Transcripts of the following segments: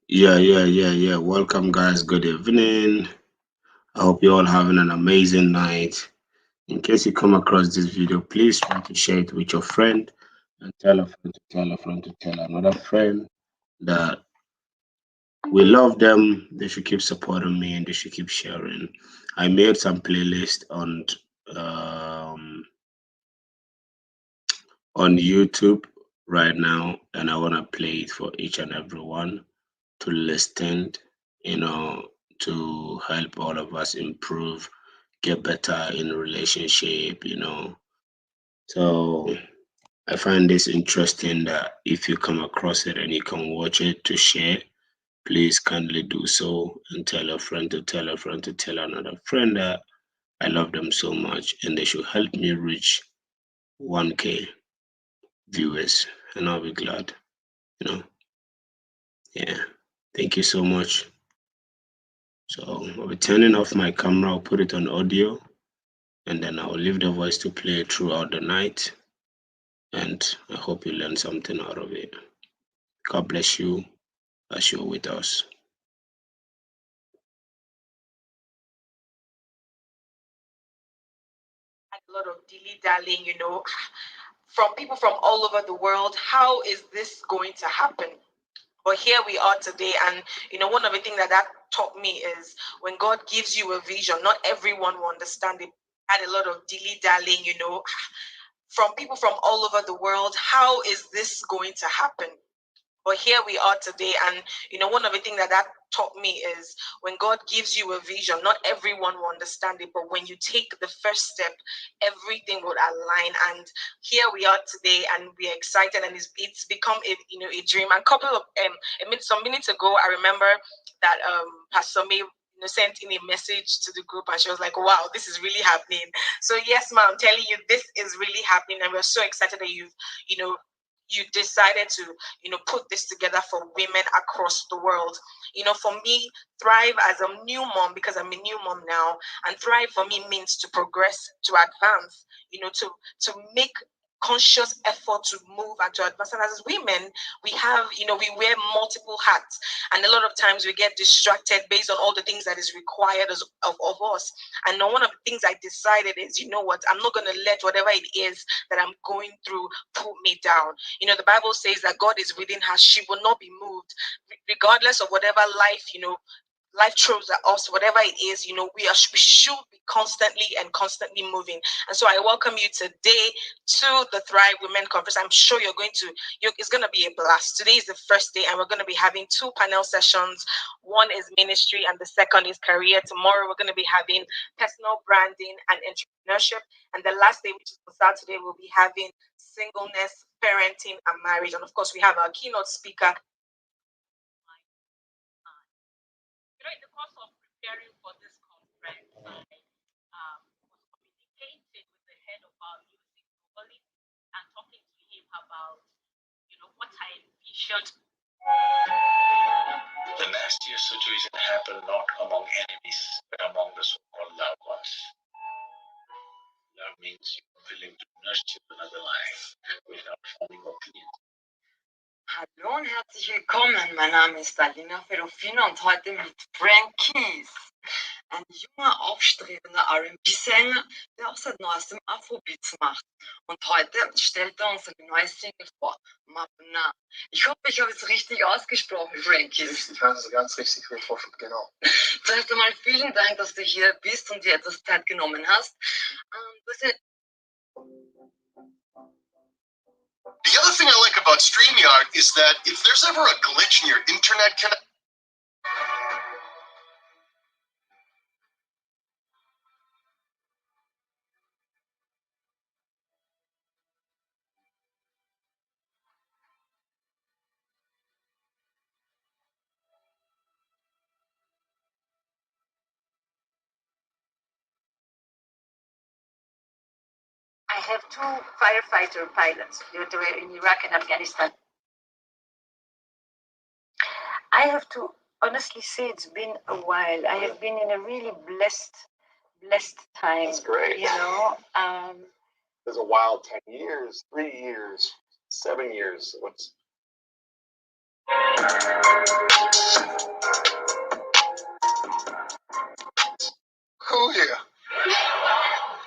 Yeah. Welcome, guys. Good evening. I hope you're all having an amazing night. In case you come across this video, please try to share it with your friend and tell a friend to tell a friend to tell another friend that we love them. They should keep supporting me and they should keep sharing. I made some playlist um, on YouTube right now, and I want to play it for each and every one to listen, you know, to help all of us improve, get better in relationship. So I find this interesting that if you come across it and you can watch it to share, please kindly do so and tell a friend to tell a friend to tell another friend that I love them so much and they should help me reach 1K viewers and I'll be glad, you know. Yeah. Thank you so much. So I'll be turning off my camera, I'll put it on audio, and then I'll leave the voice to play throughout the night. And I hope you learn something out of it. God bless you as you're with us. A lot of dilly dallying, from people from all over the world. How is this going to happen? But here we are today, and one of the things that taught me is when God gives you a vision, not everyone will understand it. I had a lot of dilly dallying, from people from all over the world. How is this going to happen? But here we are today, and one of the things that taught me is when God gives you a vision, not everyone will understand it, but when you take the first step, everything will align. And here we are today, and we're excited, and it's become a dream. And a couple of some minutes ago, I remember that Pastor May sent in a message to the group, and she was like, wow, this is really happening. So yes, ma'am, I'm telling you, this is really happening, and we're so excited that you know you decided to put this together for women across the world. For me, thrive as a new mom, because I'm a new mom now, and thrive for me means to progress, to advance, to make conscious effort to move and to advance. And as women, we have, we wear multiple hats, and a lot of times we get distracted based on all the things that is required of us. And one of the things I decided is, you know what, I'm not going to let whatever it is that I'm going through pull me down. The Bible says that God is within her. She will not be moved, regardless of whatever life throws at us, whatever it is. We should be constantly moving. And so I welcome you today to the Thrive Women Conference. I'm sure it's going to be a blast. Today is the first day, and we're going to be having two panel sessions. One is ministry, and the second is career. Tomorrow, we're going to be having personal branding and entrepreneurship. And the last day, which is on Saturday, we'll be having singleness, parenting, and marriage. And of course, we have our keynote speaker. In the course of preparing for this conference, I was communicating with the head of our music globally and talking to him about, what I envisioned. The nastiest situation happened not among enemies, but among the so-called loved ones. Love means you're willing to nurture another life without forming opinions. Hallo und herzlich willkommen. Mein Name ist Alina Ferrofino und heute mit Frank Keys, ein junger, aufstrebender R&B-Sänger, der auch seit neuestem Afrobeats macht. Und heute stellt er unsere neue Single vor, Mapna. Ich hoffe, ich habe es richtig ausgesprochen, Frank Keys. Ich habe es ganz richtig getroffen, genau. Zuerst einmal vielen Dank, dass du hier bist und dir etwas Zeit genommen hast. The other thing I like about StreamYard is that if there's ever a glitch in your internet connection, I have two firefighter pilots. They were in Iraq and Afghanistan. I have to honestly say it's been a while. I have been in a really blessed time. That's great. There's a wild 10 years, 3 years, 7 years. Who here?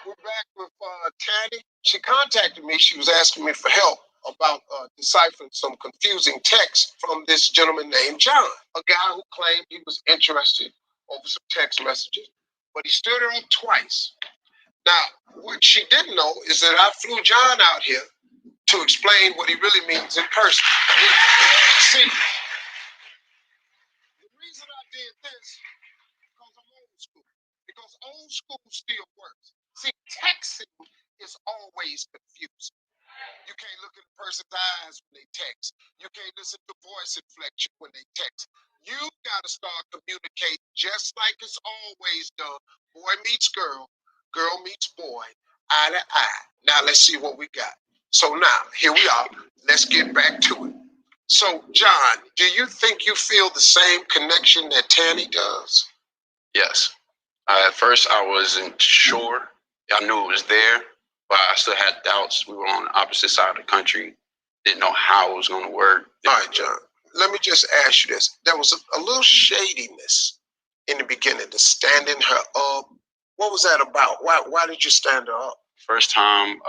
We're back with Tanny. She contacted me. She was asking me for help about deciphering some confusing text from this gentleman named John, a guy who claimed he was interested over some text messages, but he stood her up twice. Now, what she didn't know is that I flew John out here to explain what he really means in person. See, the reason I did this because I'm old school. Because old school still works. See, texting is always confusing. You can't look at a person's eyes when they text. You can't listen to voice inflection when they text. You got to start communicating just like it's always done. Boy meets girl, girl meets boy, eye to eye. Now let's see what we got. So now, here we are. Let's get back to it. So, John, do you think you feel the same connection that Tanny does? Yes. At first, I wasn't sure. I knew it was there, but I still had doubts. We were on the opposite side of the country. Didn't know how it was going to work. All right, John. Let me just ask you this. There was a little shadiness in the beginning, the standing her up. What was that about? Why did you stand her up? First time,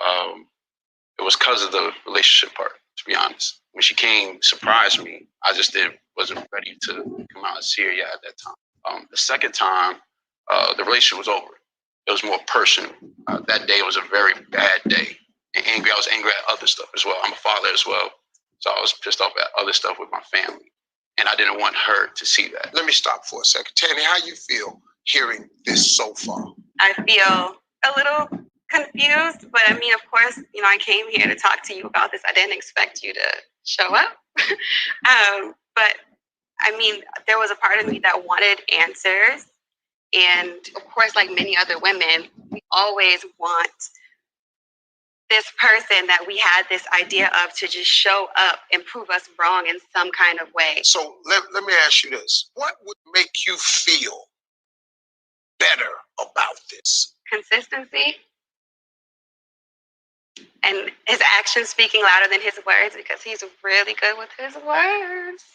it was because of the relationship part, to be honest. When she came, surprised me. I just wasn't ready to come out and see her yet at that time. The second time, the relationship was over. It was more personal. That day was a very bad day. And angry. I was angry at other stuff as well. I'm a father as well. So I was pissed off at other stuff with my family. And I didn't want her to see that. Let me stop for a second. Tanny, how you feel hearing this so far? I feel a little confused, but I mean, of course, I came here to talk to you about this. I didn't expect you to show up. But I mean, there was a part of me that wanted answers. And of course, like many other women, we always want this person that we had this idea of to just show up and prove us wrong in some kind of way. So let me ask you this. What would make you feel better about this? Consistency. And his actions speaking louder than his words, because he's really good with his words.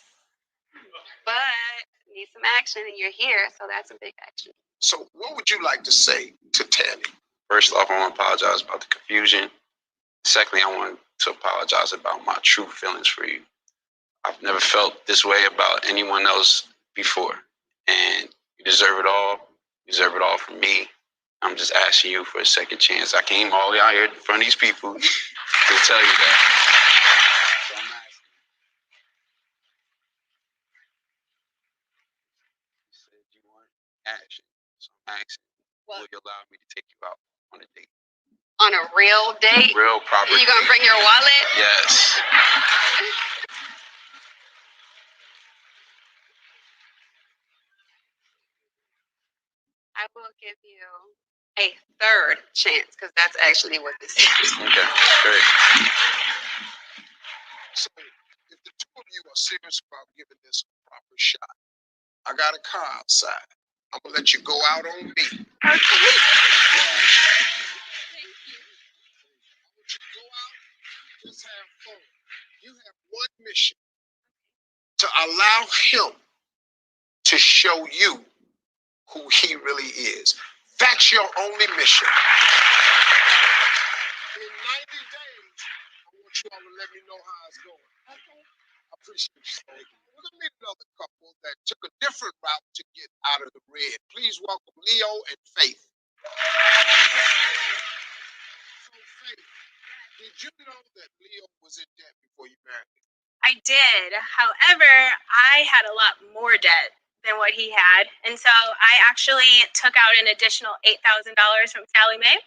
But need some action, and you're here, so that's a big action. So what would you like to say to Tanny? First off, I want to apologize about the confusion. Secondly, I want to apologize about my true feelings for you. I've never felt this way about anyone else before. And you deserve it all. You deserve it all from me. I'm just asking you for a second chance. I came all the way out here in front of these people to tell you that. So I'm asking. You said you want action. So I'm asking, will you allow me to take you out on a date? On a real date? Real proper You gonna bring your wallet? Yes. I will give you a third chance, because that's actually what this is. Okay, great. So if the two of you are serious about giving this a proper shot, I got a car outside. I'm gonna let you go out on me. Okay. I want you to go out, just have fun. You have one mission: to allow him to show you who he really is. That's your only mission. In 90 days, I want you all to let me know how it's going. Okay. I appreciate you. We're going to meet another couple that took a different route to get out of the red. Please welcome Leo and Faith. So, Faith, did you know that Leo was in debt before you married him? I did. However, I had a lot more debt than what he had. And so I actually took out an additional $8,000 from Sally Mae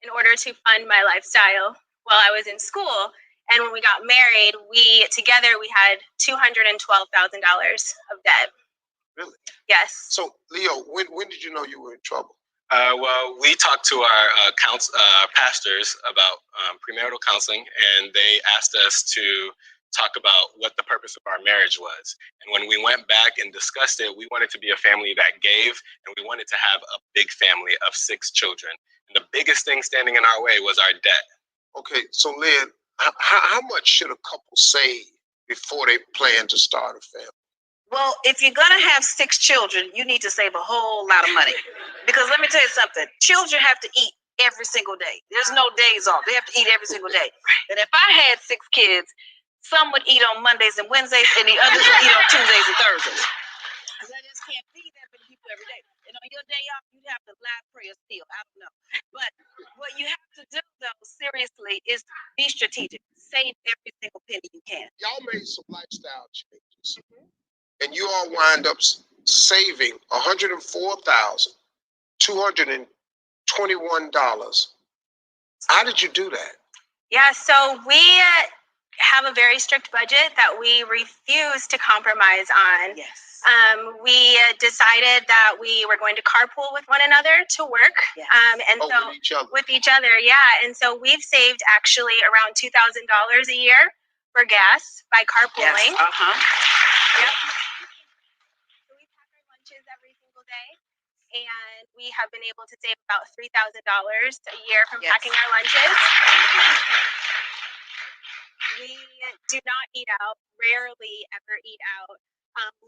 in order to fund my lifestyle while I was in school. And when we got married, we had $212,000 of debt. Really? Yes. So, Leo, when did you know you were in trouble? Well, we talked to our pastors about premarital counseling, and they asked us to talk about what the purpose of our marriage was. And when we went back and discussed it, we wanted to be a family that gave, and we wanted to have a big family of 6 children. And the biggest thing standing in our way was our debt. Okay, so Lynn, how much should a couple save before they plan to start a family? Well, if you're gonna have 6 children, you need to save a whole lot of money. Because let me tell you something, children have to eat every single day. There's no days off. They have to eat every single day. And if I had 6 kids, some would eat on Mondays and Wednesdays, and the others would eat on Tuesdays and Thursdays. Because I just can't feed that many people every day. And on your day off, you'd have to lie, pray, or steal. I don't know. But what you have to do, though, seriously, is be strategic. Save every single penny you can. Y'all made some lifestyle changes, and you all wind up saving $104,221. How did you do that? Yeah, so we have a very strict budget that we refuse to compromise on. Yes. We decided that we were going to carpool with one another to work. Yes. And so With each other. with each other, yeah. And so we've saved actually around $2,000 a year for gas by carpooling. Yes. Uh-huh. Yep. So we pack our lunches every single day, and we have been able to save about $3,000 a year from Yes. packing our lunches. We do not eat out, rarely ever eat out.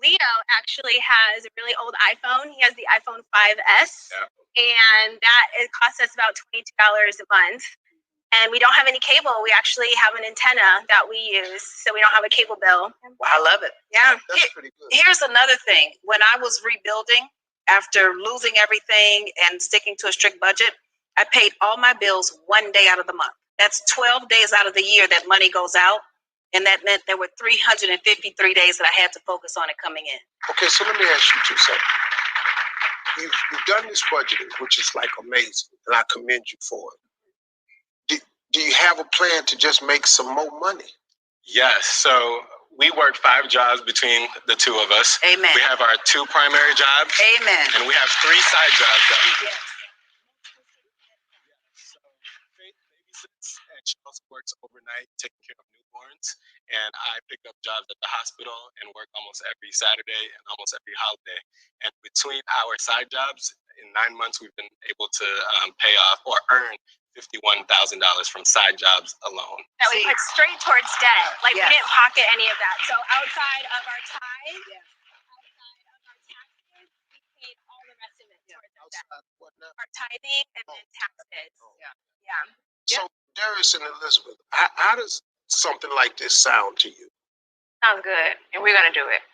Leo actually has a really old iPhone. He has the iPhone 5S, and that it costs us about $22 a month. And we don't have any cable. We actually have an antenna that we use, so we don't have a cable bill. I love it. Yeah. That's pretty good. Here's another thing. When I was rebuilding, after losing everything and sticking to a strict budget, I paid all my bills one day out of the month. That's 12 days out of the year that money goes out. And that meant there were 353 days that I had to focus on it coming in. Okay, so let me ask you two something. You've done this budgeting, which is like amazing, and I commend you for it. Do you have a plan to just make some more money? Yes. So we work 5 jobs between the 2 of us. Amen. We have our 2 primary jobs. Amen. And we have 3 side jobs that we do. Yes. So Faith babysits, and she also works overnight taking care of newborns. And I pick up jobs at the hospital and work almost every Saturday and almost every holiday. And between our side jobs, in 9 months, we've been able to pay off or earn $51,000 from side jobs alone. That we put straight towards debt. Like Yes. we didn't pocket any of that. So outside of our tithe, outside of our taxes, we paid all the rest of it towards our debt. Outside of what now? Our tithing and then taxes. Yeah. Yeah. So Darius and Elizabeth, how does something like this sound to you? Sounds good, and we're gonna do it.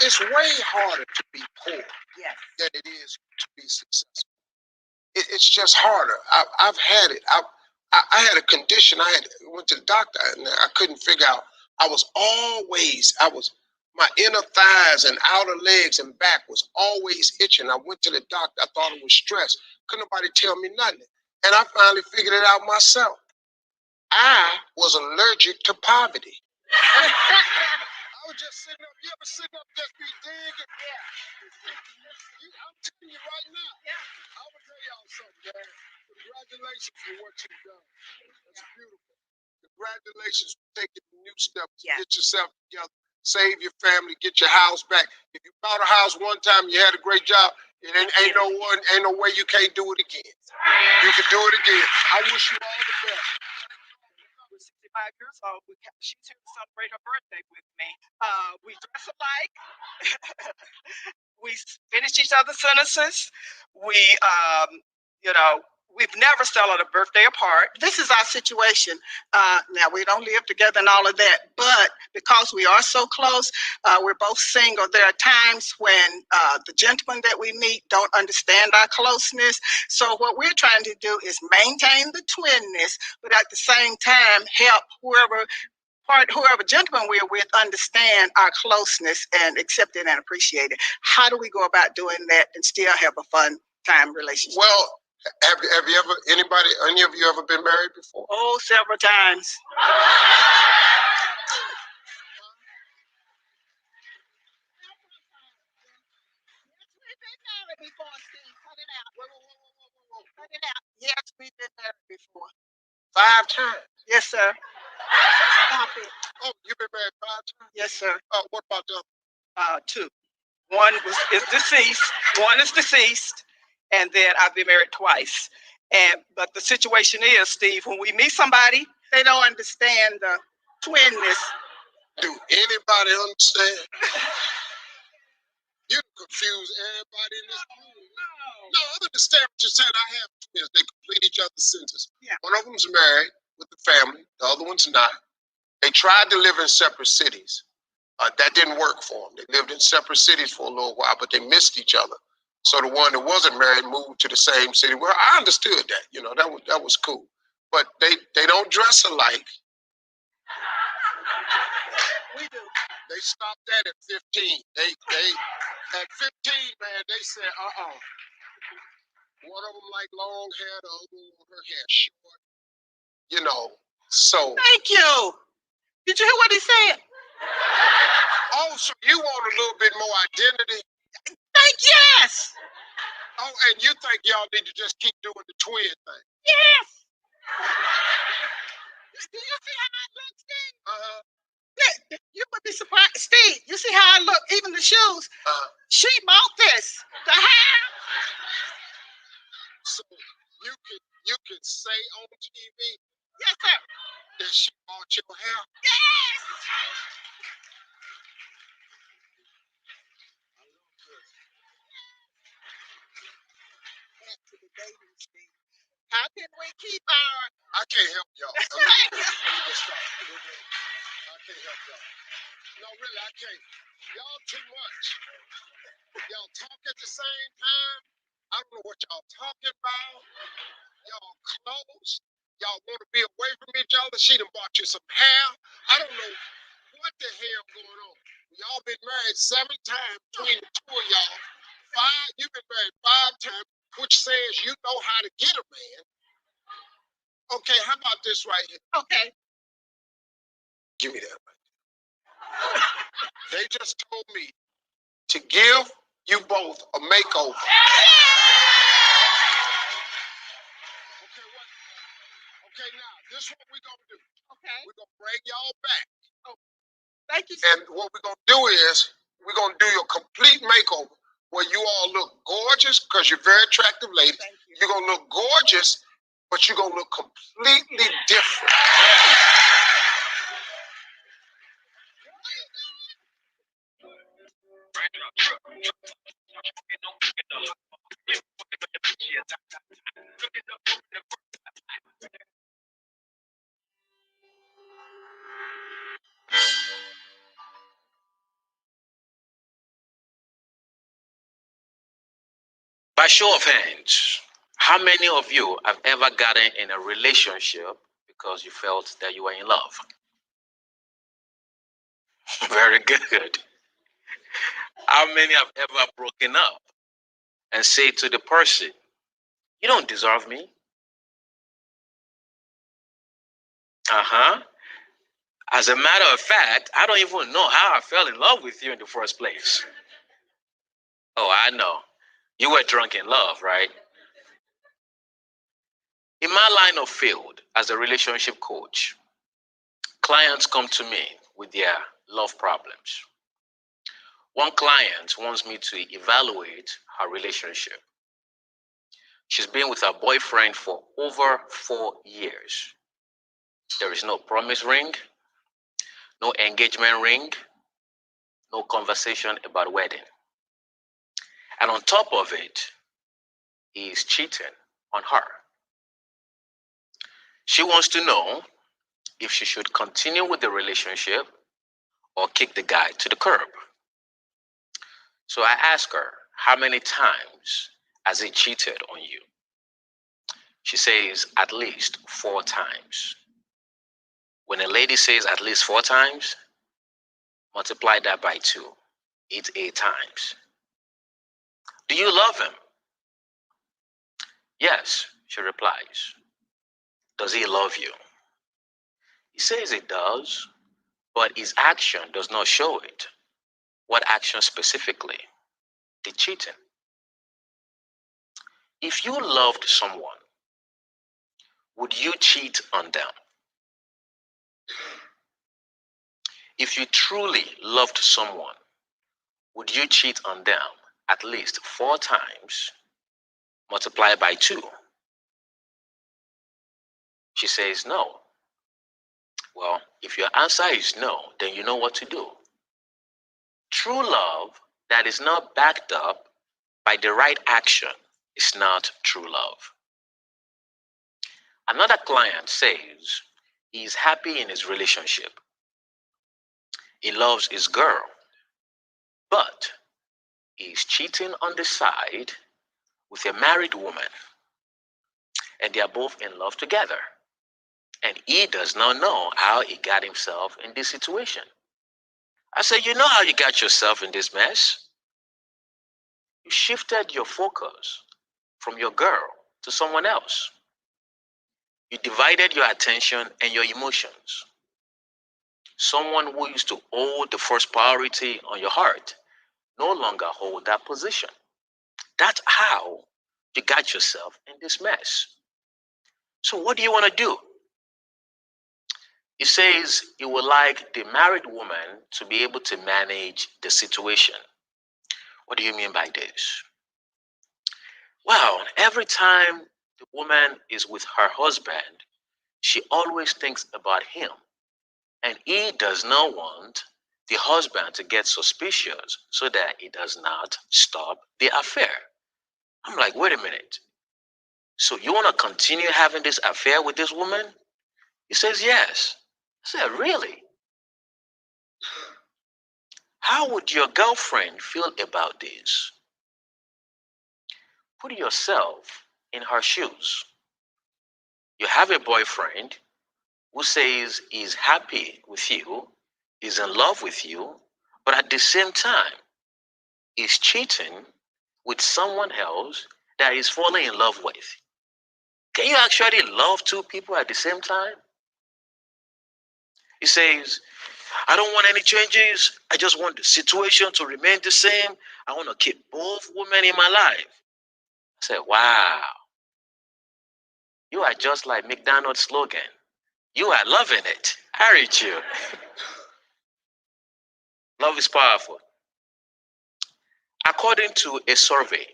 It's way harder to be poor Yes. than it is to be successful. It's just harder. I've had it. I had a condition. Went to the doctor and I couldn't figure out. My inner thighs and outer legs and back was always itching. I went to the doctor. I thought it was stress. Couldn't nobody tell me nothing. And I finally figured it out myself. I was allergic to poverty. I was just sitting up. You ever sitting up just be digging? Yeah. I'm telling you right now. Yeah. I will tell y'all something, man. Congratulations for what you've done. That's beautiful. Congratulations for taking new steps. Yeah. Get yourself together. Save your family. Get your house back. If you bought a house one time, you had a great job. It ain't no way you can't do it again. You can do it again. I wish you all the best. We're 65 years old. She's here to celebrate her birthday with me. We dress alike. We finish each other's sentences. We, we've never celebrated a birthday apart. This is our situation. Now, we don't live together and all of that, but because we are so close, we're both single. There are times when the gentlemen that we meet don't understand our closeness. So what we're trying to do is maintain the twinness, but at the same time, help whoever gentleman we're with understand our closeness and accept it and appreciate it. How do we go about doing that and still have a fun time relationship? Well, have you ever, any of you ever been married before? Oh, several times. Yes, we've been married before. 5 times. Yes, sir. Stop it. Oh, you've been married 5 times? Yes, sir. What about the other? 2. One is deceased. One is deceased, and then I've been married twice. But the situation is, Steve, when we meet somebody, they don't understand the twinness anybody understand? You confuse everybody in this room. No, I understand what you said. I have twins. They complete each other's sentences. Yeah. One of them's married with the family. The other one's not. They tried to live in separate cities. That didn't work for them. They lived in separate cities for a little while, but they missed each other. So the one that wasn't married moved to the same city. Well, I understood that. You know, that was cool. But they don't dress alike. We do. They stopped that at 15. They at 15, man, they said, One of them like long hair, the other one want her hair short. You know, so. Thank you. Did you hear what he said? Oh, so you want a little bit more identity? Yes. Oh, and you think y'all need to just keep doing the twin thing? Yes. Do you see how I look, Steve? Yeah, you would be surprised. Steve, you see how I look? Even the shoes. She bought this. The hair. So you can say on TV, yes, sir, that she bought your hair? Yes. Back to the dating stage. How can we keep our? I can't help y'all. Let me just stop. I can't help y'all. No, really, I can't. Y'all too much. Y'all talk at the same time. I don't know what y'all talking about. Y'all close. Y'all want to be away from each other. She done bought you some hair. I don't know what the hell going on. Y'all been married 7 times between the two of y'all. 5, you've been married 5 times, which says you know how to get a man. Okay, how about this right here? Okay. Give me that right there. They just told me to give you both a makeover. Okay, now, this is what we're going to do. Okay. We're going to bring y'all back. Oh, thank you. And what we're going to do is, we're going to do your complete makeover where you all look gorgeous because you're very attractive ladies. Thank you. You're going to look gorgeous, but you're going to look completely different. By show of hands, how many of you have ever gotten in a relationship because you felt that you were in love? Very good. How many have ever broken up and say to the person, you don't deserve me? As a matter of fact, I don't even know how I fell in love with you in the first place. Oh, I know. You were drunk in love, right? In my line of field as a relationship coach, clients come to me with their love problems. One client wants me to evaluate her relationship. She's been with her boyfriend for over 4 years. There is no promise ring, no engagement ring, no conversation about wedding. And on top of it, he is cheating on her. She wants to know if she should continue with the relationship or kick the guy to the curb. So I ask her, how many times has he cheated on you? She says at least 4 times. When a lady says at least 4 times, multiply that by 2. It's 8 times. Do you love him? Yes, she replies. Does he love you? He says he does, but his action does not show it. What action specifically? The cheating. If you loved someone, would you cheat on them? If you truly loved someone, would you cheat on them at least 4 times, multiply by 2? She says no. Well, if your answer is no, then you know what to do. True love that is not backed up by the right action is not true love. Another client says he is happy in his relationship. He loves his girl, but he is cheating on the side with a married woman, and they are both in love together. And he does not know how he got himself in this situation. I said, you know how you got yourself in this mess? You shifted your focus from your girl to someone else. You divided your attention and your emotions. Someone who used to hold the first priority on your heart no longer hold that position. That's how you got yourself in this mess. So what do you want to do? He says he would like the married woman to be able to manage the situation. What do you mean by this? Well, every time the woman is with her husband, she always thinks about him. And he does not want the husband to get suspicious so that he does not stop the affair. I'm like, wait a minute. So you want to continue having this affair with this woman? He says, yes. I said, really? How would your girlfriend feel about this? Put yourself in her shoes. You have a boyfriend who says he's happy with you, is in love with you, but at the same time, is cheating with someone else that he's falling in love with. Can you actually love two people at the same time? He says, I don't want any changes. I just want the situation to remain the same. I want to keep both women in my life. I said, wow. You are just like McDonald's slogan. You are loving it. Aren't you? Love is powerful. According to a survey,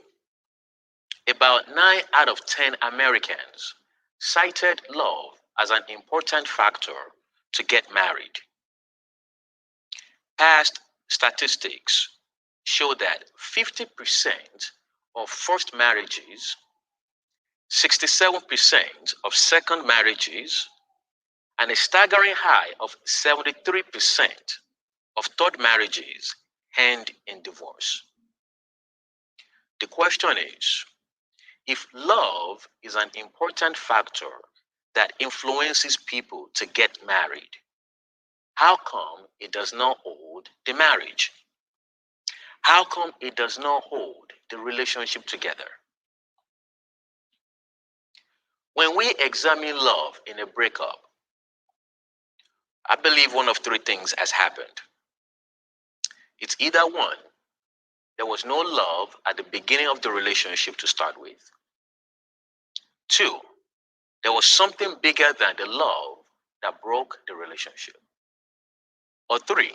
about 9 out of 10 Americans cited love as an important factor to get married. Past statistics show that 50% of first marriages, 67% of second marriages, and a staggering high of 73% of third marriages end in divorce. The question is, if love is an important factor that influences people to get married, how come it does not hold the marriage? How come it does not hold the relationship together? When we examine love in a breakup, I believe one of three things has happened. It's either one, there was no love at the beginning of the relationship to start with. Two, there was something bigger than the love that broke the relationship. Or three,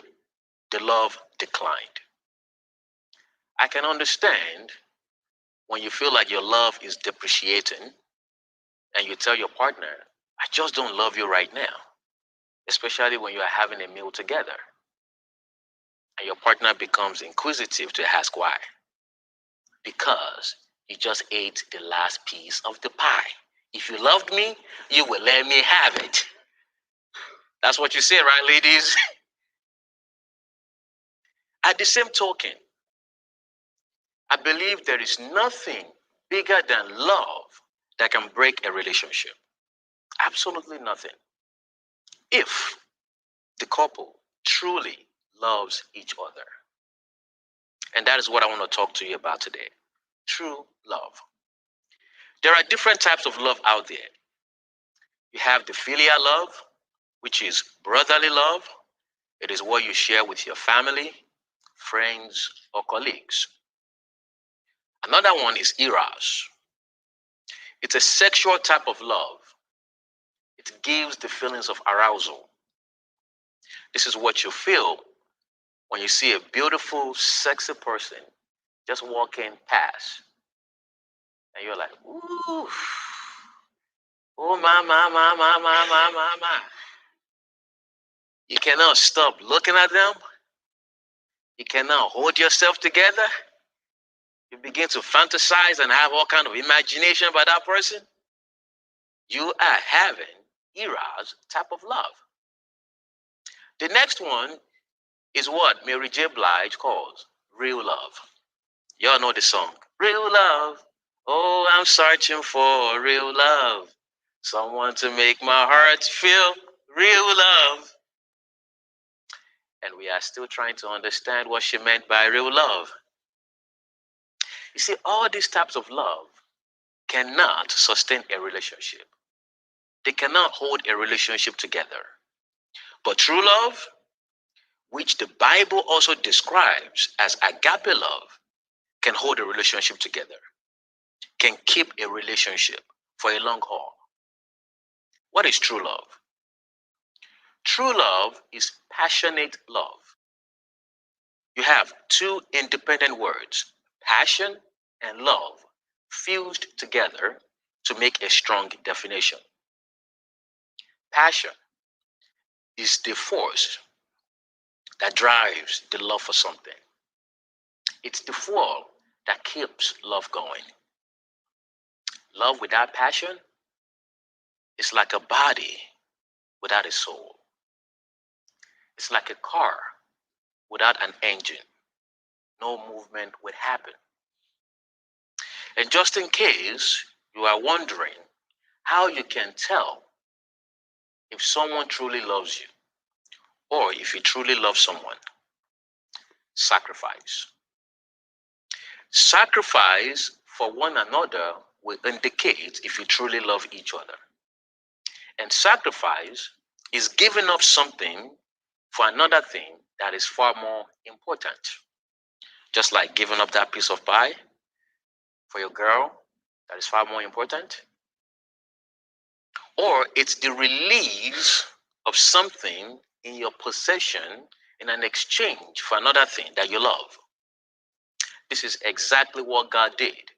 the love declined. I can understand when you feel like your love is depreciating and you tell your partner, I just don't love you right now, especially when you are having a meal together. And your partner becomes inquisitive to ask why. Because you just ate the last piece of the pie. If you loved me, you would let me have it. That's what you say, right, ladies? At the same token, I believe there is nothing bigger than love that can break a relationship. Absolutely nothing. If the couple truly loves each other. And that is what I want to talk to you about today. True love. There are different types of love out there. You have the filial love, which is brotherly love. It is what you share with your family, friends, or colleagues. Another one is eros. It's a sexual type of love. It gives the feelings of arousal. This is what you feel when you see a beautiful, sexy person just walking past. And you're like, ooh, oh my. You cannot stop looking at them. You cannot hold yourself together. You begin to fantasize and have all kind of imagination about that person. You are having Eros type of love. The next one is what Mary J. Blige calls real love. Y'all know the song. Real love. Oh, I'm searching for real love. Someone to make my heart feel real love. And we are still trying to understand what she meant by real love. You see, all these types of love cannot sustain a relationship. They cannot hold a relationship together. But true love, which the Bible also describes as agape love, can hold a relationship together, can keep a relationship for a long haul. What is true love? True love is passionate love. You have two independent words, passion and love, fused together to make a strong definition. Passion is the force that drives the love for something. It's the fuel that keeps love going. Love without passion is like a body without a soul. It's like a car without an engine. No movement would happen. And just in case you are wondering how you can tell if someone truly loves you or if you truly love someone, sacrifice. Sacrifice for one another will indicate if you truly love each other. And sacrifice is giving up something for another thing that is far more important. Just like giving up that piece of pie for your girl, that is far more important. Or it's the release of something in your possession in an exchange for another thing that you love. This is exactly what God did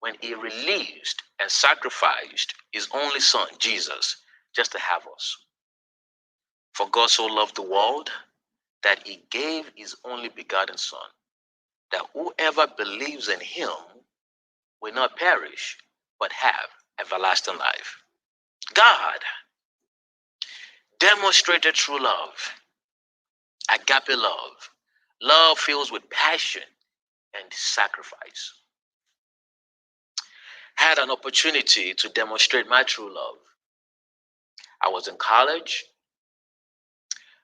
when he released and sacrificed his only son, Jesus, just to have us. For God so loved the world that he gave his only begotten son, that whoever believes in him will not perish, but have everlasting life. God demonstrated true love, agape love, love filled with passion and sacrifice. Had an opportunity to demonstrate my true love. I was in college.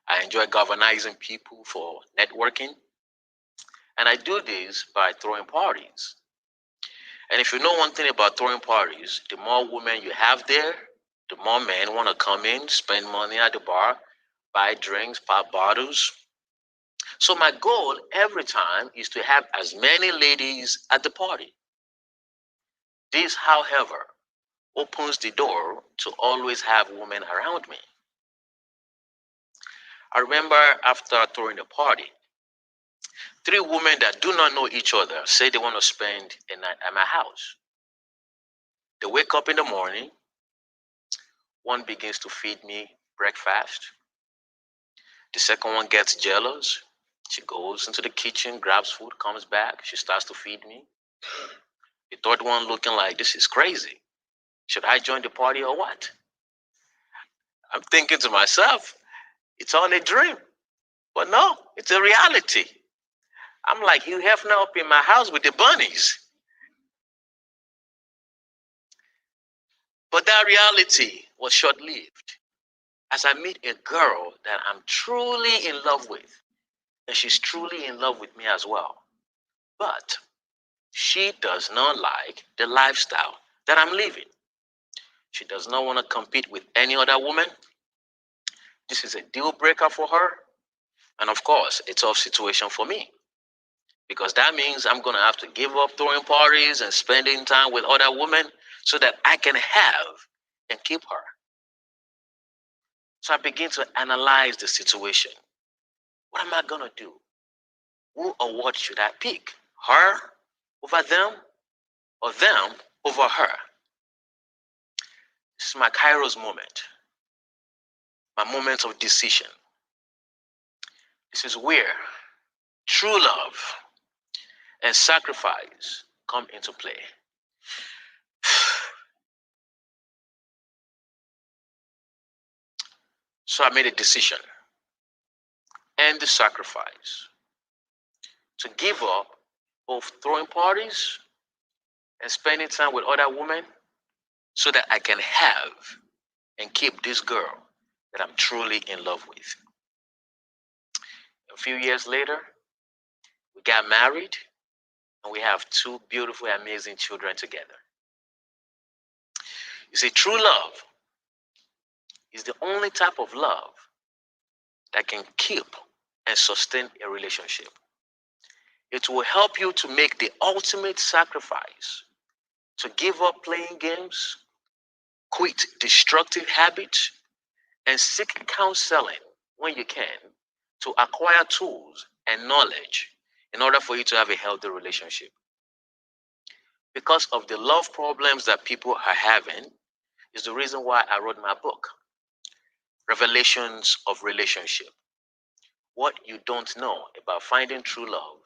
I enjoy galvanizing people for networking. And I do this by throwing parties. And if you know one thing about throwing parties, the more women you have there, the more men want to come in, spend money at the bar, buy drinks, pop bottles. So my goal every time is to have as many ladies at the party. This, however, opens the door to always have women around me. I remember after throwing a party, 3 women that do not know each other say they want to spend a night at my house. They wake up in the morning. One begins to feed me breakfast. The second one gets jealous. She goes into the kitchen, grabs food, comes back. She starts to feed me. The third one looking like, this is crazy. Should I join the party or what? I'm thinking to myself, it's all a dream. But no, it's a reality. I'm like Hugh Hefner up in my house with the bunnies. But that reality was short-lived. As I meet a girl that I'm truly in love with, and she's truly in love with me as well. But she does not like the lifestyle that I'm living. She does not want to compete with any other woman. This is a deal breaker for her. And of course, a tough situation for me. Because that means I'm going to have to give up throwing parties and spending time with other women so that I can have and keep her. So I begin to analyze the situation. What am I going to do? Who or what should I pick? Her over them or them over her? This is my Kairos moment. My moment of decision. This is where true love and sacrifice come into play. So I made a decision and the sacrifice to give up both throwing parties and spending time with other women so that I can have and keep this girl that I'm truly in love with. A few years later, we got married and we have two beautiful, amazing children together. You see, true love is the only type of love that can keep and sustain a relationship. It will help you to make the ultimate sacrifice to give up playing games, quit destructive habits, and seek counseling when you can to acquire tools and knowledge in order for you to have a healthy relationship. Because of the love problems that people are having is the reason why I wrote my book, Revelations of Relationship. What you don't know about finding true love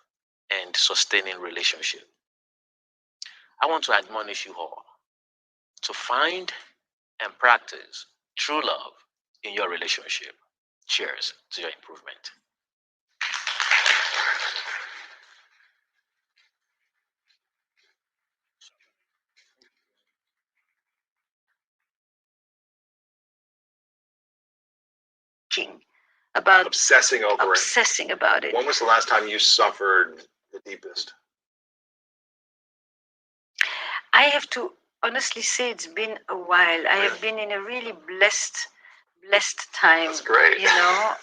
and sustaining relationship. I want to admonish you all to find and practice true love in your relationship. Cheers to your improvement. About obsessing over obsessing about it. When was the last time you suffered the deepest? I have to honestly say it's been a while. I have been in a really blessed time. That's great. You know,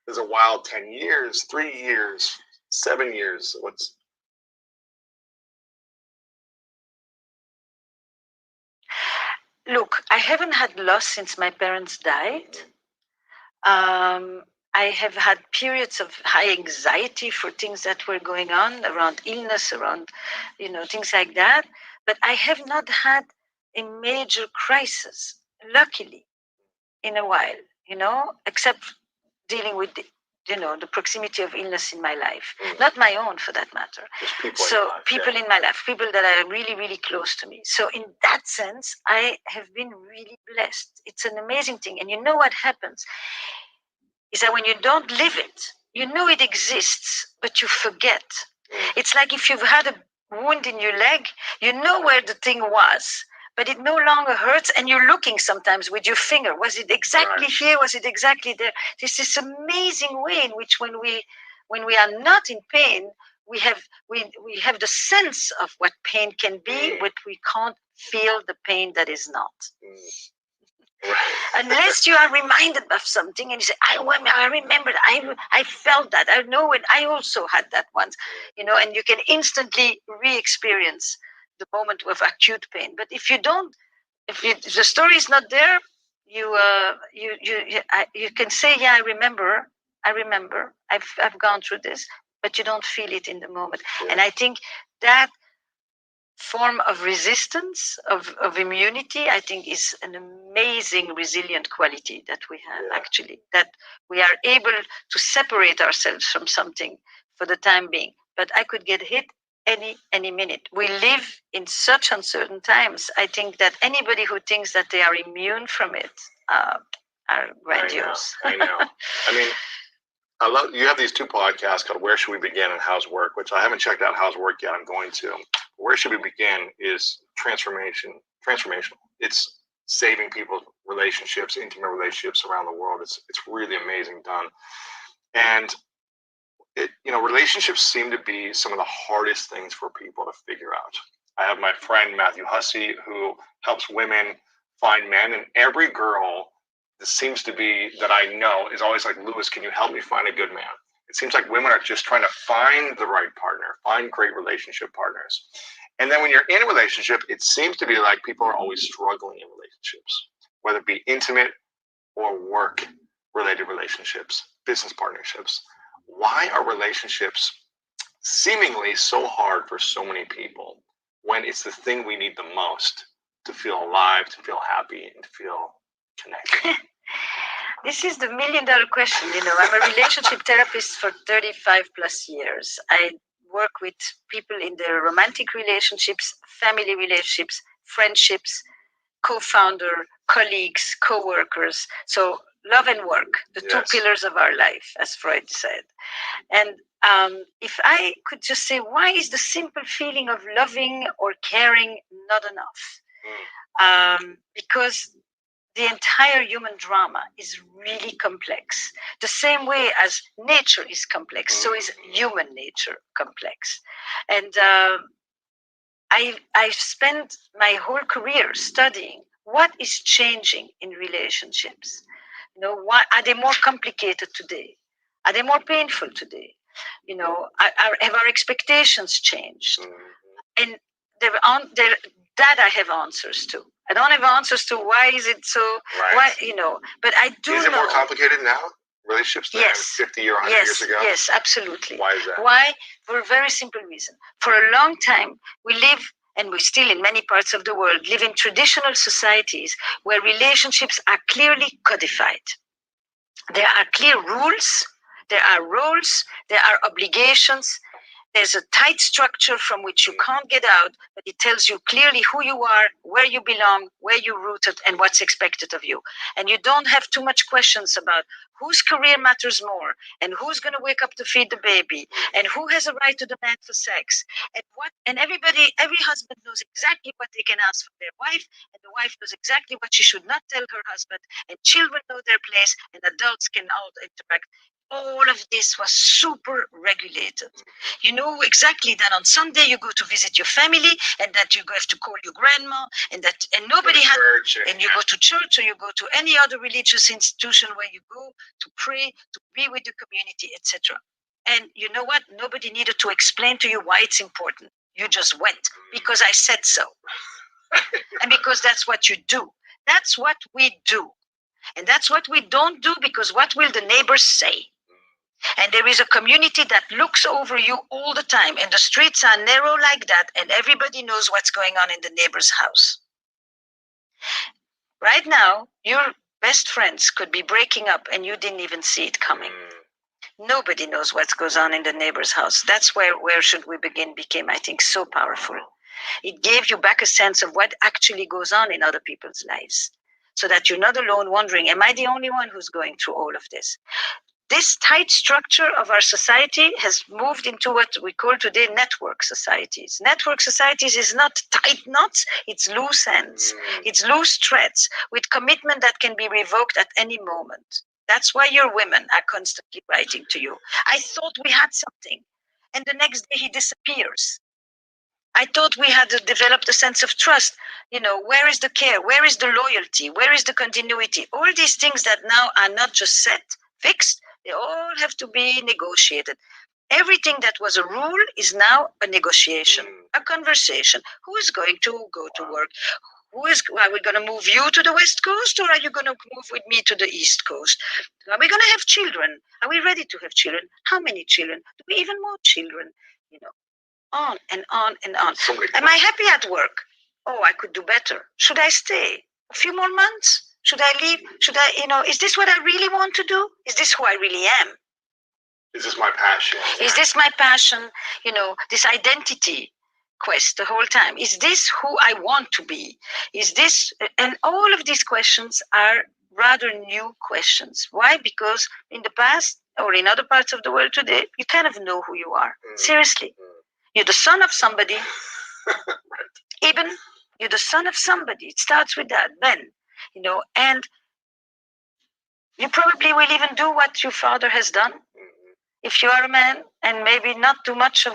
There's a wild 10 years, 3 years, 7 years. What's look, I haven't had loss since my parents died. I have had periods of high anxiety for things that were going on around illness, around, things like that. But I have not had a major crisis, luckily, in a while, except dealing with the proximity of illness in my life, not my own for that matter. People in my life, people that are really, really close to me. So in that sense, I have been really blessed. It's an amazing thing. And you know what happens is that when you don't live it, you know it exists, but you forget. It's like if you've had a wound in your leg, you know where the thing was, but it no longer hurts, and you're looking sometimes with your finger. Was it exactly here? Was it exactly there? There's this amazing way in which when we are not in pain, we have the sense of what pain can be, but we can't feel the pain that is not. Unless you are reminded of something and you say, I remember, I felt that, I know it, I also had that once, and you can instantly re-experience the moment of acute pain. But if the story is not there, you can say, yeah, I remember, I've gone through this, but you don't feel it in the moment. And I think that form of resistance, of immunity, I think is an amazing resilient quality that we have, actually, that we are able to separate ourselves from something for the time being. But I could get hit any minute. We live in such uncertain times. I think that anybody who thinks that they are immune from it are grandiose. I know. I mean, you have these two podcasts called Where Should We Begin and How's Work, which I haven't checked out How's Work yet. I'm going to. Where Should We Begin is transformational. It's saving people's relationships, intimate relationships around the world. It's really amazing done. And relationships seem to be some of the hardest things for people to figure out. I have my friend Matthew Hussey, who helps women find men, and every girl that seems to be that I know is always like, Lewis, can you help me find a good man? It seems like women are just trying to find the right partner, find great relationship partners. And then when you're in a relationship, it seems to be like people are always struggling in relationships, whether it be intimate or work-related relationships, business partnerships. Why are relationships seemingly so hard for so many people when it's the thing we need the most to feel alive, to feel happy, and to feel connected? This is the $1 million question. You know, I'm a relationship therapist for 35 plus years. I work with people in their romantic relationships, family relationships, friendships, co-founder, colleagues, co-workers. So love and work, the two pillars of our life, as Freud said. And if I could just say, why is the simple feeling of loving or caring not enough? Because the entire human drama is really complex. The same way as nature is complex, so is human nature complex. And I've spent my whole career studying what is changing in relationships. You know, why are they more complicated today? Are they more painful today? You know, have our expectations changed? And that I have answers to. I don't have answers to why is it so, why, you know, but I do know. Is it more complicated now? Relationships than 50 or 100 years ago? Yes, absolutely. Why is that? Why? For a very simple reason. For a long time, we live, and we still in many parts of the world, live in traditional societies where relationships are clearly codified. There are clear rules, there are roles, there are obligations. There's a tight structure from which you can't get out, but it tells you clearly who you are, where you belong, where you're rooted, and what's expected of you. And you don't have too much questions about whose career matters more, and who's going to wake up to feed the baby, and who has a right to demand for sex, and what. And every husband knows exactly what they can ask from their wife, and the wife knows exactly what she should not tell her husband, and children know their place, and adults can all interact. All of this was super regulated. You know exactly that on Sunday you go to visit your family, and that you have to call your grandma, and nobody had, and you go to church or you go to any other religious institution where you go to pray, to be with the community, etc. And you know what? Nobody needed to explain to you why it's important. You just went because I said so, and because that's what you do. That's what we do, and that's what we don't do because what will the neighbors say? And there is a community that looks over you all the time, and the streets are narrow like that, and everybody knows what's going on in the neighbor's house. Right now, your best friends could be breaking up and you didn't even see it coming. Nobody knows what goes on in the neighbor's house. That's where Should We Begin became, I think, so powerful. It gave you back a sense of what actually goes on in other people's lives, so that you're not alone wondering, am I the only one who's going through all of this? This tight structure of our society has moved into what we call today network societies. Network societies is not tight knots, it's loose ends. It's loose threads with commitment that can be revoked at any moment. That's why your women are constantly writing to you. I thought we had something, and the next day he disappears. I thought we had developed a sense of trust. You know, where is the care? Where is the loyalty? Where is the continuity? All these things that now are not just set, fixed, they all have to be negotiated. Everything that was a rule is now a negotiation, a conversation. Who is going to go to work? Are we going to move you to the West Coast, or are you going to move with me to the East Coast? Are we going to have children? Are we ready to have children? How many children? Do we even want children? You know, on and on and on. Am I happy at work? Oh, I could do better. Should I stay a few more months? Should I leave? Should I, is this what I really want to do? Is this who I really am? Is this my passion? Is this my passion? This identity quest the whole time. Is this who I want to be? Is this, and all of these questions are rather new questions. Why? Because in the past or in other parts of the world today, you kind of know who you are. Seriously. You're the son of somebody. Ibn, you're the son of somebody. It starts with that. Ben. And you probably will even do what your father has done. If you are a man, and maybe not too much of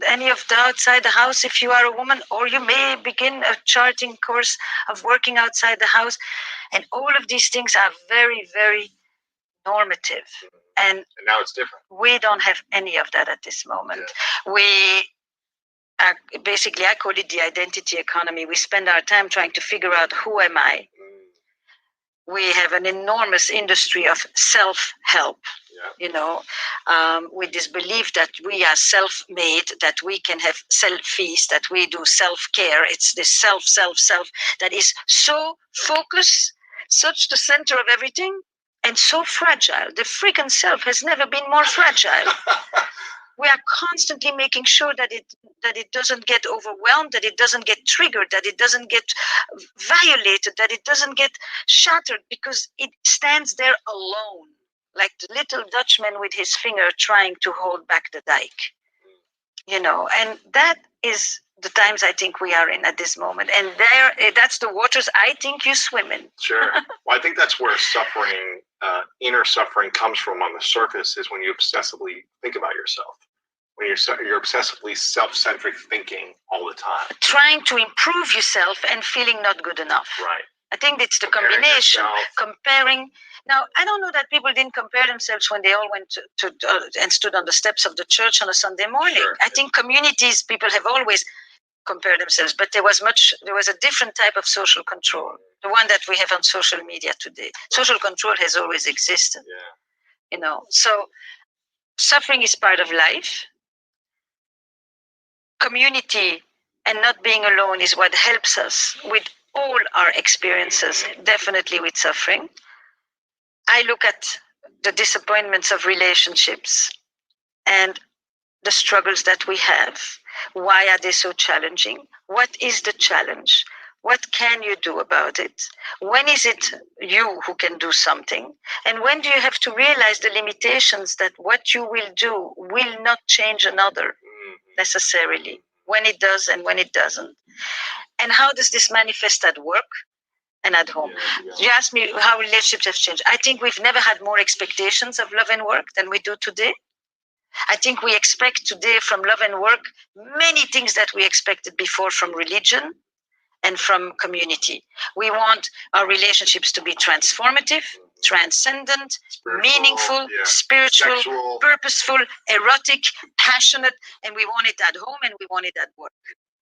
any of the outside the house if you are a woman, or you may begin a charting course of working outside the house. And all of these things are very, very normative. And now it's different. We don't have any of that at this moment. Yeah. Basically, I call it the identity economy. We spend our time trying to figure out, who am I? We have an enormous industry of self-help, with this belief that we are self-made, that we can have selfies, that we do self-care. It's this self that is so focused, such the center of everything, and so fragile. The freaking self has never been more fragile. We are constantly making sure that it doesn't get overwhelmed, that it doesn't get triggered, that it doesn't get violated, that it doesn't get shattered, because it stands there alone, like the little Dutchman with his finger trying to hold back the dike. And that is the times I think we are in at this moment. And that's the waters I think you swim in. Sure. Well, I think that's where suffering, inner suffering, comes from on the surface, is when you obsessively think about yourself. When you're obsessively self-centric thinking all the time. Trying to improve yourself and feeling not good enough. Right. I think it's the Comparing combination. yourself. Comparing. Now, I don't know that people didn't compare themselves when they all went to and stood on the steps of the church on a Sunday morning. Sure. I think communities, people have always compared themselves, but there was a different type of social control, the one that we have on social media today. Social control has always existed. Yeah. So suffering is part of life. Community and not being alone is what helps us with all our experiences, definitely with suffering. I look at the disappointments of relationships and the struggles that we have. Why are they so challenging? What is the challenge? What can you do about it? When is it you who can do something? And when do you have to realize the limitations that what you will do will not change another necessarily, when it does and when it doesn't? And how does this manifest at work and at home? You asked me how relationships have changed. I think we've never had more expectations of love and work than we do today. I think we expect today from love and work many things that we expected before from religion and from community. We want our relationships to be transformative, transcendent, meaningful, spiritual, sexual, purposeful, erotic, passionate, and we want it at home and we want it at work.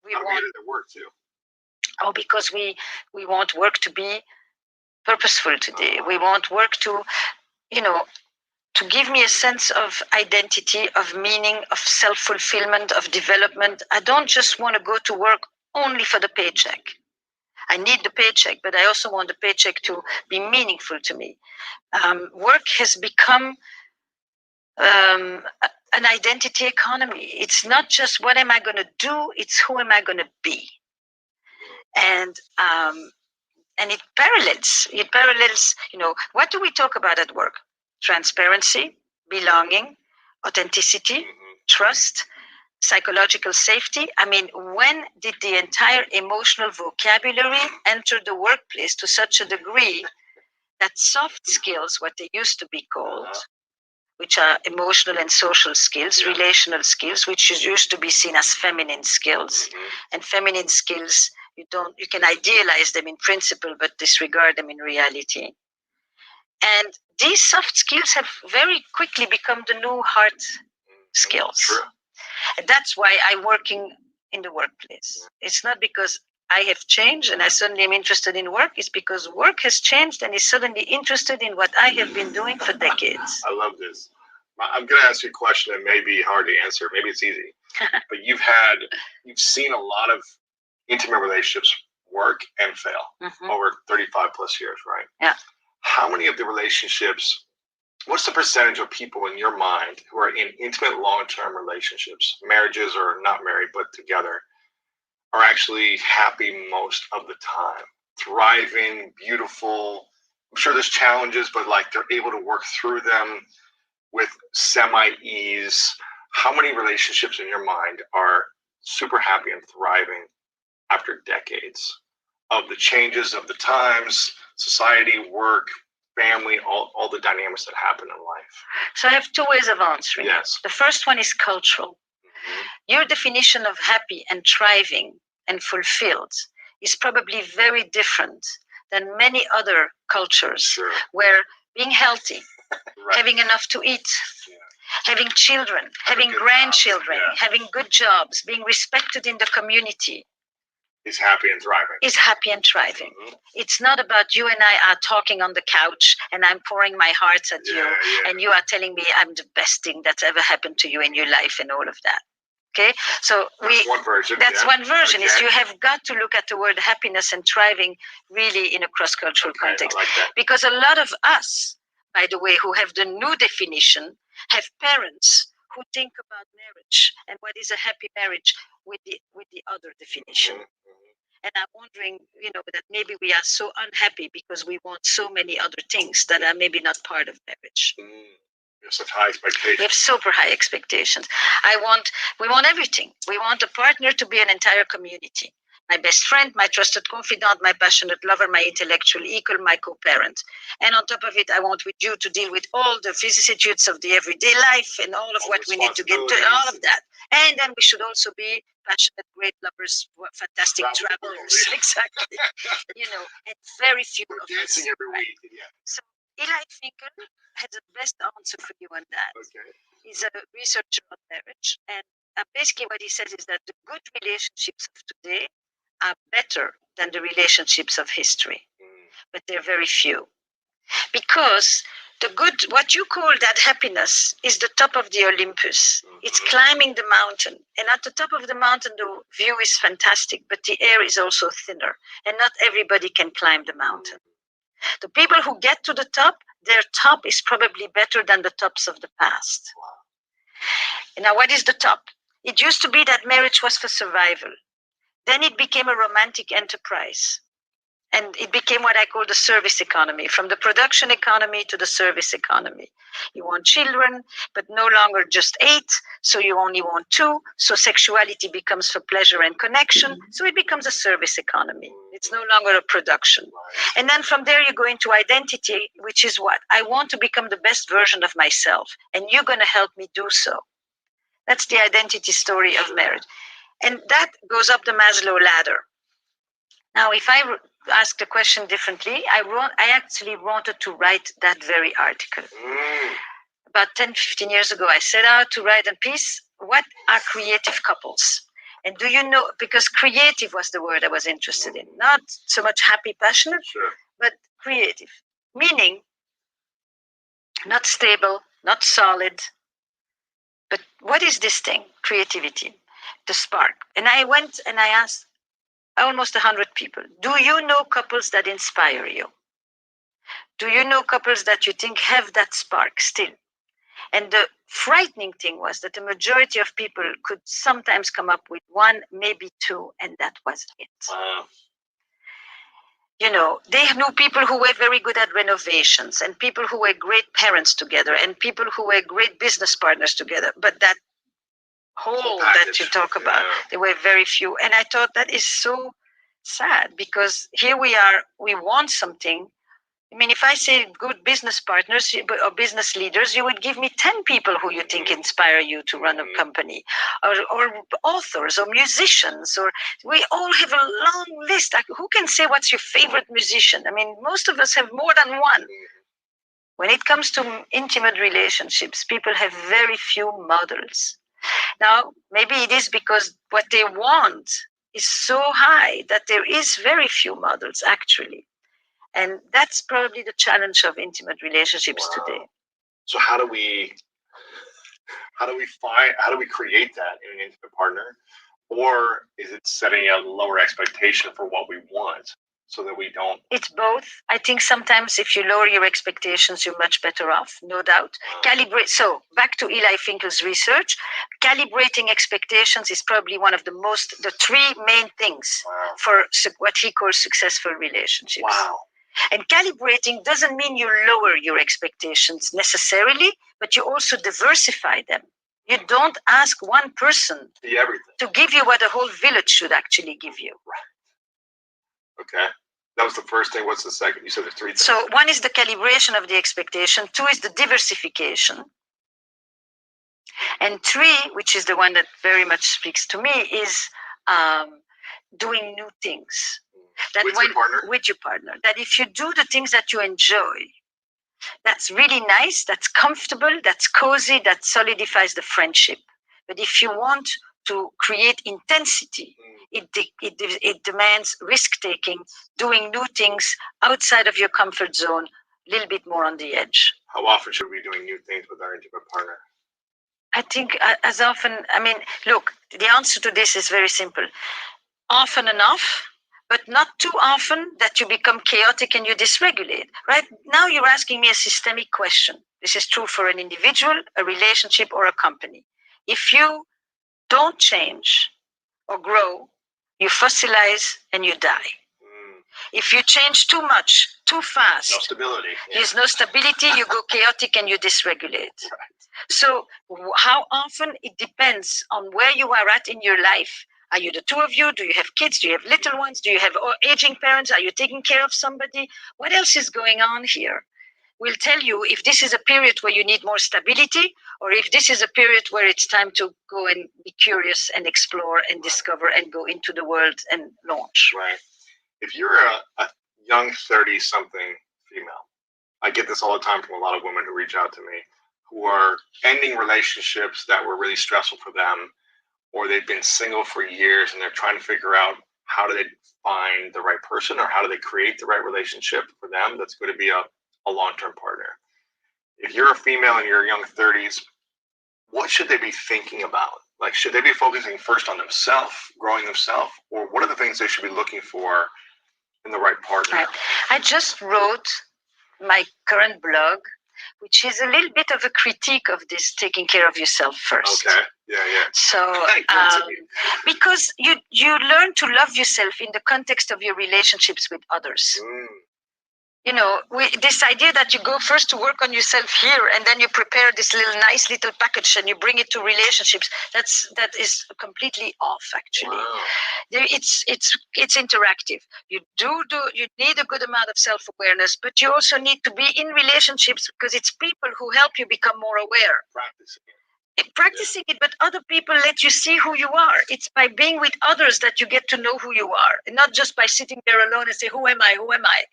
We I want it at work too. because we want work to be purposeful today. We want work to, to give me a sense of identity, of meaning, of self-fulfillment, of development. I don't just want to go to work only for the paycheck. I need the paycheck, but I also want the paycheck to be meaningful to me. Work has become an identity economy. It's not just what am I going to do, it's who am I going to be. And it parallels, what do we talk about at work? Transparency, belonging, authenticity, trust, psychological safety. I mean, when did the entire emotional vocabulary enter the workplace to such a degree that soft skills, what they used to be called, which are emotional and social skills, relational skills, which used to be seen as feminine skills, and feminine skills, you can idealize them in principle, but disregard them in reality. And these soft skills have very quickly become the new hard skills. True. And that's why I'm working in the workplace. It's not because I have changed and I suddenly am interested in work. It's because work has changed and is suddenly interested in what I have been doing for decades. I love this. I'm going to ask you a question that may be hard to answer. Maybe it's easy. But you've seen a lot of intimate relationships work and fail over 35 plus years, right? Yeah. How many of the relationships, what's the percentage of people in your mind who are in intimate long-term relationships, marriages or not married, but together, are actually happy most of the time, thriving, beautiful? I'm sure there's challenges, but like they're able to work through them with semi-ease. How many relationships in your mind are super happy and thriving after decades of the changes of the times, society, work, family, all the dynamics that happen in life? So I have two ways of answering. Yes. The first one is cultural. Your definition of happy and thriving and fulfilled is probably very different than many other cultures where being healthy, having enough to eat, having children, having grandchildren, having good jobs, being respected in the community, is happy and thriving. Is happy and thriving. It's not about you and I are talking on the couch and I'm pouring my heart at you and you are telling me I'm the best thing that's ever happened to you in your life and all of that. Okay, so that's one version. That's one version. Is you have got to look at the word happiness and thriving really in a cross-cultural context, I like that. because a lot of us by the way, who have the new definition, have parents who think about marriage and what is a happy marriage with the other definition. And I'm wondering, that maybe we are so unhappy because we want so many other things that are maybe not part of marriage. You have such high expectations. We have super high expectations. We want everything. We want a partner to be an entire community. My best friend, my trusted confidant, my passionate lover, my intellectual equal, my co-parent. And on top of it, I want with you to deal with all the vicissitudes of the everyday life and all of what we need to get to, all of that. And then we should also be passionate, great lovers, fantastic travelers. Exactly. And very few of us. Dancing every week. Yeah. So Eli Finkel has the best answer for you on that. Okay. He's a researcher on marriage. And basically what he says is that the good relationships of today are better than the relationships of history. But they're very few. Because what you call that happiness is the top of the Olympus. It's climbing the mountain. And at the top of the mountain, the view is fantastic, but the air is also thinner. And not everybody can climb the mountain. The people who get to the top, their top is probably better than the tops of the past. And now, what is the top? It used to be that marriage was for survival. Then it became a romantic enterprise. And it became what I call the service economy, from the production economy to the service economy. You want children, but no longer just 8, so you only want 2. So sexuality becomes for pleasure and connection. So it becomes a service economy. It's no longer a production. And then from there you go into identity, which is what? I want to become the best version of myself, and you're going to help me do so. That's the identity story of marriage. And that goes up the Maslow ladder. Now, if I ask the question differently, I actually wanted to write that very article. About 10, 15 years ago, I set out to write a piece. What are creative couples? And do you know, because creative was the word I was interested in, not so much happy, passionate, but creative. Meaning, not stable, not solid, but what is this thing? Creativity, the spark. And I went and I asked almost 100 people, do you know couples that inspire you? Do you know couples that you think have that spark still? And the frightening thing was that the majority of people could sometimes come up with 1, maybe 2, and that was it. Wow. They knew people who were very good at renovations, and people who were great parents together, and people who were great business partners together. But that whole that you talk about, there were very few. And I thought that is so sad, because here we are, we want something. I mean, if I say good business partners or business leaders, you would give me 10 people who you think inspire you to run a company, or authors or musicians, or we all have a long list. Who can say what's your favorite musician? I mean, most of us have more than one. When it comes to intimate relationships, people have very few models. Now, maybe it is because what they want is so high that there is very few models, actually. And that's probably the challenge of intimate relationships today. So how do we create that in an intimate partner? Or is it setting a lower expectation for what we want so that we don't? It's both. I think sometimes if you lower your expectations, you're much better off, no doubt. So back to Eli Finkel's research, calibrating expectations is probably one of the 3 main things for what he calls successful relationships. Wow. And calibrating doesn't mean you lower your expectations necessarily, but you also diversify them. You don't ask one person to give you what a whole village should actually give you. Okay. That was the first thing. What's the second? You said there's 3 things. So 1 is the calibration of the expectation. 2 is the diversification. And 3, which is the one that very much speaks to me, is doing new things. That with your partner. That if you do the things that you enjoy, that's really nice, that's comfortable, that's cozy, that solidifies the friendship. But if you want to create intensity, it demands risk-taking, doing new things outside of your comfort zone, a little bit more on the edge. How often should we be doing new things with our intimate partner? I think as often, look, the answer to this is very simple. Often enough, but not too often that you become chaotic and you dysregulate. Right now, you're asking me a systemic question. This is true for an individual, a relationship, or a company. If you don't change or grow, you fossilize and you die. If you change too much, too fast, No stability. Yeah. there's no stability, you go chaotic and you dysregulate. So how often? It depends on where you are at in your life. Are you the two of you? Do you have kids? Do you have little ones? Do you have aging parents? Are you taking care of somebody? What else is going on here? We'll tell you if this is a period where you need more stability, or if this is a period where it's time to go and be curious and explore and discover and go into the world and launch. Right. If you're a young 30-something female, I get this all the time from a lot of women who reach out to me who are ending relationships that were really stressful for them, or they've been single for years and they're trying to figure out how do they find the right person, or how do they create the right relationship for them that's going to be a long-term partner. If you're a female in your young 30s, what should they be thinking about? Like, should they be focusing first on themselves, growing themselves, or what are the things they should be looking for in the right partner? Right. I just wrote my current blog, which is a little bit of a critique of this taking care of yourself first. Okay. Yeah. So, because you learn to love yourself in the context of your relationships with others. You know, this idea that you go first to work on yourself here, and then you prepare this nice little package and you bring it to relationships. That is completely off, actually. Wow. It's interactive. You need a good amount of self-awareness, but you also need to be in relationships because it's people who help you become more aware. Practicing it, but other people let you see who you are. It's by being with others that you get to know who you are, and not just by sitting there alone and say, who am I? Who am I?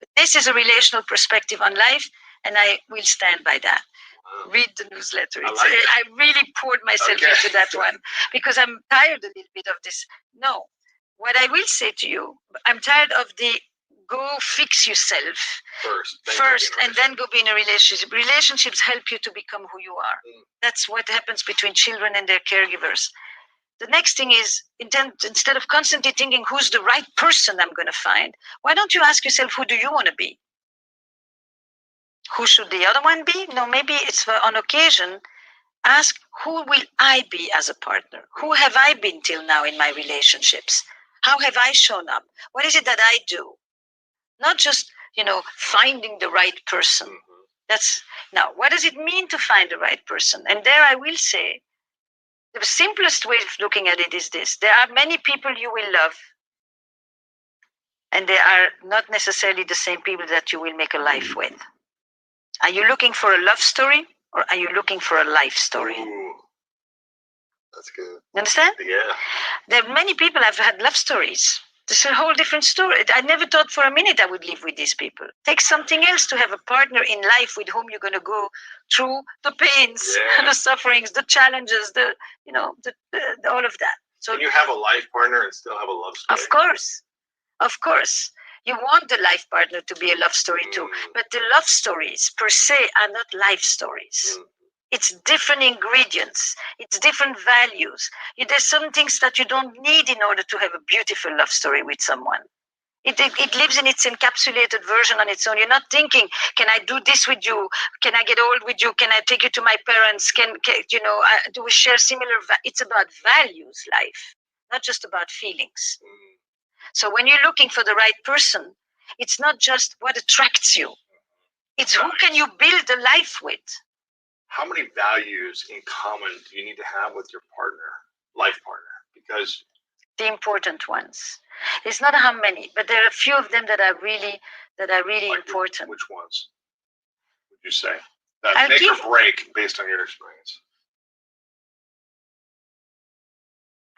But this is a relational perspective on life, and I will stand by that. Wow. Read the newsletter. I really poured myself into that one because I'm tired a little bit of this. No, what I will say to you, I'm tired of the go fix yourself first and then go be in a relationship. Relationships help you to become who you are. That's what happens between children and their caregivers. The next thing is, instead of constantly thinking who's the right person I'm going to find, why don't you ask yourself, who do you want to be? Who should the other one be? No, maybe it's on occasion. Ask, who will I be as a partner? Who have I been till now in my relationships? How have I shown up? What is it that I do? Not just, finding the right person. Now, what does it mean to find the right person? And there I will say, the simplest way of looking at it is this. There are many people you will love, and they are not necessarily the same people that you will make a life with. Are you looking for a love story, or are you looking for a life story? Ooh, that's good. You understand? Yeah. There are many people I've had love stories. This is a whole different story. I never thought for a minute I would live with these people. Take something else to have a partner in life with whom you're going to go through the pains, the sufferings, the challenges, all of that. So can you have a life partner and still have a love story? Of course. You want the life partner to be a love story too, but the love stories per se are not life stories. It's different ingredients. It's different values. There's some things that you don't need in order to have a beautiful love story with someone. It lives in its encapsulated version on its own. You're not thinking, can I do this with you? Can I get old with you? Can I take you to my parents? Do we share similar? It's about values, life, not just about feelings. So when you're looking for the right person, it's not just what attracts you. It's who can you build a life with. How many values in common do you need to have with your partner, life partner? Because the important ones. It's not how many, but there are a few of them that are really important. Which ones would you say that make or break based on your experience?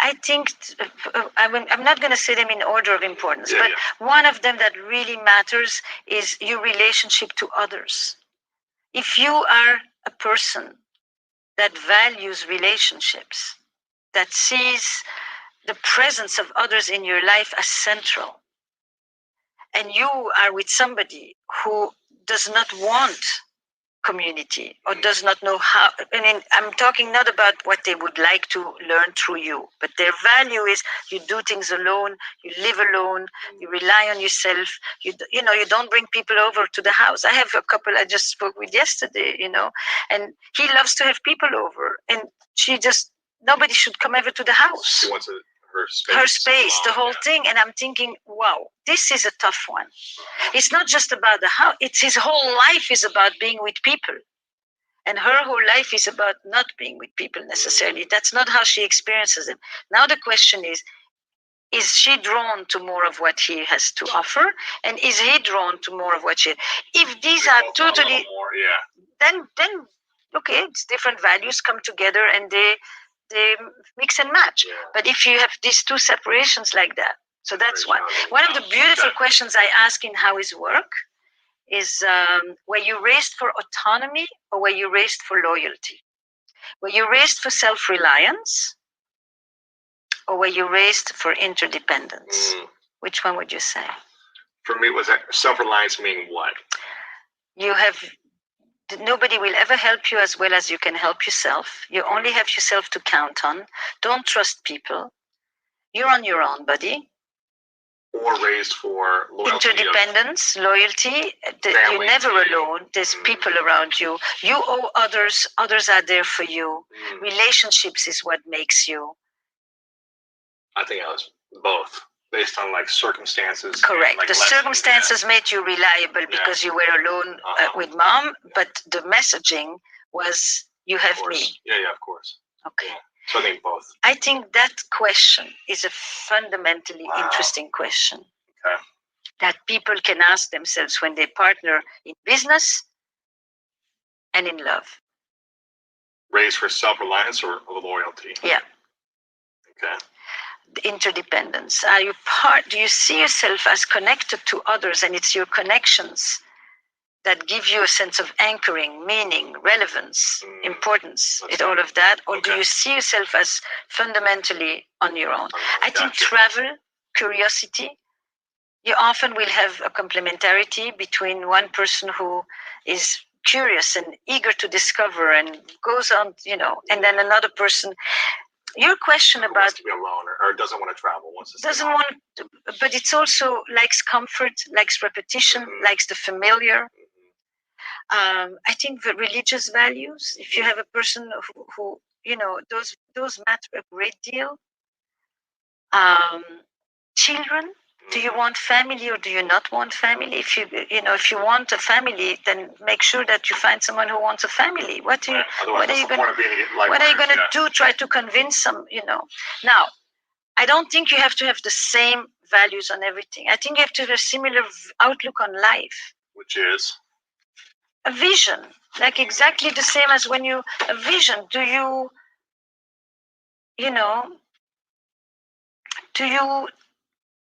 I think I'm not going to say them in order of importance, but one of them that really matters is your relationship to others. If you are a person that values relationships, that sees the presence of others in your life as central, and you are with somebody who does not want community or does not know how. I mean, I'm talking not about what they would like to learn through you, but their value is you do things alone, you live alone, you rely on yourself. You don't bring people over to the house. I have a couple I just spoke with yesterday, and he loves to have people over, and she just nobody should come over to the house. She wants her space, the whole thing. And I'm thinking, wow, this is a tough one. It's not just about the house. It's his whole life is about being with people. And her whole life is about not being with people necessarily. That's not how she experiences it. Now the question is she drawn to more of what he has to offer? And is he drawn to more of what she... If these are totally... More, yeah. Then okay, it's different values come together and they mix and match. Yeah. But if you have these two separations like that, so that's one. One of the beautiful questions I ask in How Is Work is, were you raised for autonomy or were you raised for loyalty? Were you raised for self-reliance or were you raised for interdependence? Which one would you say? For me, was that self-reliance meaning what? Nobody will ever help you as well as you can help yourself. You only have yourself to count on. Don't trust people. You're on your own, buddy. Or raised for loyalty. Interdependence, loyalty. You're never alone. There's people around you. You owe others. Others are there for you. Relationships is what makes you. I think I was both. Based on like circumstances. Correct. Like the circumstances made you reliable because you were alone with mom, but the messaging was you have me. Yeah, of course. Okay. Yeah. So I think both. I think that question is a fundamentally interesting question. Okay. That people can ask themselves when they partner in business and in love. Raised for self-reliance or loyalty? Yeah. Okay. Interdependence. Do you see yourself as connected to others, and it's your connections that give you a sense of anchoring, meaning, relevance, importance, all of that? Or do you see yourself as fundamentally on your own? I think travel, curiosity, you often will have a complementarity between one person who is curious and eager to discover and goes on, and then another person. Your question about wants to be alone or doesn't want to travel, but it's also likes comfort, likes repetition, likes the familiar. I think the religious values. If you have a person who those matter a great deal. Children. Do you want family or do you not want family? If you want a family, then make sure that you find someone who wants a family. What are you going to do? Try to convince them, Now, I don't think you have to have the same values on everything. I think you have to have a similar outlook on life. Which is? A vision. Like exactly the same as when a vision. Do you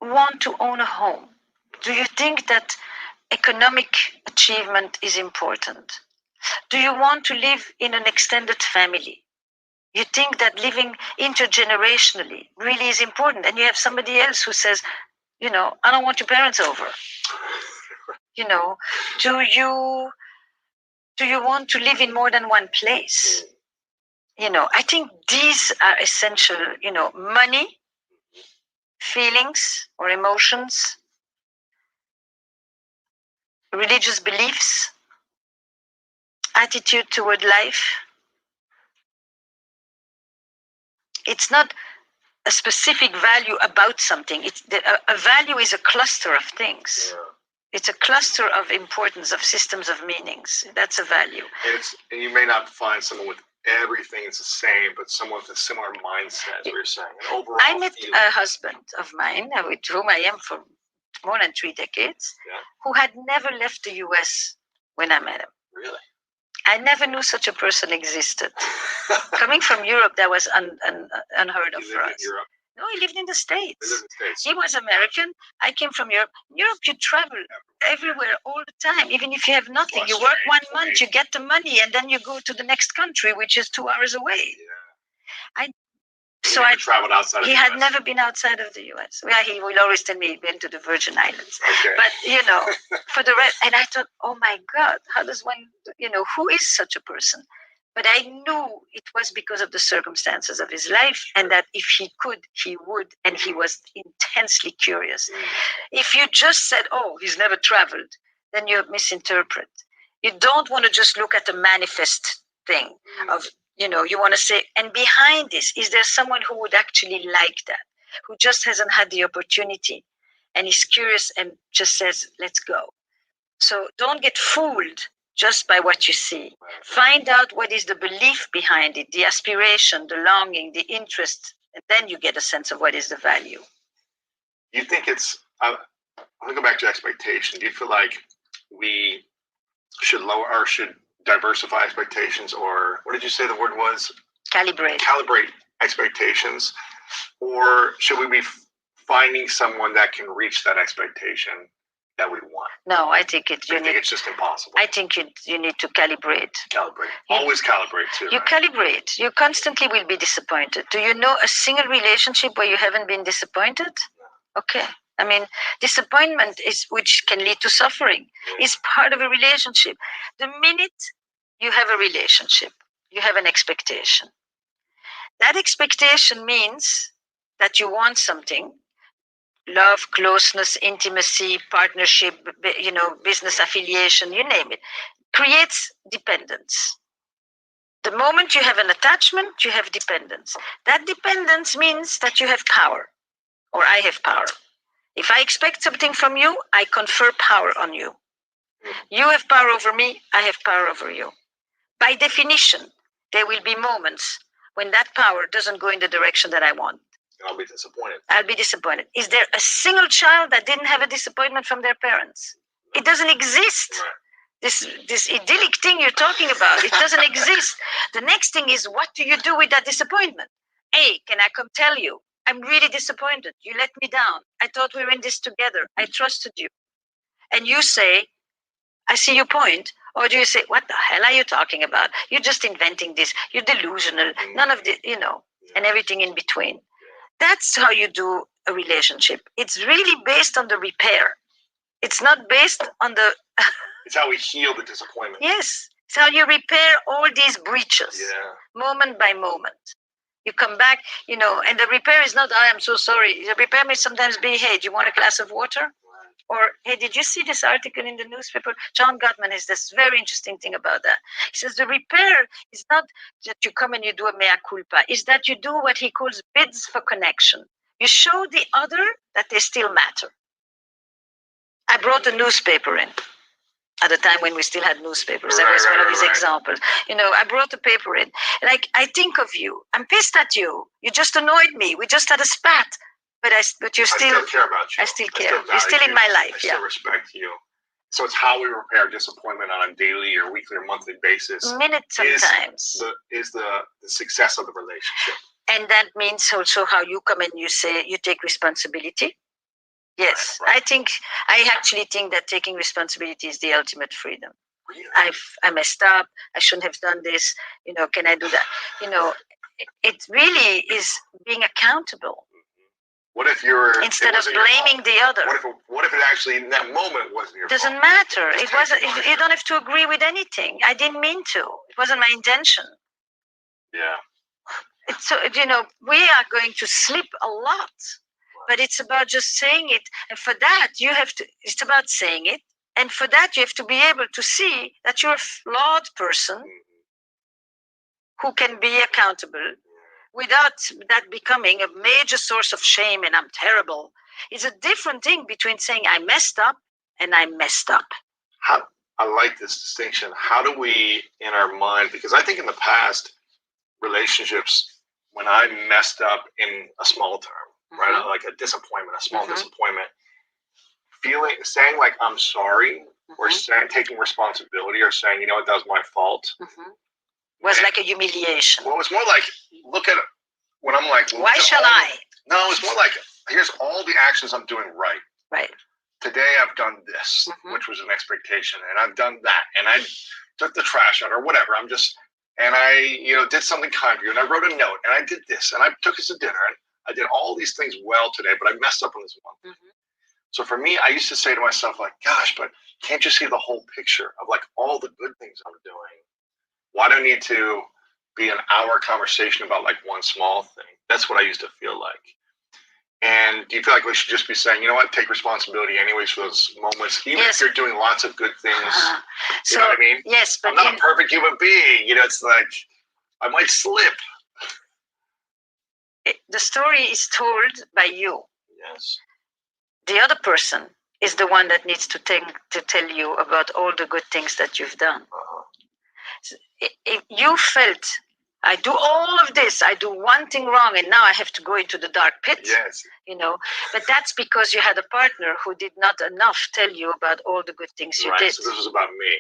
want to own a home? Do you think that economic achievement is important? Do you want to live in an extended family? You think that living intergenerationally really is important, and you have somebody else who says, I don't want your parents over. Do you want to live in more than one place? I think these are essential, money, feelings or emotions, religious beliefs, attitude toward life. It's not a specific value about something. A value is a cluster of things. Yeah. It's a cluster of importance, of systems of meanings. That's a value. And you may not find someone with everything is the same, but someone with a similar mindset, as we were saying. Overall, I met a husband of mine, with whom I am for more than 3 decades, who had never left the US when I met him. Really? I never knew such a person existed. Coming from Europe, that was unheard of for us. Europe? No, he lived in the States. He lived in the States. He was American. I came from Europe. In Europe, you travel everywhere all the time, even if you have nothing. You work 1 month, you get the money, and then you go to the next country, which is 2 hours away. So I traveled outside of he the had US. never been outside of the US. Yeah, he will always tell me he'd been to the Virgin Islands. Okay. But, for the rest, and I thought, oh my God, how does one, who is such a person? But I knew it was because of the circumstances of his life, and that if he could, he would, and he was intensely curious. If you just said, oh, he's never traveled, then you misinterpret. You don't want to just look at the manifest thing of, you want to say, and behind this, is there someone who would actually like that, who just hasn't had the opportunity and is curious and just says, let's go. So don't get fooled just by what you see. Find out what is the belief behind it, the aspiration, the longing, the interest, and then you get a sense of what is the value. You think it's, I'm going to go back to expectation. Do you feel like we should lower or should diversify expectations, or what did you say the word was? Calibrate expectations, or should we be finding someone that can reach that expectation that we want? No, I think it's just impossible. I think you need to calibrate. Always calibrate too. You calibrate. You constantly will be disappointed. Do you know a single relationship where you haven't been disappointed? Okay. I mean, disappointment which can lead to suffering, is part of a relationship. The minute you have a relationship, you have an expectation. That expectation means that you want something, love, closeness, intimacy, partnership, business affiliation, you name it, creates dependence. The moment you have an attachment, you have dependence. That dependence means that you have power, or I have power. If I expect something from you, I confer power on you. You have power over me, I have power over you. By definition, there will be moments when that power doesn't go in the direction that I want. I'll be disappointed. I'll be disappointed. Is there a single child that didn't have a disappointment from their parents? It doesn't exist. Right. This idyllic thing you're talking about, it doesn't exist. The next thing is, what do you do with that disappointment? Hey, can I come tell you? I'm really disappointed. You let me down. I thought we were in this together. I trusted you. And you say, I see your point. Or do you say, what the hell are you talking about? You're just inventing this. You're delusional. None of the, and everything in between. That's how you do a relationship. It's really based on the repair. It's not based on the... It's how we heal the disappointment. Yes. It's how you repair all these breaches, moment by moment. You come back, and the repair is not, I am so sorry. The repair may sometimes be, hey, do you want a glass of water? Or, hey, did you see this article in the newspaper? John Gottman has this very interesting thing about that. He says the repair is not that you come and you do a mea culpa. It's that you do what he calls bids for connection. You show the other that they still matter. I brought a newspaper in. At the time when we still had newspapers, that was one of his examples. I brought the paper in. Like, I think of you. I'm pissed at you. You just annoyed me. We just had a spat. But you're still... I still care about you. I still care. You're still in my life, I still respect you. So it's how we repair disappointment on a daily or weekly or monthly basis. Minutes sometimes. Is the success of the relationship. And that means also how you come and you say, you take responsibility. Yes, right. I actually think that taking responsibility is the ultimate freedom. Really? I messed up. I shouldn't have done this. Can I do that? It really is being accountable. What if you're instead of blaming the other? What if it actually in that moment wasn't your fault? Doesn't matter. It wasn't. You don't have to agree with anything. I didn't mean to. It wasn't my intention. Yeah. So we are going to slip a lot. But it's about just saying it. And for that, it's about saying it. And for that, you have to be able to see that you're a flawed person who can be accountable without that becoming a major source of shame and I'm terrible. It's a different thing between saying I messed up and I messed up. I like this distinction. How do we, in our mind, because I think in the past, relationships, when I messed up in a small term, right? Like a disappointment, a small disappointment, saying like, I'm sorry, or taking responsibility, or saying, that was my fault. Was like a humiliation. Well, it's more like, look at it. When I'm like, why shall I? No, it's more like, here's all the actions I'm doing right. Right. Today I've done this, which was an expectation, and I've done that, and I took the trash out or whatever. I'm just and I, did something kind for you, and I wrote a note, and I did this, and I took us to dinner, and I did all these things well today, but I messed up on this one thing. So for me, I used to say to myself, like, gosh, but can't you see the whole picture of like all the good things I'm doing? Why do I need to be an hour conversation about like one small thing? That's what I used to feel like. And do you feel like we should just be saying, you know what, take responsibility anyways for those moments, even if you're doing lots of good things? You know what I mean? Yes, but I'm not a perfect human being. It's like I might slip. The story is told by you. Yes. The other person is the one that needs to tell you about all the good things that you've done. If you felt, I do all of this, I do one thing wrong, and now I have to go into the dark pit. Yes. But that's because you had a partner who did not enough tell you about all the good things you did. So this was about me.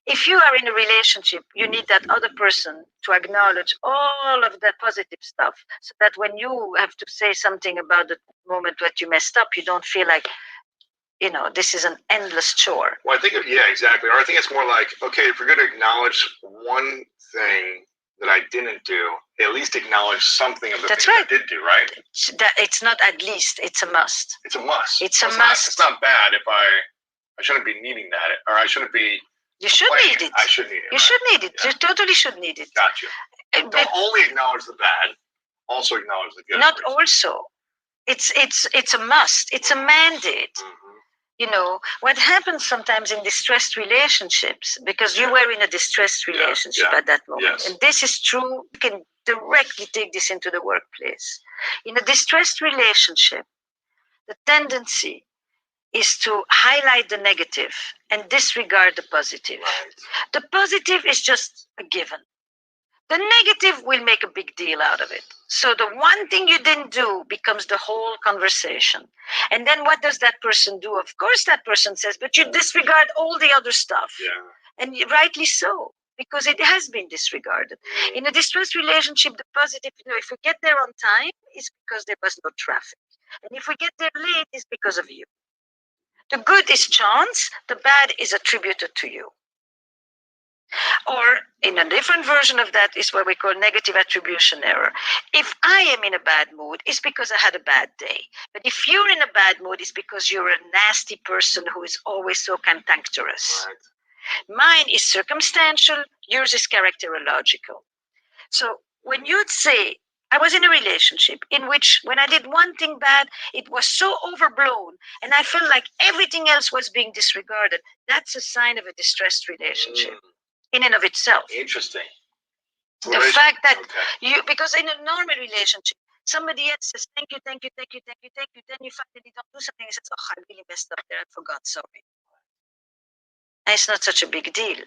If you are in a relationship, you need that other person to acknowledge all of the positive stuff, so that when you have to say something about the moment that you messed up, you don't feel like, this is an endless chore. Well, I think, yeah, exactly. Or I think it's more like, okay, if you're going to acknowledge one thing that I didn't do, at least acknowledge something of the things I did do, right? It's not at least, it's a must. It's a must. It's a must. It's not bad if I shouldn't be needing that, or I shouldn't be. You should need it. I should need it. You should need it. You totally should need it. Gotcha. Don't only acknowledge the bad, also acknowledge the good. Not also. It's a must. It's a mandate. What happens sometimes in distressed relationships, because you were in a distressed relationship at that moment, and this is true, you can directly take this into the workplace. In a distressed relationship, the tendency is to highlight the negative and disregard the positive. The positive is just a given. The negative will make a big deal out of it. So the one thing you didn't do becomes the whole conversation. And then what does that person do? Of course, that person says, but you disregard all the other stuff. And rightly so, because it has been disregarded. In a distressed relationship, the positive, if we get there on time, it's because there was no traffic. And if we get there late, it's because of you. The good is chance, the bad is attributed to you. Or in a different version of that is what we call negative attribution error. If I am in a bad mood, it's because I had a bad day. But if you're in a bad mood, it's because you're a nasty person who is always so cantankerous. Mine is circumstantial, yours is characterological. So when you'd say, I was in a relationship in which when I did one thing bad, it was so overblown and I felt like everything else was being disregarded, that's a sign of a distressed relationship. In and of itself. Interesting. The fact that because in a normal relationship, somebody else says, thank you, then you finally don't do something, and says, oh, I really messed up there, I forgot, sorry. And it's not such a big deal.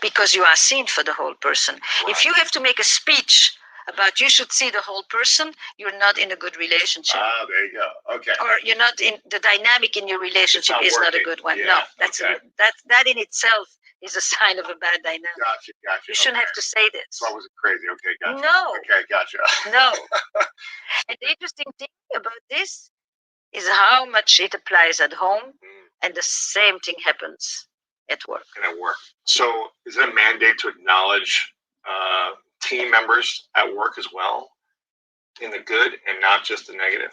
Because you are seen for the whole person. If you have to make a speech about you should see the whole person, you're not in a good relationship. Ah, there you go. Okay. Or you're not in, the dynamic in your relationship is not a good one. No, that in itself is a sign of a bad dynamic. Gotcha. You shouldn't have to say this. So I wasn't crazy. Okay, gotcha. No. Okay, gotcha. No. And the interesting thing about this is how much it applies at home, and the same thing happens at work. And at work. So is it a mandate to acknowledge team members at work as well, in the good and not just the negative?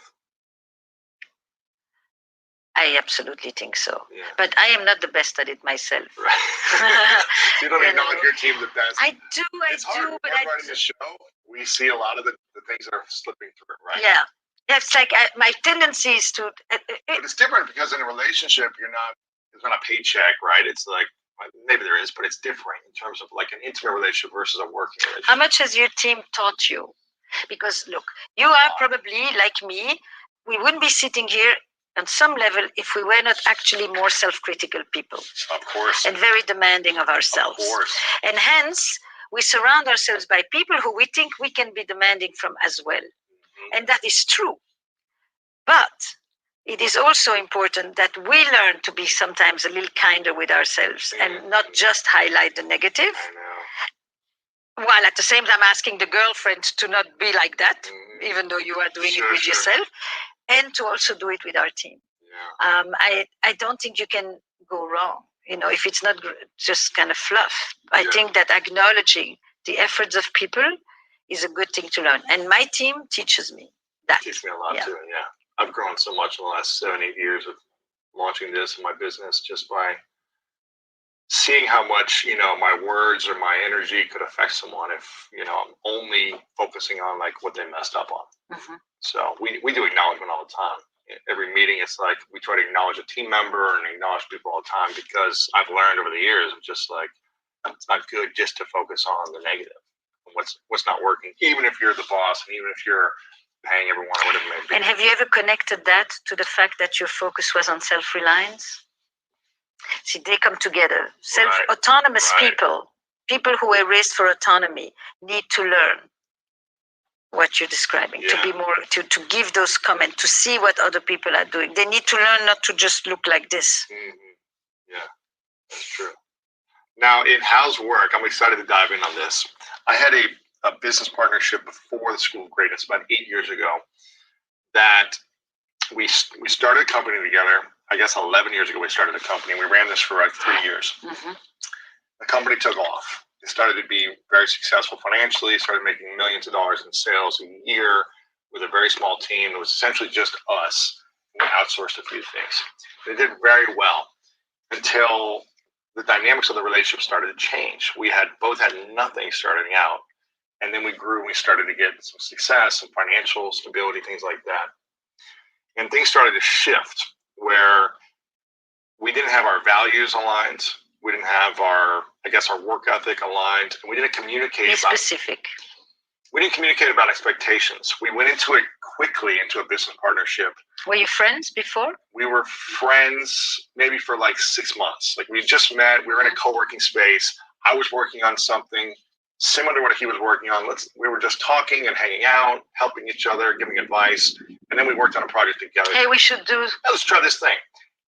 I absolutely think so. But I am not the best at it myself. Right. You don't acknowledge your team the best. I do, but I running the show, we see a lot of the things that are slipping through, right? Yeah. It's like my tendency is to... but it's different because in a relationship, it's not a paycheck, right? It's like, maybe there is, but it's different in terms of like an intimate relationship versus a working relationship. How much has your team taught you? Because look, you are probably like me. We wouldn't be sitting here on some level if we were not actually more self-critical people. Of course. And very demanding of ourselves. Of course. And hence, we surround ourselves by people who we think we can be demanding from as well. And that is true. But it is also important that we learn to be sometimes a little kinder with ourselves and not just highlight the negative. While at the same time asking the girlfriend to not be like that, even though you are doing it with yourself, and to also do it with our team. I don't think you can go wrong, if it's not just kind of fluff. I think that acknowledging the efforts of people is a good thing to learn. And my team teaches me that. Teach me a lot Yeah. too. Yeah, I've grown so much in the last 7-8 years of launching this in my business just by seeing how much my words or my energy could affect someone if I'm only focusing on like what they messed up on. Mhm. So we do acknowledgement all the time. Every meeting, it's like we try to acknowledge a team member and acknowledge people all the time, because I've learned over the years of just like it's not good just to focus on the negative and what's not working, even if you're the boss and even if you're paying everyone or whatever it may be. And have you ever connected that to the fact that your focus was on self-reliance? See, they come together. Autonomous people who were raised for autonomy, need to learn what you're describing, to be more, to give those comments, to see what other people are doing. They need to learn not to just look like this. Mm-hmm. Yeah, that's true. Now, in How's Work, I'm excited to dive in on this. I had a business partnership before the School of Greatness, about 8 years ago, that we started a company together. I guess 11 years ago we started a company. We ran this for like 3 years. Mm-hmm. The company took off. It started to be very successful financially, started making millions of dollars in sales a year with a very small team. It was essentially just us. We outsourced a few things. They did very well until the dynamics of the relationship started to change. We had both had nothing starting out, and then we grew and we started to get some success and financial stability, things like that. And things started to shift where we didn't have our values aligned. We didn't have our work ethic aligned, and we didn't communicate we didn't communicate about expectations. We went into it quickly into a business partnership. Were you friends before? We were friends maybe for like 6 months. Like we just met, we were in a co-working space. I was working on something similar to what he was working on. We were just talking and hanging out, helping each other, giving advice. And then we worked on a project together. Hey, let's try this thing.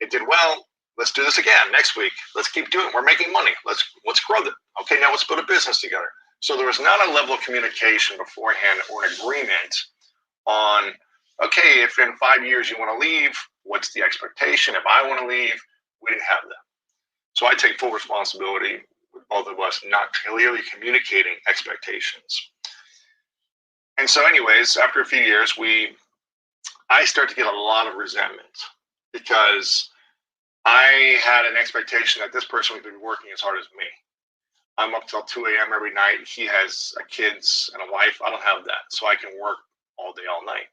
It did well. Let's do this again next week. Let's keep doing it. We're making money. Let's grow it. Okay, now let's build a business together. So there was not a level of communication beforehand or an agreement on, okay, if in 5 years you want to leave, what's the expectation? If I want to leave, we didn't have that. So I take full responsibility with both of us not clearly communicating expectations. And so anyways, after a few years, I start to get a lot of resentment because I had an expectation that this person would be working as hard as me. I'm up till 2 a.m. every night. He has kids and a wife. I don't have that. So I can work all day, all night.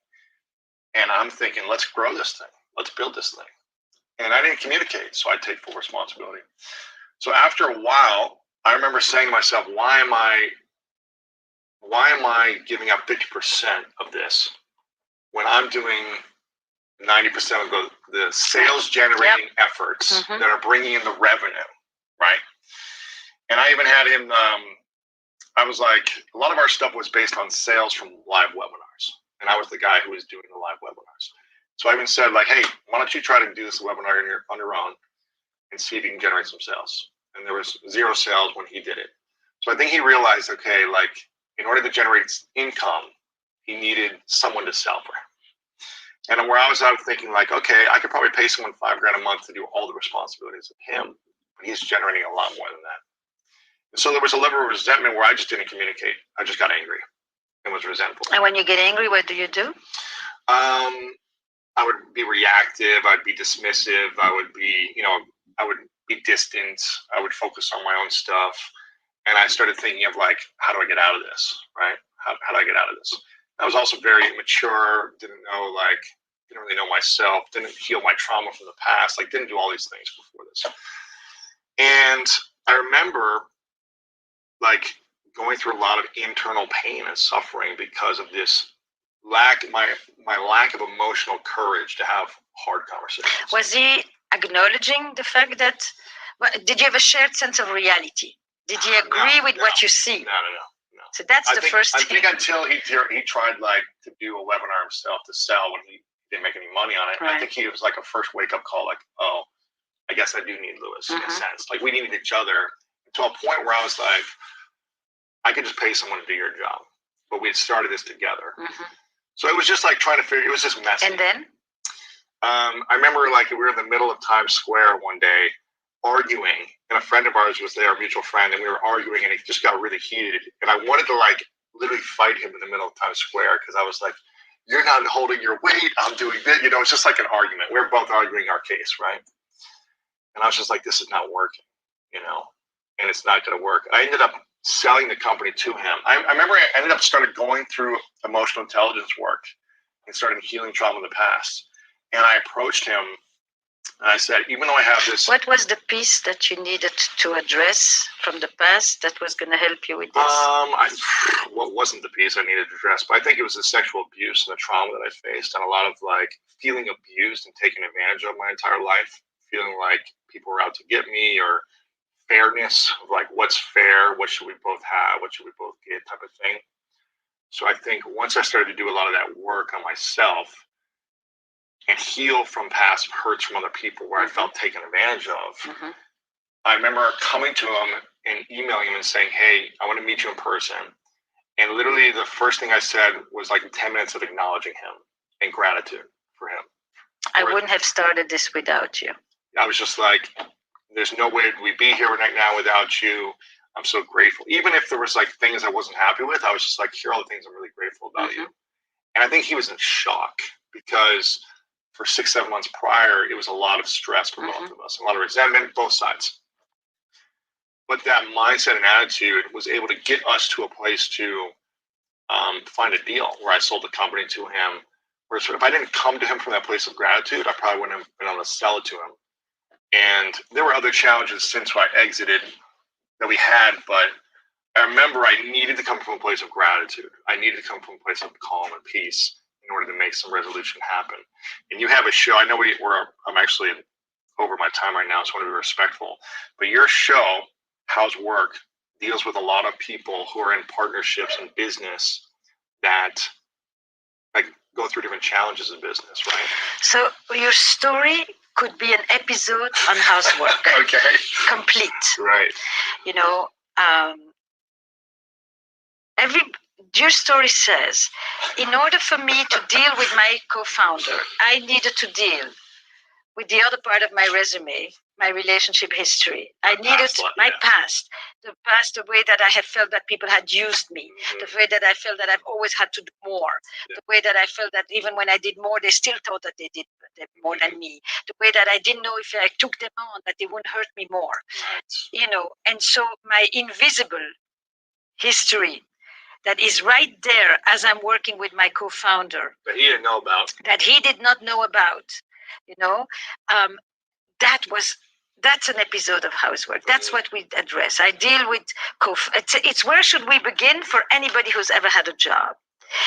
And I'm thinking, let's grow this thing. Let's build this thing. And I didn't communicate, so I take full responsibility. So after a while, I remember saying to myself, why am I giving up 50% of this when I'm doing 90% of the sales generating efforts that are bringing in the revenue, right? And I even had him, I was like, a lot of our stuff was based on sales from live webinars. And I was the guy who was doing the live webinars. So I even said like, hey, why don't you try to do this webinar on your own and see if you can generate some sales. And there was 0 sales when he did it. So I think he realized, okay, like in order to generate income, he needed someone to sell for him. And where I was thinking like, okay, I could probably pay someone $5,000 a month to do all the responsibilities of him, but he's generating a lot more than that. And so there was a level of resentment where I just didn't communicate. I just got angry and was resentful. And when you get angry, what do you do? I would be reactive. I'd be dismissive. I would be, I would be distant. I would focus on my own stuff. And I started thinking of like, how do I get out of this, right? How do I get out of this? I was also very immature, didn't really know myself, didn't heal my trauma from the past, like didn't do all these things before this. And I remember like going through a lot of internal pain and suffering because of this my lack of emotional courage to have hard conversations. Was he acknowledging the fact that, did you have a shared sense of reality? Did he agree with what you see? No. So that's the first thing. I think until he tried like to do a webinar himself to sell when he didn't make any money on it. Right. I think he was like a first wake up call, like, oh, I guess I do need Lewis in a sense. Like we needed each other to a point where I was like, I could just pay someone to do your job, but we had started this together. So it was just like trying to figure. It was just messy. And then, I remember like we were in the middle of Times Square one day, arguing, and a friend of ours was there, a mutual friend, and we were arguing, and it just got really heated. And I wanted to like literally fight him in the middle of Times Square because I was like, "You're not holding your weight. I'm doing this." You know, it's just like an argument. We were both arguing our case, right? And I was just like, "This is not working," you know, and it's not going to work. I ended up selling the company to him. I remember I ended up started going through emotional intelligence work and started healing trauma in the past. And I approached him and I said, even though I have this. What was the piece that you needed to address from the past that was going to help you with this? What wasn't the piece I needed to address, but I think it was the sexual abuse and the trauma that I faced, and a lot of like feeling abused and taken advantage of my entire life, feeling like people were out to get me, or fairness of like what's fair, what should we both have, what should we both get, type of thing. So I think once I started to do a lot of that work on myself and heal from past hurts from other people where I felt taken advantage of, I remember coming to him and emailing him and saying, "Hey, I want to meet you in person." And literally the first thing I said was like 10 minutes of acknowledging him and gratitude for him. I wouldn't have started this without you. I was just like, there's no way we'd be here right now without you. I'm so grateful. Even if there was like things I wasn't happy with, I was just like, here are all the things I'm really grateful about you. And I think he was in shock because for 6-7 months prior, it was a lot of stress for both of us, a lot of resentment, both sides. But that mindset and attitude was able to get us to a place to find a deal where I sold the company to him. Whereas if I didn't come to him from that place of gratitude, I probably wouldn't have been able to sell it to him. And there were other challenges since I exited that we had, but I remember I needed to come from a place of gratitude. I needed to come from a place of calm and peace in order to make some resolution happen. And you have a show, I know I'm actually over my time right now, so I want to be respectful, but your show, How's Work, deals with a lot of people who are in partnerships and business that like go through different challenges in business, right? So your story could be an episode on housework. Okay. Complete. Right. You know, your story says, in order for me to deal with my co-founder, I needed to deal with the other part of my resume, my relationship history. I needed my past, the way that I have felt that people had used me, the way that I felt that I've always had to do more, the way that I felt that even when I did more, they still thought that they did more than me, the way that I didn't know if I took them on, that they wouldn't hurt me more, you know. And so my invisible history that is right there as I'm working with my co-founder. That he didn't know about. That he did not know about, you know. That's an episode of Housework. That's what we address. I deal with it's where should we begin for anybody who's ever had a job.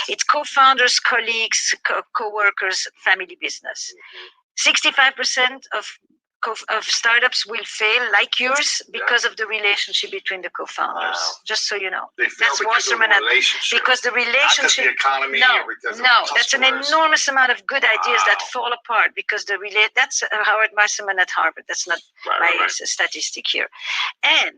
It's co-founders, colleagues, co-workers, family business. 65% of startups will fail like yours because of the relationship between the co-founders. Wow. Just so you know. They fail that's because of the relationship. Because the relationship. Not the economy. No, that's an enormous amount of good ideas that fall apart because that's Howard Wasserman at Harvard. That's not my statistic here. And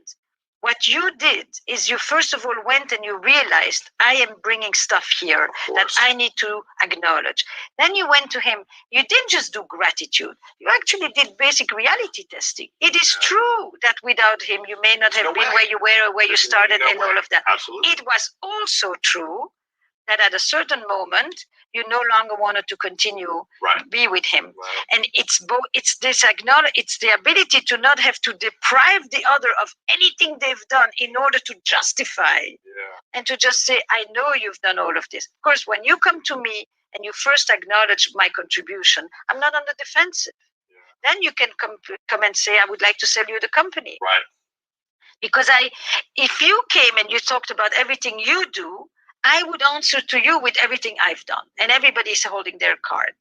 what you did is you first of all went and you realized I am bringing stuff here that I need to acknowledge. Then you went to him. You didn't just do gratitude. You actually did basic reality testing. It is true that without him, you may not have been where you were or where you started and all of that. Absolutely. It was also true that at a certain moment, you no longer wanted to continue be with him. Right. And it's the ability to not have to deprive the other of anything they've done in order to justify and to just say, I know you've done all of this. Of course, when you come to me and you first acknowledge my contribution, I'm not on the defensive. Then you can come and say, I would like to sell you the company. Right. Because if you came and you talked about everything you do, I would answer to you with everything I've done, and everybody's holding their card.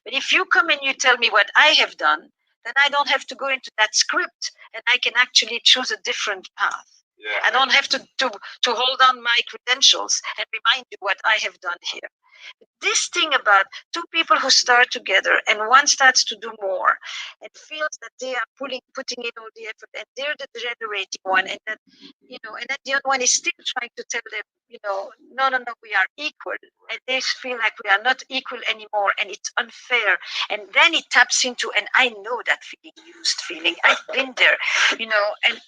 But if you come and you tell me what I have done, then I don't have to go into that script, and I can actually choose a different path. I don't have to hold on my credentials and remind you what I have done here. This thing about two people who start together and one starts to do more and feels that they are putting in all the effort and they're the generating one, and that, you know, and that the other one is still trying to tell them, you know, no, no, no, we are equal, and they feel like we are not equal anymore, and it's unfair, and then it taps into, and I know that feeling, used feeling, I've been there, you know, and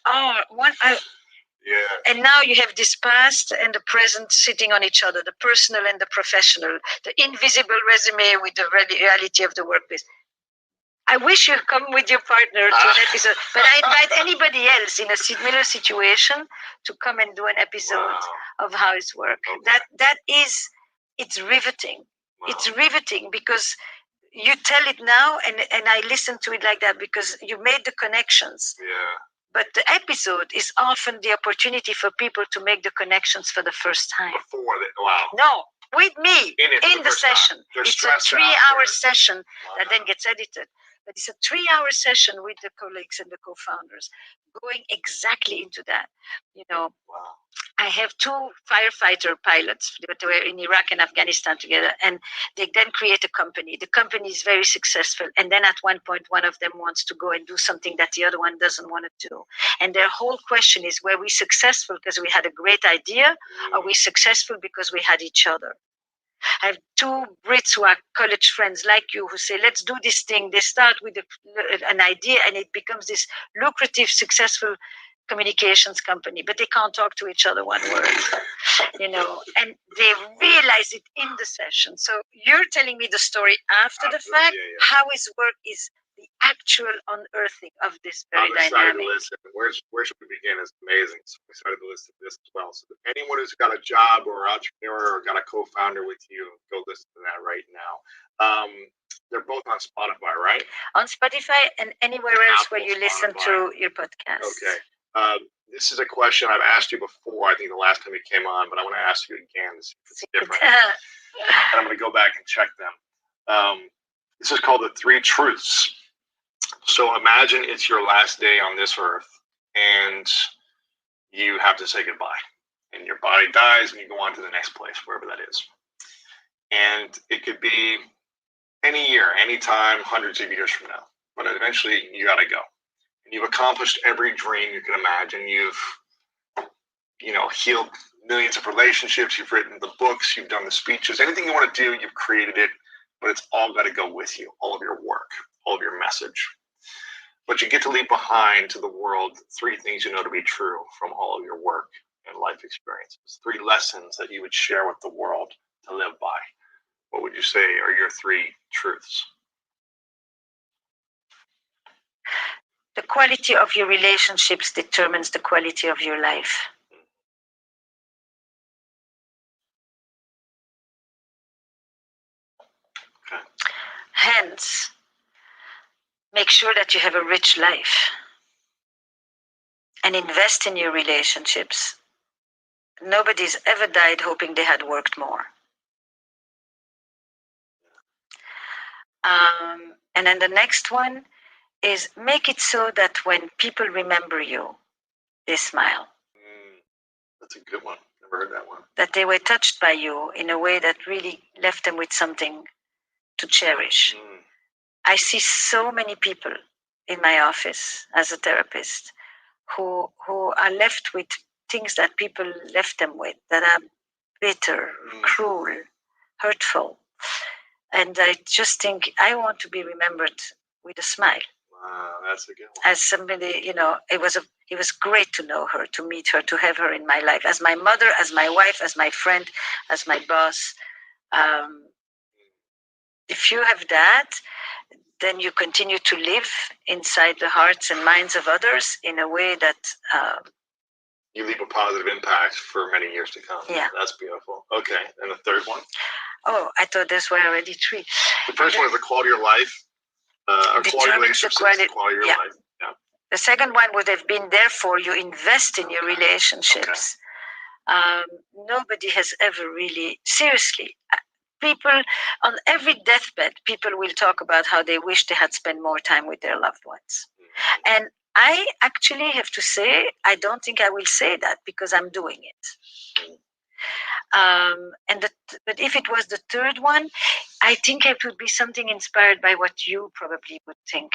and now you have this past and the present sitting on each other, the personal and the professional, the invisible resume with the reality of the workplace. I wish you'd come with your partner to an episode, but I invite anybody else in a similar situation to come and do an episode of how it's work. That is, it's riveting. It's riveting because you tell it now, and I listen to it like that because you made the connections. But the episode is often the opportunity for people to make the connections for the first time. No, with me in the session. It's a 3-hour session that then gets edited. But it's a 3-hour session with the colleagues and the co-founders going exactly into that. You know, I have 2 firefighter pilots that were in Iraq and Afghanistan together, and they then create a company. The company is very successful. And then at one point, one of them wants to go and do something that the other one doesn't want to do. And their whole question is, were we successful because we had a great idea? Or were we successful because we had each other? I have 2 Brits who are college friends like you who say, let's do this thing. They start with an idea and it becomes this lucrative, successful communications company, but they can't talk to each other one word, you know, and they realize it in the session. So you're telling me the story after the fact, how his work is the actual unearthing of this very dynamic. Where should we begin is amazing. So we started to listen to this as well. So anyone who's got a job or entrepreneur or got a co-founder with you, go listen to that right now. They're both on Spotify, right? On Spotify and anywhere else where you listen to your podcast. Okay. This is a question I've asked you before, I think the last time you came on, but I want to ask you again to see if it's different. And I'm going to go back and check them. This is called the 3 truths. So imagine it's your last day on this earth and you have to say goodbye. And your body dies and you go on to the next place, wherever that is. And it could be any year, any time, hundreds of years from now. But eventually you got to go. And you've accomplished every dream you can imagine. You've, you know, healed millions of relationships. You've written the books. You've done the speeches. Anything you want to do, you've created it. But it's all got to go with you. All of your work, all of your message. But you get to leave behind to the world 3 things you know to be true from all of your work and life experiences. 3 lessons that you would share with the world to live by. What would you say are your 3 truths? The quality of your relationships determines the quality of your life. Okay. Hence, make sure that you have a rich life and invest in your relationships. Nobody's ever died hoping they had worked more. And then the next one is make it so that when people remember you, they smile. That's a good one. Never heard that one. That they were touched by you in a way that really left them with something to cherish. I see so many people in my office as a therapist who are left with things that people left them with that are bitter, cruel, hurtful. And I just think I want to be remembered with a smile. That's a good one. As somebody, you know, it was great to know her, to meet her, to have her in my life as my mother, as my wife, as my friend, as my boss. If you have that, then you continue to live inside the hearts and minds of others in a way that you leave a positive impact for many years to come. Yeah. That's beautiful. Okay. And the third one? Oh, I thought those were already 3. The first one is the quality of life. Quality relationships, the quality of your life. Yeah. The second one would have been, therefore, you invest in your relationships. Nobody has ever really, seriously, people on every deathbed, people will talk about how they wish they had spent more time with their loved ones. And I actually have to say, I don't think I will say that because I'm doing it. But if it was the third one, I think it would be something inspired by what you probably would think.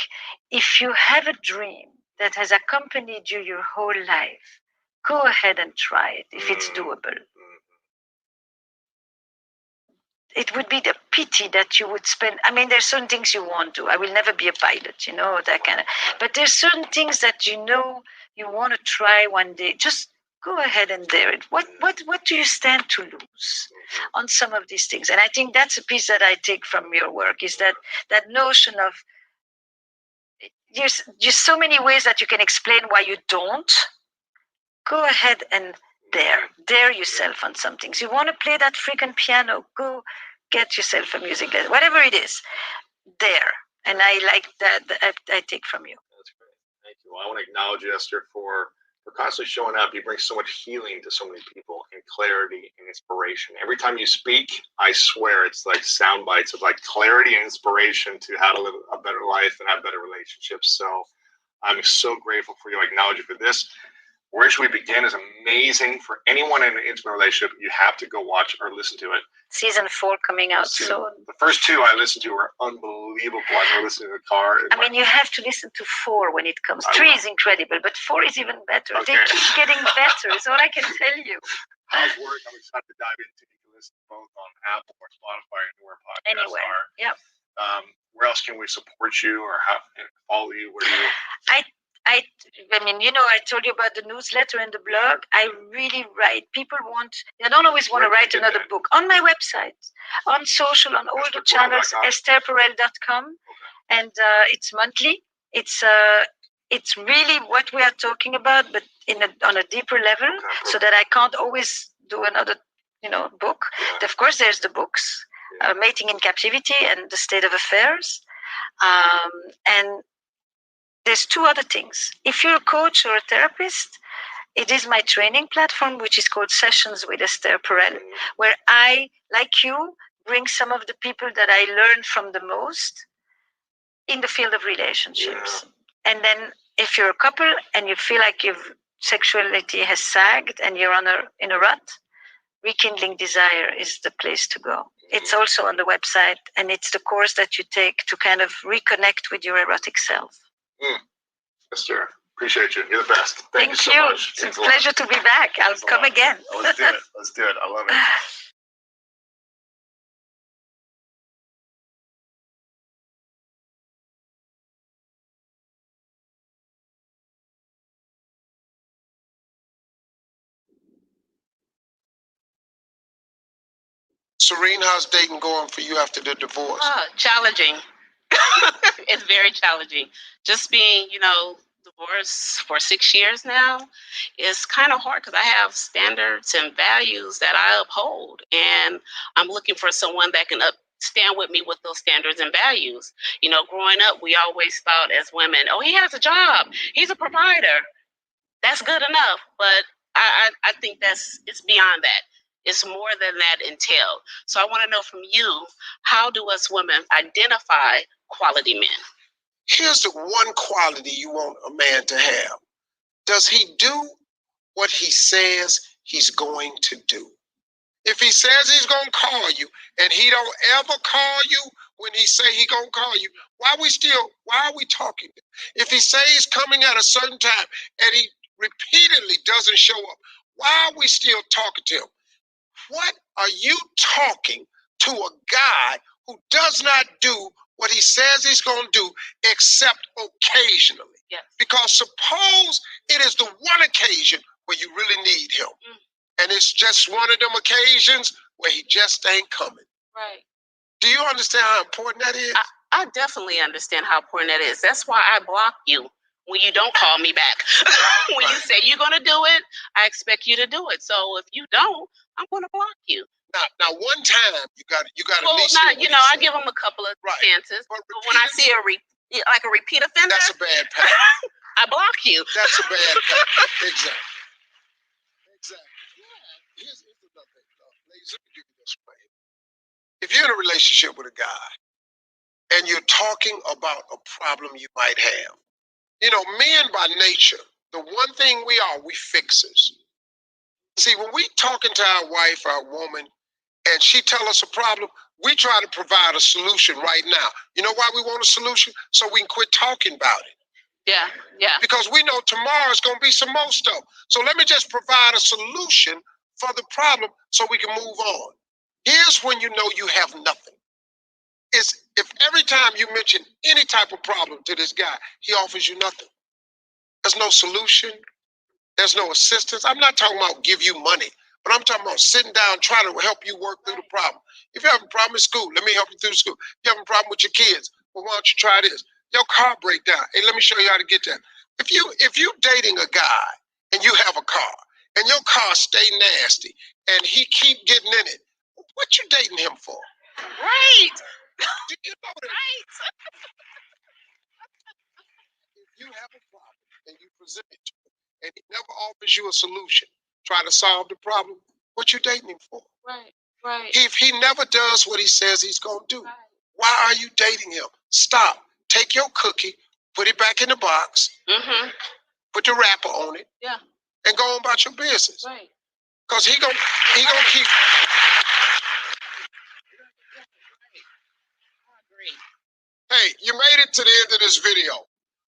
If you have a dream that has accompanied you your whole life, go ahead and try it if it's doable. It would be the pity that you would spend. I mean, there's certain things you won't do. I will never be a pilot, you know, that kind of. But there's certain things that you know you want to try one day. Just go ahead and dare it. What do you stand to lose on some of these things? And I think that's a piece that I take from your work, is that notion of there's so many ways that you can explain why you don't. Go ahead and dare yourself on some things. You want to play that freaking piano, go get yourself a music lesson, whatever it is, dare. And I like that I take from you. That's great. Thank you. Well, I want to acknowledge you, Esther, for constantly showing up. You bring so much healing to so many people, and clarity and inspiration. Every time you speak, I swear it's like sound bites of like clarity and inspiration to how to live a better life and have better relationships. So I'm so grateful for you. I acknowledge you for this. Where Should We Begin is amazing for anyone in an intimate relationship. You have to go watch or listen to it. Season 4 coming out soon. The first 2 I listened to were unbelievable. I remember listening in the car. I mean, you have to listen to 4 when it comes. 3 is incredible, but 4 is even better. Okay. They keep getting better. Is all I can tell you. How's work? I'm excited to dive into. You can listen both on Apple or Spotify or where podcasts are. Yep. Where else can we support you or how and follow you? Where do you? I mean, you know, I told you about the newsletter and the blog. I really write. People they don't always want to write another book. On my website, on social, on all the channels, estherperel.com. Okay. And it's monthly. It's really what we are talking about, but on a deeper level, so that I can't always do another, book. Yeah. Of course, there's the books, Mating in Captivity and The State of Affairs. And there's 2 other things. If you're a coach or a therapist, it is my training platform, which is called Sessions with Esther Perel, where I, like you, bring some of the people that I learned from the most in the field of relationships. Yeah. And then if you're a couple and you feel like your sexuality has sagged and you're in a rut, Rekindling Desire is the place to go. It's also on the website, and it's the course that you take to kind of reconnect with your erotic self. Esther, appreciate you. You're the best. Thank you so much. It's a pleasure to be back. I'll come again. Let's do it. Let's do it. I love it. Serene, how's dating going for you after the divorce? Challenging. It's very challenging. Just being, divorced for 6 years now is kind of hard because I have standards and values that I uphold, and I'm looking for someone that can stand with me with those standards and values. Growing up, we always thought as women, oh, he has a job, he's a provider. That's good enough, but I think it's beyond that. It's more than that entailed. So I want to know from you, how do us women identify quality men? Here's the one quality you want a man to have. Does he do what he says he's going to do? If he says he's going to call you and he don't ever call you when he say he going to call you, why are we talking? If he says he's coming at a certain time and he repeatedly doesn't show up, why are we still talking to him? What are you talking to a guy who does not do what he says he's going to do except occasionally? Yes. Because suppose it is the one occasion where you really need him. And it's just one of them occasions where he just ain't coming. Right. Do you understand how important that is? I definitely understand how important that is. That's why I block you when you don't call me back. When you say you're going to do it, I expect you to do it. So if you don't, I'm going to block you. Now, one time you got well, at least. I give them a couple of chances. But when I see a repeat offender, that's a bad pattern. I block you. That's a bad pattern. Exactly. Yeah. Here's another thing, ladies. Let me give you this way. If you're in a relationship with a guy and you're talking about a problem you might have, men by nature, the one thing we fixers. See, when we talking to our wife, our woman, and she tell us a problem, we try to provide a solution right now. You know why we want a solution? So we can quit talking about it. Yeah, yeah. Because we know tomorrow's going to be some more stuff. So let me just provide a solution for the problem so we can move on. Here's when you know you have nothing. It's if every time you mention any type of problem to this guy, he offers you nothing. There's no solution. There's no assistance. I'm not talking about give you money, but I'm talking about sitting down trying to help you work through the problem. If you have a problem in school, let me help you through school. If you have a problem with your kids, well, why don't you try this? Your car break down. Hey, let me show you how to get that. If you dating a guy and you have a car and your car stay nasty and he keep getting in it, what you dating him for? Right. Do you know that? Right. If you have a problem and you present it to him and he never offers you a solution, try to solve the problem, what you dating him for? Right. Right. If he never does what he says he's going to do, why are you dating him? Stop. Take your cookie, put it back in the box, put the wrapper on it, Yeah. and go on about your business. Right. Because he gonna keep. Hey, you made it to the end of this video.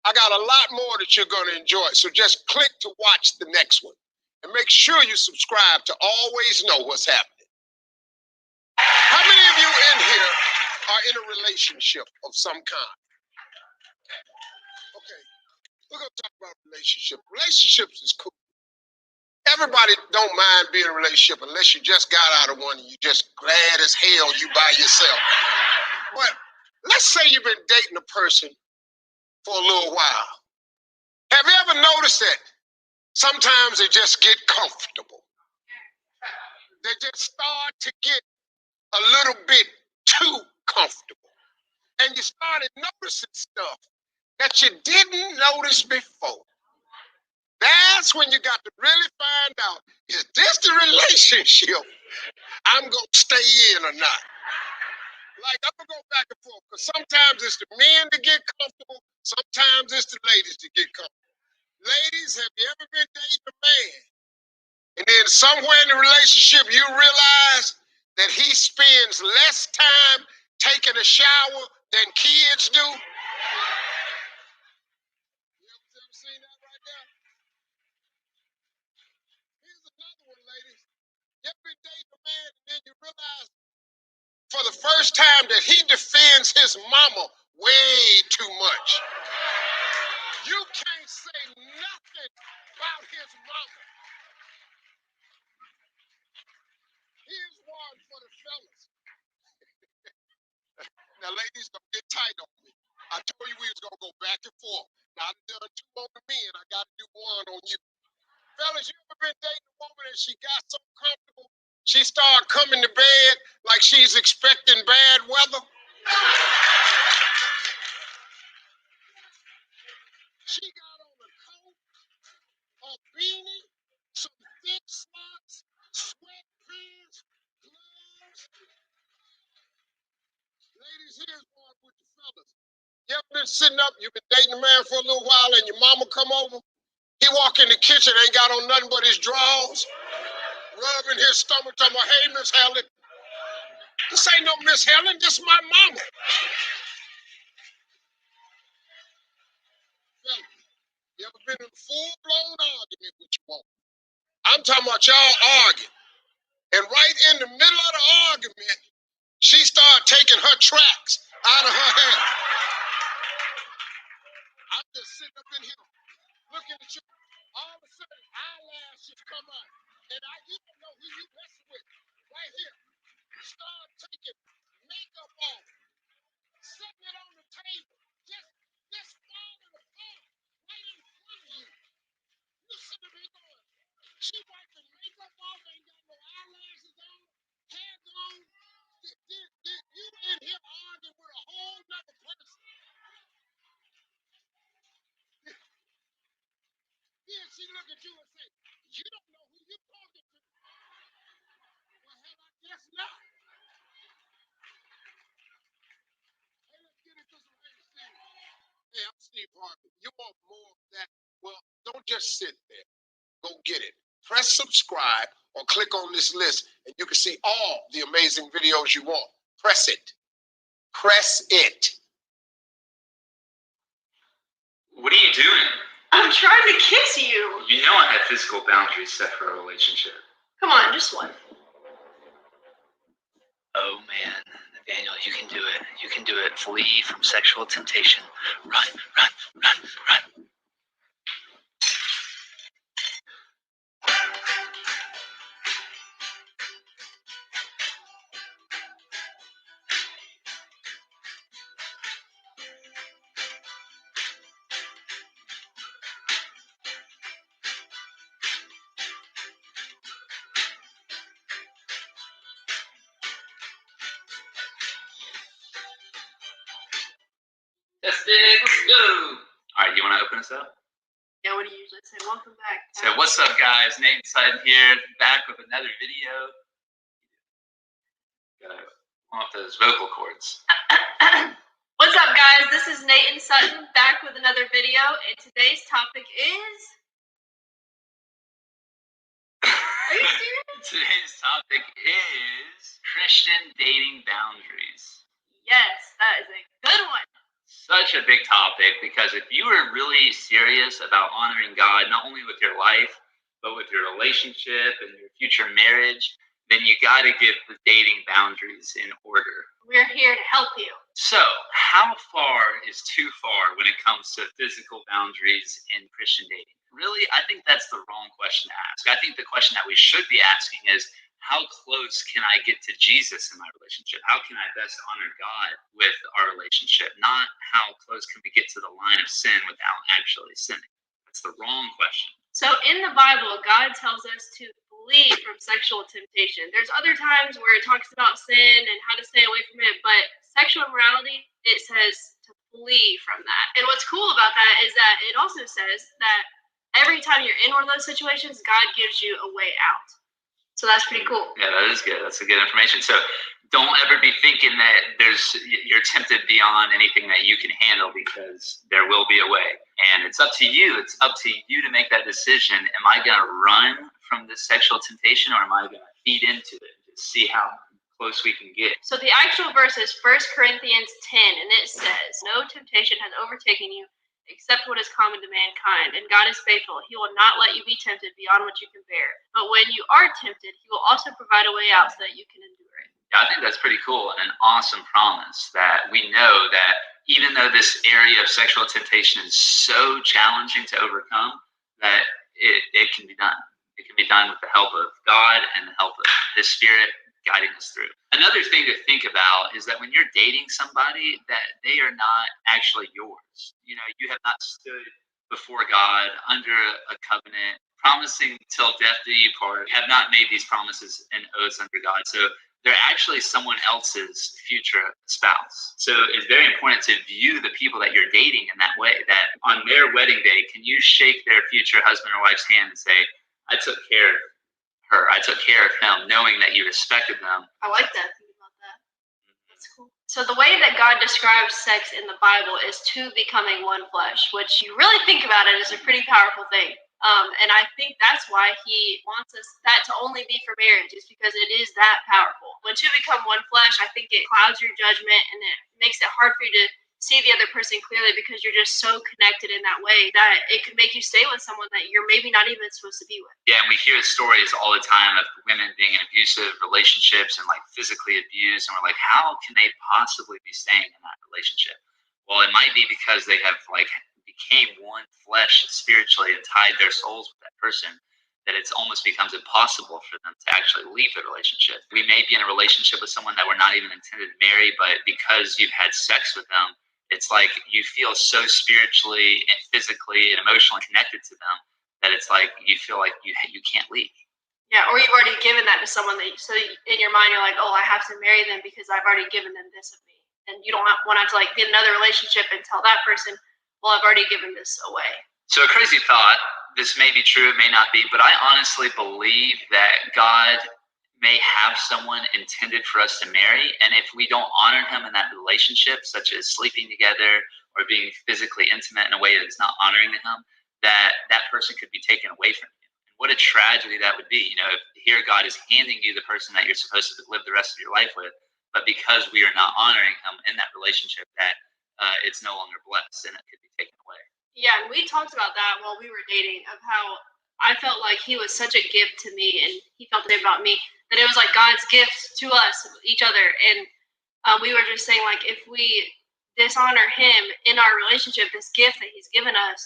I got a lot more that you're going to enjoy. So just click to watch the next one. And make sure you subscribe to always know what's happening. How many of you in here are in a relationship of some kind? Okay, we're going to talk about relationship. Relationships is cool. Everybody don't mind being in a relationship unless you just got out of one and you're just glad as hell you by yourself. But let's say you've been dating a person for a little while. Have you ever noticed that sometimes they just get comfortable? They just start to get a little bit too comfortable. And you started noticing stuff that you didn't notice before. That's when you got to really find out, is this the relationship I'm going to stay in or not? Like, I'm going to go back and forth, because sometimes it's the men that get comfortable, sometimes it's the ladies that get comfortable. Ladies, have you ever been dating a man, and then somewhere in the relationship you realize that he spends less time taking a shower than kids do? You ever seen that right there? Here's another one, ladies. You ever been dating a man and then you realize for the first time that he defends his mama way too much? You can't say nothing about his mama. Here's one for the fellas. Now, ladies, don't get tight on me. I told you we was gonna go back and forth. Now I've done two on the men. I got to do one on you. Fellas, you ever been dating a woman and she got so comfortable, she started coming to bed like she's expecting bad weather? She got on a coat, a beanie, some thick socks, sweatpants, gloves. Ladies, here's one with the fellas. You ever been sitting up, you've been dating a man for a little while and your mama come over? He walk in the kitchen, ain't got on nothing but his drawers, rubbing his stomach, talking about, hey, Miss Helen. This ain't no Miss Helen, this my mama. You ever been in a full-blown argument with your woman? I'm talking about y'all arguing. And right in the middle of the argument, she started taking her tracks out of her hair. I'm just sitting up in here looking at you. All of a sudden, eyelashes come out. And you don't know who you messing with. Right here. Start taking makeup off. Setting it on the table. Just falling apart. Right in front of you. Listen to me going. She wiping makeup off, ain't got no eyelashes on, hair gone. You in here arguing with a whole nother person. Then she look at you and say, you don't know who you're talking to. Well, hell, I guess not. Hey, let's get into some Hey Steve. Hey, I'm Steve Harvey. You want more of that? Well, don't just sit there. Go get it. Press subscribe or click on this list and you can see all the amazing videos you want. Press it. Press it. What are you doing? I'm trying to kiss you. You know I have physical boundaries set for our relationship. Come on, just one. Oh man, Nathaniel, you can do it. You can do it. Flee from sexual temptation. Run, run, run, run. Testing, let's go. All right, you want to open us up? Yeah, what do you usually say? Welcome back. So what's up, guys? Nate Sutton here, back with another video. Gotta warm up those vocal cords. What's up, guys? This is Nate and Sutton back with another video, and today's topic is. Are you serious? Today's topic is Christian dating boundaries. Yes, that is a good one. Such a big topic because if you are really serious about honoring God, not only with your life, but with your relationship and your future marriage, then you got to get the dating boundaries in order. We're here to help you. So, how far is too far when it comes to physical boundaries in Christian dating? Really, I think that's the wrong question to ask. I think the question that we should be asking is, how close can I get to Jesus in my relationship? How can I best honor God with our relationship? Not how close can we get to the line of sin without actually sinning? That's the wrong question. So in the Bible, God tells us to flee from sexual temptation. There's other times where it talks about sin and how to stay away from it, but sexual immorality, it says to flee from that. And what's cool about that is that it also says that every time you're in one of those situations, God gives you a way out. So that's pretty cool. Yeah, that is good. That's a good information. So don't ever be thinking that you're tempted beyond anything that you can handle, because there will be a way. And it's up to you. It's up to you to make that decision. Am I going to run from this sexual temptation, or am I going to feed into it and see how close we can get? So the actual verse is 1 Corinthians 10, and it says, "No temptation has overtaken you except what is common to mankind, and God is faithful. He will not let you be tempted beyond what you can bear. But when you are tempted, he will also provide a way out so that you can endure it." Yeah, I think that's pretty cool and an awesome promise that we know that even though this area of sexual temptation is so challenging to overcome, that it can be done. It can be done with the help of God and the help of His Spirit guiding us through. Another thing to think about is that when you're dating somebody, that they are not actually yours. You know, you have not stood before God under a covenant, promising till death do you part, have not made these promises and oaths under God. So they're actually someone else's future spouse. So it's very important to view the people that you're dating in that way, that on their wedding day, can you shake their future husband or wife's hand and say, I took care of her, I took care of him, knowing that you respected them. I like that. Think about that. That's cool. So the way that God describes sex in the Bible is two becoming one flesh, which you really think about it is a pretty powerful thing. And I think that's why he wants us that to only be for marriage, is because it is that powerful. When two become one flesh, I think it clouds your judgment and it makes it hard for you to see the other person clearly, because you're just so connected in that way that it could make you stay with someone that you're maybe not even supposed to be with. Yeah, and we hear stories all the time of women being in abusive relationships and like physically abused, and we're like, how can they possibly be staying in that relationship? Well, it might be because they have like became one flesh spiritually and tied their souls with that person, that it's almost becomes impossible for them to actually leave the relationship. We may be in a relationship with someone that we're not even intended to marry, but because you've had sex with them, it's like you feel so spiritually and physically and emotionally connected to them that it's like you feel like you can't leave. Yeah, or you've already given that to someone that so in your mind you're like, oh, I have to marry them because I've already given them this of me, and you don't want to like get another relationship and tell that person, well, I've already given this away. So a crazy thought. This may be true, it may not be, but I honestly believe that God may have someone intended for us to marry, and if we don't honor him in that relationship, such as sleeping together or being physically intimate in a way that's not honoring to him, that person could be taken away from you. And what a tragedy that would be. You know, if here God is handing you the person that you're supposed to live the rest of your life with, but because we are not honoring him in that relationship, that it's no longer blessed and it could be taken away. Yeah, and we talked about that while we were dating, of how I felt like he was such a gift to me, and he felt the same about me, that it was like God's gift to us, each other. And we were just saying, like, if we dishonor him in our relationship, this gift that he's given us,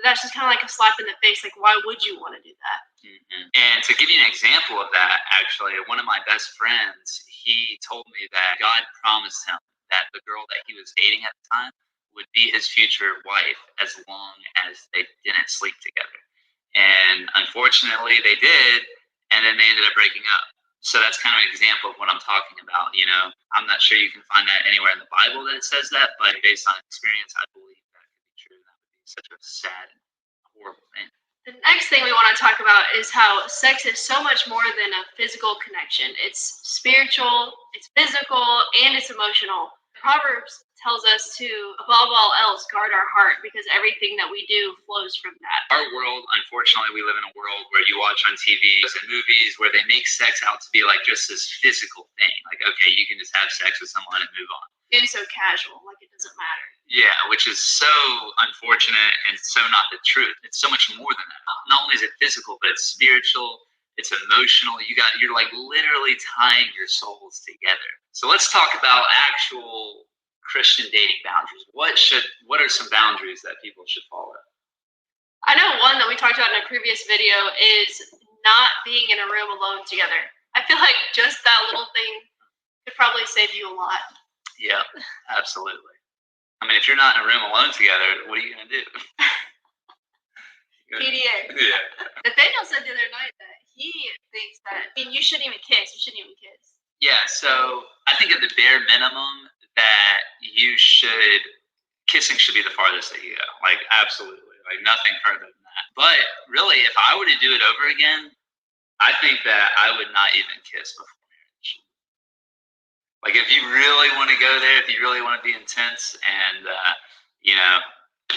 that's just kind of like a slap in the face. Like, why would you want to do that? Mm-hmm. And to give you an example of that, actually, one of my best friends, he told me that God promised him that the girl that he was dating at the time would be his future wife as long as they didn't sleep together. And unfortunately, they did, and then they ended up breaking up. So that's kind of an example of what I'm talking about. You know, I'm not sure you can find that anywhere in the Bible that it says that, but based on experience, I believe that could be true. That would be such a sad and horrible thing. The next thing we want to talk about is how sex is so much more than a physical connection. It's spiritual, it's physical, and it's emotional. Proverbs tells us to, above all else, guard our heart, because everything that we do flows from that. Our world, unfortunately, we live in a world where you watch on TVs and movies where they make sex out to be like just this physical thing. Like, okay, you can just have sex with someone and move on. It's so casual, like it doesn't matter. Yeah, which is so unfortunate and so not the truth. It's so much more than that. Not only is it physical, but it's spiritual, it's emotional. You're like literally tying your souls together. So let's talk about actual Christian dating boundaries. What are some boundaries that people should follow? I know one that we talked about in a previous video is not being in a room alone together. I feel like just that little thing could probably save you a lot. Yeah, absolutely. I mean, if you're not in a room alone together, what are you going to do? PDA. Yeah. Nathaniel said the other night that he thinks that, I mean, you shouldn't even kiss. You shouldn't even kiss. Yeah, so I think at the bare minimum that kissing should be the farthest that you go. Like, absolutely. Like, nothing further than that. But really, if I were to do it over again, I think that I would not even kiss before marriage. Like, if you really want to go there, if you really want to be intense and,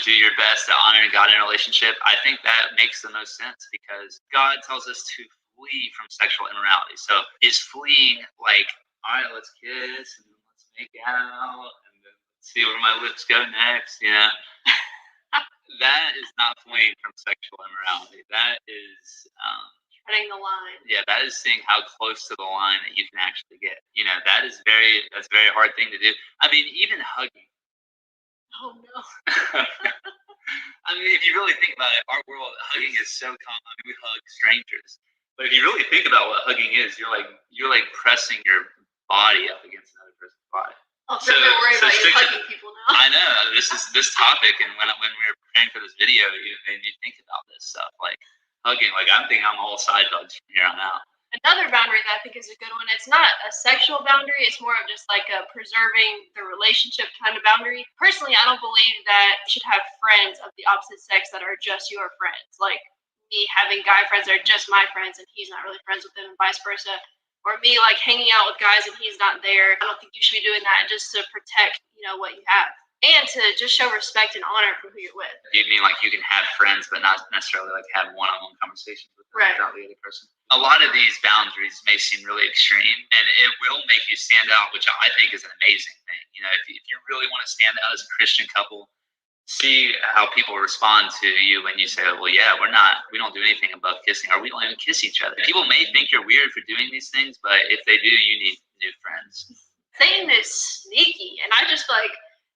do your best to honor God in a relationship, I think that makes the most sense, because God tells us to flee from sexual immorality. So is fleeing like, all right, let's kiss and let's make out and then let's see where my lips go next, That is not fleeing from sexual immorality. That is treading the line. Yeah, that is seeing how close to the line that you can actually get. That's a very hard thing to do. I mean, even hugging. Oh no. I mean, if you really think about it, our world, hugging is so common. I mean, we hug strangers. But if you really think about what hugging is, you're like pressing your body up against another person's body. I'll never worry about you hugging people now. I know. This topic, and when we were preparing for this video, it made me think about this stuff. Like hugging, like I'm thinking I'm all side hugs from here on out. Another boundary that I think is a good one, it's not a sexual boundary, it's more of just like a preserving the relationship kind of boundary. Personally, I don't believe that you should have friends of the opposite sex that are just your friends. Like me having guy friends that are just my friends and he's not really friends with them, and vice versa. Or me like hanging out with guys and he's not there. I don't think you should be doing that just to protect, what you have. And to just show respect and honor for who you're with. You mean like you can have friends but not necessarily like have one-on-one conversations with them without the other person? A lot of these boundaries may seem really extreme, and it will make you stand out, which I think is an amazing thing. If you really want to stand out as a Christian couple, see how people respond to you when you say, well, yeah, we don't do anything above kissing, or we don't even kiss each other. People may think you're weird for doing these things, but if they do, you need new friends. Satan is sneaky, and I just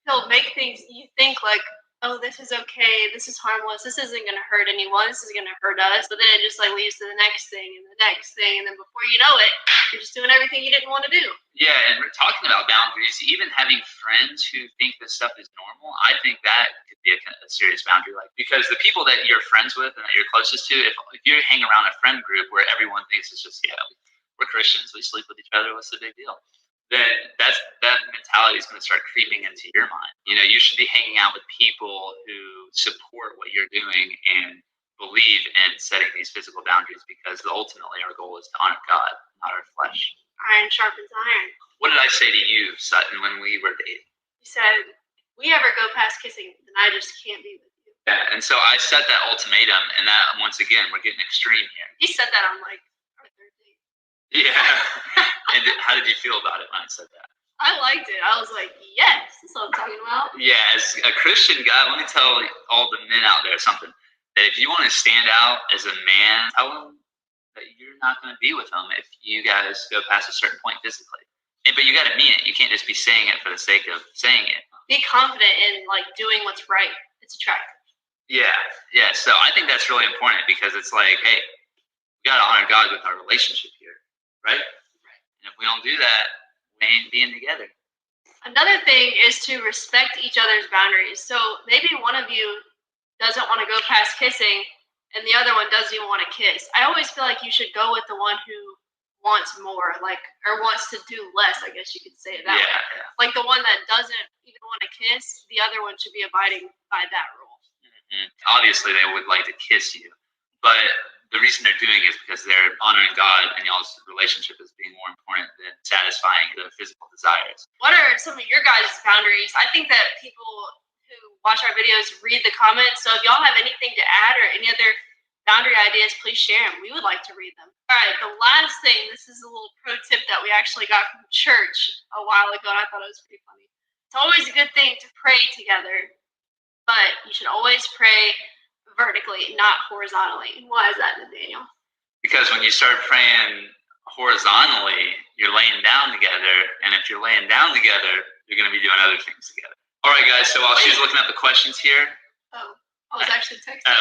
he'll make things you think like, oh, this is okay, this is harmless, this isn't going to hurt anyone, this is going to hurt us, but then it just leads to the next thing and the next thing, and then before you know it, you're just doing everything you didn't want to do. Yeah, and we're talking about boundaries, even having friends who think this stuff is normal, I think that could be a serious boundary, because the people that you're friends with and that you're closest to, if you hang around a friend group where everyone thinks it's just, we're Christians, we sleep with each other, what's the big deal? Then that mentality is going to start creeping into your mind. You should be hanging out with people who support what you're doing and believe in setting these physical boundaries, because ultimately our goal is to honor God, not our flesh. Iron sharpens iron. What did I say to you, Sutton, when we were dating? You said, if we ever go past kissing, then I just can't be with you. Yeah, and so I set that ultimatum, and that once again we're getting extreme here. He said that on like our third date. Yeah. And how did you feel about it when I said that? I liked it. I was like, yes, that's what I'm talking about. Yeah, as a Christian guy, let me tell all the men out there something. That if you want to stand out as a man, tell them that you're not going to be with them if you guys go past a certain point physically. But you got to mean it. You can't just be saying it for the sake of saying it. Be confident in like doing what's right. It's attractive. Yeah, yeah. So I think that's really important because it's like, hey, we got to honor God with our relationship here, right? And if we don't do that, we ain't being together. Another thing is to respect each other's boundaries. So maybe one of you doesn't want to go past kissing and the other one doesn't even want to kiss. I always feel like you should go with the one who wants more, like, or wants to do less, I guess you could say it that way. Yeah. Like the one that doesn't even want to kiss, the other one should be abiding by that rule. Mm-hmm. Obviously, they would like to kiss you, but the reason they're doing it is because they're honoring God and y'all's relationship as being more important than satisfying their physical desires. What are some of your guys' boundaries? I think that people who watch our videos read the comments. So if y'all have anything to add or any other boundary ideas, please share them. We would like to read them. All right, the last thing, this is a little pro tip that we actually got from church a while ago, and I thought it was pretty funny. It's always a good thing to pray together, but you should always pray vertically, not horizontally. Why is that, Nathaniel? Because when you start praying horizontally, you're laying down together, and if you're laying down together, you're going to be doing other things together. All right, guys, so while she's looking up the questions here. Oh, I was actually texting.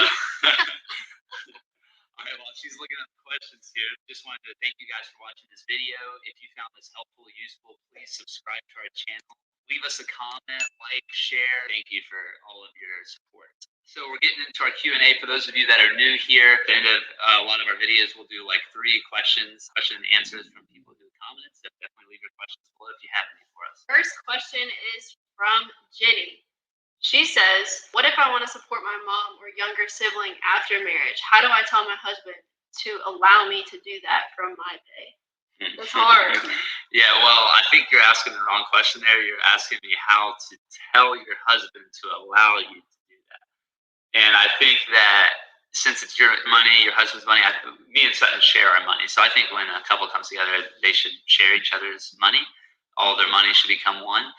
All right, while she's looking up the questions here, just wanted to thank you guys for watching this video. If you found this helpful, useful, please subscribe to our channel. Leave us a comment, like, share. Thank you for all of your support. So we're getting into our Q&A. For those of you that are new here, at the end of a lot of our videos, we'll do like 3 question and answers from people who commented. So definitely leave your questions below if you have any for us. First question is from Jenny. She says, what if I want to support my mom or younger sibling after marriage? How do I tell my husband to allow me to do that from my pay? That's hard. Yeah, well, I think you're asking the wrong question there. You're asking me how to tell your husband to allow you to do that. And I think that since it's your money, your husband's money, me and Sutton share our money. So I think when a couple comes together, they should share each other's money. All their money should become one.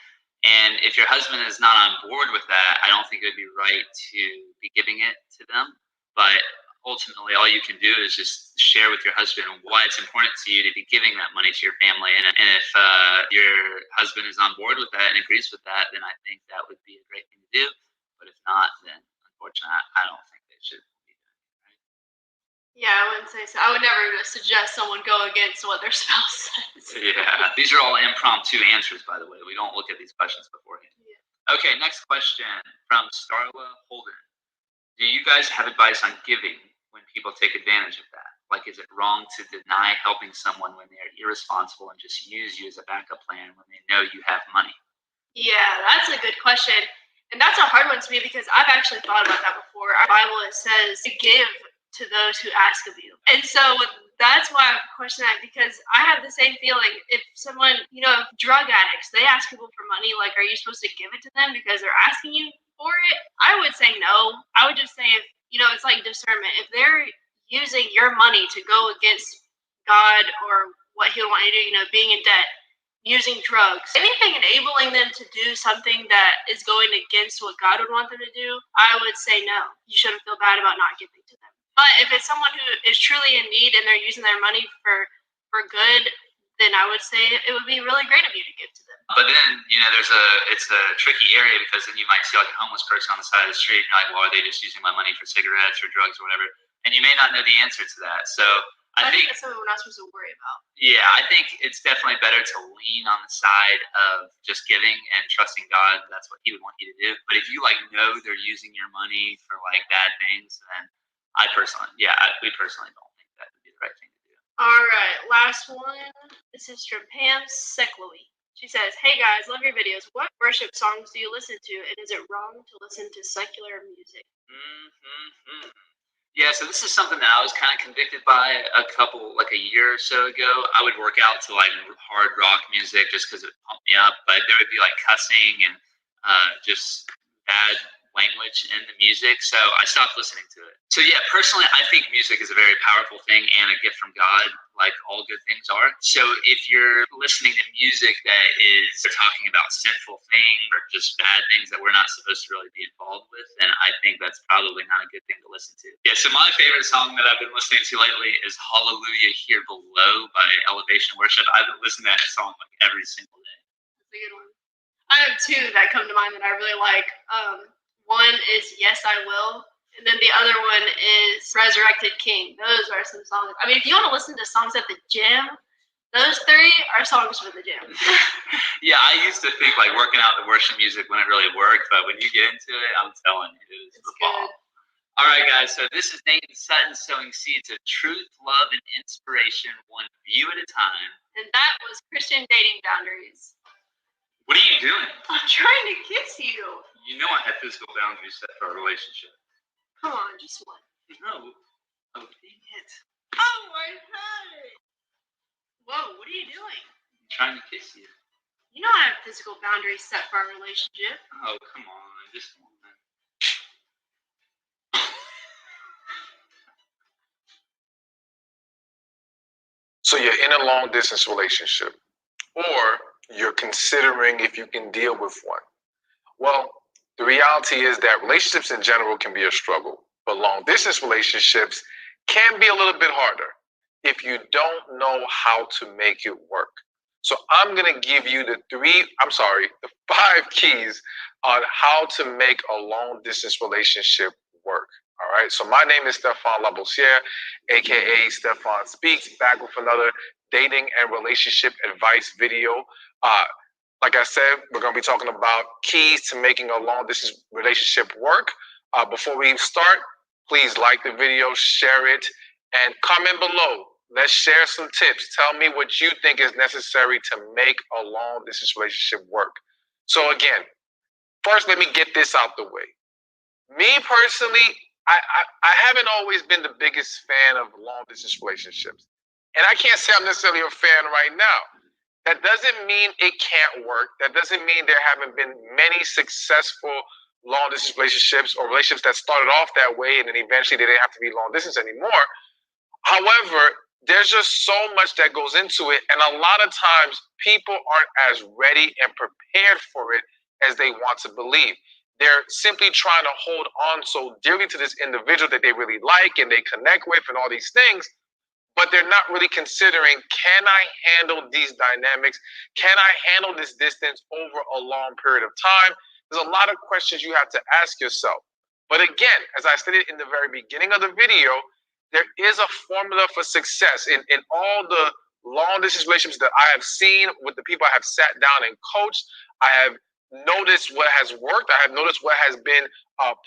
And if your husband is not on board with that, I don't think it would be right to be giving it to them. But ultimately, all you can do is just share with your husband why it's important to you to be giving that money to your family. And if your husband is on board with that and agrees with that, then I think that would be a great thing to do. But if not, then unfortunately, I don't think they should be doing it. Right? Yeah, I wouldn't say so. I would never suggest someone go against what their spouse says. Yeah, these are all impromptu answers, by the way. We don't look at these questions beforehand. Yeah. Okay, next question from Starla Holden. Do you guys have advice on giving when people take advantage of that? Like, is it wrong to deny helping someone when they're irresponsible and just use you as a backup plan when they know you have money? Yeah, that's a good question. And that's a hard one to me because I've actually thought about that before. Our Bible, it says to give to those who ask of you. And so that's why I question that, because I have the same feeling. If someone, drug addicts, they ask people for money, like, are you supposed to give it to them because they're asking you for it? I would say no. I would just say, if it's like discernment. If they're using your money to go against God or what he would want you to do, being in debt, using drugs, anything enabling them to do something that is going against what God would want them to do, I would say no. You shouldn't feel bad about not giving to them. But if it's someone who is truly in need and they're using their money for good, then I would say it would be really great of you to give to them. But then, it's a tricky area, because then you might see like a homeless person on the side of the street, and you're like, well, are they just using my money for cigarettes or drugs or whatever? And you may not know the answer to that. So I think that's something we're not supposed to worry about. Yeah, I think it's definitely better to lean on the side of just giving and trusting God. That's what he would want you to do. But if you know they're using your money for bad things, then we personally don't think that would be the right thing to do. All right, last one. This is from Pam Seklowy. She says, hey guys, love your videos. What worship songs do you listen to? And is it wrong to listen to secular music? Yeah, so this is something that I was kind of convicted by a year or so ago. I would work out to hard rock music just because it pumped me up, but there would be cussing and just bad language in the music, so I stopped listening to it. So yeah, personally, I think music is a very powerful thing and a gift from God, like all good things are. So if you're listening to music that is talking about sinful things or just bad things that we're not supposed to really be involved with, then I think that's probably not a good thing to listen to. Yeah, so my favorite song that I've been listening to lately is Hallelujah Here Below by Elevation Worship. I've been listening to that song like every single day. That's a good one. I have two that come to mind that I really like. One is Yes, I Will. And then the other one is Resurrected King. Those are some songs. I mean, if you want to listen to songs at the gym, those three are songs for the gym. Yeah, I used to think like working out the worship music wouldn't really work, but when you get into it, I'm telling you, it is the bomb. All right, guys, so this is Nathan Sutton sowing seeds of truth, love, and inspiration, one view at a time. And that was Christian Dating Boundaries. What are you doing? I'm trying to kiss you. You know I have physical boundaries set for our relationship. Come on, just one. No. Oh, dang it. Oh, my God. Whoa, what are you doing? I'm trying to kiss you. You know I have physical boundaries set for our relationship. Oh, come on. Just one. So you're in a long distance relationship, or you're considering if you can deal with one. Well, the reality is that relationships in general can be a struggle, but long distance relationships can be a little bit harder if you don't know how to make it work. So I'm going to give you the 5 keys on how to make a long distance relationship work. All right. So my name is Stefan Labossiere, aka Stefan Speaks, back with another dating and relationship advice video. Like I said, we're going to be talking about keys to making a long distance relationship work. Before we start, please like the video, share it, and comment below. Let's share some tips. Tell me what you think is necessary to make a long distance relationship work. So again, first, let me get this out the way. Me personally, I haven't always been the biggest fan of long distance relationships. And I can't say I'm necessarily a fan right now. That doesn't mean it can't work. That doesn't mean there haven't been many successful long distance relationships or relationships that started off that way and then eventually they didn't have to be long distance anymore. However, there's just so much that goes into it. And a lot of times people aren't as ready and prepared for it as they want to believe. They're simply trying to hold on so dearly to this individual that they really like and they connect with and all these things. But they're not really considering, can I handle these dynamics? Can I handle this distance over a long period of time? There's a lot of questions you have to ask yourself. But again, as I stated in the very beginning of the video, there is a formula for success in all the long distance relationships that I have seen with the people I have sat down and coached. I have noticed what has worked. I have noticed what has been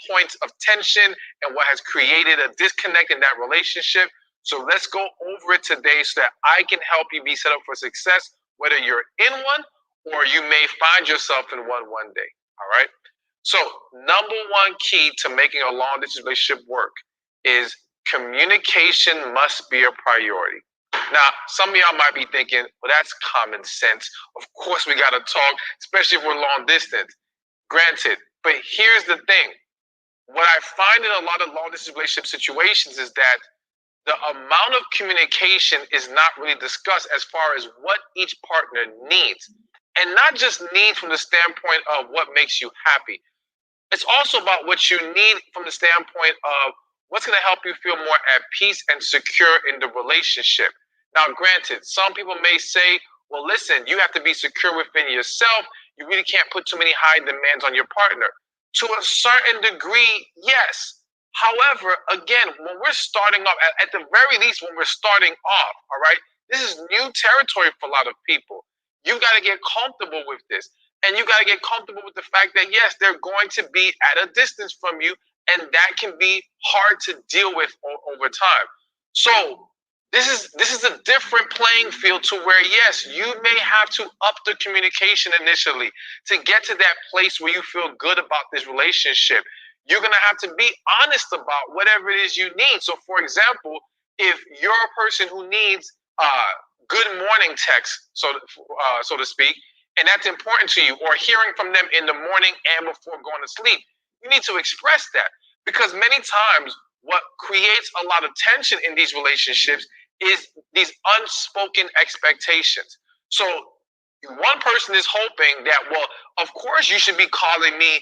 points of tension and what has created a disconnect in that relationship. So let's go over it today so that I can help you be set up for success, whether you're in one or you may find yourself in one day. All right. So number one key to making a long distance relationship work is communication must be a priority. Now, some of y'all might be thinking, well, that's common sense. Of course, we got to talk, especially if we're long distance. Granted, but here's the thing. What I find in a lot of long distance relationship situations is that the amount of communication is not really discussed as far as what each partner needs. And not just needs from the standpoint of what makes you happy. It's also about what you need from the standpoint of what's going to help you feel more at peace and secure in the relationship. Now, granted, some people may say, well, listen, you have to be secure within yourself. You really can't put too many high demands on your partner. To a certain degree, yes. However, again, when we're starting off, at the very least, when we're starting off, all right, this is new territory for a lot of people. You got to get comfortable with this. And you got to get comfortable with the fact that, yes, they're going to be at a distance from you, and that can be hard to deal with over time. So this is a different playing field to where, yes, you may have to up the communication initially to get to that place where you feel good about this relationship. You're going to have to be honest about whatever it is you need. So, for example, if you're a person who needs good morning text, so to speak, and that's important to you, or hearing from them in the morning and before going to sleep, You need to express that, because many times what creates a lot of tension in these relationships is these unspoken expectations. So one person is hoping that, well, of course you should be calling me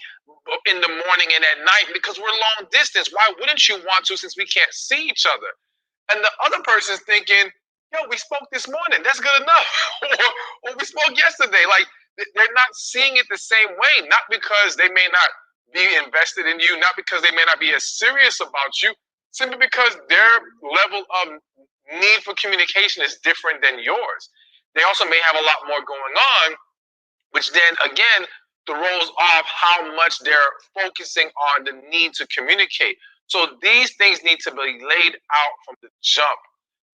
in the morning and at night because we're long distance. Why wouldn't you want to, since we can't see each other? And the other person's thinking, yo, we spoke this morning. That's good enough. or we spoke yesterday. Like, they're not seeing it the same way, not because they may not be invested in you, not because they may not be as serious about you, simply because their level of need for communication is different than yours. They also may have a lot more going on, which then again throws off how much they're focusing on the need to communicate. So these things need to be laid out from the jump.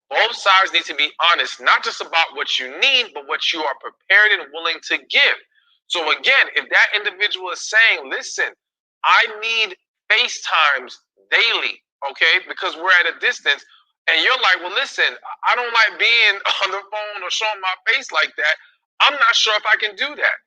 Both sides need to be honest, not just about what you need, but what you are prepared and willing to give. So again, if that individual is saying, listen, I need FaceTimes daily, okay, because we're at a distance, and you're like, well, listen, I don't like being on the phone or showing my face like that. I'm not sure if I can do that.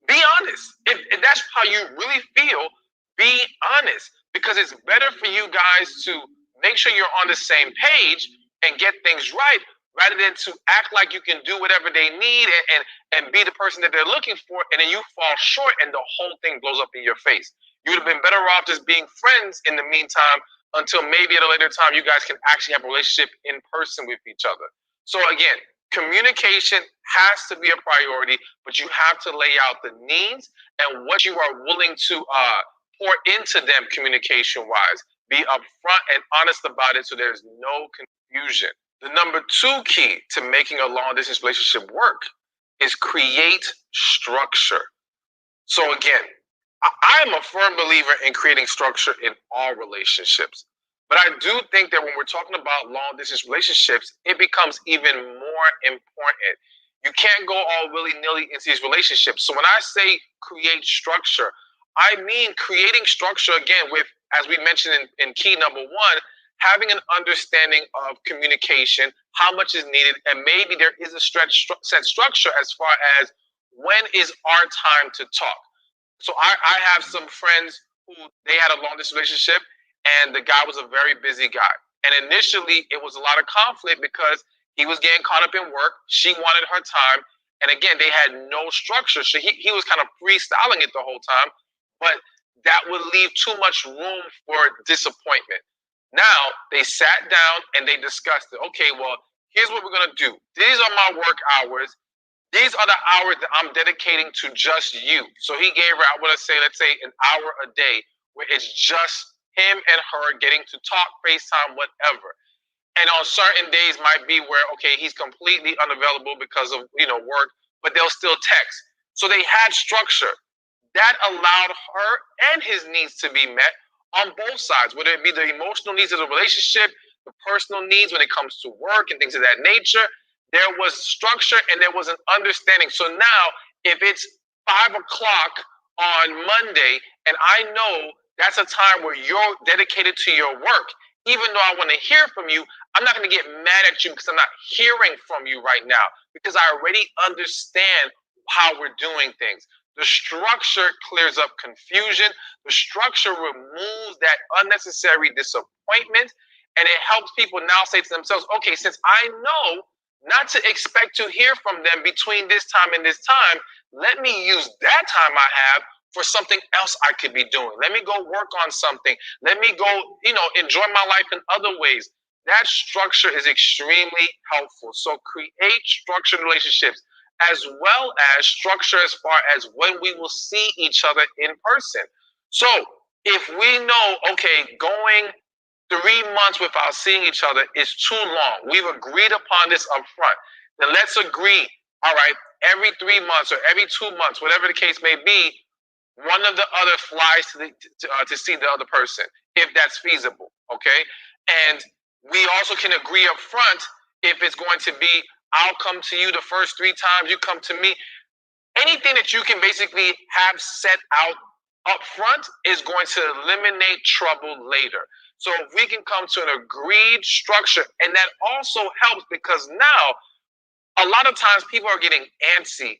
Be honest. If that's how you really feel, be honest, because it's better for you guys to make sure you're on the same page and get things right, rather than to act like you can do whatever they need and be the person that they're looking for, and then you fall short and the whole thing blows up in your face. You would have been better off just being friends in the meantime, until maybe at a later time you guys can actually have a relationship in person with each other. So again, communication has to be a priority, but you have to lay out the needs and what you are willing to pour into them communication-wise. Be upfront and honest about it so there's no confusion. The number 2 key to making a long-distance relationship work is create structure. So again, I am a firm believer in creating structure in all relationships. But I do think that when we're talking about long-distance relationships, it becomes even more important. You can't go all willy-nilly into these relationships. So when I say create structure, I mean creating structure, again, with, as we mentioned in key number 1, having an understanding of communication, how much is needed, and maybe there is a set structure as far as when is our time to talk. So I have some friends who they had a long-distance relationship, and the guy was a very busy guy. And initially, it was a lot of conflict because he was getting caught up in work. She wanted her time. And again, they had no structure. So he was kind of freestyling it the whole time. But that would leave too much room for disappointment. Now, they sat down and they discussed it. Okay, well, here's what we're going to do. These are my work hours. These are the hours that I'm dedicating to just you. So he gave her, I want to say, let's say an hour a day where it's just him and her getting to talk, FaceTime, whatever. And on certain days might be where, okay, he's completely unavailable because of, work, but they'll still text. So they had structure. That allowed her and his needs to be met on both sides, whether it be the emotional needs of the relationship, the personal needs when it comes to work and things of that nature. There was structure and there was an understanding. So now if it's 5 o'clock on Monday and I know that's a time where you're dedicated to your work, even though I want to hear from you, I'm not going to get mad at you because I'm not hearing from you right now, because I already understand how we're doing things. The structure clears up confusion. The structure removes that unnecessary disappointment, and it helps people now say to themselves, okay, since I know not to expect to hear from them between this time and this time, let me use that time I have for something else I could be doing. Let me go work on something. Let me go, enjoy my life in other ways. That structure is extremely helpful. So create structured relationships, as well as structure as far as when we will see each other in person. So if we know, okay, going 3 months without seeing each other is too long, we've agreed upon this up front, then let's agree, all right, every 3 months or every 2 months, whatever the case may be, one of the other flies to see the other person, if that's feasible, okay? And we also can agree up front if it's going to be, I'll come to you the first 3 times, you come to me. Anything that you can basically have set out up front is going to eliminate trouble later. So if we can come to an agreed structure, and that also helps because now a lot of times people are getting antsy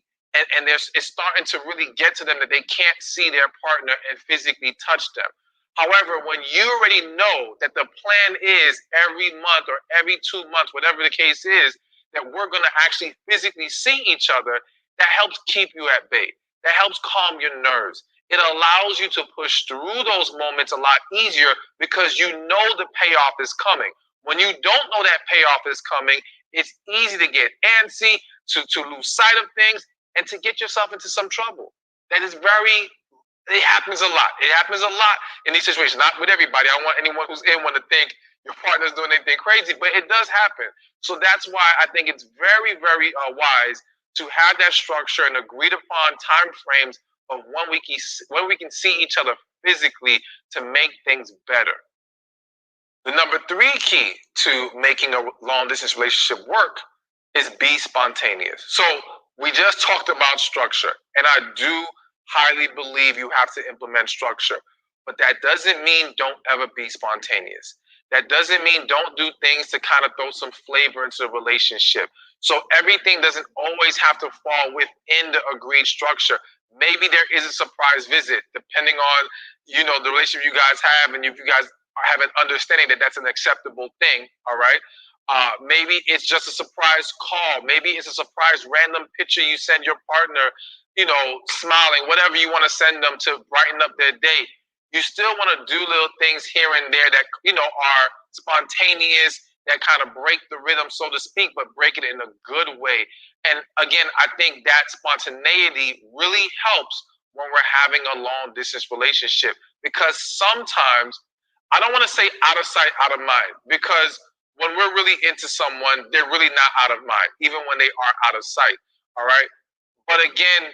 and it's starting to really get to them that they can't see their partner and physically touch them. However, when you already know that the plan is every month or every 2 months, whatever the case is, that we're going to actually physically see each other, that helps keep you at bay. That helps calm your nerves. It allows you to push through those moments a lot easier because you know the payoff is coming. When you don't know that payoff is coming, it's easy to get antsy, to lose sight of things, and to get yourself into some trouble. That is it happens a lot. It happens a lot in these situations. Not with everybody. I don't want anyone who's in one to think your partner's doing anything crazy, but it does happen. So that's why I think it's very, very wise to have that structure and agreed upon time frames of when we can see each other physically to make things better. The number 3 key to making a long distance relationship work is be spontaneous. So we just talked about structure, and I do highly believe you have to implement structure, but that doesn't mean don't ever be spontaneous. That doesn't mean don't do things to kind of throw some flavor into the relationship. So everything doesn't always have to fall within the agreed structure. Maybe there is a surprise visit, depending on, the relationship you guys have, and if you guys have an understanding that that's an acceptable thing, all right? Maybe it's just a surprise call. Maybe it's a surprise random picture you send your partner, smiling, whatever you want to send them to brighten up their day. You still want to do little things here and there that, are spontaneous, that kind of break the rhythm, so to speak, but break it in a good way. And again, I think that spontaneity really helps when we're having a long distance relationship, because sometimes, I don't want to say out of sight, out of mind, because when we're really into someone, they're really not out of mind, even when they are out of sight. All right. But again,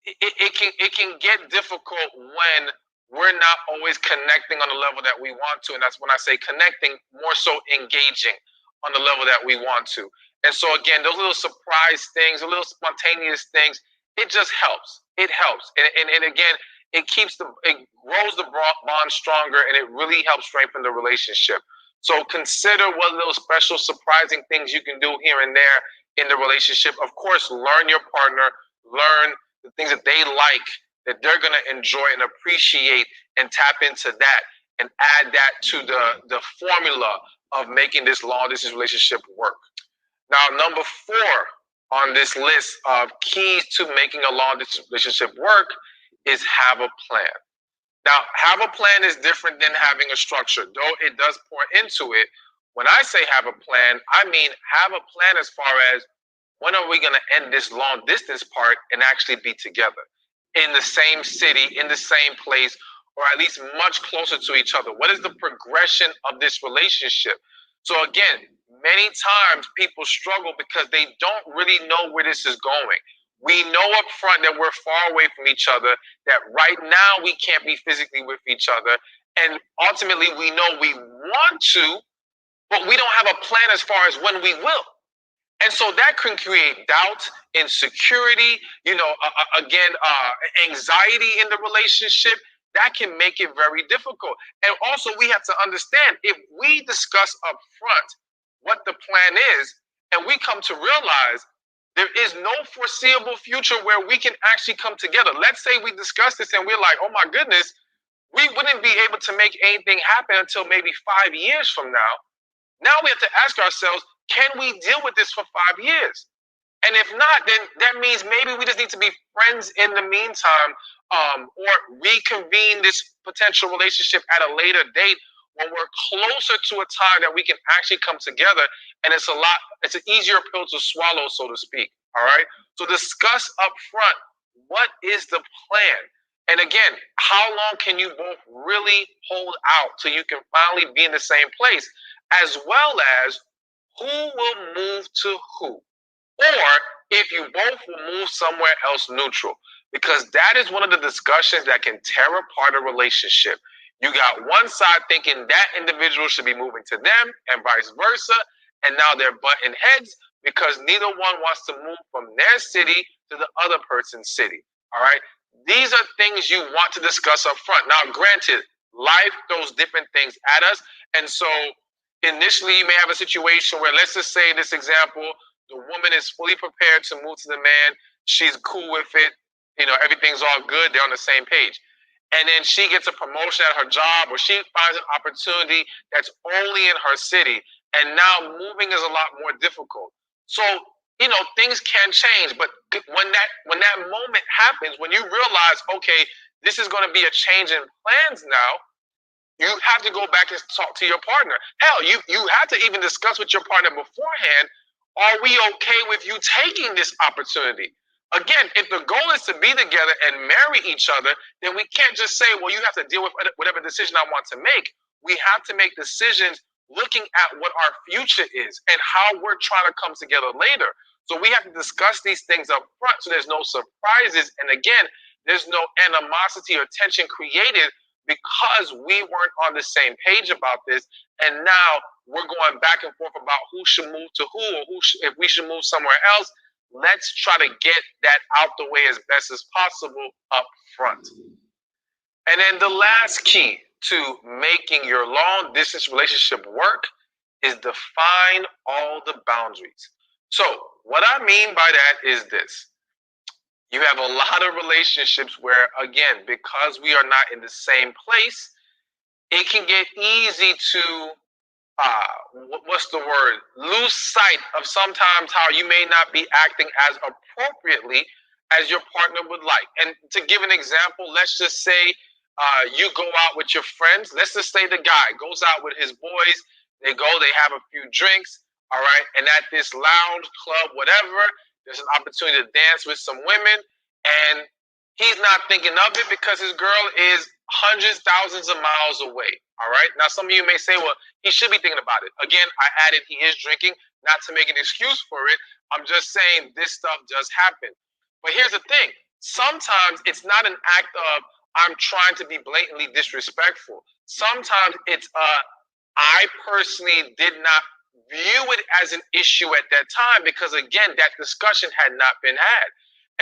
it can get difficult when we're not always connecting on the level that we want to. And that's when I say connecting, more so engaging on the level that we want to. And so again, those little surprise things, the little spontaneous things, it just helps. It helps. And again, it grows the bond stronger, and it really helps strengthen the relationship. So consider what little special, surprising things you can do here and there in the relationship. Of course, learn your partner, learn the things that they like, that they're going to enjoy and appreciate, and tap into that and add that to the formula of making this long distance relationship work. Now, number 4 on this list of keys to making a long distance relationship work is have a plan. Now, have a plan is different than having a structure, though it does pour into it. When I say have a plan, I mean have a plan as far as when are we going to end this long distance part and actually be together in the same city, in the same place, or at least much closer to each other? What is the progression of this relationship? So again, many times people struggle because they don't really know where this is going. We know up front that we're far away from each other, that right now we can't be physically with each other. And ultimately, we know we want to, but we don't have a plan as far as when we will. And so that can create doubt, insecurity, anxiety in the relationship. That can make it very difficult. And also, we have to understand, if we discuss up front what the plan is, and we come to realize there is no foreseeable future where we can actually come together. Let's say we discuss this and we're like, oh my goodness, we wouldn't be able to make anything happen until maybe 5 years from now. Now we have to ask ourselves, can we deal with this for 5 years? And if not, then that means maybe we just need to be friends in the meantime, or reconvene this potential relationship at a later date when we're closer to a time that we can actually come together. And it's an easier pill to swallow, so to speak. All right. So discuss up front, what is the plan? And again, how long can you both really hold out till you can finally be in the same place, as well as who will move to who? Or if you both will move somewhere else neutral, because that is one of the discussions that can tear apart a relationship. You got one side thinking that individual should be moving to them and vice versa. And now they're butting heads because neither one wants to move from their city to the other person's city. All right. These are things you want to discuss up front. Now, granted, life throws different things at us. And so initially you may have a situation where, let's just say this example, the woman is fully prepared to move to the man. she's cool with it. You know, everything's all good. They're on the same page. And then she gets a promotion at her job, or she finds an opportunity that's only in her city. And now moving is a lot more difficult. So, you know, things can change. But when that moment happens, when you realize, okay, this is going to be a change in plans now, you have to go back and talk to your partner. Hell, you have to even discuss with your partner beforehand, are we okay with you taking this opportunity? Again, if the goal is to be together and marry each other, then we can't just say, well, you have to deal with whatever decision I want to make. We have to make decisions looking at what our future is and how we're trying to come together later. So we have to discuss these things up front so there's no surprises. And again, there's no animosity or tension created because we weren't on the same page about this. And now we're going back and forth about who should move to who, or if we should move somewhere else. Let's try to get that out the way as best as possible up front. And then the last key to making your long distance relationship work is define all the boundaries. So what I mean by that is this. You have a lot of relationships where, again, because we are not in the same place, it can get easy to lose sight of sometimes how you may not be acting as appropriately as your partner would like. And to give an example, let's just say you go out with your friends. Let's just say the guy goes out with his boys. They have a few drinks, all right? And at this lounge, club, whatever, there's an opportunity to dance with some women, and he's not thinking of it because his girl is hundreds, thousands of miles away. All right. Now, some of you may say, well, he should be thinking about it. Again, I added he is drinking, not to make an excuse for it. I'm just saying this stuff does happen. But here's the thing. Sometimes it's not an act of I'm trying to be blatantly disrespectful. Sometimes it's I personally did not view it as an issue at that time because, again, that discussion had not been had.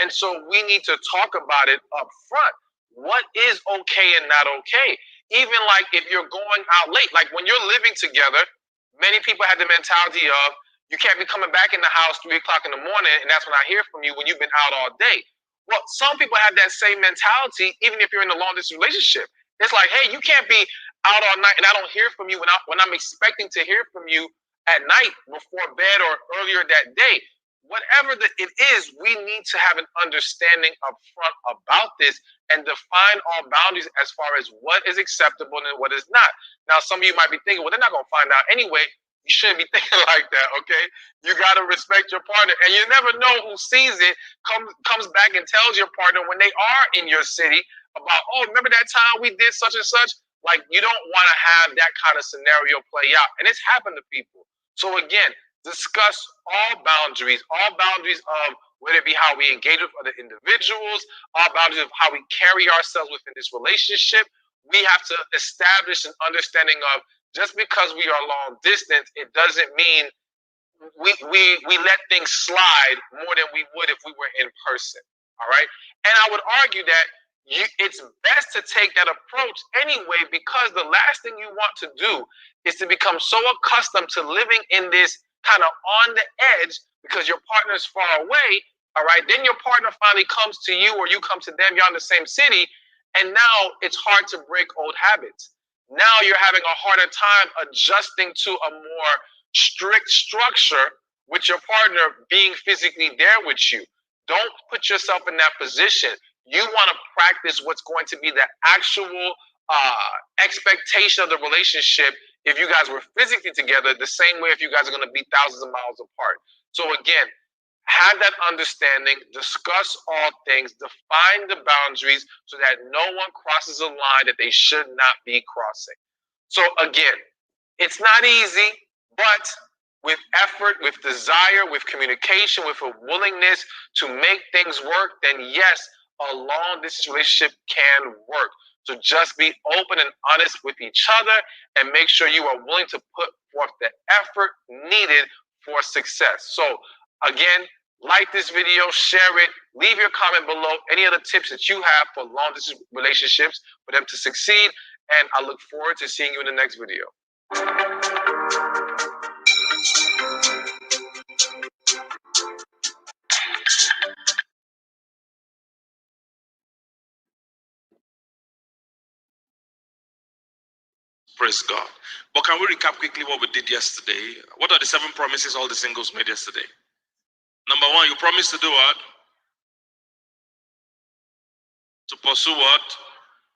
And so we need to talk about it up front. What is okay and not okay? Even like if you're going out late, like when you're living together, many people have the mentality of you can't be coming back in the house 3 o'clock in the morning, and that's when I hear from you when you've been out all day. Well, some people have that same mentality, even if you're in a long distance relationship. It's like, hey, you can't be out all night and I don't hear from you when I'm expecting to hear from you at night before bed or earlier that day. Whatever it is, we need to have an understanding up front about this and define all boundaries as far as what is acceptable and what is not. Now, some of you might be thinking, well, they're not going to find out anyway. You shouldn't be thinking like that, okay? You got to respect your partner. And you never know who sees it, comes back and tells your partner when they are in your city about, oh, remember that time we did such and such? Like, you don't want to have that kind of scenario play out. And it's happened to people. So again, discuss all boundaries of whether it be how we engage with other individuals, all boundaries of how we carry ourselves within this relationship. We have to establish an understanding of just because we are long distance, it doesn't mean we let things slide more than we would if we were in person. All right. And I would argue that it's best to take that approach anyway, because the last thing you want to do is to become so accustomed to living in this kind of on the edge because your partner is far away. All right. Then your partner finally comes to you or you come to them. You're in the same city. And now it's hard to break old habits. Now you're having a harder time adjusting to a more strict structure with your partner being physically there with you. Don't put yourself in that position. You want to practice what's going to be the actual expectation of the relationship if you guys were physically together, the same way if you guys are going to be thousands of miles apart. So again, have that understanding, discuss all things, define the boundaries so that no one crosses a line that they should not be crossing. So again, it's not easy, but with effort, with desire, with communication, with a willingness to make things work, then yes, a long distance relationship can work. So just be open and honest with each other and make sure you are willing to put forth the effort needed for success. So again, like this video, share it, leave your comment below, any other tips that you have for long distance relationships for them to succeed. And I look forward to seeing you in the next video. Praise God. But can we recap quickly what we did yesterday? What are the 7 promises all the singles made yesterday? Number 1, you promised to do what? To pursue what?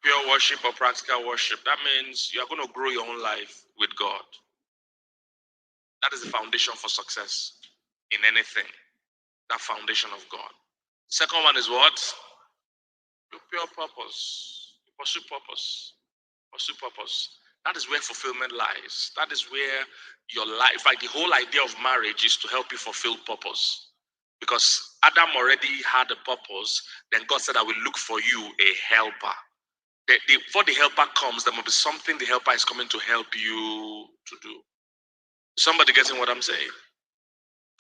Pure worship or practical worship. That means you are going to grow your own life with God. That is the foundation for success in anything. That foundation of God. Second one is what? Pure purpose. Pursue purpose. Pursue purpose. That is where fulfillment lies. That is where your life, like the whole idea of marriage is to help you fulfill purpose. Because Adam already had a purpose, then God said, I will look for you a helper. Before the helper comes, there must be something the helper is coming to help you to do. Somebody getting what I'm saying?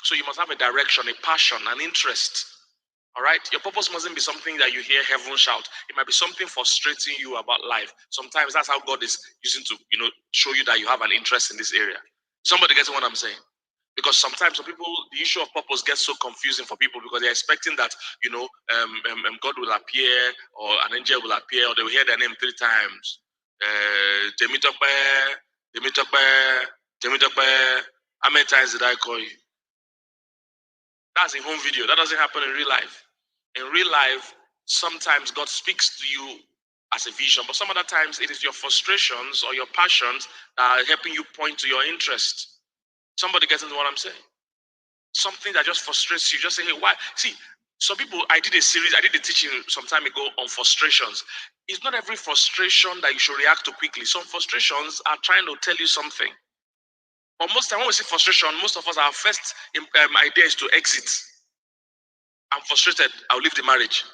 So you must have a direction, a passion, an interest. All right? Your purpose mustn't be something that you hear heaven shout. It might be something frustrating you about life. Sometimes that's how God is using to, show you that you have an interest in this area. Somebody getting what I'm saying? Because sometimes some people, the issue of purpose gets so confusing for people because they're expecting that, God will appear or an angel will appear or they will hear their name 3 times. Temitope. How many times did I call you? That's a home video. That doesn't happen in real life. In real life, sometimes God speaks to you as a vision, but some other times it is your frustrations or your passions that are helping you point to your interest. Somebody gets into what I'm saying? Something that just frustrates you. Just say, hey, why? See, some people, I did a teaching some time ago on frustrations. It's not every frustration that you should react to quickly. Some frustrations are trying to tell you something. But most time when we see frustration, most of us, our first idea is to exit. I'm frustrated, I'll leave the marriage.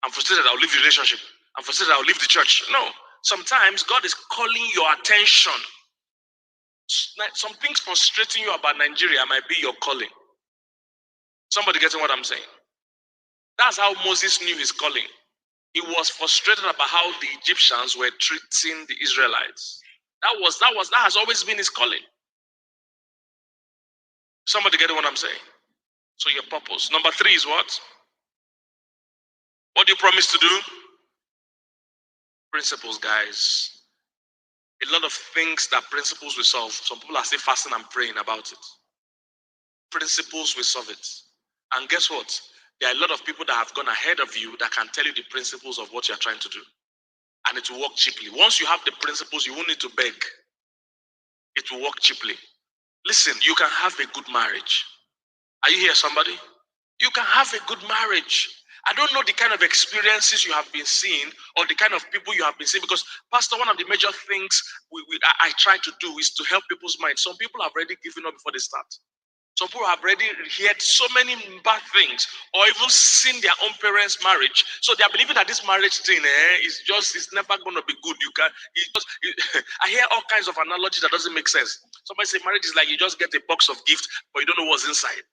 I'm frustrated, I'll leave the relationship. I'm frustrated, I'll leave the church. No, sometimes God is calling your attention. Some things frustrating you about Nigeria might be your calling. Somebody getting what I'm saying? That's how Moses knew his calling. He was frustrated about how the Egyptians were treating the Israelites. That has always been his calling. Somebody getting what I'm saying? So your purpose. Number 3 is what? What do you promise to do? Principles, guys. A lot of things that principles will solve. Some people are still fasting and praying about it. Principles will solve it. And guess what? There are a lot of people that have gone ahead of you that can tell you the principles of what you're trying to do. And it will work cheaply. Once you have the principles, you won't need to beg. It will work cheaply. Listen, you can have a good marriage. Are you here, somebody? You can have a good marriage. I don't know the kind of experiences you have been seeing or the kind of people you have been seeing because, Pastor, one of the major things I try to do is to help people's minds. Some people have already given up before they start. Some people have already heard so many bad things or even seen their own parents' marriage. So they are believing that this marriage thing is never going to be good. I hear all kinds of analogies that doesn't make sense. Somebody say marriage is like you just get a box of gifts, but you don't know what's inside.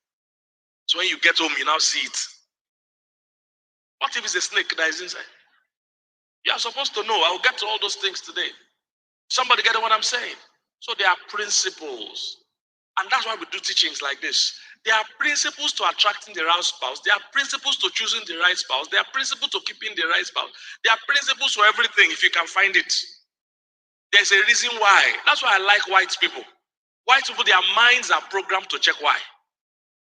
So when you get home, you now see it. What if it's a snake that is inside? You are supposed to know. I will get to all those things today. Somebody get what I'm saying? So there are principles. And that's why we do teachings like this. There are principles to attracting the right spouse. There are principles to choosing the right spouse. There are principles to keeping the right spouse. There are principles for everything if you can find it. There's a reason why. That's why I like white people. White people, their minds are programmed to check why.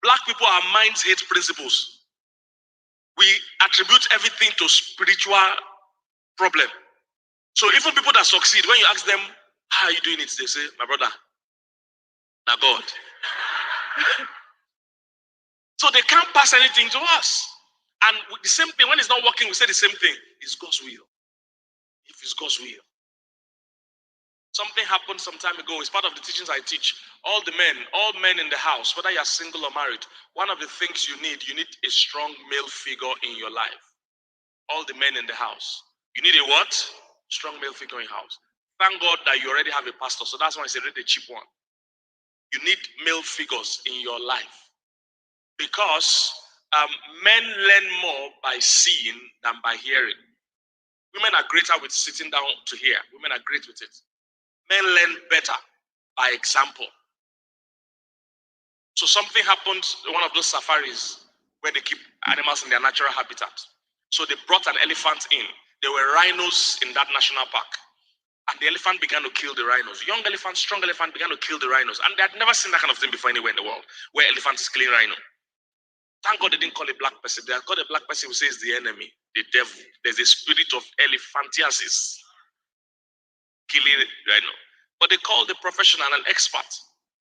Black people, our minds hate principles. We attribute everything to spiritual problem. So even people that succeed, when you ask them, how are you doing it? They say, my brother, now God. So they can't pass anything to us. And the same thing, when it's not working, we say the same thing. It's God's will. If it's God's will. Something happened some time ago. It's part of the teachings I teach. All men in the house, whether you're single or married, one of the things you need a strong male figure in your life. All the men in the house. You need a what? Strong male figure in your house. Thank God that you already have a pastor. So that's why I said a cheap one. You need male figures in your life. Because men learn more by seeing than by hearing. Women are greater with sitting down to hear. Women are great with it. Men learn better by example. So something happened in one of those safaris where they keep animals in their natural habitat. So they brought an elephant in. There were rhinos in that national park. And the elephant began to kill the rhinos. Young elephant, strong elephant began to kill the rhinos. And they had never seen that kind of thing before anywhere in the world, where elephants is killing rhino. Thank God they didn't call a black person. They called a black person who says the enemy, the devil. There's a spirit of elephantiasis killing rhino. But they called the professional an expert.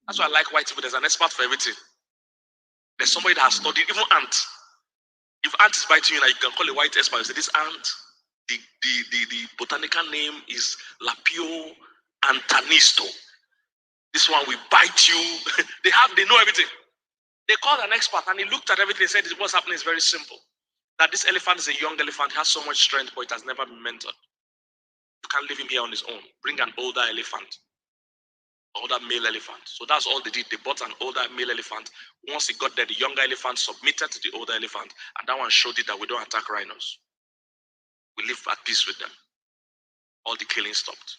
That's why I like white people. There's an expert for everything. There's somebody that has studied, even ant. If ant is biting you, now you can call a white expert. You say, this ant, the botanical name is Lapio antanisto. This one will bite you. They know everything. They called an expert and he looked at everything and said, what's happening is very simple. That this elephant is a young elephant, has so much strength, but it has never been mentored. You can't leave him here on his own. Bring an older elephant, older male elephant. So that's all they did. They bought an older male elephant. Once he got there, the younger elephant submitted to the older elephant, and that one showed it that we don't attack rhinos. We live at peace with them. All the killing stopped.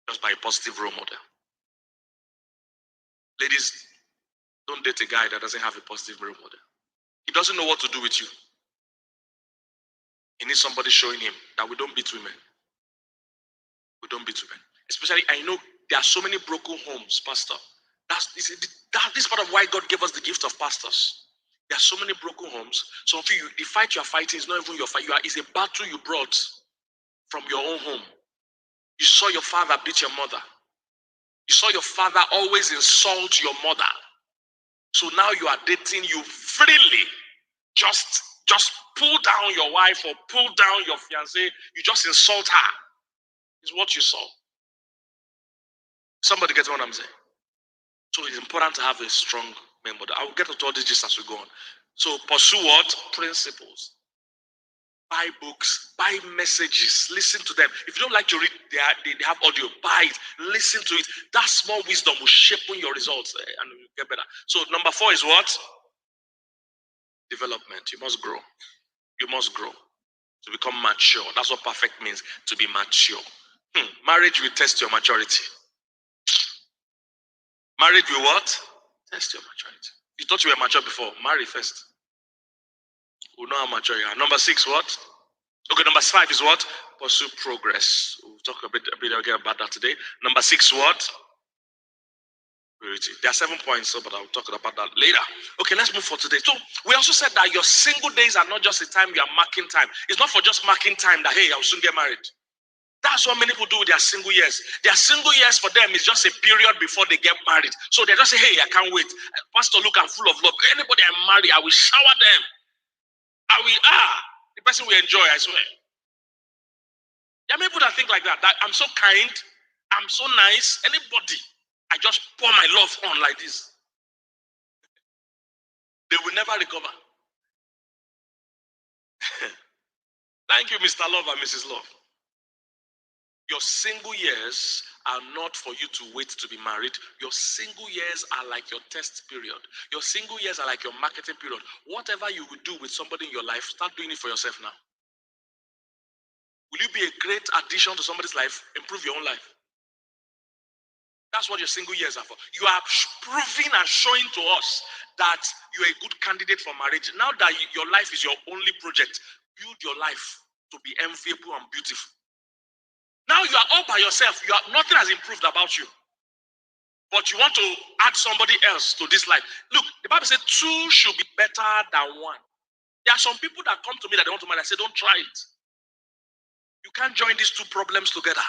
Just by a positive role model. Ladies, don't date a guy that doesn't have a positive role model. He doesn't know what to do with you. He needs somebody showing him that we don't beat women. We don't beat women. Especially, I know there are so many broken homes, Pastor. This part of why God gave us the gift of pastors. There are so many broken homes. Some of you, the fight you are fighting is not even your fight. It's a battle you brought from your own home. You saw your father beat your mother. You saw your father always insult your mother. So now you are dating, you freely just pull down your wife or pull down your fiancé. You just insult her. It's what you saw. Somebody gets what I'm saying. So it's important to have a strong member. I will get to all this just as we go on. So pursue what? Principles. Buy books, buy messages, listen to them. If you don't like to read, they have audio, buy it, listen to it. That small wisdom will shape your results and you get better. So number 4 is what? Development. You must grow. You must grow to become mature. That's what perfect means, to be mature. Marriage will test your maturity. Marriage will what? Test your maturity. You thought you were mature before. Marry first. We'll know how mature you are. Number 6, what? Okay, number 5 is what? Pursue progress. We'll talk a bit again about that today. Number 6, what? There are 7 points, but I'll talk about that later. Okay, let's move for today. So we also said that your single days are not just a time you are marking time. It's not for just marking time that, hey, I'll soon get married. That's what many people do with their single years. Their single years for them is just a period before they get married. So they just say, hey, I can't wait. Pastor, look, I'm full of love. Anybody I marry, I will shower them. The person will enjoy, I swear. There are many people that think like that I'm so kind, I'm so nice. Anybody, I just pour my love on like this. They will never recover. Thank you, Mr. Love and Mrs. Love. Your single years are not for you to wait to be married. Your single years are like your test period. Your single years are like your marketing period. Whatever you will do with somebody in your life, start doing it for yourself now. Will you be a great addition to somebody's life? Improve your own life. That's what your single years are for. You are proving and showing to us that you're a good candidate for marriage. Now that your life is your only project, build your life to be enviable and beautiful. Now you are all by yourself. Nothing has improved about you. But you want to add somebody else to this life. Look, the Bible says 2 should be better than 1. There are some people that come to me that they want to marry. I say, don't try it. You can't join these 2 problems together.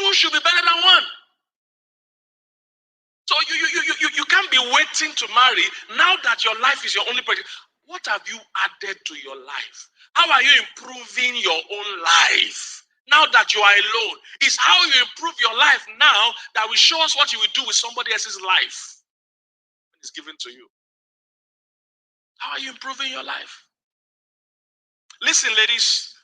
2 should be better than 1. So you can't be waiting to marry now that your life is your only project. What have you added to your life? How are you improving your own life now that you are alone? It's how you improve your life now that will show us what you will do with somebody else's life when it's given to you. How are you improving your life? Listen, ladies,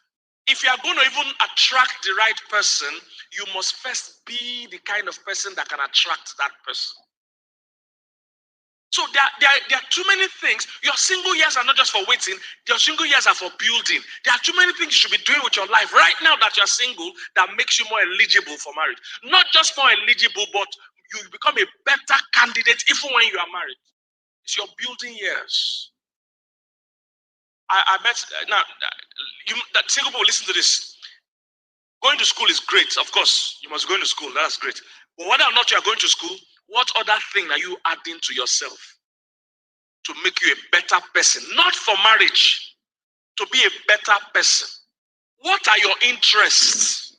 if you are going to even attract the right person, you must first be the kind of person that can attract that person. So there are too many things. Your single years are not just for waiting. Your single years are for building. There are too many things you should be doing with your life right now that you're single that makes you more eligible for marriage. Not just more eligible, but you become a better candidate even when you are married. It's your building years. I bet now, single people listen to this. Going to school is great. Of course, you must go to school. That's great. But whether or not you are going to school, what other thing are you adding to yourself to make you a better person? Not for marriage, to be a better person. What are your interests?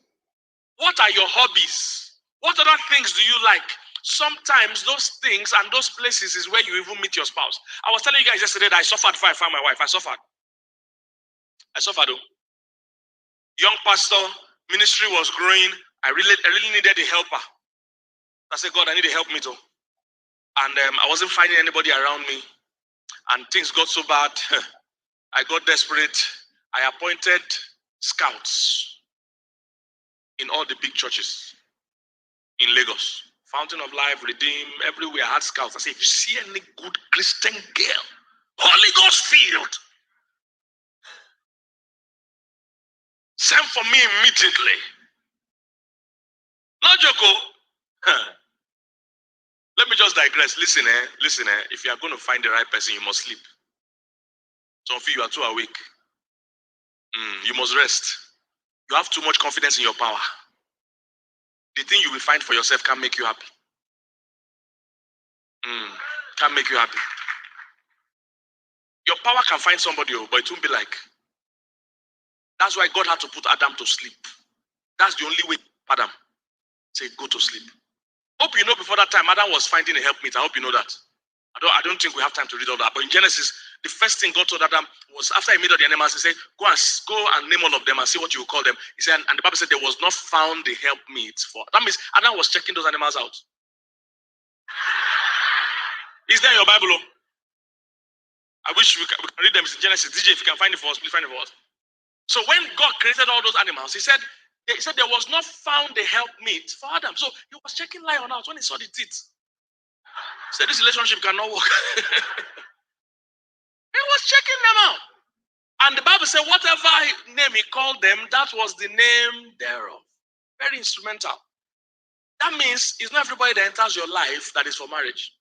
What are your hobbies? What other things do you like? Sometimes those things and those places is where you even meet your spouse. I was telling you guys yesterday that I suffered before I found my wife. I suffered. Though. Young pastor, ministry was growing. I really needed a helper. I said, God, I need to help me too. And I wasn't finding anybody around me. And things got so bad. I got desperate. I appointed scouts in all the big churches in Lagos. Fountain of Life, Redeem, everywhere I had scouts. I said, if you see any good Christian girl, Holy Ghost filled, send for me immediately. No joke. Let me just digress. Listen, if you are going to find the right person, you must sleep. Some of you are too awake. You must rest. You have too much confidence in your power. The thing you will find for yourself can't make you happy. Can't make you happy. Your power can find somebody, but it won't be like. That's why God had to put Adam to sleep. That's the only way Adam say go to sleep. Hope you know before that time Adam was finding a helpmate. I hope you know that. I don't think we have time to read all that. But in Genesis, the first thing God told Adam was after he made all the animals, he said, go and name all of them and see what you call them. He said, and the Bible said there was not found the helpmeet for. That means Adam was checking those animals out. Is there in your Bible? I wish we can read them. It's in Genesis. DJ, if you can find it for us, please find it for us. So when God created all those animals, he said there was not found a helpmeet for Adam. So he was checking lion out when he saw the teeth. He said this relationship cannot work. He was checking them out. And the Bible said whatever name he called them, that was the name thereof. Very instrumental. That means it's not everybody that enters your life that is for marriage.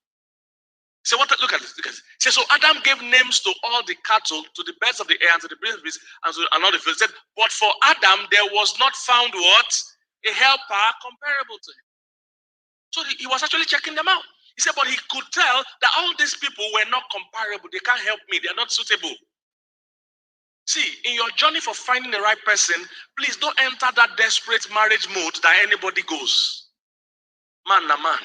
So look at this. So Adam gave names to all the cattle, to the birds of the air, and to the beasts, and all the field. He said, but for Adam there was not found what? A helper comparable to him. So he was actually checking them out. He said, but he could tell that all these people were not comparable. They can't help me. They are not suitable. See, in your journey for finding the right person, please don't enter that desperate marriage mode that anybody goes. Man na man.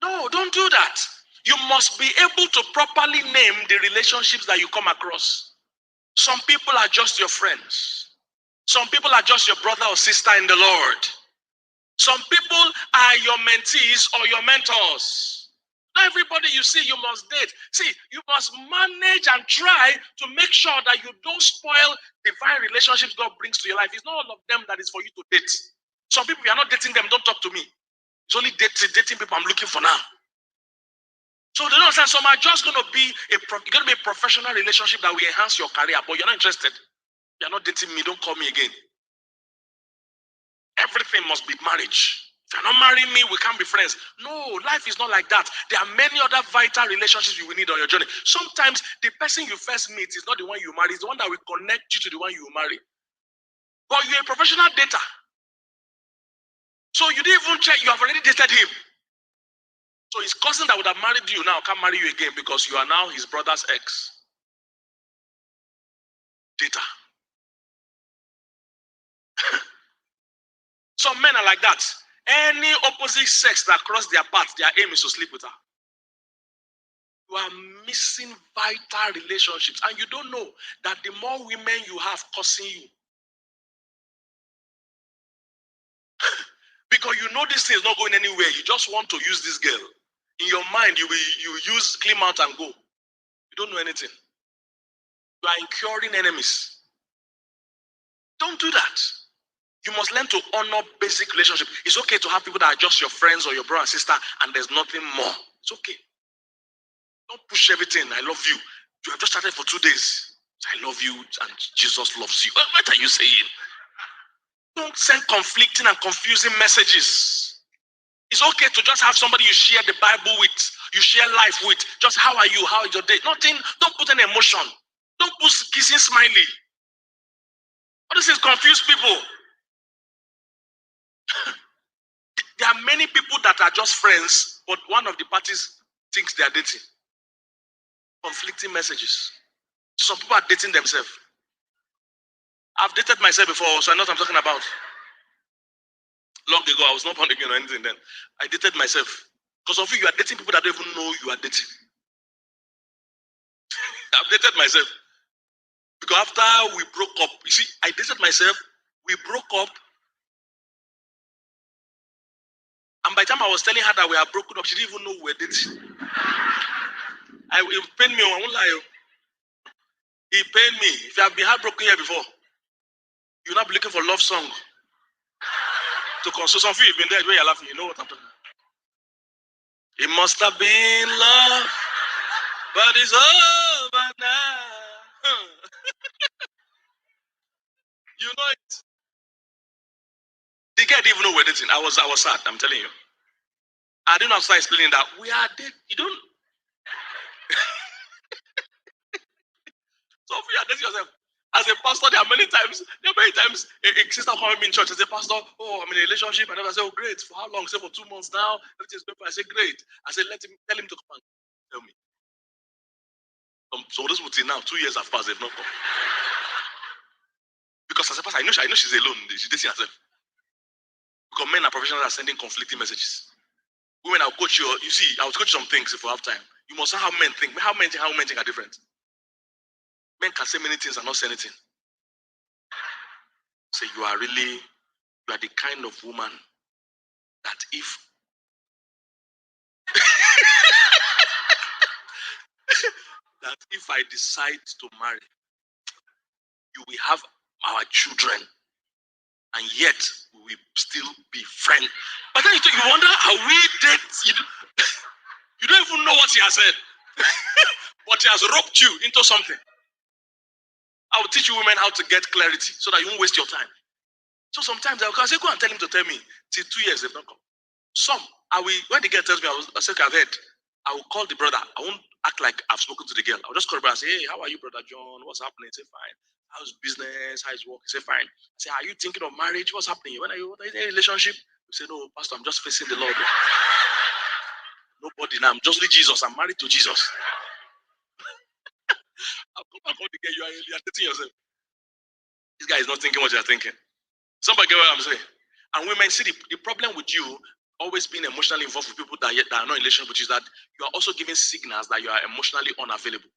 No, don't do that. You must be able to properly name the relationships that you come across. Some people are just your friends. Some people are just your brother or sister in the Lord. Some people are your mentees or your mentors. Not everybody you see you must date. See, you must manage and try to make sure that you don't spoil divine relationships God brings to your life. It's not all of them that is for you to date. Some people, you are not dating them, don't talk to me. It's only dating people I'm looking for now. So they don't understand. Some are just going to be a professional relationship that will enhance your career, but you're not interested. You're not dating me, don't call me again. Everything must be marriage. If you're not marrying me, we can't be friends. No, life is not like that. There are many other vital relationships you will need on your journey. Sometimes the person you first meet is not the one you marry, it's the one that will connect you to the one you marry. But you're a professional dater. So you didn't even check, you have already dated him. So his cousin that would have married you now can't marry you again because you are now his brother's ex. Dater. Some men are like that. Any opposite sex that cross their path, their aim is to sleep with her. You are missing vital relationships, and you don't know that the more women you have cursing you, because you know this thing is not going anywhere, you just want to use this girl. In your mind, you use clean out and go. You don't know anything. You are incurring enemies. Don't do that. You must learn to honor basic relationship. It's okay to have people that are just your friends or your brother and sister, and there's nothing more. It's okay. Don't push everything. I love you. You have just started for 2 days. I love you, and Jesus loves you. What are you saying? Don't send conflicting and confusing messages. It's okay to just have somebody you share the Bible with, you share life with. Just how are you? How is your day? Nothing. Don't put any emotion. Don't put kissing smiley. All this is confused people. There are many people that are just friends, but one of the parties thinks they are dating. Conflicting messages. Some people are dating themselves. I've dated myself before, so I know what I'm talking about. Long ago, I was not born again or anything then. I dated myself. Because of you are dating people that don't even know you are dating. I've dated myself. Because after we broke up, you see, I dated myself, we broke up, and by the time I was telling her that we are broken up, she didn't even know we were dating. It pained me, I won't lie. It pained me. If you have been heartbroken here before, you'll not be looking for love song to console. Some of you have been there where you're laughing, you know what I'm talking about. It must have been love, but it's over now. You know it. The guy didn't even know we're dating. I was sad, I'm telling you. I didn't have to start explaining that we are dating. You don't. So if you are dating yourself, as a pastor, there are many times a sister calling me in church as a pastor, oh, I'm in a relationship, and I say, oh, great. For how long? I say, for 2 months now. Everything's going fine. I say, great. I said, tell him to come and tell me. So this would say now 2 years have passed, they've not come. Because as a pastor, I know she's alone. She's dating herself. Because men and professionals are sending conflicting messages. Women, I'll coach you. You see, I'll coach you some things if we have time. You must know how men think. How men think are different. Men can say many things and not say anything. Say you are the kind of woman that if I decide to marry, you will have our children, and yet we will still be friends. But then you wonder, are we date? You don't even know what she has said. But she has roped you into something. I will teach you women how to get clarity so that you won't waste your time. So sometimes I will say, go and tell him to tell me. Till 2 years they've not come. Some, when the girl tells me, I say, I've heard. I will call the brother. I won't act like I've spoken to the girl. I'll just call the brother and say, hey, how are you, brother John? What's happening? Say, fine. How's business? How's work? Say, fine. I say, are you thinking of marriage? What's happening? What are you in a relationship? You say, no, Pastor, I'm just facing the Lord. Nobody now. I'm just with Jesus. I'm married to Jesus. I'll come back on the girl. You are dating yourself. This guy is not thinking what you're thinking. Somebody get what I'm saying? And women, see the problem with you always being emotionally involved with people that are not in relationship with you is that you are also giving signals that you are emotionally unavailable.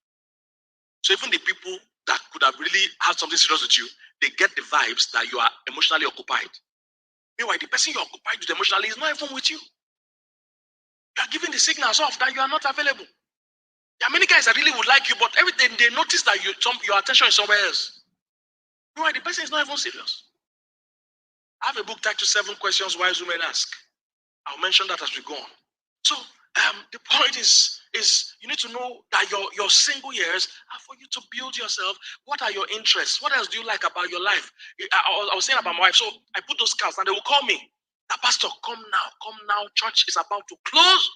So even the people that could have really had something serious with you, they get the vibes that you are emotionally occupied. Meanwhile, the person you're occupied with emotionally is not even with you. You are giving the signals off that you are not available. There are many guys that really would like you, but everything they notice that your attention is somewhere else. Meanwhile, the person is not even serious. I have a book titled 7 Questions Wise Women Ask. I'll mention that as we go on. So the point is you need to know that your single years are for you to build yourself. What are your interests? What else do you like about your life? I was saying about my wife. So I put those cards and they will call me. The pastor, come now. Church is about to close.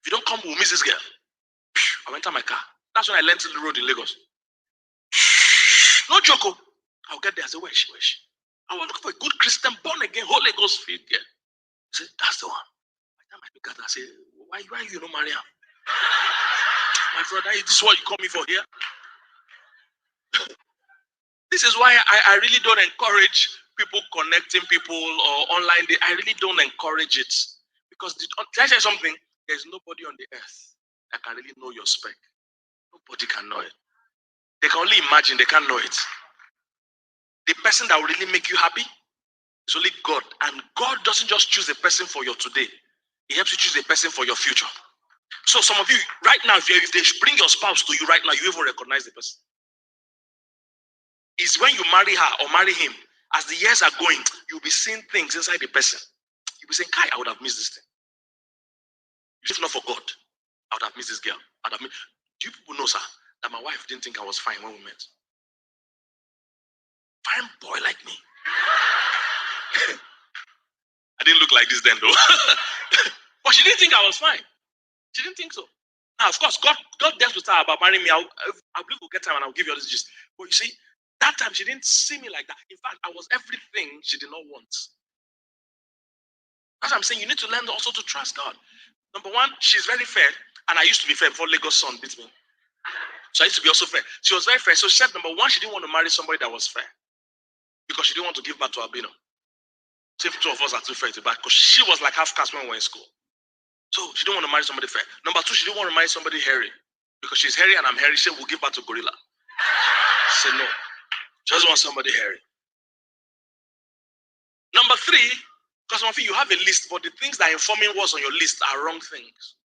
If you don't come, we'll miss this girl. I went on my car. That's when I learned the road in Lagos. No joke. I'll get there. I say, where is she? I was looking for a good Christian, born again, Holy Ghost filled girl. I said, that's the one. By the time I look at her, I say, why you not marry her? My brother, is this what you call me for here? This is why I really don't encourage people connecting people or online. I really don't encourage it. Because, can I say something? There's nobody on the earth that can really know your spec. Nobody can know it. They can only imagine, they can't know it. The person that will really make you happy is only God. And God doesn't just choose a person for your today. He helps you choose a person for your future. So some of you, right now, if they bring your spouse to you right now, you even recognize the person. It's when you marry her or marry him, as the years are going, you'll be seeing things inside the person. You'll be saying, Kai, I would have missed this thing. If not for God, I would have missed this girl. Do you people know, sir, that my wife didn't think I was fine when we met? Fine boy like me. I didn't look like this then, though. But she didn't think I was fine. She didn't think so. Now, of course, God dealt with her about marrying me. I believe we'll get time and I'll give you all this gist. But you see, That time she didn't see me like that. In fact, I was everything she did not want. That's what I'm saying. You need to learn also to trust God. Number one, she's very fair. And I used to be fair before Lagos Sun beat me. So I used to be also fair. She was very fair. So she said, number one, she didn't want to marry somebody that was fair. Because she didn't want to give back to Albino. So if two of us are too fair to back, because she was like half caste when we were in school. So she didn't want to marry somebody fair. Number two, she didn't want to marry somebody hairy. Because she's hairy and I'm hairy. She said, we'll give back to Gorilla. I said, no. She doesn't want somebody hairy. Number three, because some of you have a list, but the things that are informing what's on your list are wrong things.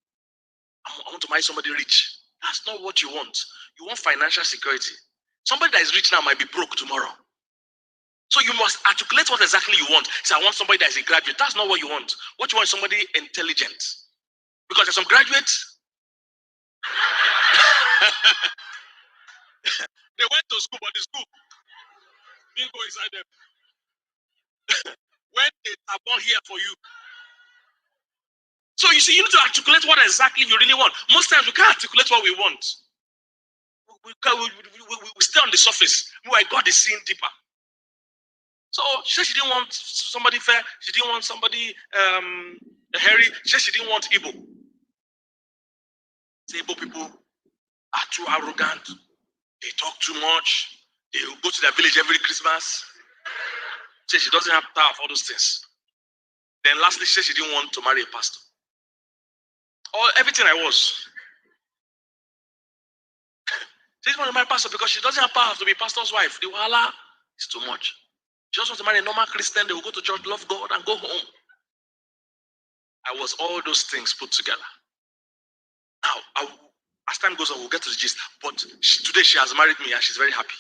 I want to marry somebody rich. That's not what you want. You want financial security. Somebody that is rich now might be broke tomorrow. So you must articulate what exactly you want. Say, I want somebody that is a graduate. That's not what you want. What you want is somebody intelligent. Because there's some graduates. They went to school, but the school didn't go inside them. When they are born here for you. So you see, you need to articulate what exactly you really want. Most times we can't articulate what we want. We stay on the surface. Meanwhile, God is seeing deeper. So she said she didn't want somebody fair. She didn't want somebody hairy. She said she didn't want Igbo. The Igbo people are too arrogant. They talk too much. They will go to their village every Christmas. She said she doesn't have power for all those things. Then lastly, she said she didn't want to marry a pastor. Everything I was. She didn't want to marry a pastor because she doesn't have power to be a pastor's wife. The wahala is too much. She just wants to marry a normal Christian. They will go to church, love God, and go home. I was all those things put together. Now, as time goes on, we'll get to the gist. But today she has married me and she's very happy.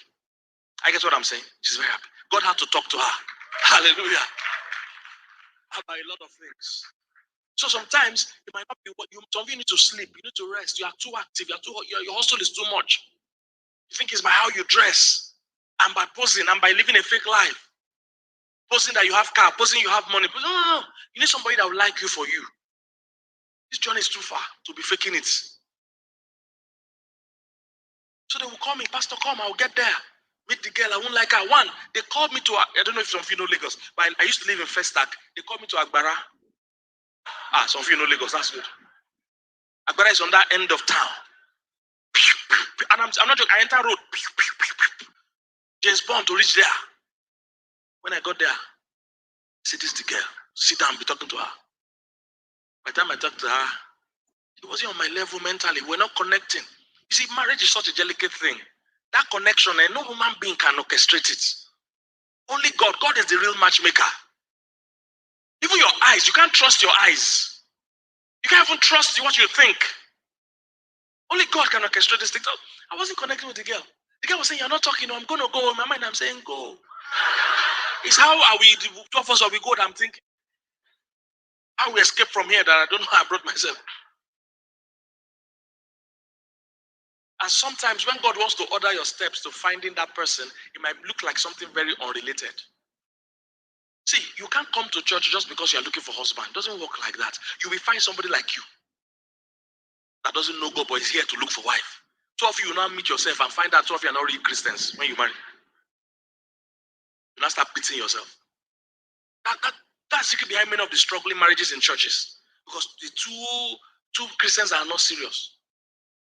I guess what I'm saying? She's very happy. God had to talk to her. Hallelujah. About a lot of things. So sometimes it might not be what you. Some of you need to sleep. You need to rest. You are too active. Your hustle is too much. You think it's by how you dress, and by posing, and by living a fake life. Posing that you have car, posing you have money. No. You need somebody that will like you for you. This journey is too far to be faking it. So they will call me, Pastor, come, I'll get there. Meet the girl, I won't like her. One, they called me to, I don't know if some of you know Lagos, but I used to live in Festac. They called me to Agbara. Some of you know Lagos, that's good. Agbara is on that end of town. And I'm not joking, I enter road. James Bond to reach there. When I got there, I said, this is the girl. Sit down, be talking to her. By the time I talked to her, it wasn't on my level mentally. We're not connecting. You see, marriage is such a delicate thing. That connection, and no human being can orchestrate it. Only God. God is the real matchmaker. Even your eyes, you can't trust your eyes. You can't even trust what you think. Only God can orchestrate this thing. So I wasn't connecting with the girl. The girl was saying, you're not talking. I'm going to go. In my mind, I'm saying, go. It's how are we, the two of us, are we go? I'm thinking, how we escape from here that I don't know how I brought myself. And sometimes when God wants to order your steps to finding that person, it might look like something very unrelated. See, you can't come to church just because you're looking for a husband. It doesn't work like that. You will find somebody like you that doesn't know God but is here to look for wife. Two of you will now meet yourself and find out two of you are not really Christians when you marry. You now start beating yourself. That's secret behind many of the struggling marriages in churches. Because the two Christians are not serious.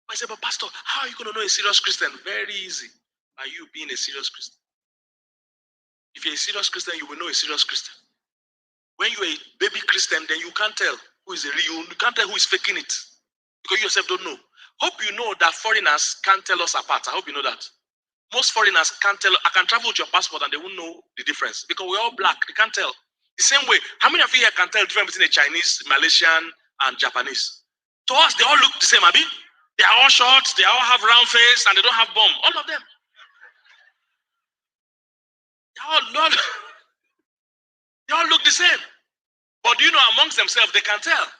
I said, but Pastor, how are you going to know a serious Christian? Very easy. By you being a serious Christian. If you're a serious Christian, you will know a serious Christian. When you're a baby Christian, then you can't tell who is a real, you can't tell who is faking it. Because you yourself don't know. Hope you know that foreigners can't tell us apart. I hope you know that. Most foreigners can't tell. I can travel with your passport and they won't know the difference. Because we're all black. They can't tell. The same way, how many of you here can tell the difference between a Chinese, Malaysian, and Japanese? To us, they all look the same, Abi. They are all short, they all have round face, and they don't have bum. All of them. They all look the same. But do you know amongst themselves, they can tell.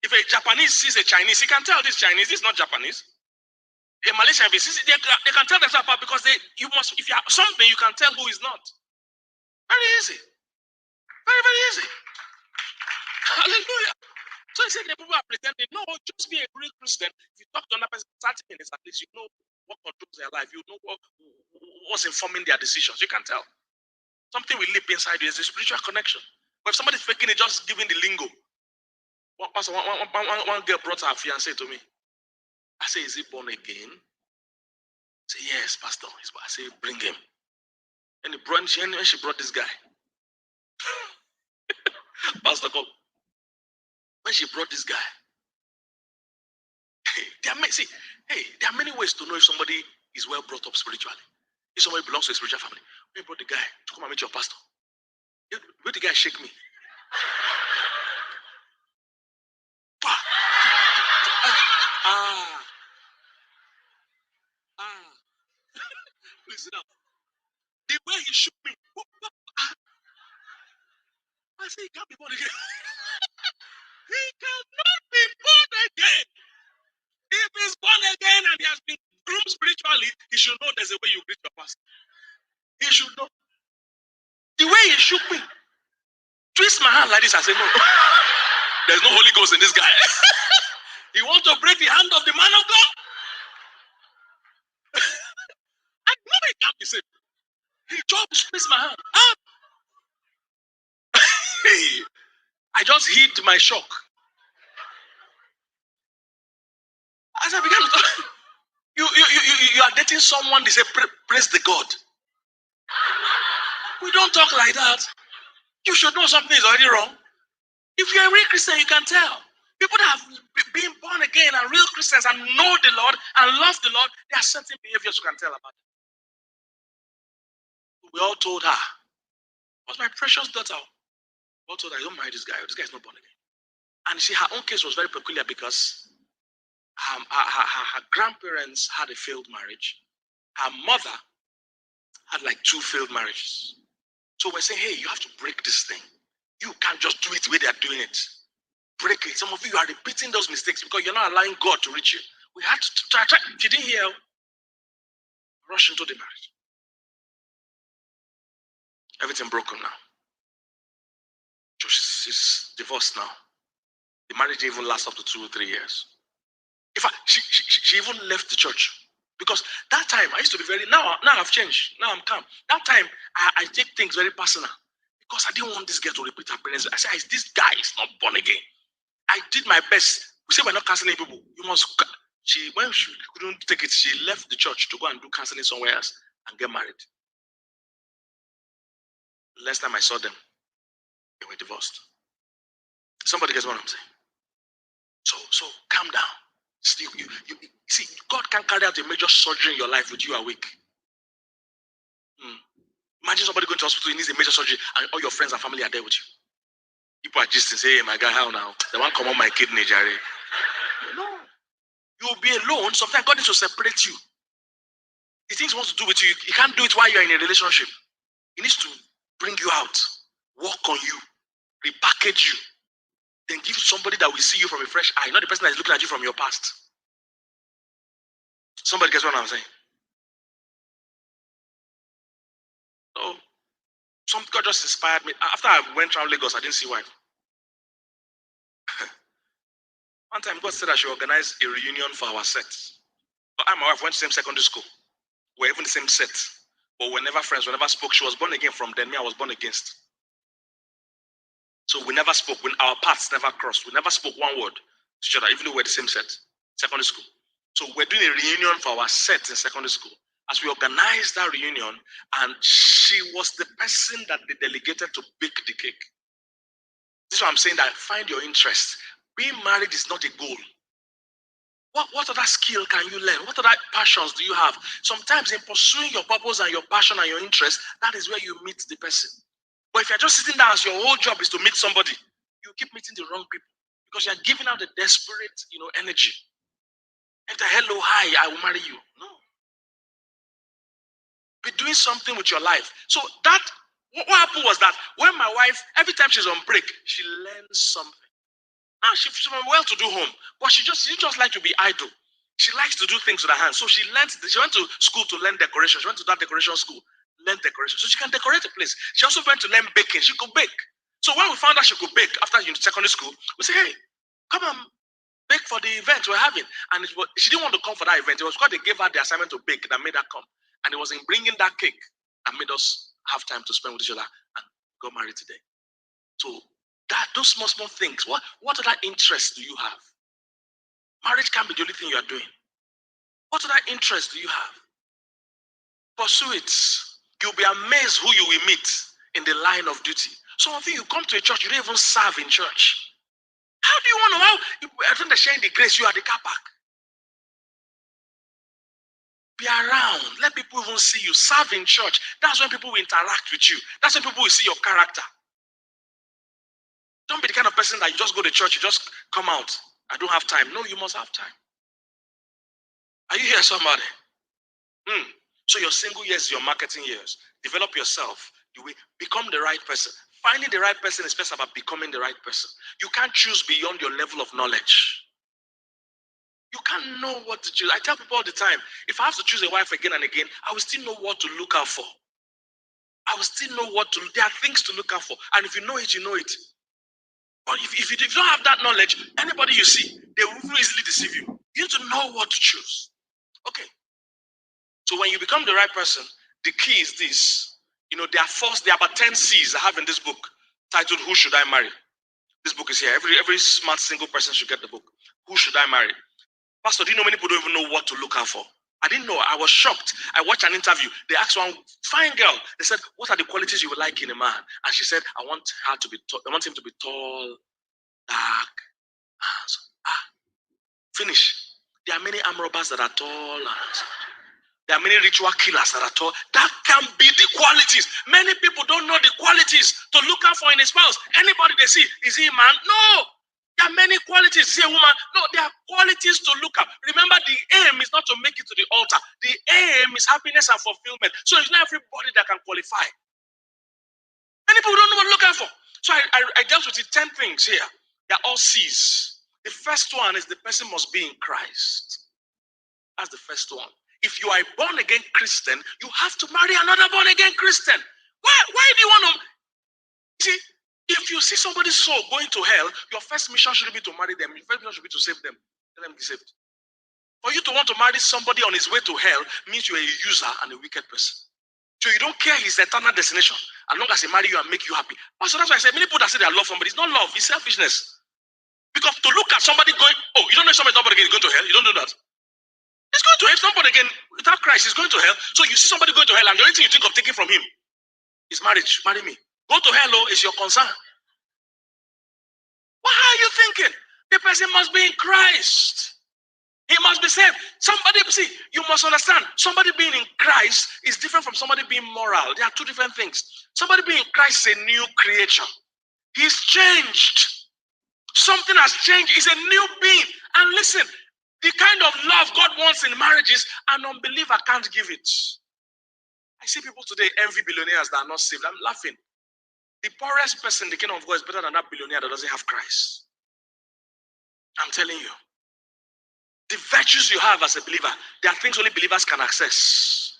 If a Japanese sees a Chinese, he can tell this Chinese, this is not Japanese. A Malaysian, if he sees it, they can tell themselves apart because if you have something, you can tell who is not. Very easy. Very, very easy. Hallelujah. So he said the people are pretending. No, just be a real Christian. If you talk to another person 30 minutes, at least you know what controls their life. You know what's informing their decisions. You can tell. Something will leap inside you. It's a spiritual connection. But if somebody's faking it, just giving the lingo. One girl brought her fiancé to me. I say, is he born again? Say, yes, Pastor. I say, bring him. And she brought this guy. Pastor, come. When she brought this guy, there are many ways to know if somebody is well brought up spiritually. If somebody belongs to a spiritual family. When you brought the guy to come and meet your pastor, where the guy shake me? Please sit down. The way he shook me, I say he can't be born again. He cannot be born again. If he's born again and he has been groomed spiritually, he should know there's a way you greet your pastor. He should know. The way he shook me, twist my hand like this, I say, no. There's no Holy Ghost in this guy. He wants to break the hand of the man of God. I know he can't be saved. He just twist my hand. I just hid my shock. As I began to talk, you are dating someone, they say, praise the God. We don't talk like that. You should know something is already wrong. If you're a real Christian, you can tell. People that have been born again and real Christians and know the Lord and love the Lord, there are certain behaviors you can tell about them. We all told her, was my precious daughter. We all told her, don't marry this guy. This guy is not born again. And her own case was very peculiar because her grandparents had a failed marriage. Her mother had like 2 failed marriages. So we're saying, hey, you have to break this thing. You can't just do it the way they're doing it. Break it. Some of you are repeating those mistakes because you're not allowing God to reach you. We had to try. If you didn't hear, rush into the marriage. Everything broken now. So she's divorced now. The marriage didn't even last up to 2 or 3 years. In fact, she even left the church. Because that time, I used to be now I've changed. Now I'm calm. That time, I take things very personal. Because I didn't want this girl to repeat her parents. I said, this guy is not born again. I did my best. We say we're not counseling people. When she couldn't take it, she left the church to go and do counseling somewhere else and get married. Last time I saw them, they were divorced. Somebody gets what I'm saying. So calm down. You see, God can carry out a major surgery in your life with you awake. Imagine somebody going to hospital, he needs a major surgery, and all your friends and family are there with you. People are just saying, hey, my God, how now? They want to come on my kidney, Jerry. No. You will be alone. Sometimes God needs to separate you. The things he wants to do with you, he can't do it while you're in a relationship. He needs to bring you out, work on you, repackage you, then give you somebody that will see you from a fresh eye, not the person that is looking at you from your past. Somebody gets what I'm saying? So, God just inspired me. After I went around Lagos, I didn't see why. One time, God said I should organize a reunion for our set. But I and my wife went to the same secondary school. We're even the same set. But we're never friends. We never spoke. She was born again from then. Me, I was born against. So we never spoke. Our paths never crossed. We never spoke one word to each other, even though we're the same set, secondary school. So we're doing a reunion for our set in secondary school. As we organized that reunion, and she was the person that they delegated to bake the cake. This is what I'm saying, that find your interest. Being married is not a goal. What other skill can you learn? What other passions do you have? Sometimes in pursuing your purpose and your passion and your interest, that is where you meet the person. But if you're just sitting down as your whole job is to meet somebody, you keep meeting the wrong people because you're giving out the desperate, energy. Enter, hello, hi, I will marry you. No. Be doing something with your life. So that, what happened was that when my wife, every time she's on break, she learns something. Now she's from a well-to-do home, but she just like to be idle. She likes to do things with her hands. So she went to school to learn decoration. She went to that decoration school, learn decoration. So she can decorate a place. She also went to learn baking. She could bake. So when we found out she could bake after secondary school, we said, hey, come on, bake for the event we're having. And she didn't want to come for that event. It was because they gave her the assignment to bake that made her come. And it was in bringing that cake that made us have time to spend with each other and got married today. So those small things, what other interests do you have? Marriage can't be the only thing you are doing. What other interests do you have? Pursue it. You'll be amazed who you will meet in the line of duty. Some of you come to a church, you don't even serve in church. How do you want to, I think they're sharing the grace, you are the car park. Be around. Let people even see you. Serve in church. That's when people will interact with you. That's when people will see your character. Don't be the kind of person that you just go to church, you just come out. I don't have time. No, you must have time. Are you here, somebody? So your single years, your marketing years. Develop yourself. You will become the right person. Finding the right person is first about becoming the right person. You can't choose beyond your level of knowledge. You can't know what to choose. I tell people all the time, if I have to choose a wife again and again, I will still know what to look out for. I will still know there are things to look out for. And if you know it, you know it. But if you don't have that knowledge, anybody you see, they will easily deceive you. You need to know what to choose. Okay. So when you become the right person, the key is this. There are about 10 C's I have in this book titled Who Should I Marry? This book is here. Every smart single person should get the book. Who should I marry? Pastor, do you know many people don't even know what to look out for? I didn't know. I was shocked. I watched an interview. They asked one fine girl. They said, "What are the qualities you would like in a man?" And she said, "I want him to be tall, dark, handsome." Finish. There are many arm robbers that are tall and handsome. There are many ritual killers that are tall. That can be the qualities. Many people don't know the qualities to look out for in a spouse. Anybody they see, is he a man? No. There are many qualities. Is he a woman? No, there are qualities to look at. Remember, the aim is not to make it to the altar. The aim is happiness and fulfillment. So it's not everybody that can qualify. Many people don't know what to look out for. So I dealt with the 10 things here. They're all C's. The first one is the person must be in Christ. That's the first one. If you are a born-again Christian, you have to marry another born-again Christian. Why do you want to? See, if you see somebody's soul going to hell, your first mission shouldn't be to marry them. Your first mission should be to save them. Let them be saved. For you to want to marry somebody on his way to hell means you're a user and a wicked person. So you don't care his eternal destination as long as he marry you and make you happy. So that's why I say many people that say they love somebody, it's not love, it's selfishness. Because to look at somebody going, you don't know if somebody's not born again, going to hell, you don't do that. He's going to hell. If somebody again without Christ, he's going to hell. So you see somebody going to hell, and the only thing you think of taking from him is marriage. Marry me. Go to hell, is your concern. What are you thinking? The person must be in Christ. He must be saved. You must understand, somebody being in Christ is different from somebody being moral. There are two different things. Somebody being in Christ is a new creature. He's changed. Something has changed. He's a new being. And listen, the kind of love God wants in marriages, an unbeliever can't give it. I see people today envy billionaires that are not saved. I'm laughing. The poorest person in the kingdom of God is better than that billionaire that doesn't have Christ. I'm telling you. The virtues you have as a believer, there are things only believers can access.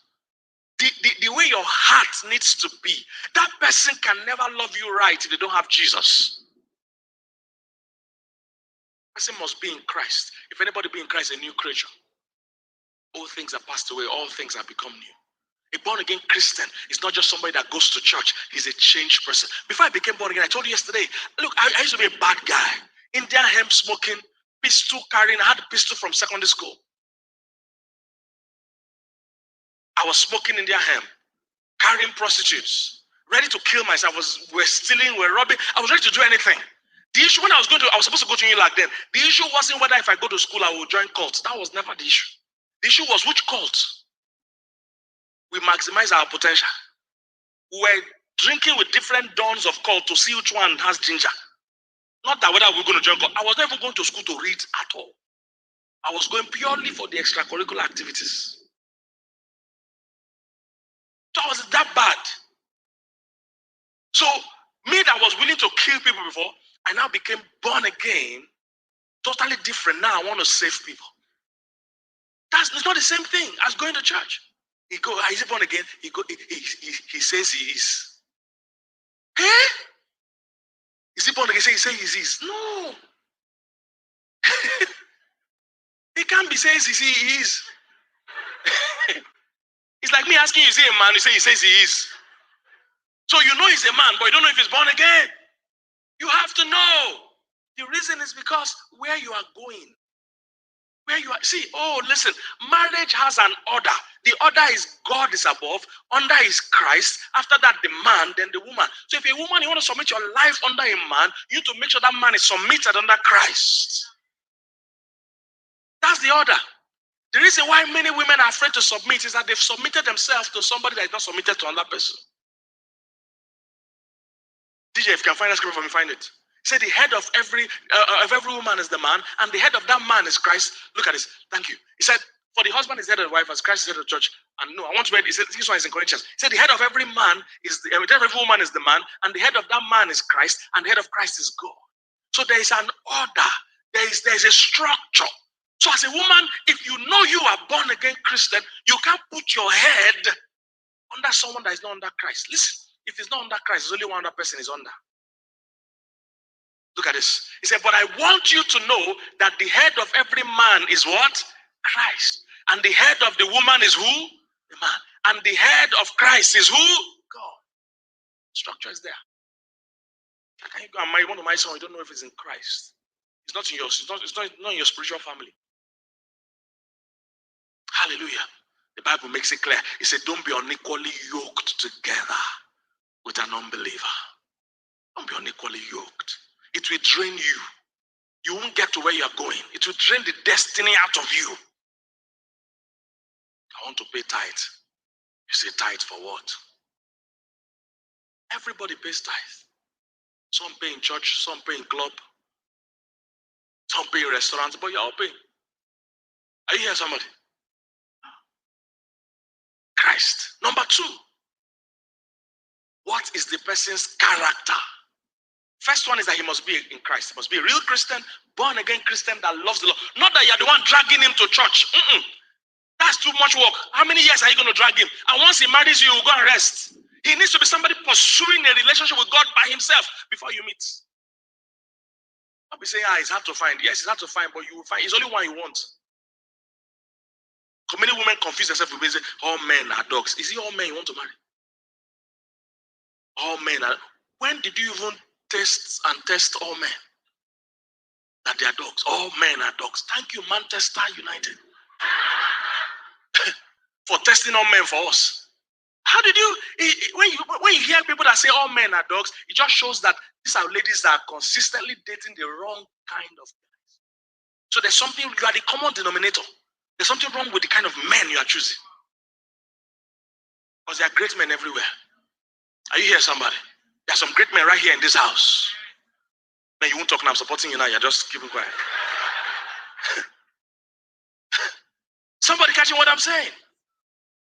The way your heart needs to be, that person can never love you right if they don't have Jesus. Person must be in Christ. If anybody be in Christ, a new creature. All things are passed away, all things have become new. A born-again Christian is not just somebody that goes to church. He's a changed person. Before I became born again, I told you yesterday, look, I used to be a bad guy. Indian hemp smoking, pistol carrying. I had a pistol from secondary school. I was smoking Indian hemp, carrying prostitutes, ready to kill myself. We're stealing, we're robbing. I was ready to do anything. The issue when I was supposed to go to UNILAG then. The issue wasn't whether if I go to school I will join cults. That was never the issue. The issue was which cult we maximize our potential. We were drinking with different dons of cult to see which one has ginger. Not that whether we're going to join cult. I was not even going to school to read at all. I was going purely for the extracurricular activities. So I was that bad. So me that was willing to kill people before, I now became born again, totally different. Now I want to save people. It's not the same thing as going to church. Is he born again? He says he is. Hey? Is he born again? He says he is. No. He can't be saying he is. It's like me asking you, is he a man? You say he says he is. So you know he's a man, but you don't know if he's born again. You have to know. The reason is because where you are going. Where you are, see, oh, listen, marriage has an order. The order is God is above, under is Christ, after that the man, then the woman. So if a woman, you want to submit your life under a man, you need to make sure that man is submitted under Christ. That's the order. The reason why many women are afraid to submit is that they've submitted themselves to somebody that is not submitted to another person. DJ, if you can find that scripture for me, find it. Say the head of every woman is the man, and the head of that man is Christ. Look at this. Thank you. He said, for the husband is the head of the wife, as Christ is the head of the church. And no, I want to read. He said, this one is in Corinthians. He said, the head of every man is the head of every woman is the man, and the head of that man is Christ, and the head of Christ is God. So there is an order. There is a structure. So as a woman, if you know you are born again Christian, you can't put your head under someone that is not under Christ. Listen, if it's not under Christ, there's only one other person is under. Look at this. He said, but I want you to know that the head of every man is what? Christ. And the head of the woman is who? The man. And the head of Christ is who? God. Structure is there. How can you go and marry one of my sons? You don't know if it's in Christ. It's not in your, it's not in your spiritual family. Hallelujah. The Bible makes it clear. It said, don't be unequally yoked together with an unbeliever. Don't be unequally yoked. It will drain you. You won't get to where you are going. It will drain the destiny out of you. I want to pay tithe. You say tithe for what? Everybody pays tithe. Some pay in church, some pay in club, some pay in restaurants, but you're all paying. Are you hearing somebody? Christ. Number two, what is the person's character? First one is that he must be in Christ. He must be a real Christian, born again Christian that loves the Lord. Not that you're the one dragging him to church. That's too much work. How many years are you going to drag him? And once he marries you, he will go and rest. He needs to be somebody pursuing a relationship with God by himself before you meet. Don't be saying, it's hard to find. Yes, it's hard to find, but you will find. It's only one you want. Many women confuse themselves with saying, all men are dogs. Is it all men you want to marry? All men are. When did you even test all men that they are dogs? All men are dogs. Thank you, Manchester United, for testing all men for us. How did you, when you hear people that say all men are dogs, it just shows that these are ladies that are consistently dating the wrong kind of guys. So there's something, you are the common denominator. There's something wrong with the kind of men you are choosing. Because there are great men everywhere. Are you here, somebody? There are some great men right here in this house. No, you won't talk now. I'm supporting you now. You're just keeping quiet. Somebody catching what I'm saying?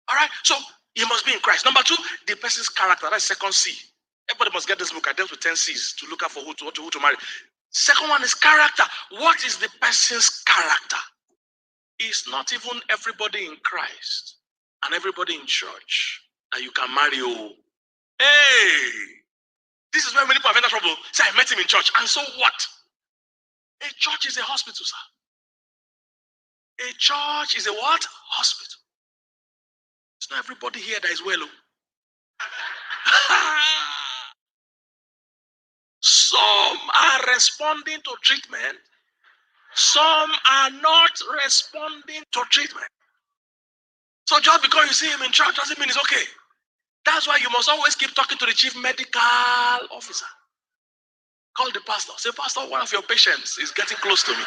All right. So you must be in Christ. Number two, the person's character. That's second C. Everybody must get this book. I dealt with 10 C's to look out for who to marry. Second one is character. What is the person's character? It's not even everybody in Christ and everybody in church that you can marry. Oh, hey, this is where many people have entered trouble. Say, I met him in church, and so what? A church is a hospital, sir. A church is a what? Hospital. It's not everybody here that is well. Some are responding to treatment. Some are not responding to treatment. So just because you see him in church doesn't mean it's okay. That's why you must always keep talking to the chief medical officer. Call the pastor. Say, Pastor, one of your patients is getting close to me.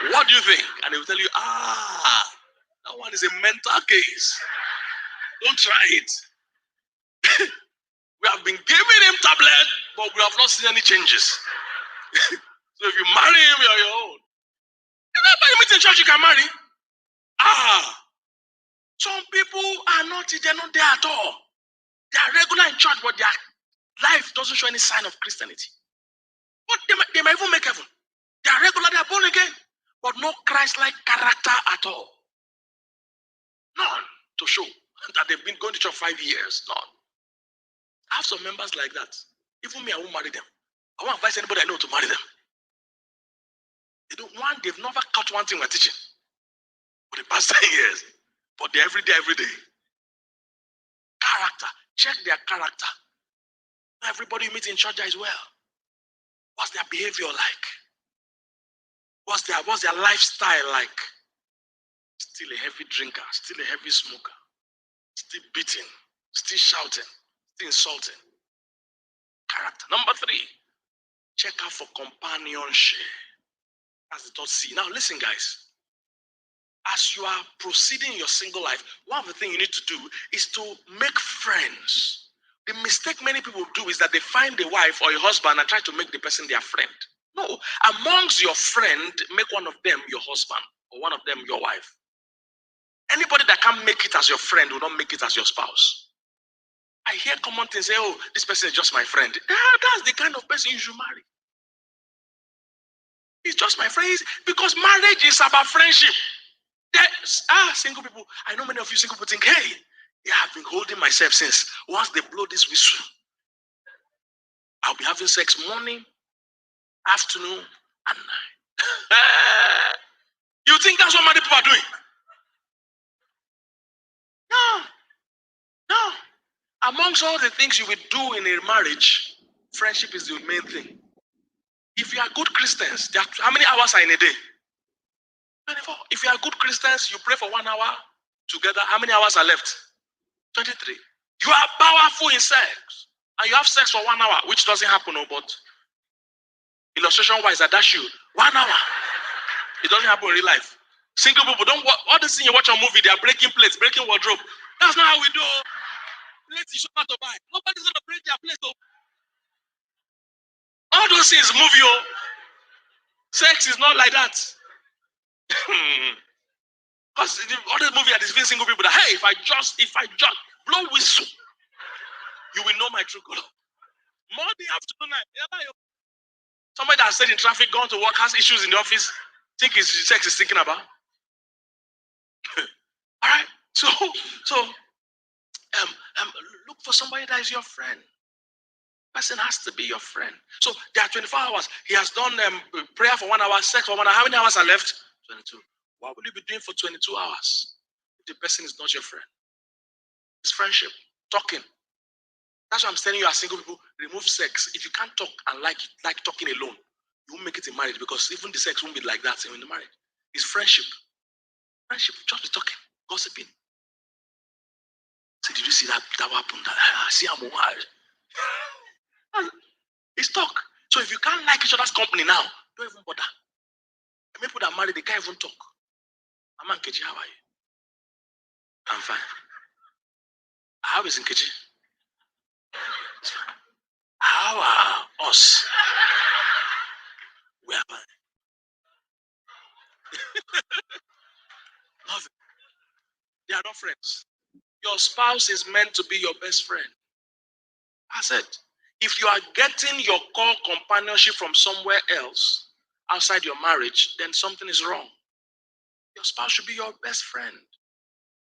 What do you think? And he will tell you, that one is a mental case. Don't try it. We have been giving him tablet, but we have not seen any changes. So if you marry him, you're your own. Everybody meet in church, you can marry. Some people are not, they're not there at all. They are regular in church, but their life doesn't show any sign of Christianity. But they might even make heaven. They are regular, they are born again, but no Christ-like character at all. None to show that they've been going to church 5 years. None. I have some members like that. Even me, I won't marry them. I won't advise anybody I know to marry them. They've never caught one thing we're teaching. for the past 10 years. But they're every day. Character. Check their character. Not everybody you meet in church is well. What's their behavior like? What's their lifestyle like? Still a heavy drinker, still a heavy smoker, still beating, still shouting, still insulting. Character. Number 3, check out for companionship. That's the third C. Now listen, guys. As you are proceeding in your single life, one of the things you need to do is to make friends. The mistake many people do is that they find a wife or a husband and try to make the person their friend. No, amongst your friend, make one of them your husband or one of them your wife. Anybody that can't make it as your friend will not make it as your spouse. I hear common things say, oh, this person is just my friend. That's the kind of person you should marry. He's just my friend. Because marriage is about friendship. Single people, I know many of you single people think, hey, yeah, I've been holding myself since. Once they blow this whistle, I'll be having sex morning, afternoon, and night. You think that's what many people are doing? No. Amongst all the things you will do in a marriage, friendship is the main thing. If you are good Christians, how many hours are in a day? 24. If you are good Christians, you pray for 1 hour together. How many hours are left? 23. You are powerful in sex. And you have sex for 1 hour, which doesn't happen, but illustration-wise, I dash you 1 hour. It doesn't happen in real life. Single people, don't all this thing you watch on movie, they are breaking plates, breaking wardrobe. That's not how we do. Plates you show how to buy. Nobody's gonna break their plate. All those things move you. Sex is not like that. Because all the movie are these single people that, hey, if I just blow whistle, you will know my true color. Morning, afternoon, night. Somebody that said in traffic, gone to work, has issues in the office, think his sex is thinking about. All right. So look for somebody that is your friend. Person has to be your friend. So there are 24 hours. He has done prayer for 1 hour, sex for 1 hour. How many hours are left? 22. What will you be doing for 22 hours if the person is not your friend? It's friendship. Talking. That's why I'm telling you as single people, remove sex. If you can't talk and like talking alone, you won't make it in marriage because even the sex won't be like that in the marriage. It's friendship. Friendship. Just be talking, gossiping. So did you see that happened? I see I'm wild. It's talk. So if you can't like each other's company now, don't even bother. And people that are married, they can't even talk. I'm Nkechi, how are you? I'm fine. How is Nkechi? It's fine. How are us? We are fine. Nothing. They are not friends. Your spouse is meant to be your best friend. I said, if you are getting your core companionship from somewhere else outside your marriage, then something is wrong. Your spouse should be your best friend.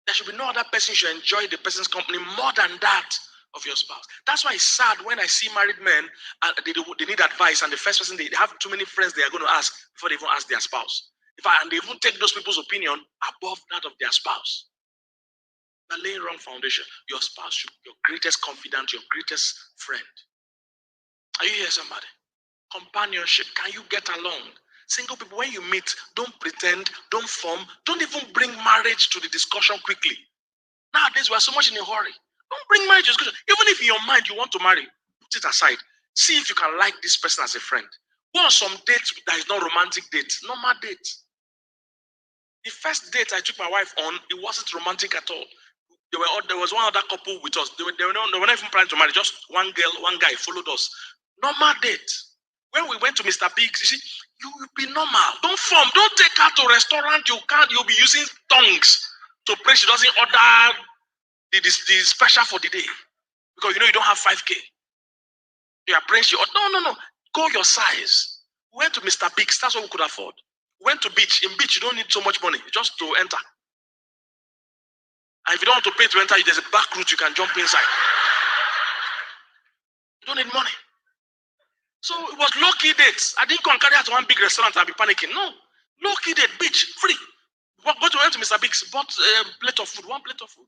There should be no other person you should enjoy the person's company more than that of your spouse. That's why it's sad when I see married men and they need advice, and the first person, they have too many friends they are going to ask before they even ask their spouse. And they even take those people's opinion above that of their spouse. They're laying wrong foundation. Your spouse should be your greatest confidant, your greatest friend. Are you here, somebody? Companionship. Can you get along? Single people, when you meet, don't pretend, don't form, don't even bring marriage to the discussion quickly. Nowadays, we are so much in a hurry. Don't bring marriage to discussion. Even if in your mind you want to marry, put it aside. See if you can like this person as a friend. Go on some dates that is not romantic date, normal date. The first date I took my wife on, it wasn't romantic at all. There was one other couple with us. They were not even planning to marry. Just one girl, one guy followed us. Normal date. When we went to Mr. Biggs, you see, you will be normal. Don't form. Don't take her to a restaurant. You'll be using tongues to pray she doesn't order the special for the day. Because you don't have 5K. You are praying she order. No. Go your size. We went to Mr. Biggs. That's what we could afford. We went to beach. In beach, you don't need so much money just to enter. And if you don't want to pay to enter, there's a back route you can jump inside. You don't need money. So it was low-key dates. I didn't come carry her to one big restaurant and be panicking. No. Low-key date, beach, free. Went to Mr. Biggs, bought a plate of food, one plate of food.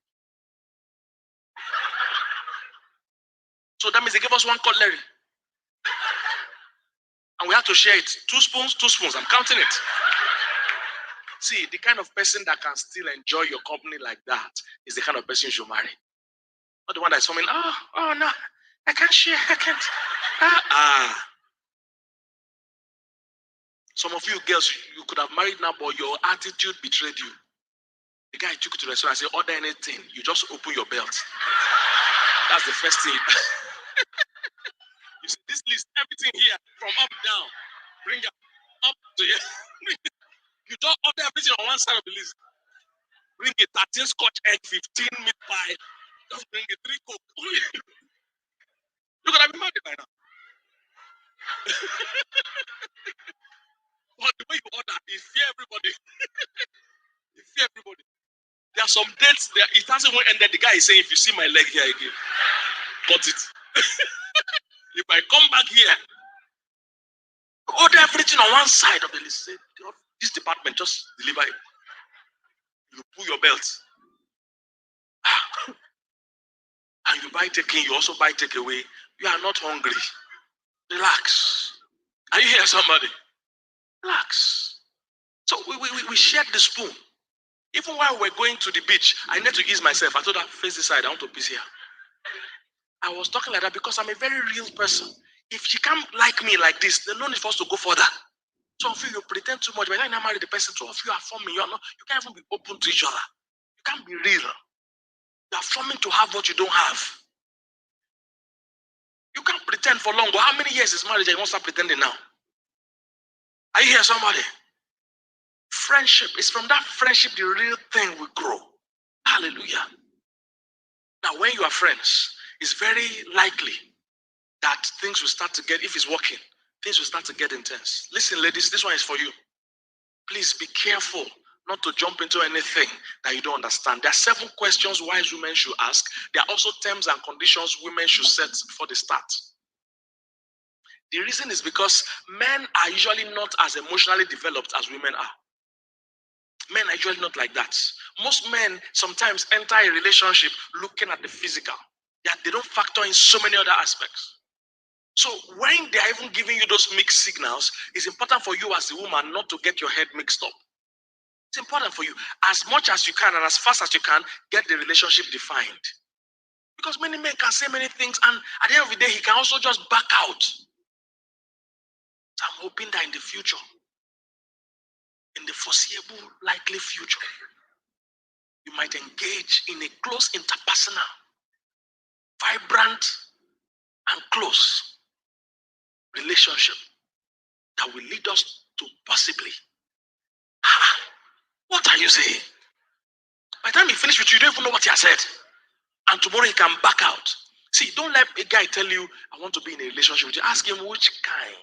So that means they gave us one cutlery. And we had to share it. 2 spoons, 2 spoons. I'm counting it. See, the kind of person that can still enjoy your company like that is the kind of person you should marry. Not the one that's coming, oh no, I can't share, I can't. Some of you girls, you could have married now, but your attitude betrayed you. The guy took you to the restaurant and said, order anything. You just open your belt. That's the first thing. You see this list, everything here, from up down, bring it up to here. You don't order everything on one side of the list. Bring it 13 Scotch egg, 15 meat pie. Just bring it 3 Coke. You could have been married by now. But the way you order, you fear everybody. You fear everybody. There are some dates there. It hasn't even ended. The guy is saying, if you see my leg here again, cut it. If I come back here, order everything on one side of the list. Say, this department, just deliver it. You pull your belt. And you buy takeaway, you also buy takeaway. You are not hungry. Relax. Are you here, somebody? Relax. So we shared the spoon. Even while we're going to the beach, I need to ease myself. I told her, face this side, I want to piss here. I was talking like that because I'm a very real person. If she can't like me like this, there's no need for us to go further. Some of you pretend too much. When I marry the person, two of you are forming. You can't even be open to each other. You can't be real. You are forming to have what you don't have. You can't pretend for long. But how many years is marriage and you won't start pretending now? Are you here, somebody? Friendship. It's from that friendship the real thing will grow. Hallelujah. Now, when you are friends, it's very likely that things will start to get, if it's working, things will start to get intense. Listen, ladies, this one is for you. Please be careful not to jump into anything that you don't understand. There are 7 questions wise women should ask. There are also terms and conditions women should set before they start. The reason is because men are usually not as emotionally developed as women are. Men are usually not like that. Most men sometimes enter a relationship looking at the physical. They don't factor in so many other aspects. So when they are even giving you those mixed signals, it's important for you as a woman not to get your head mixed up. It's important for you, as much as you can and as fast as you can, get the relationship defined. Because many men can say many things, and at the end of the day, he can also just back out. So I'm hoping that in the future, in the foreseeable likely future, you might engage in a close interpersonal, vibrant and close relationship that will lead us to possibly, what are you saying? By the time he finishes with you, you don't even know what he has said. And tomorrow he can back out. See, don't let a guy tell you, I want to be in a relationship with you. Ask him which kind.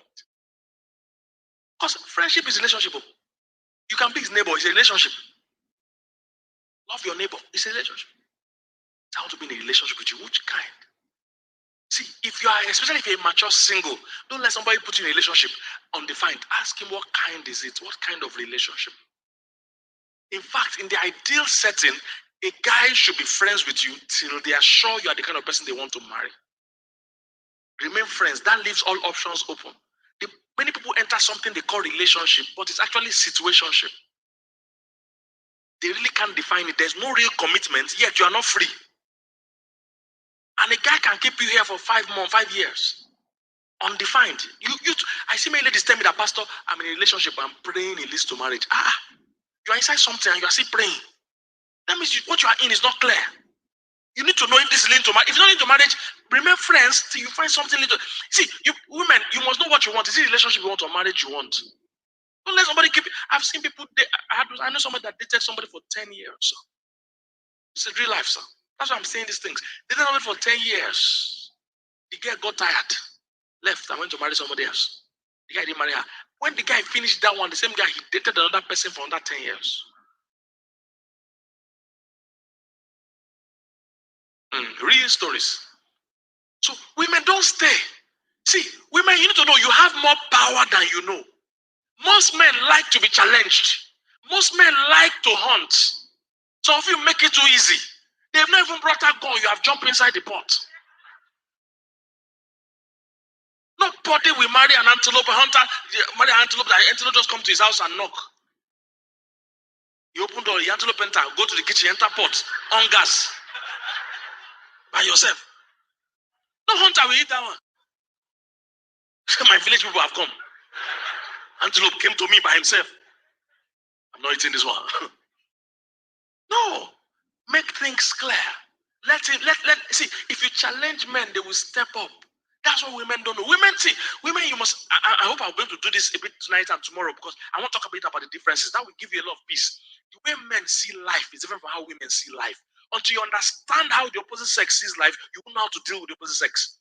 Because friendship is a relationship. You can be his neighbor, it's a relationship. Love your neighbor, it's a relationship. I want to be in a relationship with you. Which kind? See, if you are, especially if you're a mature single, don't let somebody put you in a relationship undefined. Ask him what kind is it? What kind of relationship? In fact, in the ideal setting, a guy should be friends with you till they are sure you are the kind of person they want to marry. Remain friends. That leaves all options open. Many people enter something they call relationship, but it's actually situationship. They really can't define it. There's no real commitment, yet you are not free. And a guy can keep you here for 5 months, 5 years. Undefined. I see many ladies tell me that, Pastor, I'm in a relationship, I'm praying it leads to marriage. You are inside something and you are still praying. That means what you are in is not clear. You need to know if this is linked to marriage. If it's not linked to marriage, remain friends till you find something linked to. See, women, you must know what you want. Is it a relationship you want or marriage you want? Don't let somebody keep it. I've seen people, I know somebody that dated somebody for 10 years. So. It's a real life, sir. That's why I'm saying these things. They dated somebody for 10 years. The girl got tired, left, and went to marry somebody else. The guy didn't marry her. When the guy finished that one, the same guy, he dated another person for another 10 years. Real stories. So women, don't stay. See, women, you need to know you have more power than you know. Most men like to be challenged. Most men like to hunt. Some of you make it too easy. They've not even brought that gun. You have jumped inside the pot. Nobody will marry an antelope, a hunter, marry an antelope, the antelope just come to his house and knock. You open door, the antelope enter, go to the kitchen, enter pot, on gas, by yourself. No hunter will eat that one. My village people have come. Antelope came to me by himself. I'm not eating this one. No. Make things clear. Let see, if you challenge men, they will step up. That's what women don't know. Women, you must, I hope I'm going to do this a bit tonight and tomorrow because I want to talk a bit about the differences. That will give you a lot of peace. The way men see life is different from how women see life. Until you understand how the opposite sex sees life, you will know how to deal with the opposite sex.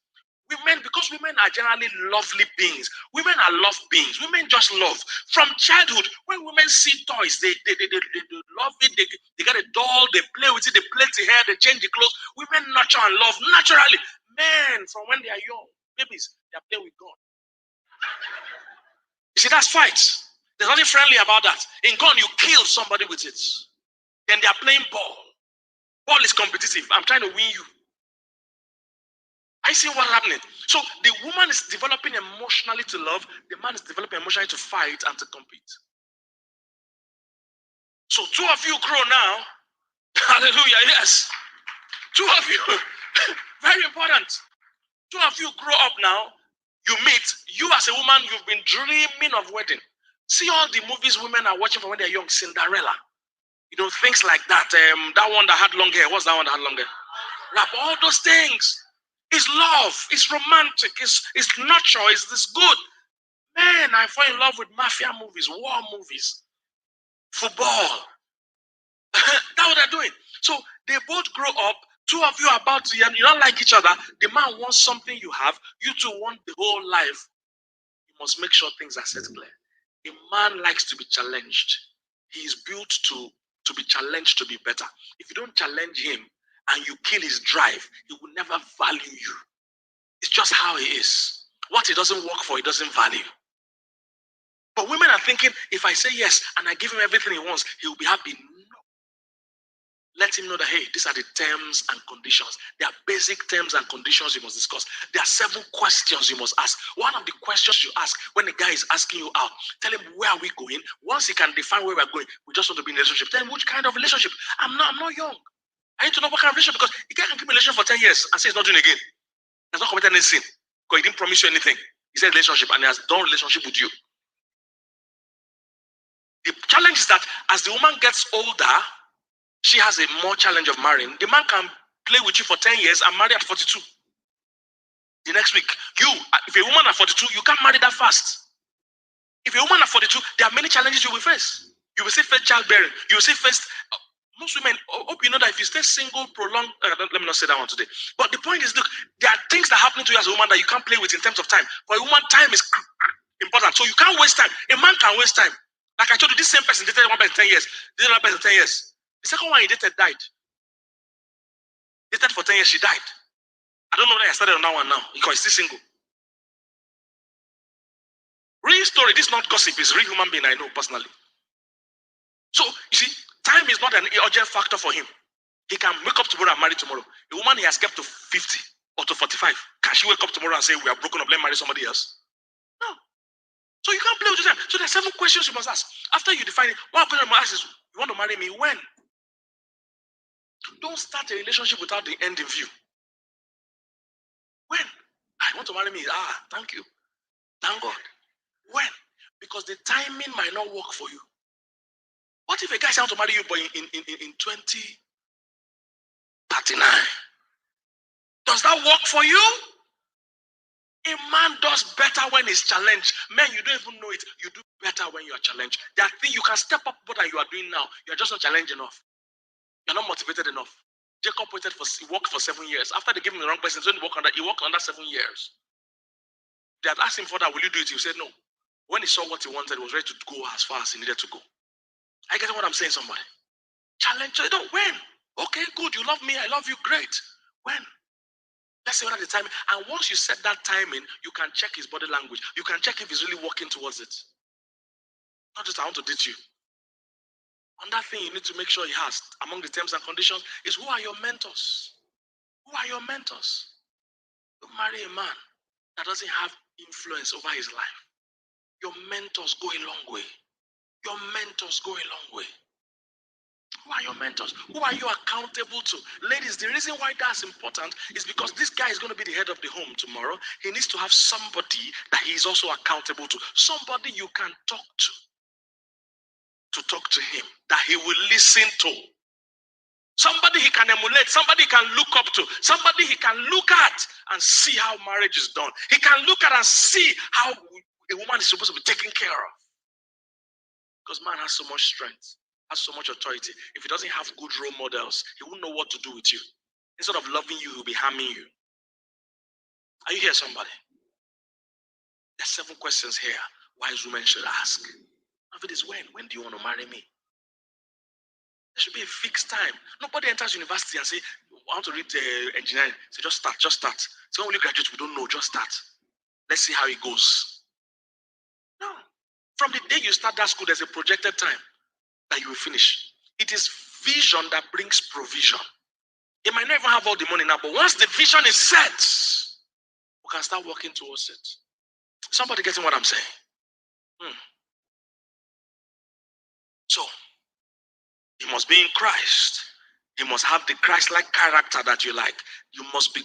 Women, because women are generally lovely beings. Women are love beings. Women just love. From childhood, when women see toys, they love it. They get a doll, they play with it, they plait the hair, they change the clothes. Women nurture and love naturally. Men, from when they are young, babies, they are playing with God. You see, that's fights. There's nothing friendly about that. In gun, you kill somebody with it. Then they are playing ball. Ball is competitive. I'm trying to win you. I see what's happening. So the woman is developing emotionally to love. The man is developing emotionally to fight and to compete. So two of you grow now. Hallelujah, yes. Two of you, very important. Two of you grow up now. You meet. You as a woman, you've been dreaming of wedding. See all the movies women are watching from when they're young. Cinderella. You know, things like that. That one that had long hair. What's that one that had long hair? Rap, all those things. It's love, it's romantic, it's nurture, it's this good. Man, I fall in love with mafia movies, war movies, football. That's what they're doing. So they both grow up. Two of you are about to, you don't like each other. The man wants something you have. You two want the whole life. You must make sure things are set clear. A man likes to be challenged. He is built to be challenged to be better. If you don't challenge him, and you kill his drive, he will never value you. It's just how he is. What he doesn't work for, he doesn't value. But women are thinking, if I say yes and I give him everything he wants, he will be happy. No. Let him know that, hey, these are the terms and conditions. There are basic terms and conditions you must discuss. There are 7 questions you must ask. One of the questions you ask when the guy is asking you out, tell him, where are we going? Once he can define where we're going, we just want to be in a relationship. Tell him, which kind of relationship? I'm not young. I need to know what kind of relationship, because the guy can keep a relationship for 10 years and say he's not doing it again. He has not committed any sin because he didn't promise you anything. He said relationship and he has done relationship with you. The challenge is that as the woman gets older, she has a more challenge of marrying. The man can play with you for 10 years and marry at 42. The next week, if a woman at 42, you can't marry that fast. If a woman at 42, there are many challenges you will face. You will see first childbearing. You will see first. Most women, hope you know that if you stay single, prolonged, let me not say that one today. But the point is, look, there are things that happen to you as a woman that you can't play with in terms of time. For a woman, time is important. So you can't waste time. A man can waste time. Like I told you, this same person dated one person 10 years. Dated one person 10 years. The second one he dated died. Dated for 10 years, she died. I don't know whether I started on that one now because he's still single. Real story. This is not gossip. It's a real human being I know personally. So, you see, time is not an urgent factor for him. He can wake up tomorrow and marry tomorrow. A woman he has kept to 50 or to 45, can she wake up tomorrow and say, we are broken up, let me marry somebody else? No. So you can't play with your time. So there are 7 questions you must ask. After you define it, one question you must ask is, you want to marry me when? Don't start a relationship without the end in view. When? I want to marry me. Thank you. Thank God. When? Because the timing might not work for you. What if a guy says I want to marry you but in 2039? Does that work for you? A man does better when he's challenged. Men, you don't even know it. You do better when you are challenged. There are things you can step up more than you are doing now. You are just not challenged enough. You're not motivated enough. Jacob worked for 7 years. After they gave him the wrong person, he worked under 7 years. They had asked him for that, will you do it? He said no. When he saw what he wanted, he was ready to go as far as he needed to go. I get what I'm saying, somebody. Challenge, when? Okay, good. You love me, I love you, great. When? Let's say what at the time. And once you set that timing, you can check his body language. You can check if he's really working towards it. Not just I want to date you. Another thing you need to make sure he has among the terms and conditions is, who are your mentors? Who are your mentors? Don't marry a man that doesn't have influence over his life. Your mentors go a long way. Your mentors go a long way. Who are your mentors? Who are you accountable to? Ladies, the reason why that's important is because this guy is going to be the head of the home tomorrow. He needs to have somebody that he is also accountable to. Somebody you can talk to him, that he will listen to. Somebody he can emulate, somebody he can look up to, somebody he can look at and see how marriage is done. He can look at and see how a woman is supposed to be taken care of. Because man has so much strength, has so much authority. If he doesn't have good role models, he won't know what to do with you. Instead of loving you, he'll be harming you. Are you here, somebody? There's 7 questions here wise women should ask. Of it is, when do you want to marry me? There should be a fixed time. Nobody enters university and say, I want to read engineering. Say, just start. So when you graduate, we don't know, just start. Let's see how it goes. No. From the day you start that school, there's a projected time that you will finish. It is vision that brings provision. You might not even have all the money now, but once the vision is set, we can start working towards it. Somebody getting what I'm saying? So, he must be in Christ. He must have the Christ-like character that you like. There must be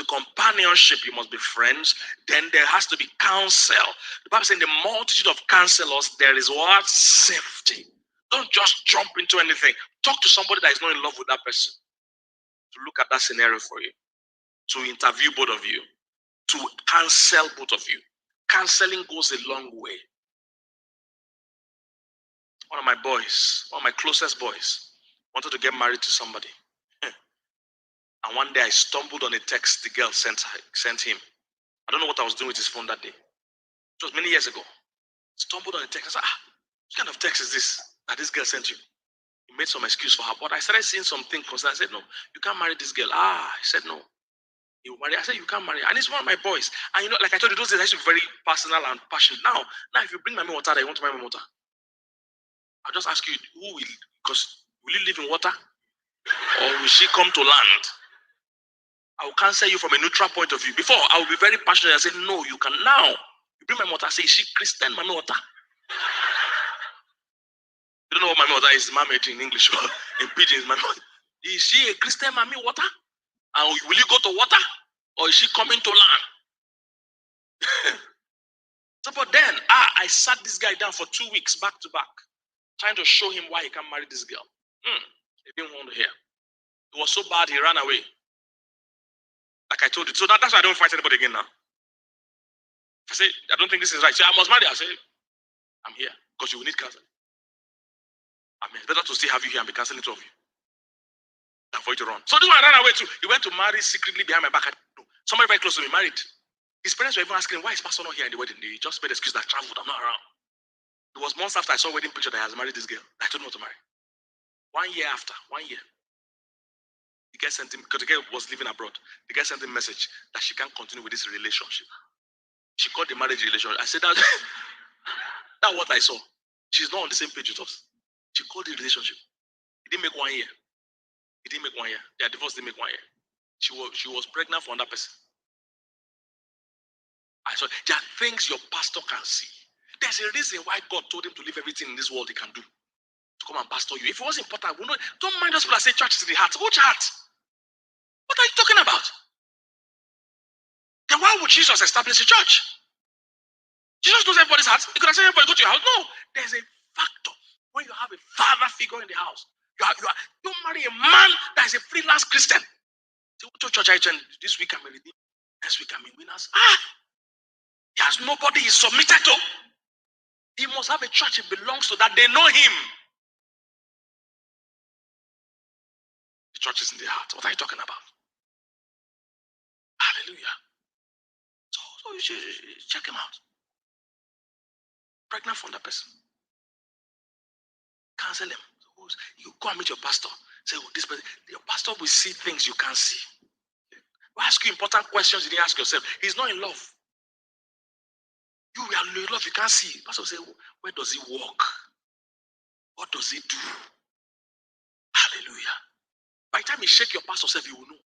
companionship. You must be friends. Then there has to be counsel. The Bible says, in the multitude of counselors, there is what? Safety. Don't just jump into anything. Talk to somebody that is not in love with that person. To look at that scenario for you. To interview both of you. To counsel both of you. Counseling goes a long way. One of my closest boys, wanted to get married to somebody. And one day I stumbled on a text the girl sent him. I don't know what I was doing with his phone that day. It was many years ago. Stumbled on a text. I said, what kind of text is this that this girl sent you? He made some excuse for her. But I started seeing something. I said, no, you can't marry this girl. He said, no. You marry. I said, you can't marry. And it's one of my boys. And like I told you, those days I used to be very personal and passionate. Now if you bring my water, you want to marry my water. I'll just ask you, because will you live in water? Or will she come to land? I will cancel you from a neutral point of view. Before, I will be very passionate and say, no, you can now. You bring my water, I say, is she Christian, Mami water? You don't know what Mami water is, Mami in English or in pidgin is Mami water. Is she a Christian Mami water? And will you go to water? Or is she coming to land? So, but then, I sat this guy down for 2 weeks, back to back, trying to show him why he can't marry this girl. He didn't want to hear. It was so bad, he ran away. Like I told you. So that's why I don't fight anybody again now. If I say, I don't think this is right, say, I must marry. I say, I'm here because you will need counseling. I mean, it's better to still have you here and be counseling 2 of you than for you to run. So this one I ran away too. He went to marry secretly behind my back. Somebody very close to me married. His parents were even asking him, why is pastor not here in the wedding? They just made excuse that I traveled, I'm not around. It was months after I saw a wedding picture that he has married this girl. I told him not to marry. 1 year after, 1 year. The guy sent him, because the girl was living abroad. The guy sent him a message that she can't continue with this relationship. She called the marriage relationship. I said, that's what I saw. She's not on the same page with us. She called the relationship. It didn't make 1 year. It didn't make 1 year. Their divorce didn't make 1 year. She was pregnant for another person. I saw there are things your pastor can see. There's a reason why God told him to leave everything in this world he can do to come and pastor you. If it was important, don't mind those people that say church is the heart. Which heart? What are you talking about? Then why would Jesus establish a church? Jesus knows everybody's heart. He could have said everybody go to your house. No, there's a factor when you have a father figure in the house. You marry a man that is a freelance Christian. Say, what church I joined this week? I'm in redeemed. Next week I'm in winners. He has nobody he's submitted to. He must have a church he belongs to that they know him. The church is in the heart. What are you talking about? Hallelujah. So you should check him out. Pregnant from that person. Cancel him. You go and meet your pastor. Say, this person, your pastor will see things you can't see. Will ask you important questions you didn't ask yourself. He's not in love. You are in love, you can't see. Pastor will say, where does he walk? What does he do? Hallelujah. By the time you shake your pastor self, you will know.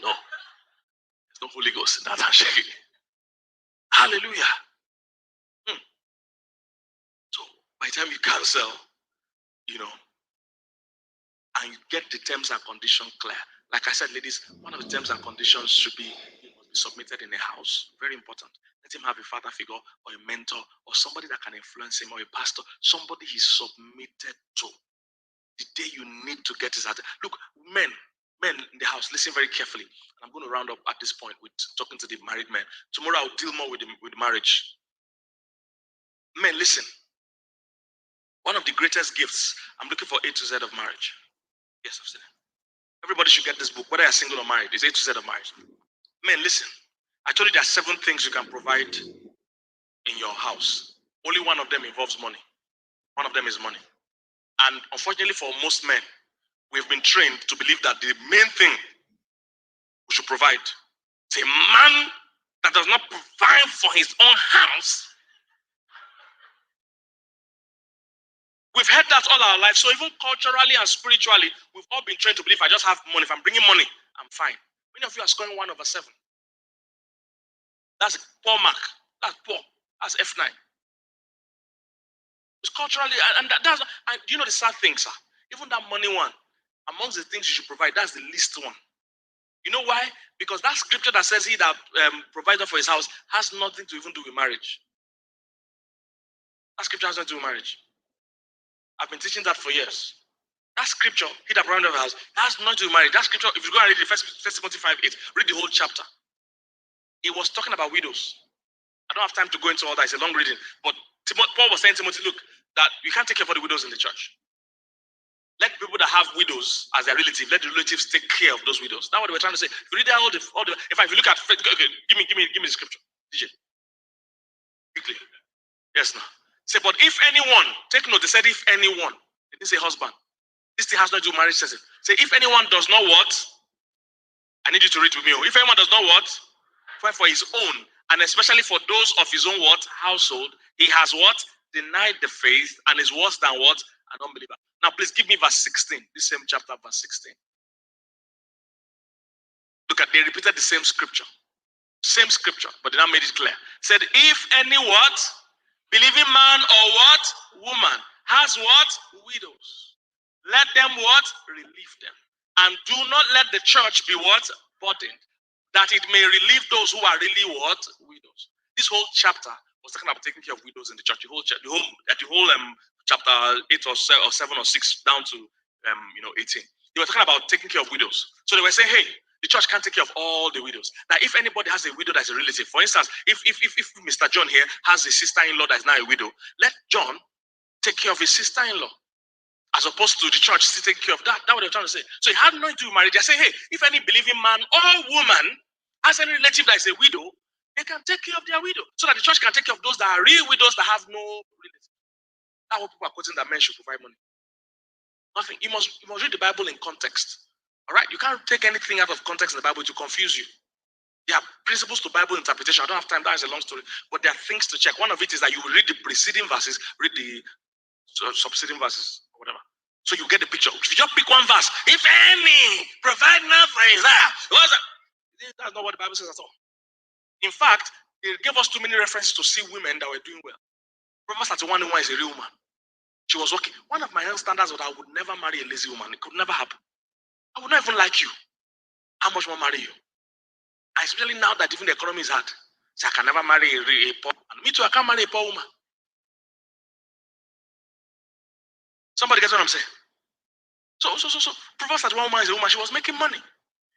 No. There's no Holy Ghost in that handshake. Hallelujah. So by the time you cancel, and you get the terms and conditions clear. Like I said, ladies, one of the terms and conditions should be you must be submitted in a house. Very important. Let him have a father figure or a mentor or somebody that can influence him or a pastor, somebody he's submitted to. The day you need to get his heart. Look, men in the house, listen very carefully. And I'm going to round up at this point with talking to the married men. Tomorrow I'll deal more with marriage. Men, listen. One of the greatest gifts, I'm looking for A to Z of marriage. Yes, I've seen it. Everybody should get this book, whether you're single or married. It's A to Z of marriage. Men, listen. I told you there are 7 things you can provide in your house. Only one of them involves money. One of them is money. And unfortunately for most men, we've been trained to believe that the main thing we should provide is a man that does not provide for his own house. We've heard that all our lives. So even culturally and spiritually, we've all been trained to believe if I just have money, if I'm bringing money, I'm fine. Many of you are scoring 1/7. That's a poor mark. That's poor. That's F9. It's culturally, and that's, and you know the sad thing, sir? Even that money one, amongst the things you should provide, that's the least one. You know why? Because that scripture that says he that provider for his house has nothing to even do with marriage. That scripture has nothing to do with marriage. I've been teaching that for years. That scripture, he that provider for his house, has nothing to do with marriage. That scripture, if you go and read the first Timothy 5:8, read the whole chapter. He was talking about widows. I don't have time to go into all that. It's a long reading. But Paul was saying to Timothy, look, that you can't take care of the widows in the church. Let people that have widows as their relative, let the relatives take care of those widows. That's what we're trying to say. If you read all the in fact, if you look at, okay, give me the scripture. DJ. Quickly. Yes, now. Say, but if anyone, take note, they said if anyone, they didn't say husband. This thing has not to do with marriage, says it. Say, if anyone does not what? I need you to read with me. If anyone does not what? Fight for his own, and especially for those of his own what? Household, he has what? Denied the faith and is worse than what? An unbeliever. Now, please give me verse 16. This same chapter, verse 16. Look at, they repeated the same scripture. Same scripture, but they now made it clear. Said, if any what? Believing man or what? Woman has what? Widows. Let them what? Relieve them. And do not let the church be what? Burdened. That it may relieve those who are really what? Widows. This whole chapter was talking about taking care of widows in the church. The whole chapter 8 or 7 or 6 down to 18. They were talking about taking care of widows. So they were saying, hey, the church can't take care of all the widows. Now, if anybody has a widow that's a relative, for instance, if Mr. John here has a sister-in-law that is now a widow, let John take care of his sister-in-law, as opposed to the church still taking care of that. That's what they're trying to say. So it had nothing to do with marriage. They're saying, hey, if any believing man or woman has any relative that is a widow, they can take care of their widow, so that the church can take care of those that are real widows that have no relative. That's what people are quoting, that men should provide money. Nothing. You must read the Bible in context. All right? You can't take anything out of context in the Bible to confuse you. There are principles to Bible interpretation. I don't have time. That is a long story. But there are things to check. One of it is that you will read the preceding verses, read the subsequent verses, or whatever. So you get the picture. If you just pick one verse, if any, provide not for his house. That's not what the Bible says at all. In fact, it gave us too many references to see women that were doing well. Proverbs 31:1 is a real woman. She was working. One of my young standards was that I would never marry a lazy woman. It could never happen. I would not even like you. How much more marry you? And especially now that even the economy is hard. So I can never marry a poor woman. Me too, I can't marry a poor woman. Somebody gets what I'm saying? So Proverbs 31:1 is a woman. She was making money.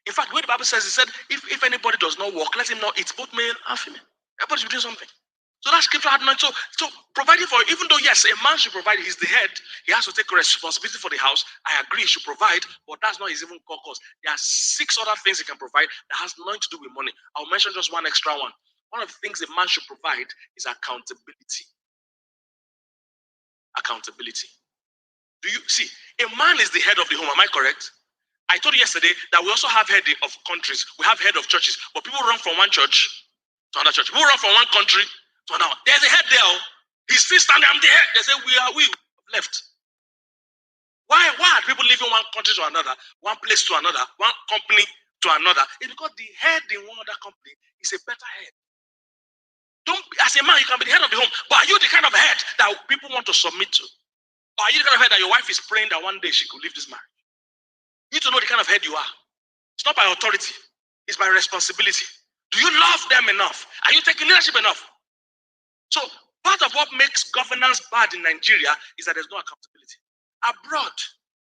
In fact, the way the Bible says, it said, if anybody does not work, let him not eat, both male and female. Everybody should do something. So that scripture had nothing. So providing for, even though yes, a man should provide, he's the head, he has to take responsibility for the house. I agree, he should provide, but that's not his even core cause. There are 6 other things he can provide that has nothing to do with money. I'll mention just one extra one. One of the things a man should provide is accountability. Accountability. Do you see? A man is the head of the home. Am I correct? I told you yesterday that we also have head of countries. We have head of churches. But people run from one church to another church. People run from one country to another. There's a head there. He's still standing. I'm the head. They say, we are we. left. Why are people leaving one country to another, one place to another, one company to another? It's because the head in one other company is a better head. Don't, as a man, you can be the head of the home, but are you the kind of head that people want to submit to? Or are you the kind of head that your wife is praying that one day she could leave this marriage? You need to know the kind of head you are. It's not by authority, it's by responsibility. Do you love them enough? Are you taking leadership enough? So part of what makes governance bad in Nigeria is that there's no accountability. Abroad,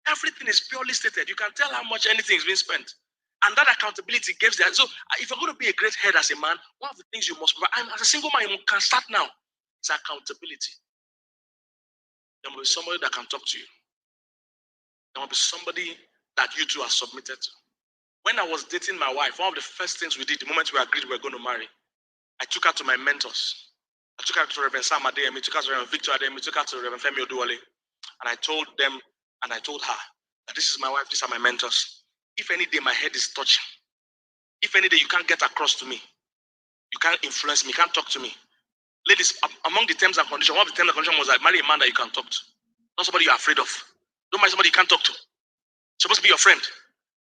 everything is purely stated. You can tell how much anything is being spent. And that accountability gives that. So if you're going to be a great head as a man, one of the things you must provide, as a single man, you can start now, is accountability. There must be somebody that can talk to you. There must be somebody that you two are submitted to. When I was dating my wife, one of the first things we did, the moment we agreed we were going to marry, I took her to my mentors. I took her to Reverend Sam Adeyemi, took her to Reverend Victor Adeyemi, took her to Reverend Femi Oduwale. And I told them, and I told her, that this is my wife, these are my mentors. If any day my head is touching, if any day you can't get across to me, you can't influence me, you can't talk to me. Ladies, among the terms and conditions, one of the terms and conditions was that marry a man that you can talk to. Not somebody you're afraid of. Don't marry somebody you can't talk to. It's supposed to be your friend.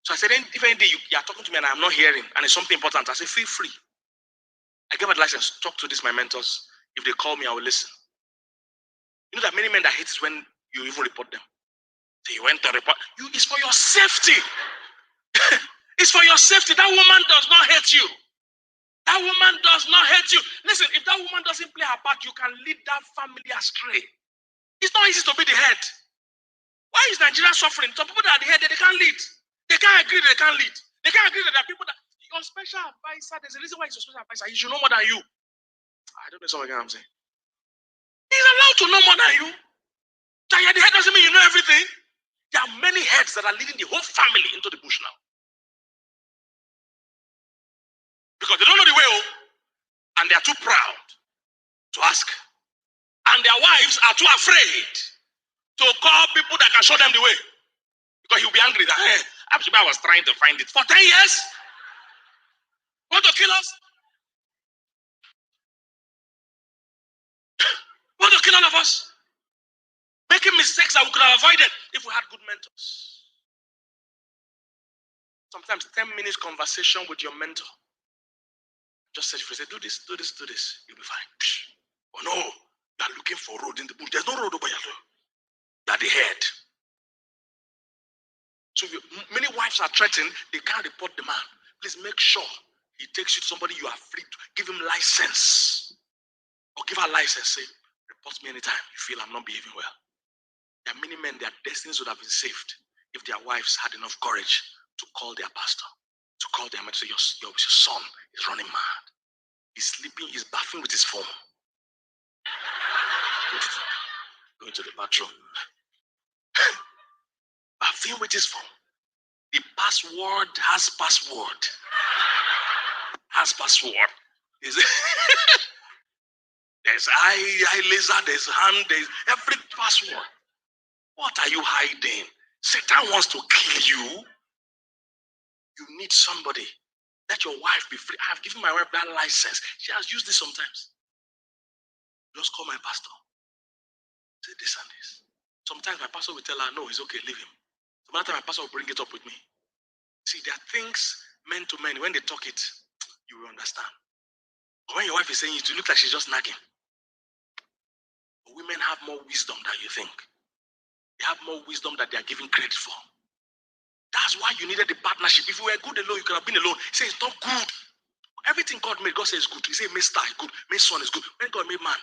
So I said, if any day you are talking to me and I'm not hearing, and it's something important, I say, feel free. I gave her the license, talk to this, my mentors. If they call me, I will listen. You know that many men that hate it when you even report them. They went to report you. It's for your safety. It's for your safety. That woman does not hate you. That woman does not hate you. Listen, if that woman doesn't play her part, you can lead that family astray. It's not easy to be the head. Why is Nigeria suffering? Some people that are the head, they can't lead. They can't agree that they can't lead. They can't agree that there are people that your special advisor, there's a reason why he's your special advisor. He should know more than you. I don't know something I'm saying. He's allowed to know more than you. That you're the head doesn't mean you know everything. There are many heads that are leading the whole family into the bush now. Because they don't know the way home, and they are too proud to ask. And their wives are too afraid to call people that can show them the way. Because he'll be angry that, hey, I was trying to find it for 10 years. Want to kill us? Want to kill all of us? Making mistakes that we could have avoided if we had good mentors. Sometimes 10 minutes conversation with your mentor. Just say, do this, do this, do this. You'll be fine. Oh no, you are looking for road in the bush. There's no road over here. You are the head. So many wives are threatened, they can't report the man. Please make sure he takes you to somebody you are free to. Give him license. Or give her license. Say, report me anytime you feel I'm not behaving well. There are many men, their destinies would have been saved if their wives had enough courage to call their pastor, to call them and say, your son is running mad. He's sleeping, he's bathing with his phone. Going to the bathroom. Bathing with his phone. The password has password. Has password. There's eye laser, there's hand, there's every password. What are you hiding? Satan wants to kill you. You need somebody. Let your wife be free. I have given my wife that license. She has used this sometimes. Just call my pastor. Say this and this. Sometimes my pastor will tell her, no, it's okay, leave him. Some other time my pastor will bring it up with me. See, there are things men to men, when they talk it, you will understand. But when your wife is saying it, you look like she's just nagging. But women have more wisdom than you think. They have more wisdom that they are giving credit for. That's why you needed the partnership. If you were good alone, you could have been alone. He says it's not good. Everything God made, God says good. He said made star is good, made sun is good. When God made man.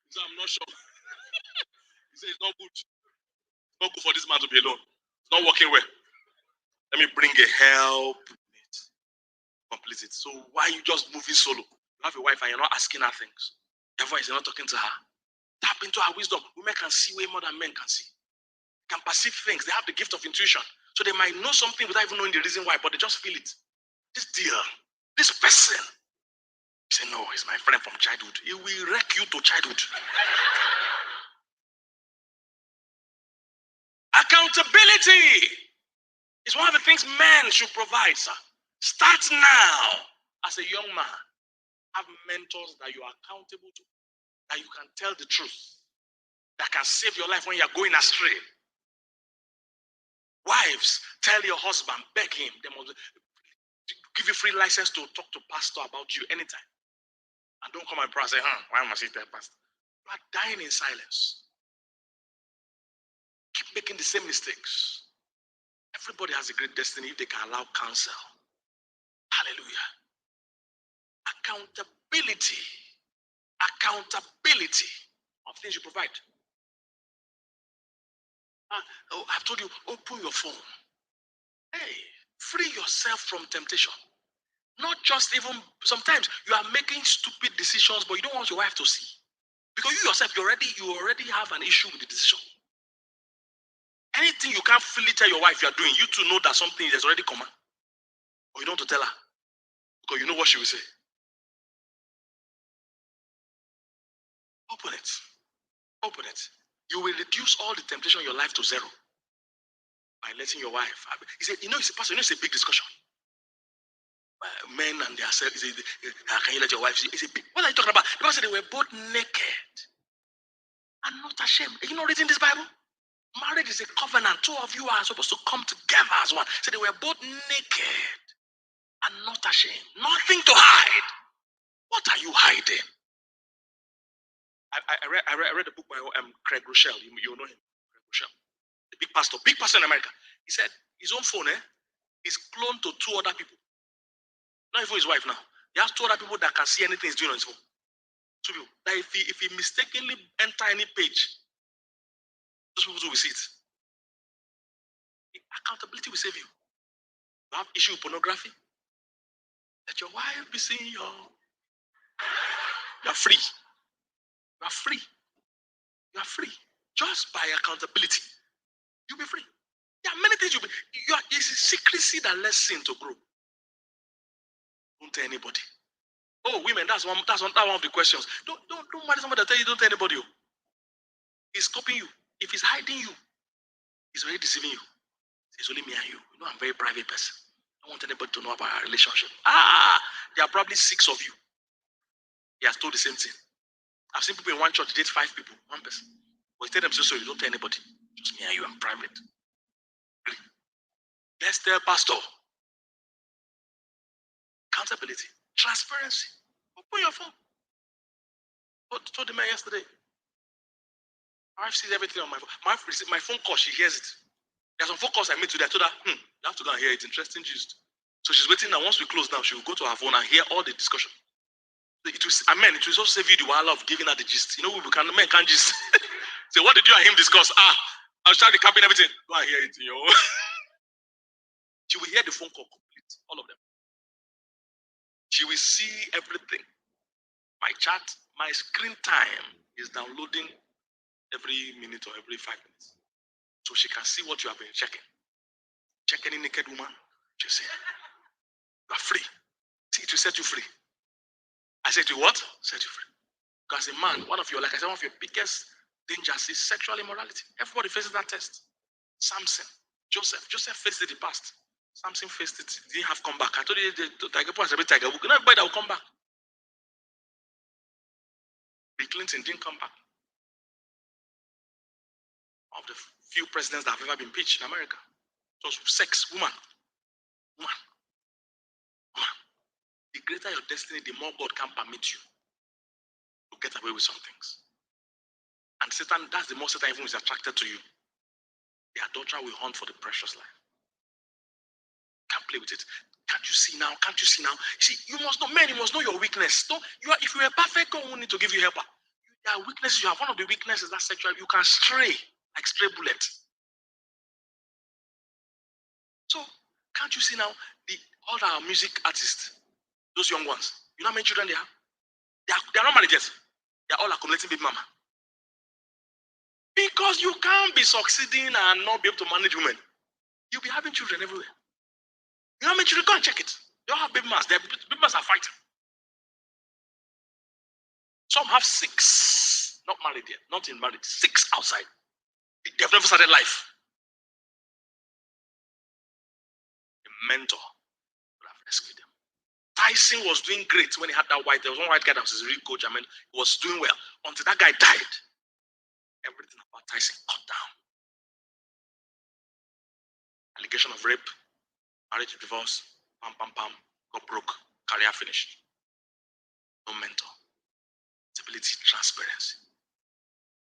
So I'm not sure. He said it's not good. It's not good for this man to be alone. It's not working well. Let me bring a help. Complete it. So why are you just moving solo? You have a wife and you're not asking her things. Your voice, you're not talking to her. Tap into her wisdom. Women can see way more than men can see. They can perceive things. They have the gift of intuition. So they might know something without even knowing the reason why, but they just feel it. This deal, this person. You say, no, he's my friend from childhood. He will wreck you to childhood. Accountability. It's one of the things men should provide, sir. Start now as a young man. Have mentors that you are accountable to, that you can tell the truth, that can save your life when you're going astray. Wives, tell your husband, beg him. They must give you free license to talk to pastor about you anytime. And don't come and pray and say, why must he tell pastor? You are dying in silence. Keep making the same mistakes. Everybody has a great destiny if they can allow counsel. Hallelujah. Accountability. Accountability of things you provide. I've told you, open your phone. Hey, free yourself from temptation. Not just even, sometimes you are making stupid decisions, but you don't want your wife to see. Because you yourself, you already have an issue with the decision. Anything you can't fully tell your wife you are doing, you to know that something is already come. Or you don't want to tell her. Because you know what she will say. Open it. Open it. You will reduce all the temptation in your life to zero by letting your wife. He said, Pastor, it's a big discussion. Men and their self. Can you let your wife see? What are you talking about? The Bible said they were both naked and not ashamed. Are you not reading this Bible? Marriage is a covenant. Two of you are supposed to come together as one. So they were both naked and not ashamed. Nothing to hide. What are you hiding? I read a book by Craig Rochelle. You know him, Craig Rochelle, the big pastor in America. He said his own phone is cloned to 2 other people. Not even his wife now. He has 2 other people that can see anything he's doing on his phone. 2 people. That if he mistakenly enter any page, those people will see it. Accountability will save you. You have issue with pornography. Let your wife be seeing you. You are free. You are free. You are free. Just by accountability, you'll be free. There are many things it's secrecy that lets sin to grow. Don't tell anybody. Oh, women, that's one of the questions. Don't marry somebody that tell you don't tell anybody. He's copying you. If he's hiding you, he's already deceiving you. It's only me and you. You know, I'm a very private person. I don't want anybody to know about our relationship. There are probably 6 of you. He has told the same thing. I've seen people in one church date 5 people, one person. But tell them so you don't tell anybody. Just me and you, I'm private. Let's tell pastor. Accountability, transparency. Open your phone. I told the man yesterday. My wife sees everything on my phone. My phone call, she hears it. There's some phone calls I made today. I told her, you have to go and hear it. Interesting gist. So she's waiting now. Once we close now, she will go to her phone and hear all the discussion. It will also save you the while of giving her the gist. You know, men can't gist. Say, what did you and him discuss? I was trying to copy everything. Go and hear it. She will hear the phone call complete, all of them. She will see everything. My chat, my screen time is downloading every minute or every 5 minutes. So she can see what you have been checking. Check any naked woman. She say, you are free. See, it will set you free. I said to you, what? Set you free. Because a man, one of your biggest dangers is sexual immorality. Everybody faces that test. Samson, Joseph faced it in the past. Samson faced it. He didn't have come back. I told you the tiger book is a bit tiger book. Not everybody that will come back. Bill Clinton didn't come back. One of the few presidents that have ever been impeached in America. So sex, woman. The greater your destiny, the more God can permit you to get away with some things. And Satan, that's the more Satan even is attracted to you. The adulterer will hunt for the precious life. Can't play with it. Can't you see now? See, you must know, men, you must know your weakness. If you are perfect, God won't need to give you helper. There are weaknesses. You have one of the weaknesses that sexual. You can stray like stray bullet. So can't you see now all our music artists, those young ones? You know how many children they have? They are not managers. They are all accumulating baby mama. Because you can't be succeeding and not be able to manage women. You'll be having children everywhere. You know how many children? Go and check it. They all have baby mamas. Their baby mamas are fighting. Some have 6, not married yet, not in marriage, 6 outside. They've never started life. mentor would have rescued him. Tyson was doing great when he had that white. There was one white guy that was his real coach. I mean, he was doing well until that guy died. Everything about Tyson cut down. Allegation of rape, marriage, divorce, pam, pam, pam, got broke, career finished. No mentor. Stability, transparency.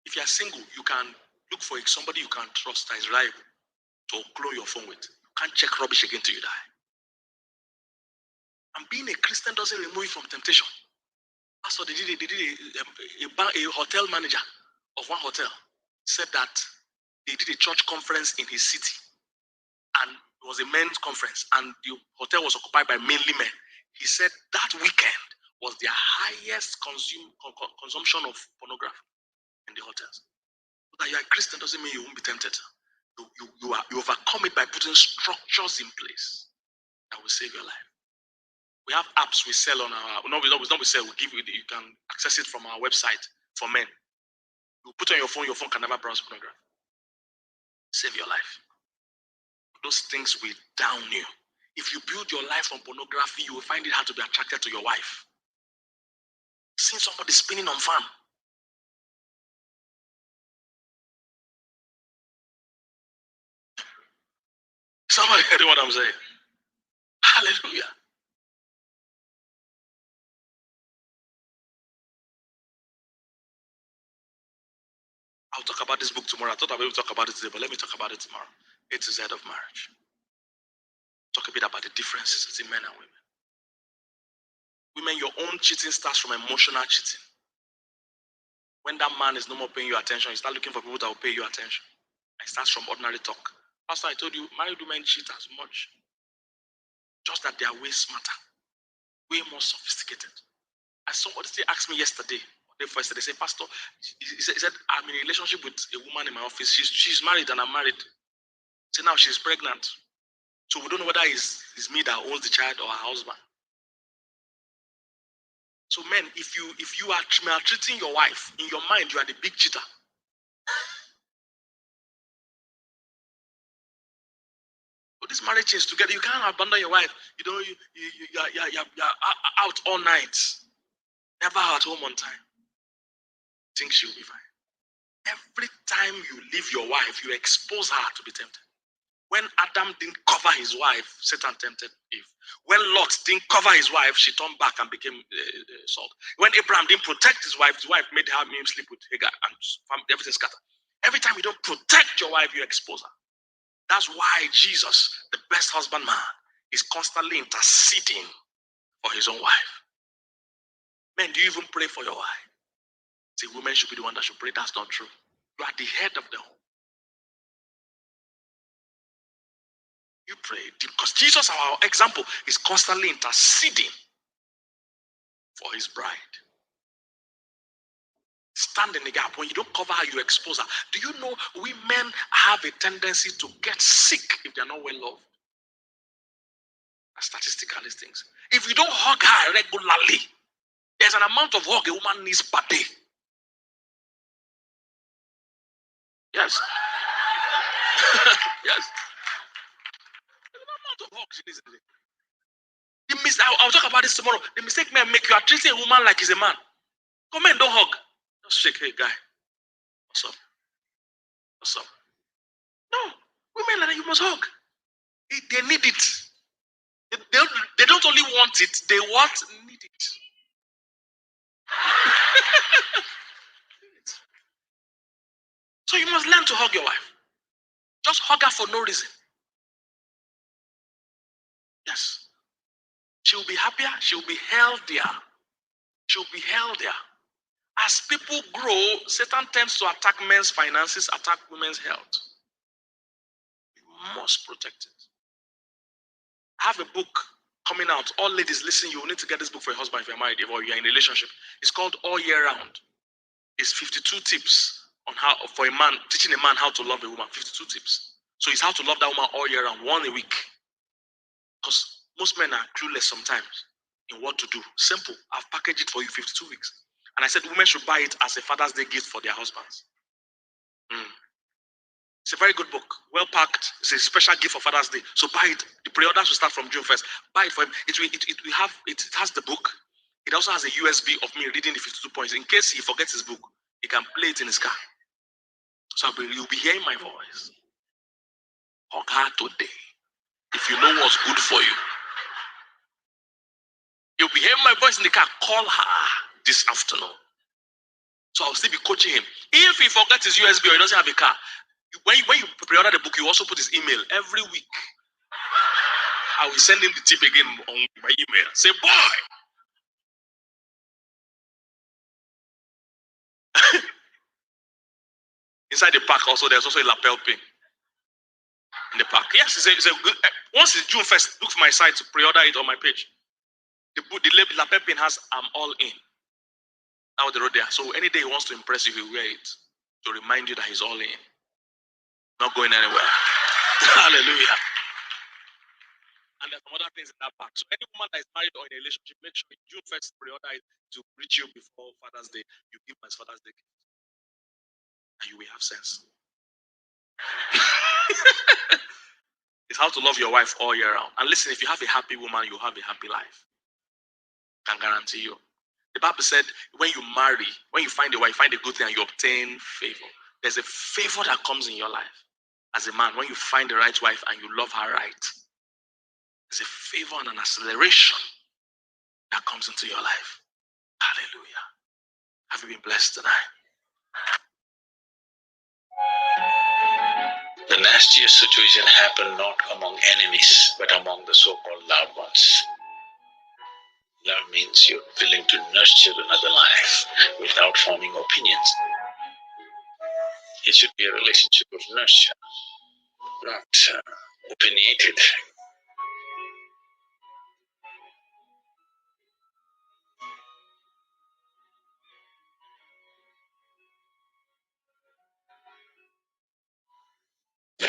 If you are single, you can look for somebody you can trust that is reliable to clone your phone with. You can't check rubbish again till you die. And being a Christian doesn't remove you from temptation. That's what they did. A hotel manager of one hotel said that they did a church conference in his city. And it was a men's conference. And the hotel was occupied by mainly men. He said that weekend was their highest consumption of pornography in the hotels. But that you are a Christian doesn't mean you won't be tempted. You overcome it by putting structures in place that will save your life. We have apps we sell on our, we sell, we give you, you can access it from our website for men. You put on your phone can never browse pornography. Save your life. Those things will down you. If you build your life on pornography, you will find it hard to be attracted to your wife. Seeing somebody spinning on fan. Somebody heard what I'm saying. Hallelujah. I'll talk about this book tomorrow. I thought I would talk about it today, but let me talk about it tomorrow. A to Z of marriage. Talk a bit about the differences between men and women. Women, your own cheating starts from emotional cheating. When that man is no more paying you attention, you start looking for people that will pay you attention. It starts from ordinary talk. Pastor, I told you, married women cheat as much. Just that they are way smarter, way more sophisticated. And somebody asked me yesterday, they said, Pastor, he said, I'm in a relationship with a woman in my office. She's married and I'm married. So now she's pregnant. So we don't know whether it's me that owns the child or her husband. So men, if you are maltreating your wife, in your mind, you are the big cheater. But this marriage is together. You can't abandon your wife. You know, you're out all night. Never at home on time. Think she'll be fine. Every time you leave your wife, you expose her to be tempted. When Adam didn't cover his wife, Satan tempted Eve. When Lot didn't cover his wife, she turned back and became salt. When Abraham didn't protect his wife made him sleep with Hagar and everything scattered. Every time you don't protect your wife, you expose her. That's why Jesus, the best husband man, is constantly interceding for his own wife. Men, do you even pray for your wife? Say, women should be the one that should pray. That's not true. You are the head of the home. You pray because Jesus, our example, is constantly interceding for his bride. Stand in the gap. When you don't cover her, you expose her. Do you know women have a tendency to get sick if they're not well loved? Statistically, things. If you don't hug her regularly, there's an amount of hug a woman needs per day. Yes. Yes. There's an amount of hugs she needs a day. I'll talk about this tomorrow. The mistake men make, you are treating a woman like he's a man. Come on, don't hug. Just shake, hey guy. What's up? What's up? No, women like that, you must hug. They need it. They don't only want it, they need it. So you must learn to hug your wife. Just hug her for no reason. Yes. She'll be happier, she'll be healthier. She'll be healthier. As people grow, Satan tends to attack men's finances, attack women's health. You must protect it. I have a book coming out. All ladies, listen, you will need to get this book for your husband if you're married or you're in a relationship. It's called All Year Round. It's 52 tips on how, for a man, teaching a man how to love a woman. 52 tips. So it's how to love that woman all year round, one a week. Because most men are clueless sometimes in what to do. Simple. I've packaged it for you 52 weeks. And I said women should buy it as a Father's Day gift for their husbands. It's a very good book, well packed. It's a special gift for Father's Day. So buy it. The pre-orders will start from June 1st. Buy it for him. It has the book. It also has a USB of me reading the 52 points. In case he forgets his book, he can play it in his car. So you'll be hearing my voice. Hug her today. If you know what's good for you. You'll be hearing my voice in the car. Call her this afternoon. So I'll still be coaching him. If he forgets his USB or he doesn't have a car, when you pre-order the book, you also put his email every week. I will send him the tip again on my email. Say, boy. Inside the pack also, there's also a lapel pin in the pack. Yes, it's a good. Once it's June 1st, look for my site to pre-order it on my page. The lapel pin has "I'm all in." Out the road there. So any day he wants to impress you, he'll wear it to remind you that he's all in. Not going anywhere. Hallelujah. And there's some other things in that pack. So any woman that is married or in a relationship, make sure June 1st pre-order it to reach you before Father's Day. You give my Father's Day gift. And you will have sense. It's how to love your wife all year round. And listen, if you have a happy woman, you have a happy life. I can guarantee you. The Bible said, when you marry, when you find a wife, find a good thing and you obtain favor. There's a favor that comes in your life. As a man, when you find the right wife and you love her right, there's a favor and an acceleration that comes into your life. Hallelujah. Have you been blessed tonight? The nastiest situation happened not among enemies, but among the so-called loved ones. Love means you're willing to nurture another life without forming opinions. It should be a relationship of nurture, not opinionated.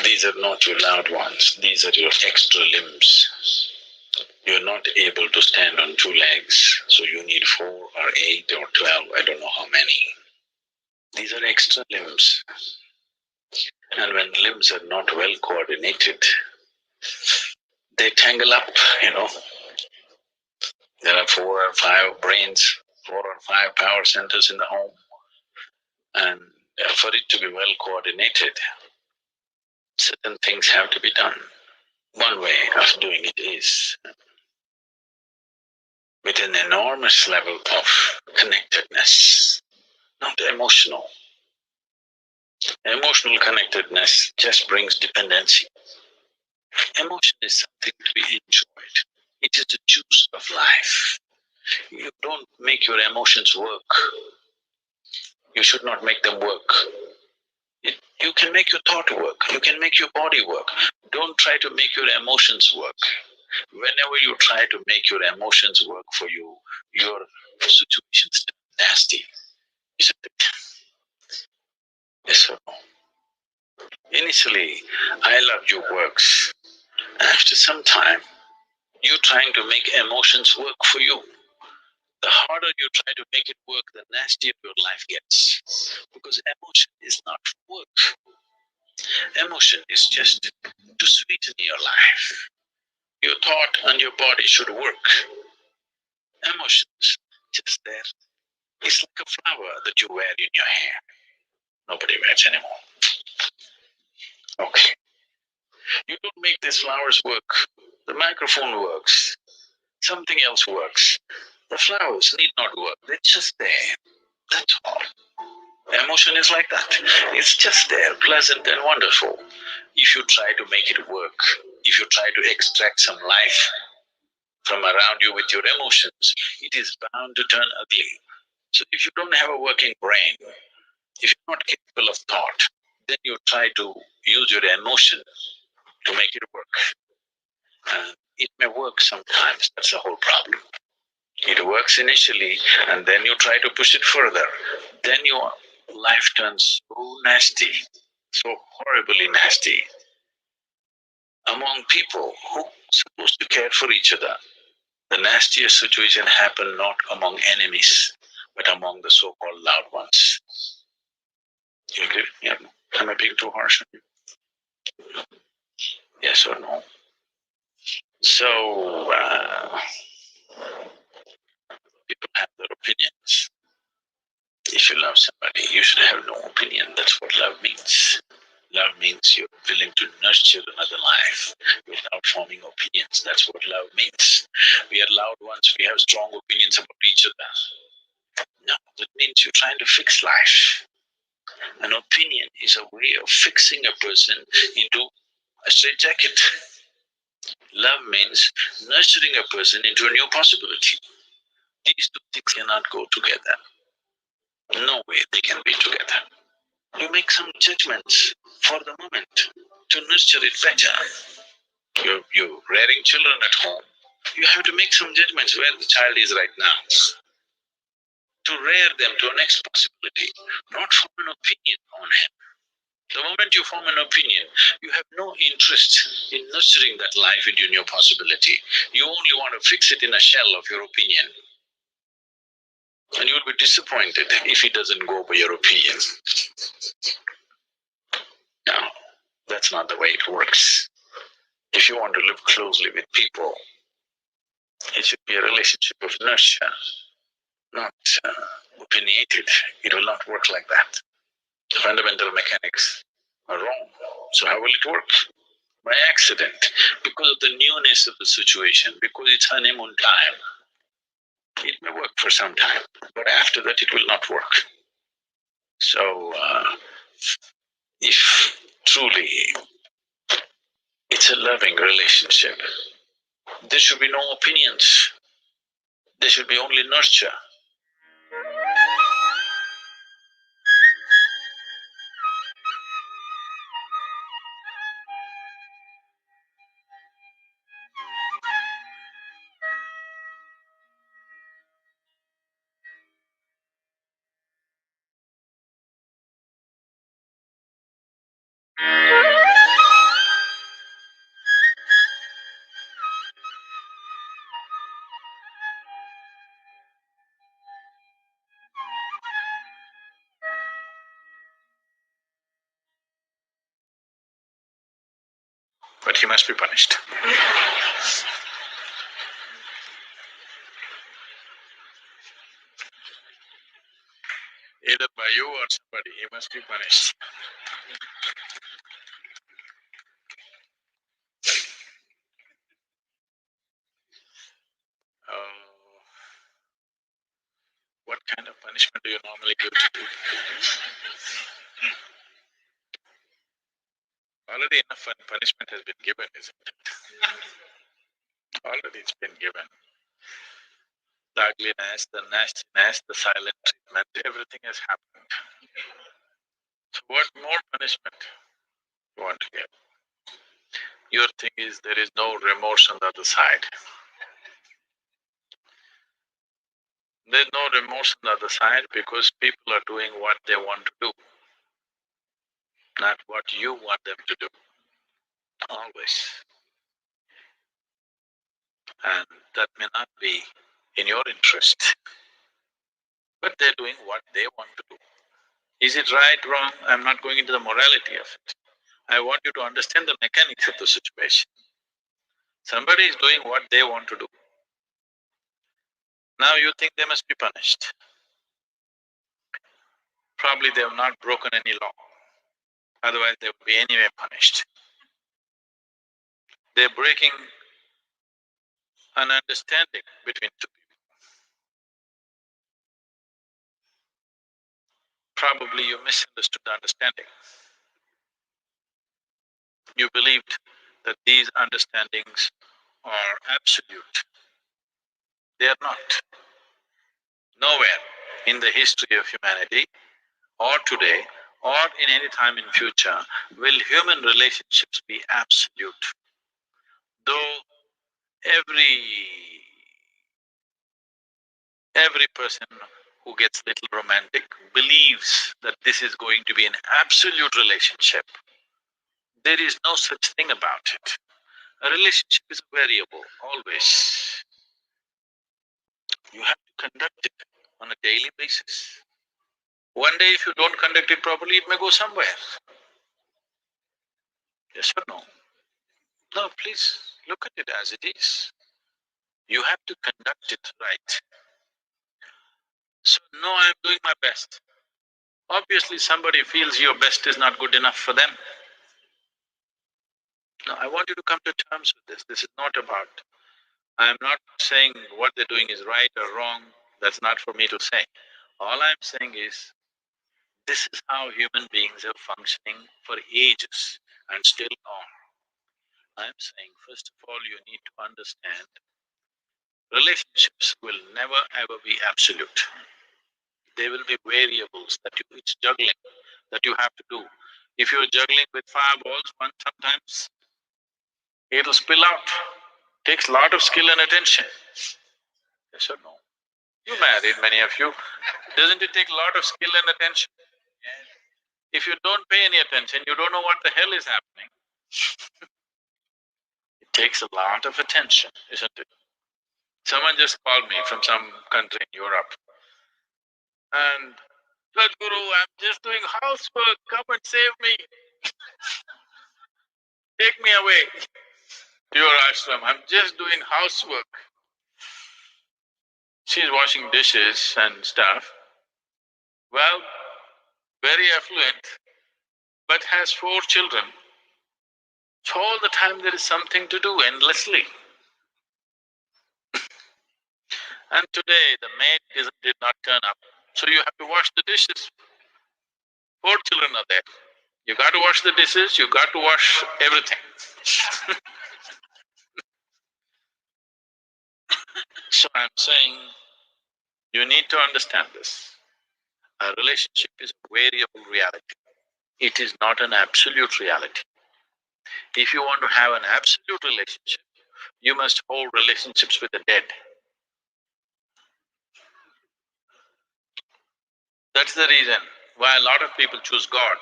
These are not your loved ones, these are your extra limbs. You're not able to stand on two legs, so you need 4 or 8 or 12, I don't know how many. These are extra limbs. And when limbs are not well coordinated, they tangle up, There are 4 or 5 brains, 4 or 5 power centers in the home. And for it to be well coordinated, certain things have to be done. One way of doing it is with an enormous level of connectedness, not emotional. Emotional connectedness just brings dependency. Emotion is something to be enjoyed. It is the juice of life. You don't make your emotions work. You should not make them work. You can make your thought work. You can make your body work. Don't try to make your emotions work. Whenever you try to make your emotions work for you, your situation's nasty. Isn't it? Yes or no? Initially, I loved your works. After some time, you're trying to make emotions work for you. The harder you try to make it work, the nastier your life gets. Because emotion is not work. Emotion is just to sweeten your life. Your thought and your body should work. Emotions, just there. It's like a flower that you wear in your hair. Nobody wears anymore. Okay. You don't make these flowers work. The microphone works. Something else works. The flowers need not work. They're just there. That's all. Emotion is like that. It's just there, pleasant and wonderful. If you try to make it work, if you try to extract some life from around you with your emotions, it is bound to turn ugly. So if you don't have a working brain, if you're not capable of thought, then you try to use your emotion to make it work. It may work sometimes, that's the whole problem. It works initially, and then you try to push it further. Then your life turns so nasty, so horribly nasty. Among people who are supposed to care for each other, the nastiest situation happen not among enemies, but among the so-called loved ones. You agree? Yeah. Am I being too harsh on you? Yes or no? So, people have their opinions. If you love somebody, you should have no opinion. That's what love means. Love means you're willing to nurture another life without forming opinions. That's what love means. We are loved ones, we have strong opinions about each other. No, that means you're trying to fix life. An opinion is a way of fixing a person into a straitjacket. Love means nurturing a person into a new possibility. These two things cannot go together. No way they can be together. You make some judgments for the moment to nurture it better. You're rearing children at home. You have to make some judgments where the child is right now. To rear them to a next possibility, not form an opinion on him. The moment you form an opinion, you have no interest in nurturing that life into a new possibility. You only want to fix it in a shell of your opinion. And you will be disappointed if it doesn't go by your opinion. No, that's not the way it works. If you want to live closely with people, it should be a relationship of nurture, not opinionated. It will not work like that. The fundamental mechanics are wrong. So how will it work? By accident, because of the newness of the situation, because it's honeymoon time. It may work for some time, but after that it will not work. So, if truly it's a loving relationship, there should be no opinions. There should be only nurture. But he must be punished. Either by you or somebody, he must be punished. What kind of punishment do you normally give to people? Already enough punishment has been given, isn't it? Already it's been given. The ugliness, the nastiness, the silent treatment, everything has happened. So what more punishment you want to give? Your thing is there is no remorse on the other side. There's no remorse on the other side because people are doing what they want to do, not what you want them to do, always. And that may not be in your interest, but they're doing what they want to do. Is it right, wrong? I'm not going into the morality of it. I want you to understand the mechanics of the situation. Somebody is doing what they want to do. Now you think they must be punished. Probably they have not broken any law, otherwise they would be anyway punished. They're breaking an understanding between two people. Probably you misunderstood the understanding. You believed that these understandings are absolute. They are not. Nowhere in the history of humanity or today or in any time in future will human relationships be absolute. Though every person who gets little romantic believes that this is going to be an absolute relationship, there is no such thing about it. A relationship is a variable, always. You have to conduct it on a daily basis. One day if you don't conduct it properly, it may go somewhere. Yes or no? No, please look at it as it is. You have to conduct it right. So, no, I'm doing my best. Obviously, somebody feels your best is not good enough for them. No, I want you to come to terms with this. This is not about… I'm not saying what they're doing is right or wrong, that's not for me to say. All I'm saying is, this is how human beings are functioning for ages and still are. I'm saying, first of all, you need to understand, relationships will never ever be absolute. There will be variables that it's juggling that you have to do. If you're juggling with fireballs, sometimes it'll spill out. Takes a lot of skill and attention. Yes or no? You married, many of you. Doesn't it take a lot of skill and attention? If you don't pay any attention, you don't know what the hell is happening. It takes a lot of attention, isn't it? Someone just called me from some country in Europe. And, Sadhguru, I'm just doing housework, come and save me. Take me away to your ashram, I'm just doing housework. She's washing dishes and stuff. Well, very affluent, but has 4 children. So all the time there is something to do endlessly. And today the maid did not turn up, so you have to wash the dishes. 4 children are there. You got to wash the dishes, you got to wash everything. So I'm saying, you need to understand this. A relationship is a variable reality. It is not an absolute reality. If you want to have an absolute relationship, you must hold relationships with the dead. That's the reason why a lot of people choose God,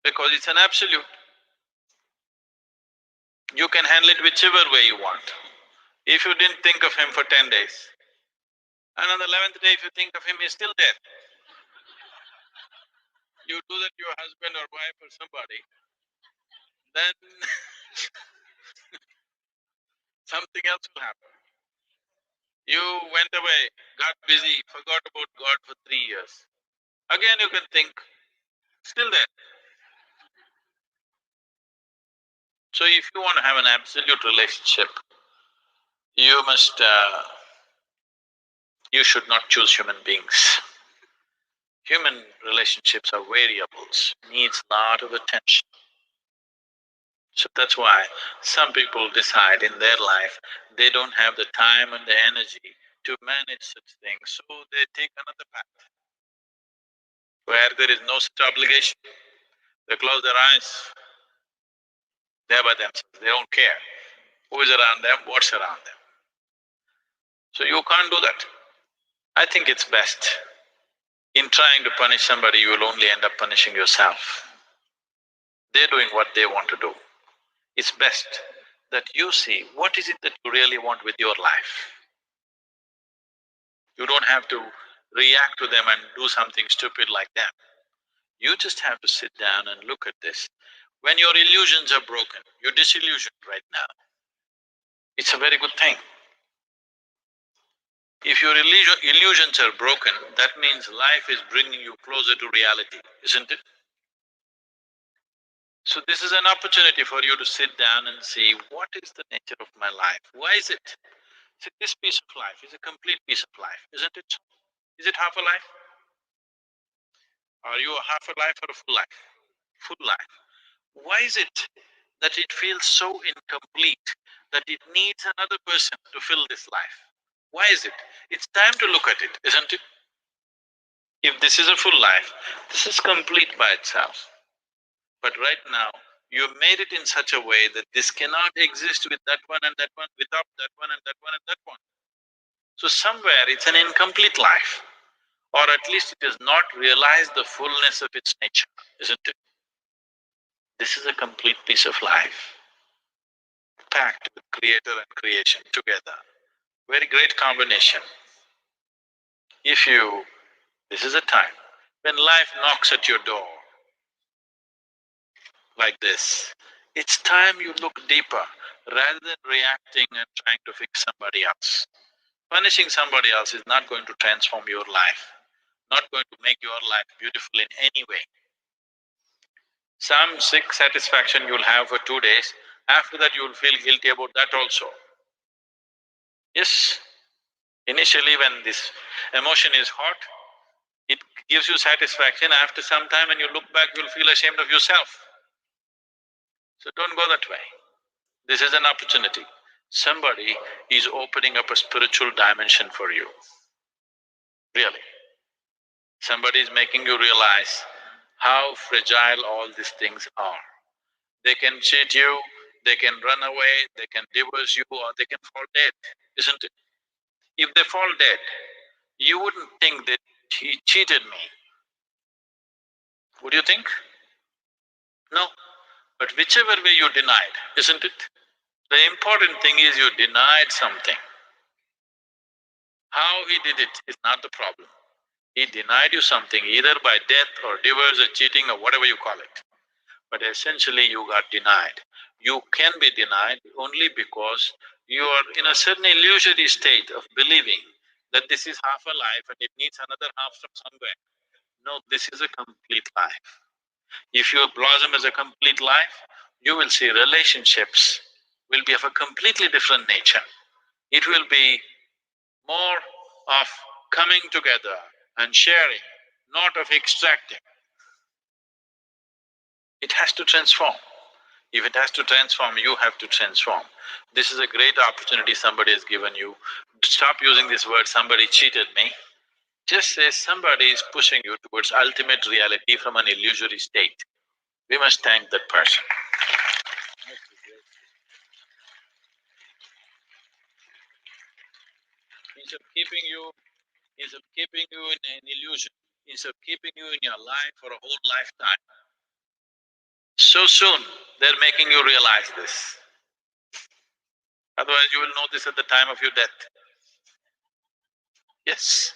because it's an absolute. You can handle it whichever way you want. If you didn't think of him for 10 days, and on the 11th day if you think of him, he's still dead. You do that to your husband or wife or somebody, then something else will happen. You went away, got busy, forgot about God for 3 years. Again you can think, still there. So if you want to have an absolute relationship, you should not choose human beings. Human relationships are variables, needs a lot of attention. So that's why some people decide in their life they don't have the time and the energy to manage such things, so they take another path where there is no such obligation. They close their eyes, they're by themselves, they don't care who is around them, what's around them. So you can't do that. I think it's best. In trying to punish somebody, you will only end up punishing yourself. They're doing what they want to do. It's best that you see what is it that you really want with your life. You don't have to react to them and do something stupid like them. You just have to sit down and look at this. When your illusions are broken, you're disillusioned right now. It's a very good thing. If your illusions are broken, that means life is bringing you closer to reality, isn't it? So this is an opportunity for you to sit down and see what is the nature of my life, why is it? See, this piece of life is a complete piece of life, isn't it? Is it half a life? Are you a half a life or a full life? Full life. Why is it that it feels so incomplete that it needs another person to fill this life? Why is it? It's time to look at it, isn't it? If this is a full life, this is complete by itself. But right now, you've made it in such a way that this cannot exist with that one and that one, without that one and that one and that one. So somewhere it's an incomplete life, or at least it has not realized the fullness of its nature, isn't it? This is a complete piece of life, packed with creator and creation together. Very great combination. This is a time when life knocks at your door. like this. It's time you look deeper rather than reacting and trying to fix somebody else. Punishing somebody else is not going to transform your life, not going to make your life beautiful in any way. Some sick satisfaction you'll have for 2 days, after that you'll feel guilty about that also. Yes, initially when this emotion is hot, it gives you satisfaction. After some time when you look back, you'll feel ashamed of yourself. So don't go that way. This is an opportunity. Somebody is opening up a spiritual dimension for you. Really. Somebody is making you realize how fragile all these things are. They can cheat you, they can run away, they can divorce you, or they can fall dead, isn't it? If they fall dead, you wouldn't think that he cheated me. Would you think? No. But whichever way you denied, isn't it? The important thing is you denied something. How he did it is not the problem. He denied you something either by death or divorce or cheating or whatever you call it. But essentially you got denied. You can be denied only because you are in a certain illusory state of believing that this is half a life and it needs another half from somewhere. No, this is a complete life. If you blossom as a complete life, you will see relationships will be of a completely different nature. It will be more of coming together and sharing, not of extracting. It has to transform. If it has to transform, you have to transform. This is a great opportunity somebody has given you. Stop using this word, somebody cheated me. Just say somebody is pushing you towards ultimate reality from an illusory state. We must thank that person. Instead of keeping you in an illusion, instead of keeping you in your life for a whole lifetime, so soon they're making you realize this. Otherwise you will know this at the time of your death. Yes.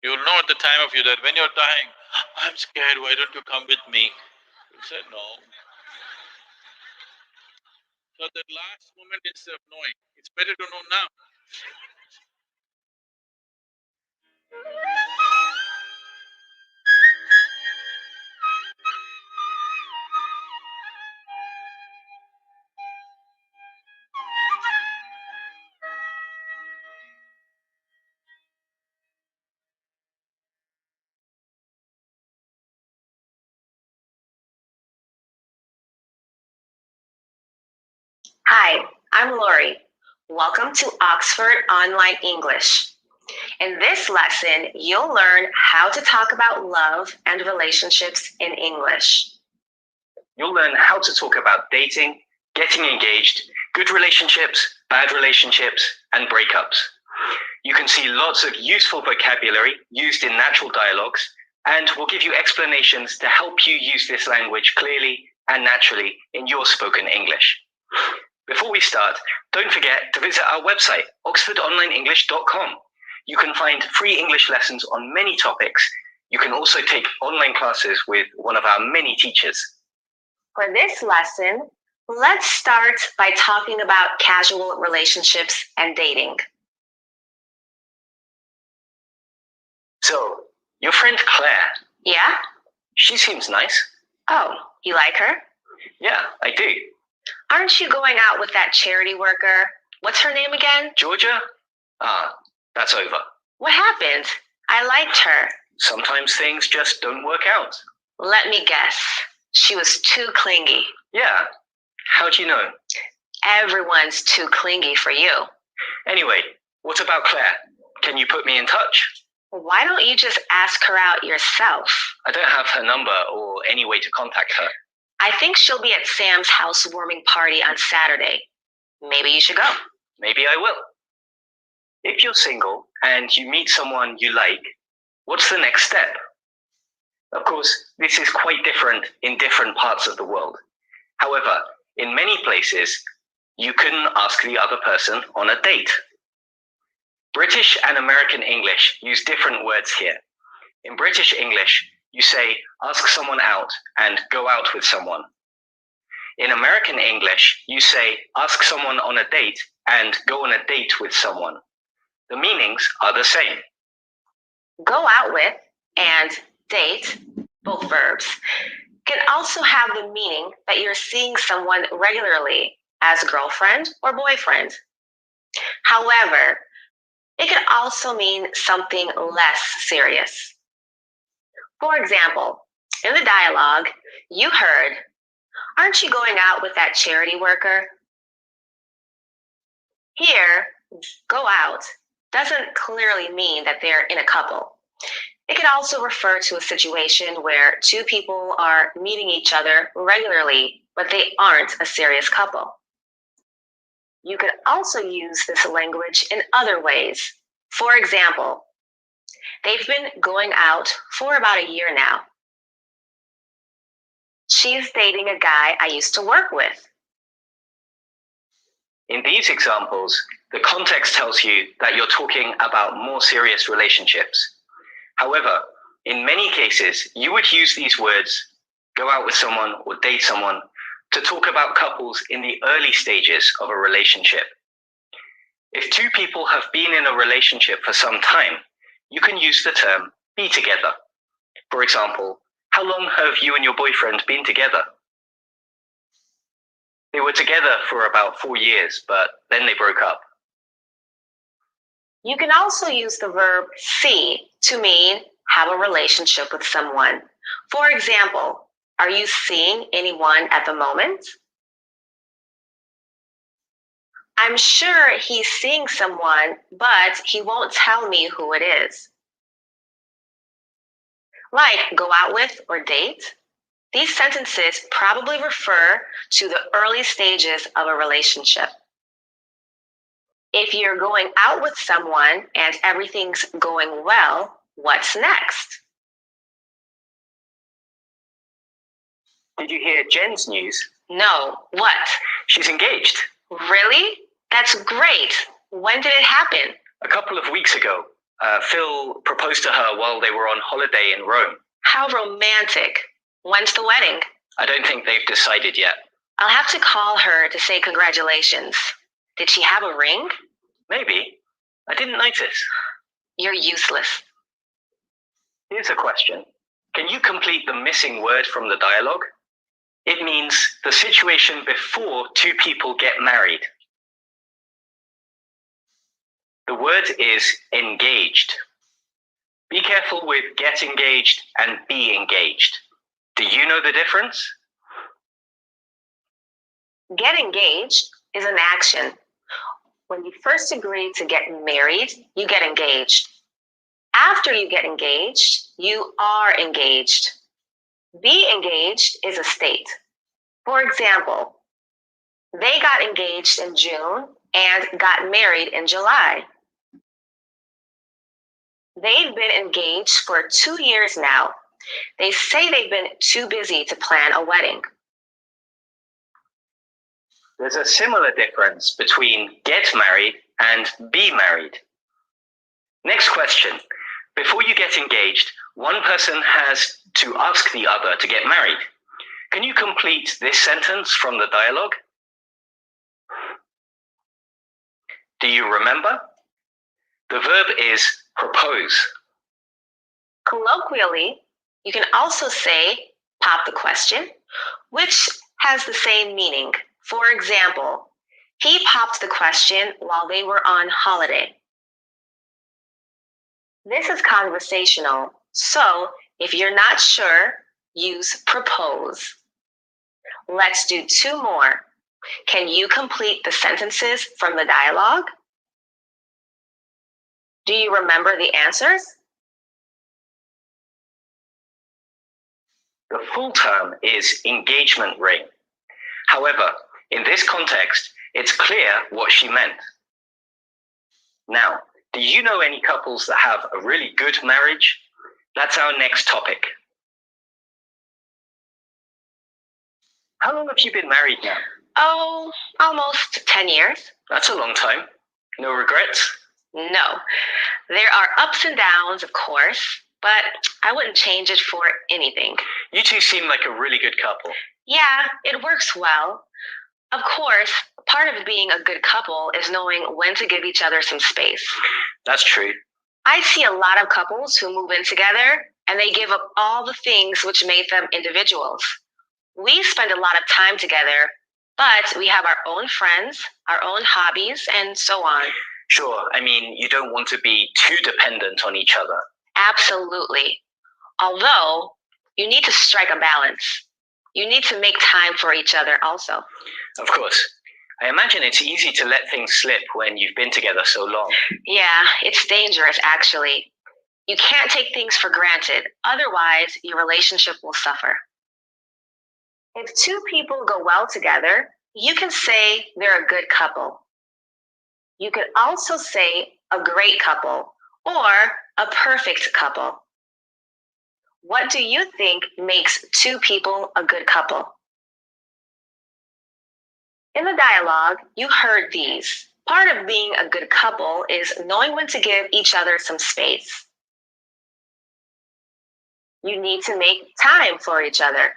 You will know at the time of your death, when you're dying, I'm scared, why don't you come with me? You say no. So that last moment instead of knowing, it's better to know now. Hi, I'm Lori. Welcome to Oxford Online English. In this lesson, you'll learn how to talk about love and relationships in English. You'll learn how to talk about dating, getting engaged, good relationships, bad relationships, and breakups. You can see lots of useful vocabulary used in natural dialogues, and we'll give you explanations to help you use this language clearly and naturally in your spoken English. Before we start, don't forget to visit our website, oxfordonlineenglish.com. You can find free English lessons on many topics. You can also take online classes with one of our many teachers. For this lesson, let's start by talking about casual relationships and dating. So, your friend Claire. Yeah? She seems nice. Oh, you like her? Yeah, I do. Aren't you going out with that charity worker? What's her name again? Georgia? That's over. What happened? I liked her. Sometimes things just don't work out. Let me guess. She was too clingy. Yeah. How do you know? Everyone's too clingy for you. Anyway, what about Claire? Can you put me in touch? Why don't you just ask her out yourself? I don't have her number or any way to contact her. I think she'll be at Sam's housewarming party on Saturday. Maybe you should go. Maybe I will. If you're single and you meet someone you like, what's the next step? Of course, this is quite different in different parts of the world. However, in many places, you can ask the other person on a date. British and American English use different words here. In British English, you say ask someone out and go out with someone. In American English, you say ask someone on a date and go on a date with someone. The meanings are the same. Go out with and date, both verbs, can also have the meaning that you're seeing someone regularly as girlfriend or boyfriend. However, it can also mean something less serious. For example, in the dialogue, you heard, "Aren't you going out with that charity worker?" Here, go out doesn't clearly mean that they're in a couple. It can also refer to a situation where two people are meeting each other regularly, but they aren't a serious couple. You can also use this language in other ways. For example, they've been going out for about a year now. She's dating a guy I used to work with. In these examples, the context tells you that you're talking about more serious relationships. However, in many cases, you would use these words, go out with someone or date someone, to talk about couples in the early stages of a relationship. If two people have been in a relationship for some time, you can use the term be together. For example, how long have you and your boyfriend been together? They were together for about 4 years, but then they broke up. You can also use the verb see to mean have a relationship with someone. For example, are you seeing anyone at the moment? I'm sure he's seeing someone, but he won't tell me who it is. Like go out with or date. These sentences probably refer to the early stages of a relationship. If you're going out with someone and everything's going well, what's next? Did you hear Jen's news? No, what? She's engaged. Really? That's great. When did it happen? A couple of weeks ago, Phil proposed to her while they were on holiday in Rome. How romantic. When's the wedding? I don't think they've decided yet. I'll have to call her to say congratulations. Did she have a ring? Maybe. I didn't notice. You're useless. Here's a question. Can you complete the missing word from the dialogue? It means the situation before two people get married. The word is engaged. Be careful with get engaged and be engaged. Do you know the difference? Get engaged is an action. When you first agree to get married, you get engaged. After you get engaged, you are engaged. Be engaged is a state. For example, they got engaged in June and got married in July. They've been engaged for 2 years now. They say they've been too busy to plan a wedding. There's a similar difference between get married and be married. Next question. Before you get engaged, one person has to ask the other to get married. Can you complete this sentence from the dialogue? Do you remember? The verb is propose. Colloquially, you can also say pop the question, which has the same meaning. For example, he popped the question while they were on holiday. This is conversational, so if you're not sure, use propose. Let's do 2 more. Can you complete the sentences from the dialogue? Do you remember the answers? The full term is engagement ring. However, in this context, it's clear what she meant. Now, do you know any couples that have a really good marriage? That's our next topic. How long have you been married now? Oh, almost 10 years. That's a long time. No regrets? No. There are ups and downs, of course, but I wouldn't change it for anything. You two seem like a really good couple. Yeah, it works well. Of course, part of being a good couple is knowing when to give each other some space. That's true. I see a lot of couples who move in together and they give up all the things which made them individuals. We spend a lot of time together, but we have our own friends, our own hobbies, and so on. Sure, I mean, you don't want to be too dependent on each other. Absolutely. Although, you need to strike a balance. You need to make time for each other also. Of course. I imagine it's easy to let things slip when you've been together so long. Yeah, it's dangerous actually. You can't take things for granted, otherwise your relationship will suffer. If two people go well together, you can say they're a good couple. You could also say a great couple or a perfect couple. What do you think makes two people a good couple? In the dialogue, you heard these. Part of being a good couple is knowing when to give each other some space. You need to make time for each other.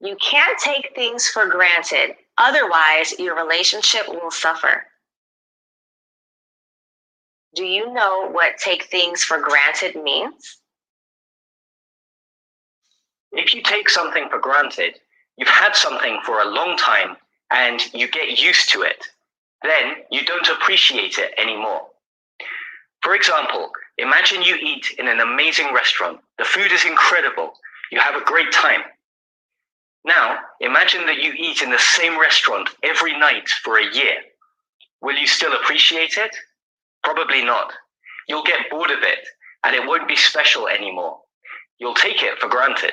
You can't take things for granted, otherwise your relationship will suffer. Do you know what take things for granted means? If you take something for granted, you've had something for a long time and you get used to it. Then you don't appreciate it anymore. For example, imagine you eat in an amazing restaurant. The food is incredible. You have a great time. Now, imagine that you eat in the same restaurant every night for a year. Will you still appreciate it? Probably not. You'll get bored of it and it won't be special anymore. You'll take it for granted.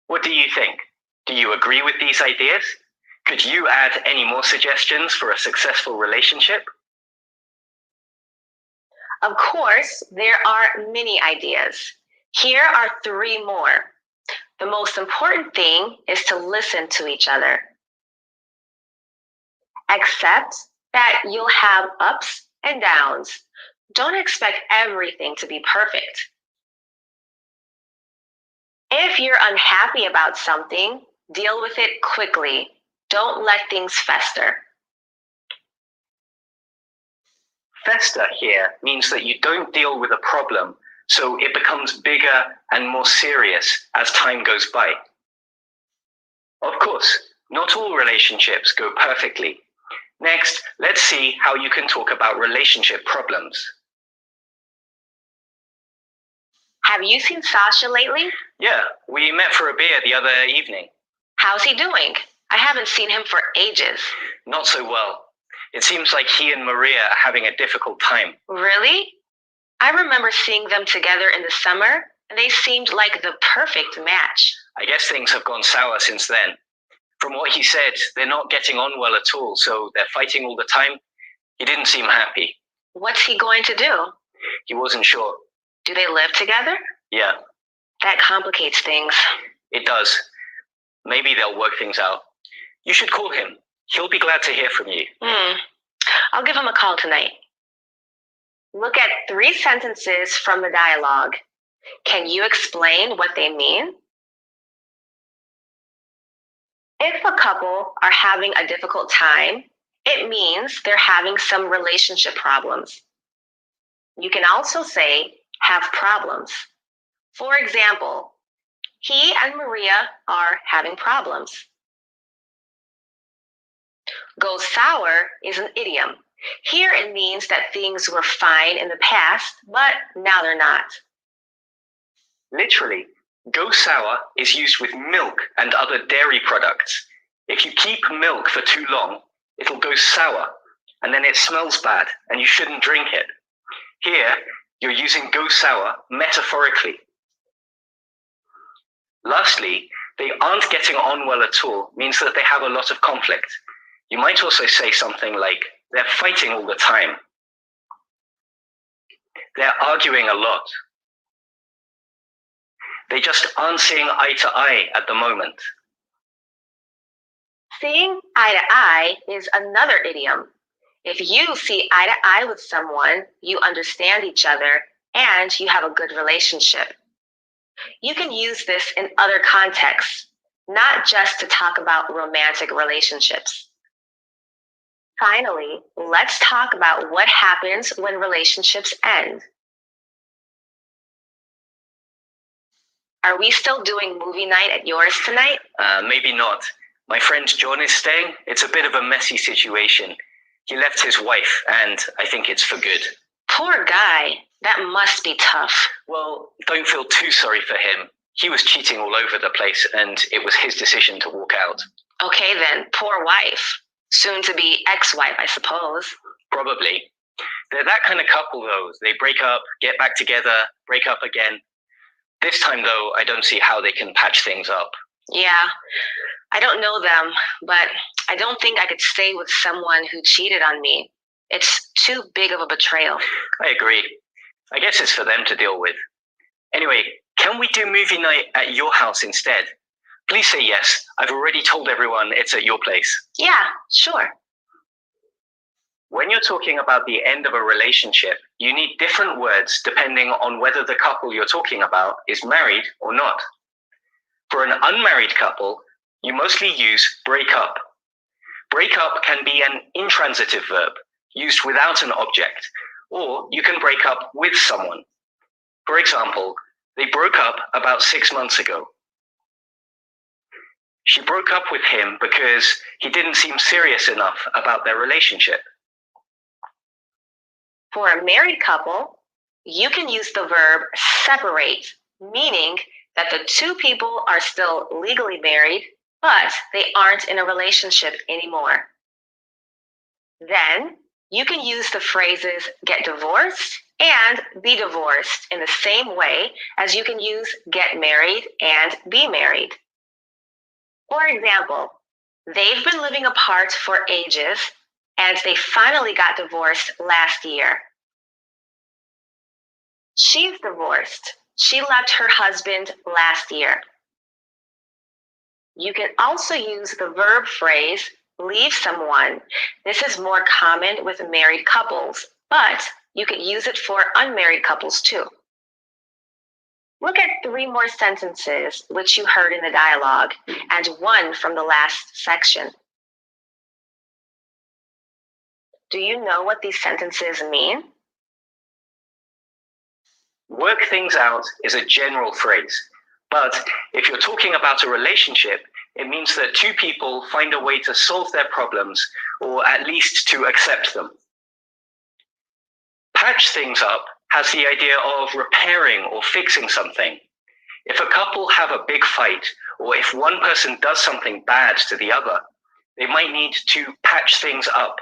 What do you think? Do you agree with these ideas? Could you add any more suggestions for a successful relationship? Of course, there are many ideas. Here are 3 more. The most important thing is to listen to each other. Accept that you'll have ups and downs. Don't expect everything to be perfect. If you're unhappy about something, deal with it quickly. Don't let things fester. Fester here means that you don't deal with a problem, so it becomes bigger and more serious as time goes by. Of course, not all relationships go perfectly. Next, let's see how you can talk about relationship problems. Have you seen Sasha lately? Yeah, we met for a beer the other evening. How's he doing? I haven't seen him for ages. Not so well. It seems like he and Maria are having a difficult time. Really? I remember seeing them together in the summer, and they seemed like the perfect match. I guess things have gone sour since then. From what he said, they're not getting on well at all, so they're fighting all the time. He didn't seem happy. What's he going to do? He wasn't sure. Do they live together? Yeah. That complicates things. It does. Maybe they'll work things out. You should call him. He'll be glad to hear from you. I'll give him a call tonight. Look at 3 sentences from the dialogue. Can you explain what they mean? If a couple are having a difficult time, it means they're having some relationship problems. You can also say, have problems. For example, he and Maria are having problems. Go sour is an idiom. Here it means that things were fine in the past, but now they're not. Literally, go sour is used with milk and other dairy products. If you keep milk for too long, it'll go sour, and then it smells bad, and you shouldn't drink it. Here, you're using go sour metaphorically. Lastly, they aren't getting on well at all means that they have a lot of conflict. You might also say something like, they're fighting all the time. They're arguing a lot. They just aren't seeing eye to eye at the moment. Seeing eye to eye is another idiom. If you see eye to eye with someone, you understand each other, and you have a good relationship. You can use this in other contexts, not just to talk about romantic relationships. Finally, let's talk about what happens when relationships end. Are we still doing movie night at yours tonight? Maybe not. My friend John is staying. It's a bit of a messy situation. He left his wife, and I think it's for good. Poor guy. That must be tough. Well, don't feel too sorry for him. He was cheating all over the place, and it was his decision to walk out. Okay then, poor wife. Soon to be ex-wife, I suppose. Probably. They're that kind of couple, though. They break up, get back together, break up again. This time, though, I don't see how they can patch things up. Yeah, I don't know them, but I don't think I could stay with someone who cheated on me. It's too big of a betrayal. I agree. I guess it's for them to deal with. Anyway, can we do movie night at your house instead? Please say yes. I've already told everyone it's at your place. Yeah, sure. When you're talking about the end of a relationship, you need different words depending on whether the couple you're talking about is married or not. For an unmarried couple, you mostly use break up. Break up can be an intransitive verb, used without an object, or you can break up with someone. For example, they broke up about 6 months ago. She broke up with him because he didn't seem serious enough about their relationship. For a married couple, you can use the verb separate, meaning that the two people are still legally married, but they aren't in a relationship anymore. Then you can use the phrases get divorced and be divorced in the same way as you can use get married and be married. For example, they've been living apart for ages and they finally got divorced last year. She's divorced. She left her husband last year. You can also use the verb phrase leave someone. This is more common with married couples, but you could use it for unmarried couples too. Look at 3 more sentences which you heard in the dialogue and one from the last section. Do you know what these sentences mean? Work things out is a general phrase, but if you're talking about a relationship, it means that two people find a way to solve their problems, or at least to accept them. Patch things up has the idea of repairing or fixing something. If a couple have a big fight, or if one person does something bad to the other, they might need to patch things up,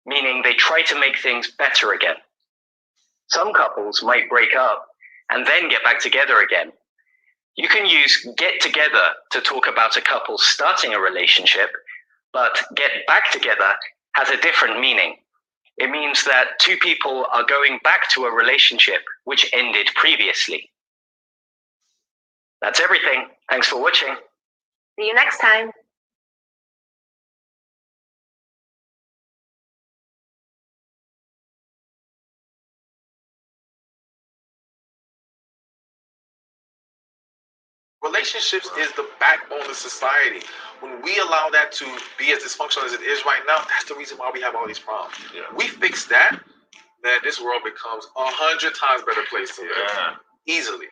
meaning they try to make things better again. Some couples might break up and then get back together again. You can use get together to talk about a couple starting a relationship, but get back together has a different meaning. It means that two people are going back to a relationship which ended previously. That's everything. Thanks for watching. See you next time. Relationships is the backbone of society. When we allow that to be as dysfunctional as it is right now, that's the reason why we have all these problems. Yeah. We fix that, then this world becomes 100 times better place to live. Easily.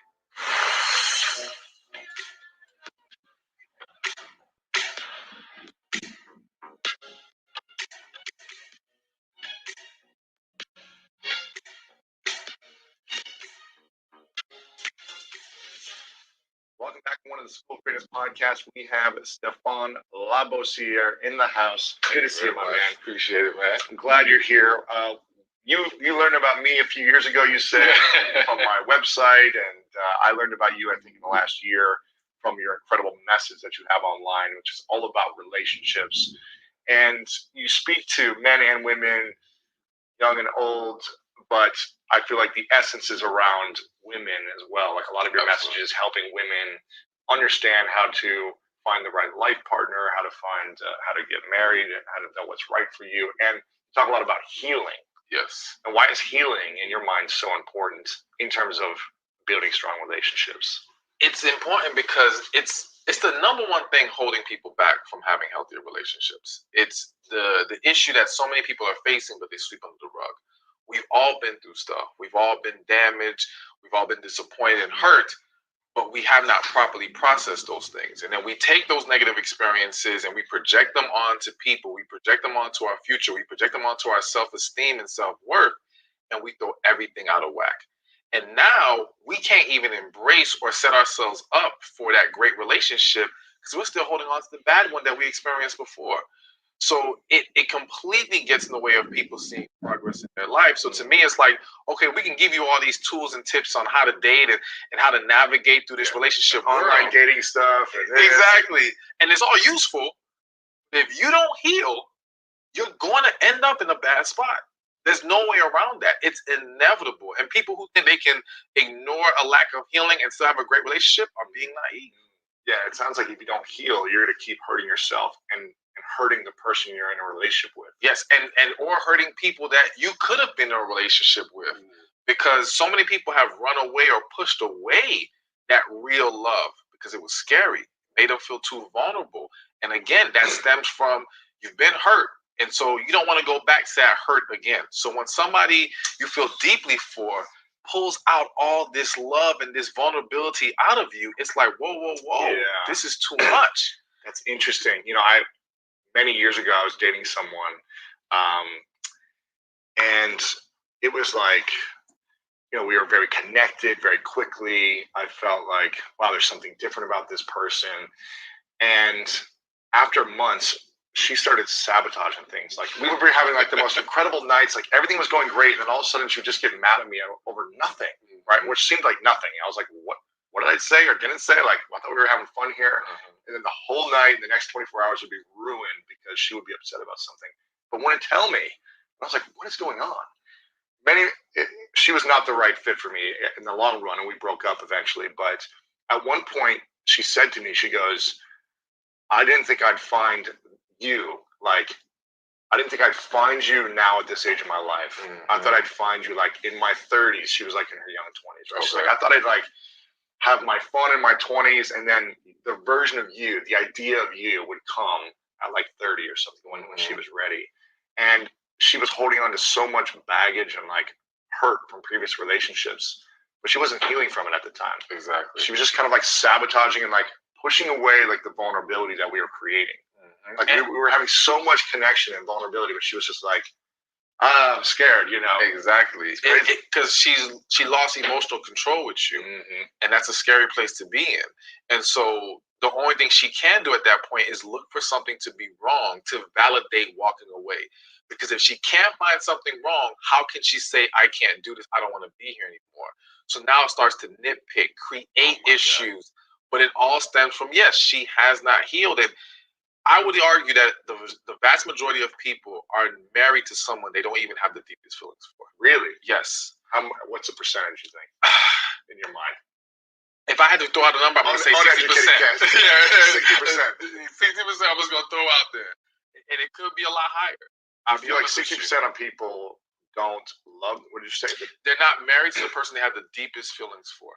Welcome back to one of the School of Greatness podcasts. We have Stefan Labosiere in the house. Good to see you, my man. Appreciate it, man. I'm glad you're here. You learned about me a few years ago, you said, from my website, and I learned about you, I think, in the last year from your incredible message that you have online, which is all about relationships. And you speak to men and women, young and old, but I feel like the essence is around women as well. Like a lot of your messages helping women understand how to find the right life partner, how to find, how to get married, and how to know what's right for you. And talk a lot about healing. Yes. And why is healing in your mind so important in terms of building strong relationships? It's important because it's the number one thing holding people back from having healthier relationships. It's the issue that so many people are facing, but they sweep under the rug. We've all been through stuff. We've all been damaged. We've all been disappointed and hurt, but we have not properly processed those things. And then we take those negative experiences and we project them onto people. We project them onto our future. We project them onto our self-esteem and self-worth, and we throw everything out of whack. And now we can't even embrace or set ourselves up for that great relationship because we're still holding on to the bad one that we experienced before. So it completely gets in the way of people seeing progress in their life. So to me, it's like, okay, we can give you all these tools and tips on how to date and how to navigate through this relationship Online world. dating stuff. And this. Exactly. And it's all useful. If you don't heal, you're going to end up in a bad spot. There's no way around that. It's inevitable. And people who think they can ignore a lack of healing and still have a great relationship are being naive. Yeah, it sounds like if you don't heal, you're going to keep hurting yourself and hurting the person you're in a relationship with. Yes, and or hurting people that you could have been in a relationship with, because so many people have run away or pushed away that real love because it was scary, made them feel too vulnerable. And again, that stems from you've been hurt, and so you don't want to go back to that hurt again. So when somebody you feel deeply for pulls out all this love and this vulnerability out of you, it's like, whoa, Yeah. this is too much. That's interesting. Many years ago, I was dating someone, and it was like, we were very connected very quickly. I felt like, wow, there's something different about this person. And after months, she started sabotaging things. Like, we were having like the most incredible nights, like everything was going great, and then all of a sudden she would just get mad at me over nothing, right? Which seemed like nothing. I was like, what did I say or didn't say? Like, I thought we were having fun here. And then the whole night, the next 24 hours would be ruined because she would be upset about something, but wouldn't tell me. I was like, what is going on? She was not the right fit for me in the long run, and we broke up eventually. But at one point, she said to me, she goes, I didn't think I'd find you. Like, I didn't think I'd find you now at this age of my life. I thought I'd find you like in my 30s. She was like in her young 20s. Right? She's like, I thought I'd like have my fun in my 20s, and then the version of you, the idea of you would come at like 30 or something when she was ready. And she was holding on to so much baggage and like hurt from previous relationships, but she wasn't healing from it at the time. Exactly. She was just kind of like sabotaging and like pushing away like the vulnerability that we were creating. Like we were having so much connection and vulnerability, but she was just like, I'm scared, Exactly. Because she lost emotional control with you, and that's a scary place to be in. And so the only thing she can do at that point is look for something to be wrong to validate walking away. Because if she can't find something wrong, how can she say, I can't do this, I don't want to be here anymore? So now it starts to nitpick, create issues, but it all stems from, yes, she has not healed it. I would argue that the vast majority of people are married to someone they don't even have the deepest feelings for. Really? Yes. What's the percentage you think in your mind? If I had to throw out a number, I'm going to say 60%. 60%. 60% I was going to throw out there. And it could be a lot higher. I feel like 60% of people don't love, what did you say? They're not married to the person they have the deepest feelings for.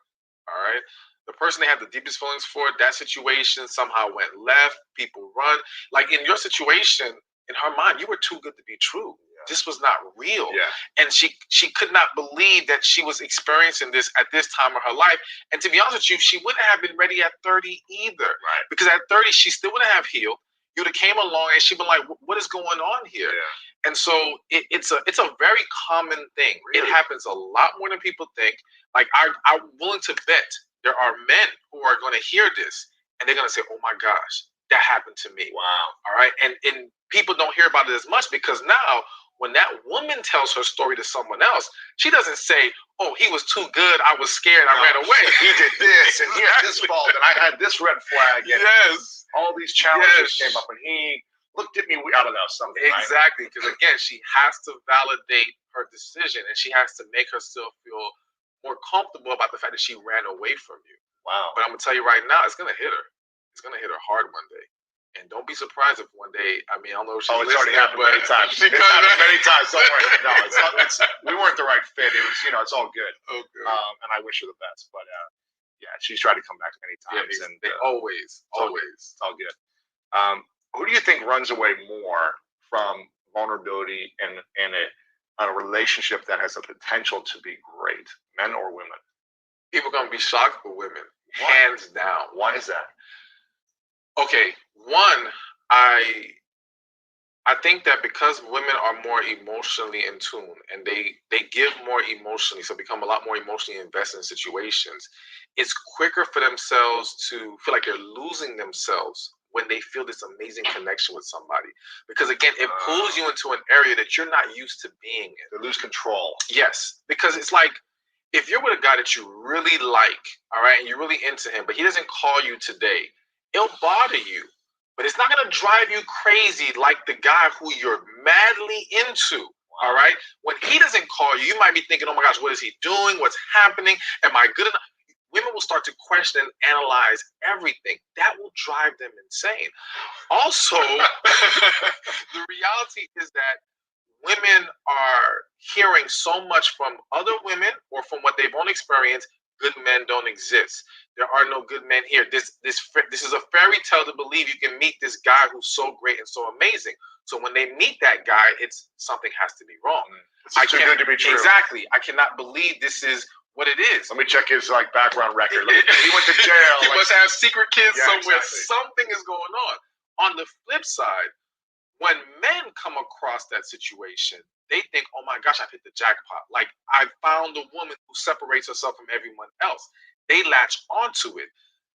All right? The person they have the deepest feelings for, that situation somehow went left, people run. Like in your situation, in her mind, you were too good to be true. Yeah. This was not real. Yeah. And she could not believe that she was experiencing this at this time of her life. And to be honest with you, she wouldn't have been ready at 30 either. Right. Because at 30, she still wouldn't have healed. You would have came along and she'd been like, what is going on here? Yeah. And so it's a very common thing. Really? It happens a lot more than people think. Like I'm willing to bet there are men who are going to hear this and they're going to say, oh my gosh, that happened to me. Wow. All right. And people don't hear about it as much because now when that woman tells her story to someone else, she doesn't say, oh, he was too good, I was scared, I ran away. He did this and he had this fault and I had this red flag. And yes. All these challenges came up and he looked at me, I don't know, something. Exactly. Because again, she has to validate her decision and she has to make herself feel more comfortable about the fact that she ran away from you. Wow. But I'm going to tell you right now, it's going to hit her. It's going to hit her hard one day. And don't be surprised if one day, I mean, I don't know if she's It's already listening, happened but many times. she It's comes happened back. many times. Don't worry. No, we weren't the right fit. It was, it's all good. Okay. And I wish her the best. But yeah, she's tried to come back many times. Yeah, and they always. It's all good. Who do you think runs away more from vulnerability in a relationship that has the potential to be great, men or women? People are gonna be shocked for women, hands down. Why is that? Okay, one, I think that because women are more emotionally in tune and they give more emotionally, so become a lot more emotionally invested in situations, it's quicker for themselves to feel like they're losing themselves when they feel this amazing connection with somebody. Because again, it pulls you into an area that you're not used to being in. They lose control. Yes, because it's like if you're with a guy that you really like, all right, and you're really into him, but he doesn't call you today, it'll bother you. But it's not going to drive you crazy like the guy who you're madly into, all right? When he doesn't call you, you might be thinking, oh my gosh, what is he doing? What's happening? Am I good enough? Women will start to question and analyze everything. That will drive them insane. Also, the reality is that women are hearing so much from other women or from what they've only experienced. Good men don't exist. There are no good men here. This is a fairy tale to believe you can meet this guy who's so great and so amazing. So when they meet that guy, it's something has to be wrong. It's too good to be true. Exactly. I cannot believe this is what it is. Let me check his background record. He went to jail. He must have secret kids Yeah, somewhere. exactly. Something is going on. On the flip side, when men come across that situation, they think, oh my gosh, I've hit the jackpot. Like, I found a woman who separates herself from everyone else. They latch onto it.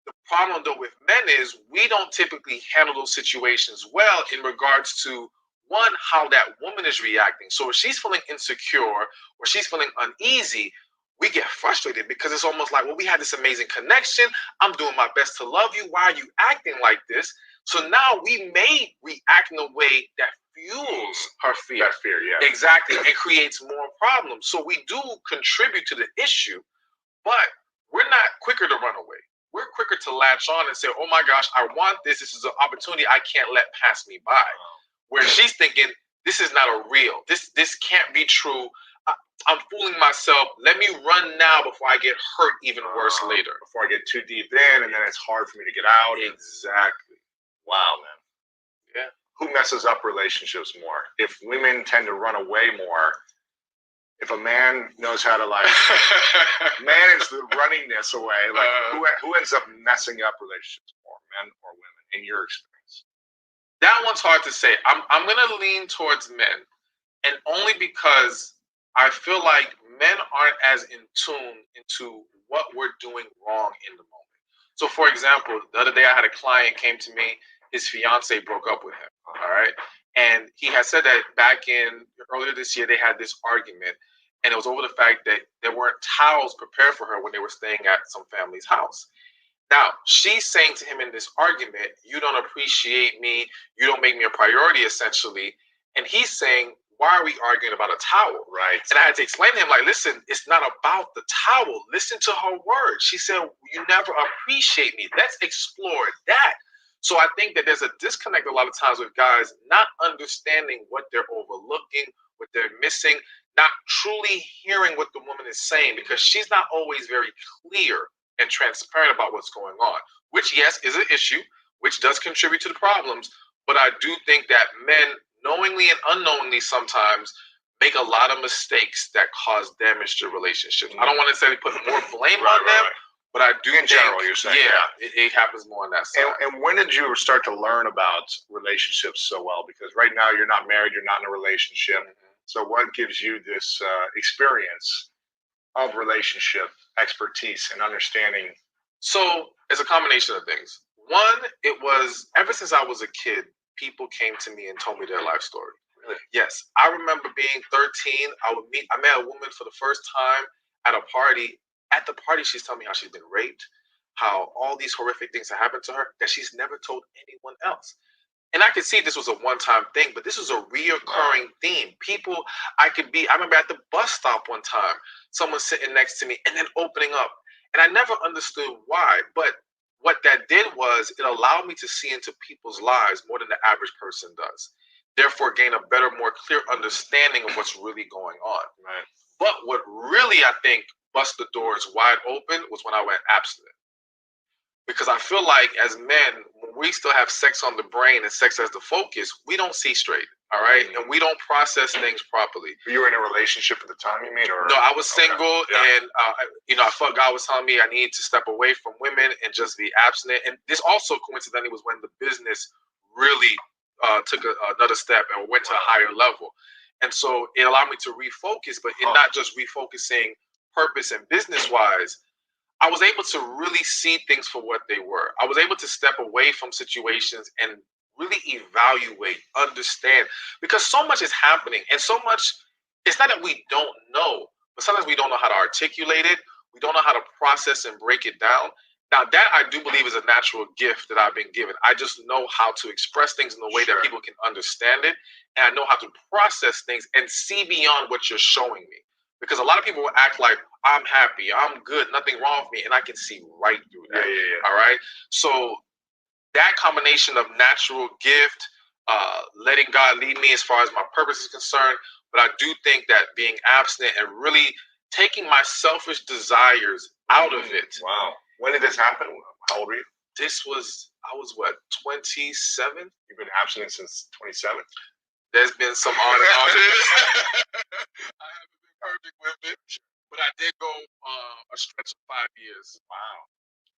The problem, though, with men is we don't typically handle those situations well in regards to, one, how that woman is reacting. So if she's feeling insecure or she's feeling uneasy, we get frustrated because it's almost like, well, we had this amazing connection. I'm doing my best to love you. Why are you acting like this? So now we may react in a way that fuels her fear. That fear, yeah. Exactly. It creates more problems. So we do contribute to the issue, but we're not quicker to run away. We're quicker to latch on and say, oh my gosh, I want this. This is an opportunity I can't let pass me by. Where she's thinking, this is not a real. This can't be true. I'm fooling myself. Let me run now before I get hurt even worse later. Before I get too deep in, and then it's hard for me to get out. Exactly. Wow, man. Yeah. Who messes up relationships more? If women tend to run away more, if a man knows how to manage the running this away, who ends up messing up relationships more, men or women, in your experience? That one's hard to say. I'm gonna lean towards men, and only because I feel like men aren't as in tune into what we're doing wrong in the moment. So, for example, the other day I had a client came to me. His fiance broke up with him. All right, and he had said that back in earlier this year they had this argument, and it was over the fact that there weren't towels prepared for her when they were staying at some family's house. Now, she's saying to him in this argument, you don't appreciate me, you don't make me a priority, essentially. And he's saying, why are we arguing about a towel? Right. And I had to explain to him, like, listen, it's not about the towel. Listen to her words. She said, you never appreciate me. Let's explore that. So I think that there's a disconnect a lot of times with guys not understanding what they're overlooking, what they're missing, not truly hearing what the woman is saying, because she's not always very clear and transparent about what's going on, which, yes, is an issue, which does contribute to the problems. But I do think that men, knowingly and unknowingly, sometimes make a lot of mistakes that cause damage to relationships. I don't want to necessarily put more blame on them, but I do in general, you're saying, it happens more on that side. And when did you start to learn about relationships so well? Because right now you're not married, you're not in a relationship. So what gives you this experience of relationship expertise and understanding? So it's a combination of things. One, it was ever since I was a kid, people came to me and told me their life story. Really? Yes. I remember being 13. I met a woman for the first time at a party. At the party, she's telling me how she's been raped, how all these horrific things have happened to her that she's never told anyone else. And I could see this was a one-time thing, but this was a reoccurring theme. I remember at the bus stop one time, someone sitting next to me and then opening up. And I never understood why. But what that did was it allowed me to see into people's lives more than the average person does. Therefore, gain a better, more clear understanding of what's really going on. Right. But what really, I think, bust the doors wide open was when I went abstinent. Because I feel like as men, when we still have sex on the brain and sex as the focus, we don't see straight, all right? And we don't process things properly. You were in a relationship at the time, you mean? Or no, I was Okay. single, Yeah. and I felt God was telling me I needed to step away from women and just be abstinent. And this also coincidentally was when the business really took another step and went to a higher level. And so it allowed me to refocus, but in not just refocusing purpose and business wise, I was able to really see things for what they were. I was able to step away from situations and really evaluate, understand, because so much is happening and so much, it's not that we don't know, but sometimes we don't know how to articulate it. We don't know how to process and break it down. Now that I do believe is a natural gift that I've been given. I just know how to express things in a way that people can understand it. And I know how to process things and see beyond what you're showing me. Because a lot of people will act like I'm happy, I'm good, nothing wrong with me, and I can see right through that. Yeah. All right. So that combination of natural gift, letting God lead me as far as my purpose is concerned, but I do think that being abstinent and really taking my selfish desires out of it. Wow. When did this happen? How old were you? I was what, 27? You've been abstinent since 27. There's been some on and off. I haven't been perfect with it, but I did go a stretch of 5 years. Wow.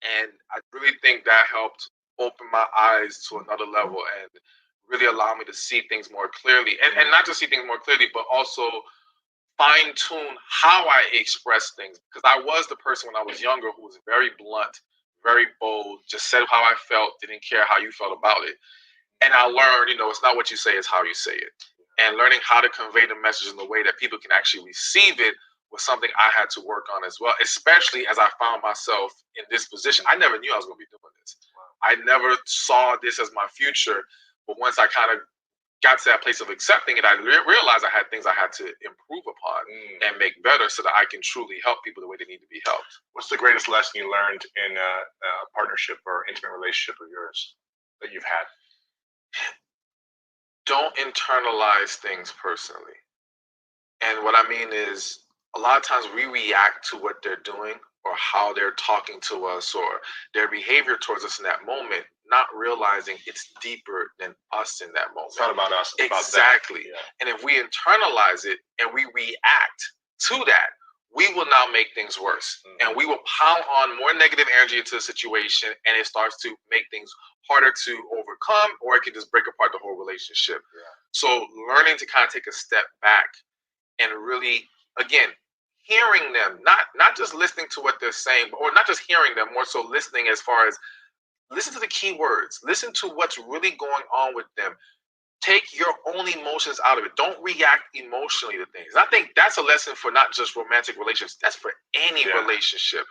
And I really think that helped open my eyes to another level and really allow me to see things more clearly. And not just see things more clearly, but also fine tune how I express things. Because I was the person when I was younger who was very blunt, very bold, just said how I felt, didn't care how you felt about it. And I learned, it's not what you say, it's how you say it. And learning how to convey the message in a way that people can actually receive it was something I had to work on as well, especially as I found myself in this position. I never knew I was going to be doing this. I never saw this as my future. But once I kind of got to that place of accepting it, I realized I had things I had to improve upon and make better so that I can truly help people the way they need to be helped. What's the greatest lesson you learned in a partnership or intimate relationship of yours that you've had? Don't internalize things personally. And what I mean is, a lot of times we react to what they're doing or how they're talking to us or their behavior towards us in that moment, not realizing it's deeper than us in that moment. It's not about us. It's Exactly. About them. Yeah. And if we internalize it and we react to that, we will now make things worse. And we will pile on more negative energy into the situation, and it starts to make things harder to overcome, or it can just break apart the whole relationship. Yeah. So learning to kind of take a step back and really, again, hearing them, not just listening to what they're saying, or not just hearing them, more so listening as far as listen to the key words, listen to what's really going on with them. Take your own emotions out of it. Don't react emotionally to things. I think that's a lesson for not just romantic relationships. That's for any relationship,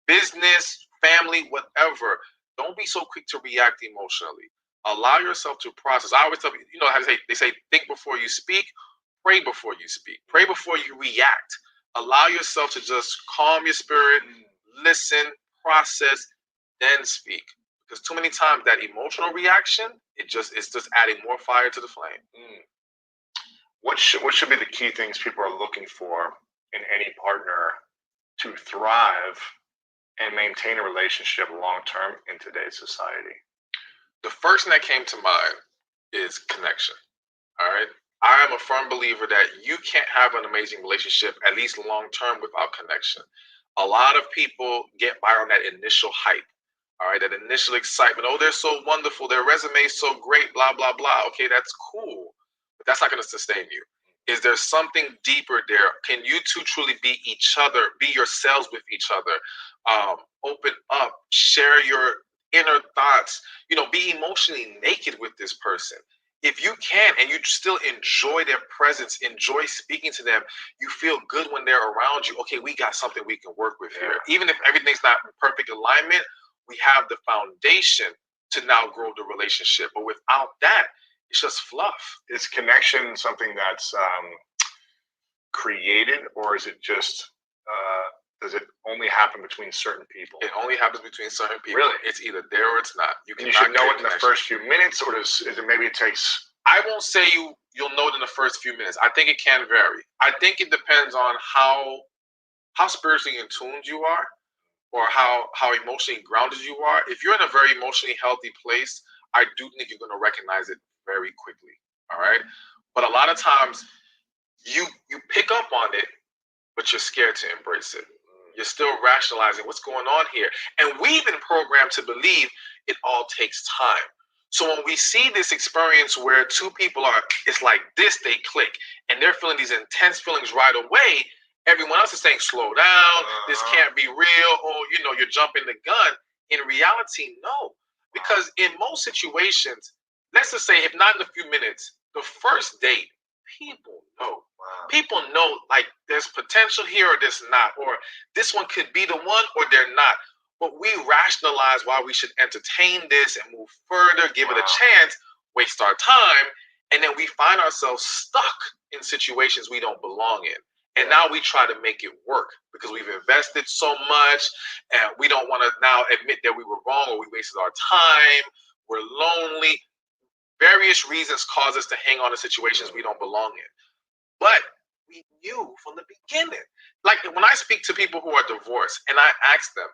business, family, whatever. Don't be so quick to react emotionally. Allow yourself to process. I always tell people, how they say, think before you speak, pray before you speak, pray before you react. Allow yourself to just calm your spirit, listen, process, then speak. Because too many times that emotional reaction, it's just adding more fire to the flame. What should be the key things people are looking for in any partner to thrive and maintain a relationship long term in today's society? The first thing that came to mind is connection. All right. I am a firm believer that you can't have an amazing relationship, at least long term, without connection. A lot of people get by on that initial hype. All right, that initial excitement. Oh, they're so wonderful. Their resume is so great, blah, blah, blah. Okay, that's cool. But that's not going to sustain you. Is there something deeper there? Can you two truly be each other, be yourselves with each other? Open up, share your inner thoughts, be emotionally naked with this person. If you can, and you still enjoy their presence, enjoy speaking to them, you feel good when they're around you. Okay, we got something we can work with here. Even if everything's not in perfect alignment, we have the foundation to now grow the relationship. But without that, it's just fluff. Is connection something that's created, or is it just does it only happen between certain people? It only happens between certain people. Really? It's either there or it's not. You And you cannot should know create it in the connection. first few minutes, or maybe it takes. I won't say you'll know it in the first few minutes. I think it can vary. I think it depends on how spiritually in tuned you are, or how emotionally grounded you are. If you're in a very emotionally healthy place, I do think you're going to recognize it very quickly. All right, but a lot of times you pick up on it, but you're scared to embrace it. You're still rationalizing what's going on here, and we've been programmed to believe it all takes time. So when we see this experience where two people it's like this, they click, and they're feeling these intense feelings right away. Everyone else is saying, slow down, this can't be real, or, you're jumping the gun. In reality, no. Because in most situations, let's just say, if not in a few minutes, the first date, people know. People know, like, there's potential here or there's not, or this one could be the one or they're not. But we rationalize why we should entertain this and move further, give it a chance, waste our time, and then we find ourselves stuck in situations we don't belong in. And now we try to make it work because we've invested so much, and we don't want to now admit that we were wrong or we wasted our time. We're lonely. Various reasons cause us to hang on to situations we don't belong in. But we knew from the beginning. Like when I speak to people who are divorced and I ask them,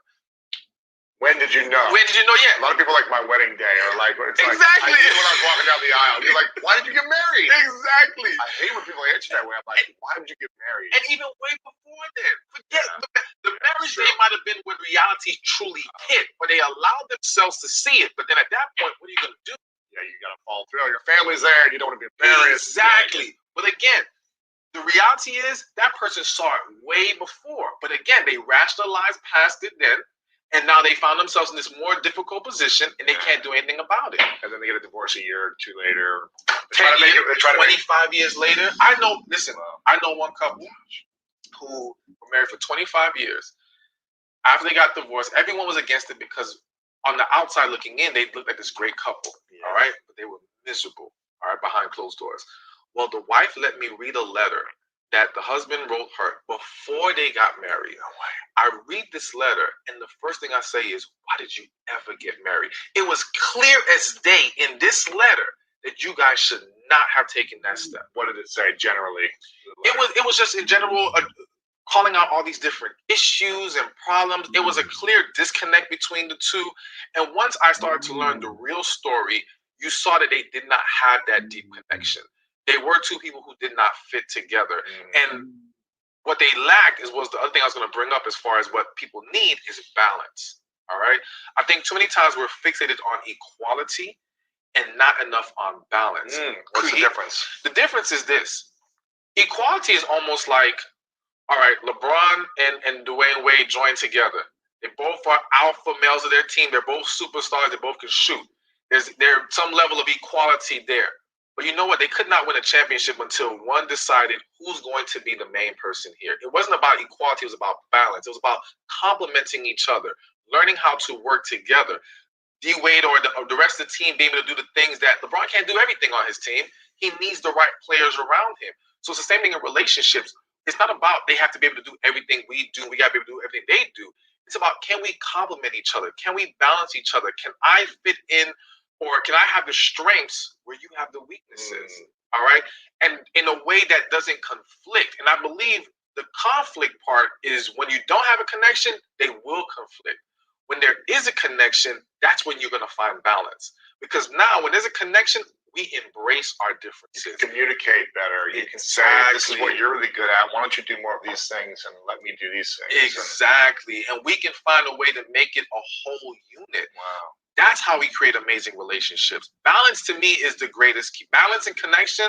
when did you know? When did you know? Yeah. A lot of people like my wedding day or like, it's exactly. Like, I knew when I was walking down the aisle. You're like, why did you get married? Exactly. I hate when people answer that way. I'm like, why did you get married? And even way before then, forget the marriage day might have been when reality truly hit, but they allowed themselves to see it. But then at that point, what are you going to do? Yeah, you got to fall through. Your family's there. You don't want to be embarrassed. Exactly. But again, the reality is that person saw it way before. But again, they rationalized past it then. And now they found themselves in this more difficult position, and they can't do anything about it. And then they get a divorce a year or two later. 25 years later. I know one couple who were married for 25 years. After they got divorced, everyone was against it because on the outside looking in, they looked like this great couple, all right? But they were miserable, all right, behind closed doors. Well, the wife let me read a letter that the husband wrote her before they got married. I read this letter, and the first thing I say is, why did you ever get married? It was clear as day in this letter that you guys should not have taken that step. What did it say generally? It was just in general calling out all these different issues and problems. It was a clear disconnect between the two. And once I started to learn the real story, you saw that they did not have that deep connection. They were two people who did not fit together. And what they lacked was the other thing I was going to bring up as far as what people need is balance. All right. I think too many times we're fixated on equality and not enough on balance. What's the difference? The difference is this. Equality is almost like, all right, LeBron and Dwayne Wade joined together. They both are alpha males of their team. They're both superstars. They both can shoot. There's some level of equality there. But you know what? They could not win a championship until one decided who's going to be the main person here. It wasn't about equality. It was about balance. It was about complementing each other, learning how to work together. D Wade or the rest of the team being able to do the things that LeBron can't do everything on his team. He needs the right players around him. So it's the same thing in relationships. It's not about they have to be able to do everything we do. We got to be able to do everything they do. It's about, can we complement each other? Can we balance each other? Can I fit in, or can I have the strengths where you have the weaknesses? All right. And in a way that doesn't conflict. And I believe the conflict part is when you don't have a connection, they will conflict. When there is a connection, that's when you're going to find balance. Because now when there's a connection, we embrace our differences. Communicate better. You can say, this is what you're really good at. Why don't you do more of these things and let me do these things? Exactly. And we can find a way to make it a whole unit. Wow. That's how we create amazing relationships. Balance to me is the greatest key. Balance and connection,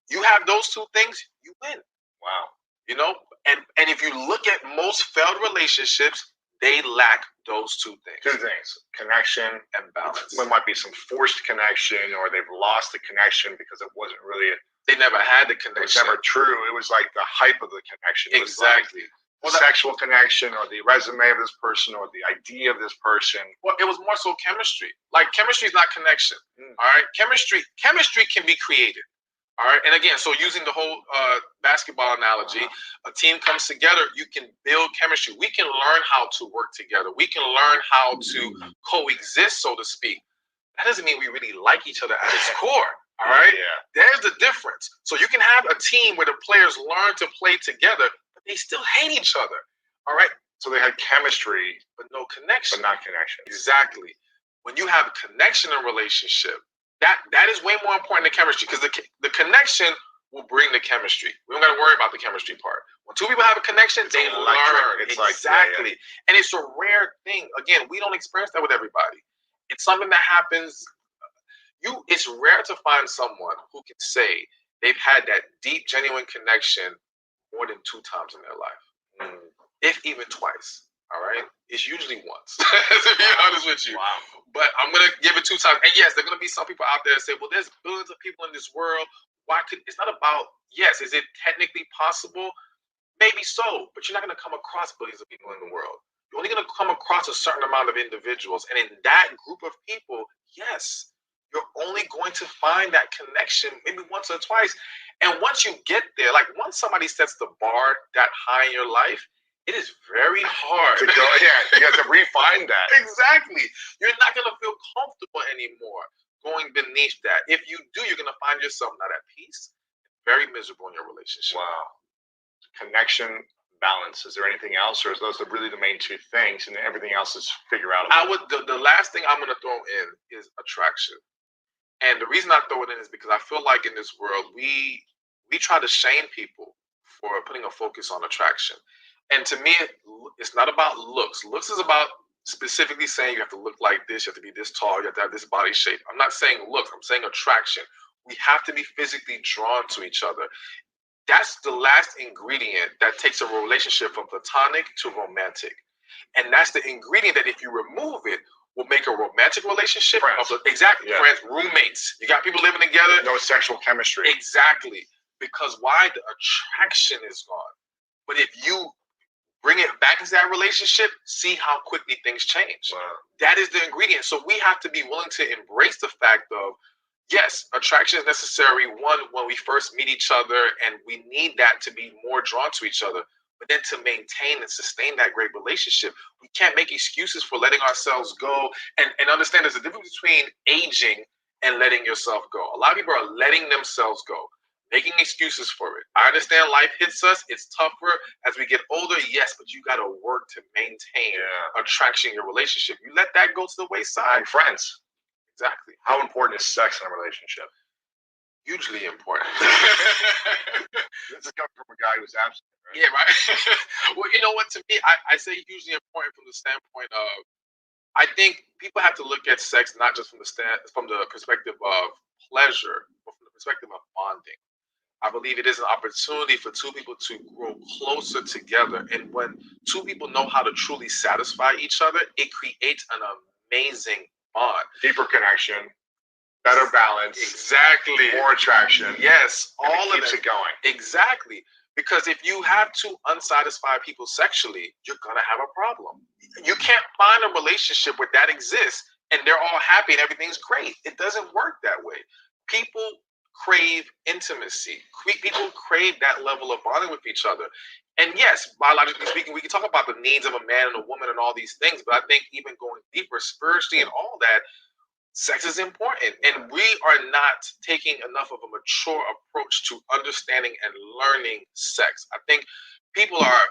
you have those two things, you win. Wow. You know, and if you look at most failed relationships, they lack those two things. Two things: connection and balance. There might be some forced connection, or they've lost the connection because it wasn't really. They never had the connection. It was never true. It was like the hype of the connection. It Exactly. Was like sexual connection, or the resume of this person, or the idea of this person. Well, it was more so chemistry. Like chemistry is not connection. All right, chemistry can be created. All right. And again, so using the whole basketball analogy, a team comes together, you can build chemistry. We can learn how to work together. We can learn how to coexist, so to speak. That doesn't mean we really like each other at its core. All right. Yeah. There's the difference. So you can have a team where the players learn to play together, but they still hate each other. All right. So they had chemistry, but no connection. But not connection. Exactly. When you have connection in a relationship, that is way more important than chemistry, because the connection will bring the chemistry. We don't got to worry about the chemistry part. When two people have a connection, they learn. It's exactly. like, And it's a rare thing. Again, we don't experience that with everybody. It's something that happens. It's rare to find someone who can say they've had that deep, genuine connection more than 2 times in their life, if even twice. All right, it's usually once. To be honest with you. Wow. But I'm gonna give it 2 times. And yes, there are gonna be some people out there that say, "Well, there's billions of people in this world. Why could?" It's not about yes. Is it technically possible? Maybe so, but you're not gonna come across billions of people in the world. You're only gonna come across a certain amount of individuals, and in that group of people, yes, you're only going to find that connection maybe once or twice. And once you get there, like once somebody sets the bar that high in your life, it is very hard to go. Yeah, you have to refine that. Exactly. You're not gonna feel comfortable anymore going beneath that. If you do, you're gonna find yourself not at peace, very miserable in your relationship. Wow. Connection, balance. Is there anything else, or is those really the main 2 things, and everything else is figure out? The last thing I'm gonna throw in is attraction. And the reason I throw it in is because I feel like in this world we try to shame people for putting a focus on attraction. And to me, it's not about looks. Looks is about specifically saying you have to look like this, you have to be this tall, you have to have this body shape. I'm not saying looks, I'm saying attraction. We have to be physically drawn to each other. That's the last ingredient that takes a relationship from platonic to romantic. And that's the ingredient that if you remove it, will make a romantic relationship. Friends. Exactly. Yeah. Friends, roommates. You got people living together. No sexual chemistry. Exactly. Because why? The attraction is gone. But if you bring it back into that relationship, see how quickly things change. Wow. That is the ingredient. So we have to be willing to embrace the fact of, yes, attraction is necessary, one, when we first meet each other, and we need that to be more drawn to each other. But then to maintain and sustain that great relationship, we can't make excuses for letting ourselves go, and understand there's a difference between aging and letting yourself go. A lot of people are letting themselves go, making excuses for it. I understand life hits us. It's tougher as we get older, yes, but you got to work to maintain attraction in your relationship. You let that go to the wayside. And friends. Exactly. How important is sex in a relationship? Hugely important. This is coming from a guy who's absent, right? Yeah, right. Well, you know what? To me, I say hugely important from the standpoint of, I think people have to look at sex not just from the perspective of pleasure, but from the perspective of bonding. I believe it is an opportunity for 2 people to grow closer together. And when 2 people know how to truly satisfy each other, it creates an amazing bond. Deeper connection, better balance. Exactly. More attraction. Yes. And All it of keeps it. it going. Exactly. Because if you have 2 unsatisfied people sexually, you're going to have a problem. You can't find a relationship where that exists and they're all happy and everything's great. It doesn't work that way. People crave intimacy. People crave that level of bonding with each other. And yes, biologically speaking, we can talk about the needs of a man and a woman and all these things, but I think even going deeper spiritually and all that, sex is important. And we are not taking enough of a mature approach to understanding and learning sex. I think people are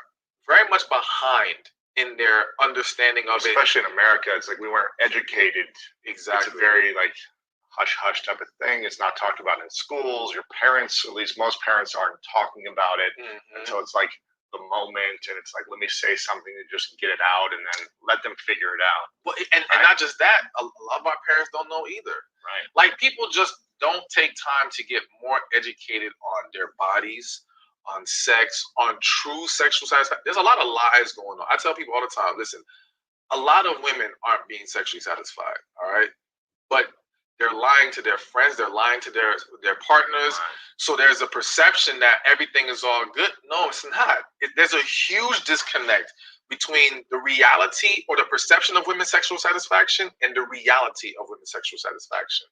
very much behind in their understanding of Especially in America. It's like we weren't educated. Exactly. It's a very hush-hush type of thing. It's not talked about in schools. Your parents, at least most parents, aren't talking about it until it's like the moment, and it's like, let me say something to just get it out, and then let them figure it out. Well, and not just that, a lot of our parents don't know either. Right. Like, people just don't take time to get more educated on their bodies, on sex, on true sexual satisfaction. There's a lot of lies going on. I tell people all the time, listen, a lot of women aren't being sexually satisfied, all right? But they're lying to their friends, they're lying to their partners. Right. So there's a perception that everything is all good. No, it's not. There's a huge disconnect between the reality or the perception of women's sexual satisfaction and the reality of women's sexual satisfaction.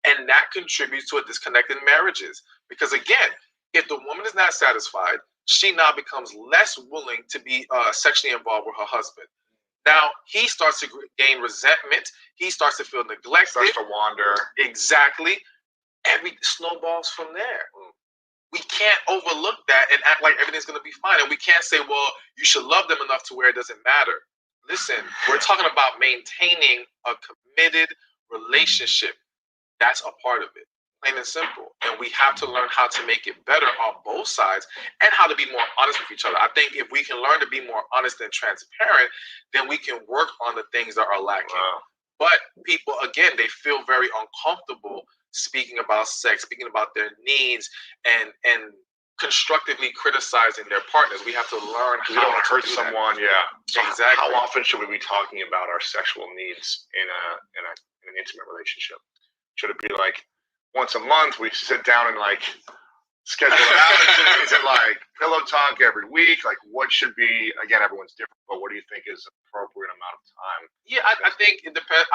And that contributes to a disconnect in marriages. Because again, if the woman is not satisfied, she now becomes less willing to be sexually involved with her husband. Now he starts to gain resentment. He starts to feel neglected. Starts to wander. Exactly. Every snowballs from there. We can't overlook that and act like everything's going to be fine. And we can't say, well, you should love them enough to where it doesn't matter. Listen, we're talking about maintaining a committed relationship. That's a part of it, plain and simple. And we have to learn how to make it better on both sides and how to be more honest with each other. I think if we can learn to be more honest and transparent, then we can work on the things that are lacking. Wow. But people, again, they feel very uncomfortable speaking about sex, speaking about their needs, and constructively criticizing their partners. We have to learn We how don't to hurt do someone. that. Yeah. So Exactly. How often should we be talking about our sexual needs in an intimate relationship? Should it be like once a month we sit down and like schedule it out? Is it like pillow talk every week? Like what should be? Again, everyone's different, but what do you think is an appropriate amount of time? Yeah, I think it depends.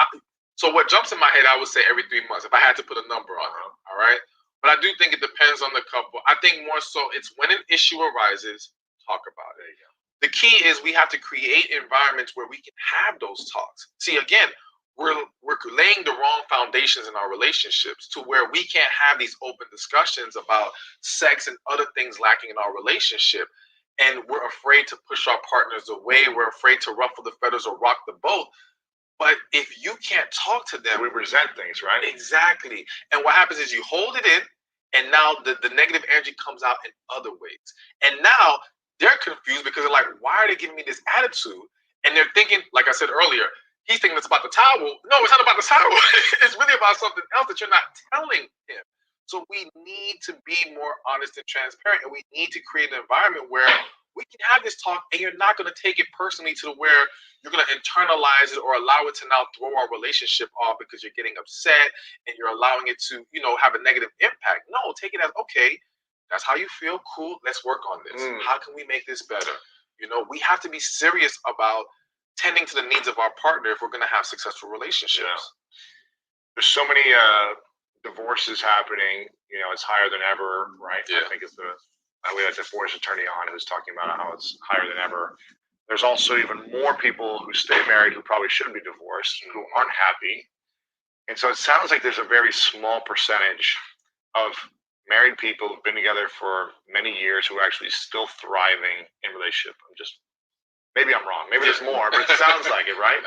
So what jumps in my head, I would say every 3 months, if I had to put a number on it. All right. But I do think it depends on the couple. I think more so it's when an issue arises, talk about it. The key is we have to create environments where we can have those talks. See, again, we're laying the wrong foundations in our relationships to where we can't have these open discussions about sex and other things lacking in our relationship. And we're afraid to push our partners away. We're afraid to ruffle the feathers or rock the boat. But if you can't talk to them, we resent things, right? Exactly. And what happens is you hold it in, and now the negative energy comes out in other ways. And now they're confused because they're like, why are they giving me this attitude? And they're thinking, like I said earlier, he's thinking it's about the towel. No, it's not about the towel. It's really about something else that you're not telling him. So we need to be more honest and transparent, and we need to create an environment where we can have this talk, and you're not going to take it personally to where you're going to internalize it or allow it to now throw our relationship off because you're getting upset and you're allowing it to, have a negative impact. No, take it as, okay, that's how you feel. Cool. Let's work on this. How can we make this better? We have to be serious about tending to the needs of our partner if we're going to have successful relationships. Yeah. There's so many divorces happening. It's higher than ever, right? Yeah. I think we had a divorce attorney on who was talking about how it's higher than ever. There's also even more people who stay married who probably shouldn't be divorced, who aren't happy. And so it sounds like there's a very small percentage of married people who've been together for many years who are actually still thriving in relationship. Maybe I'm wrong. Maybe there's more, but it sounds like it, right?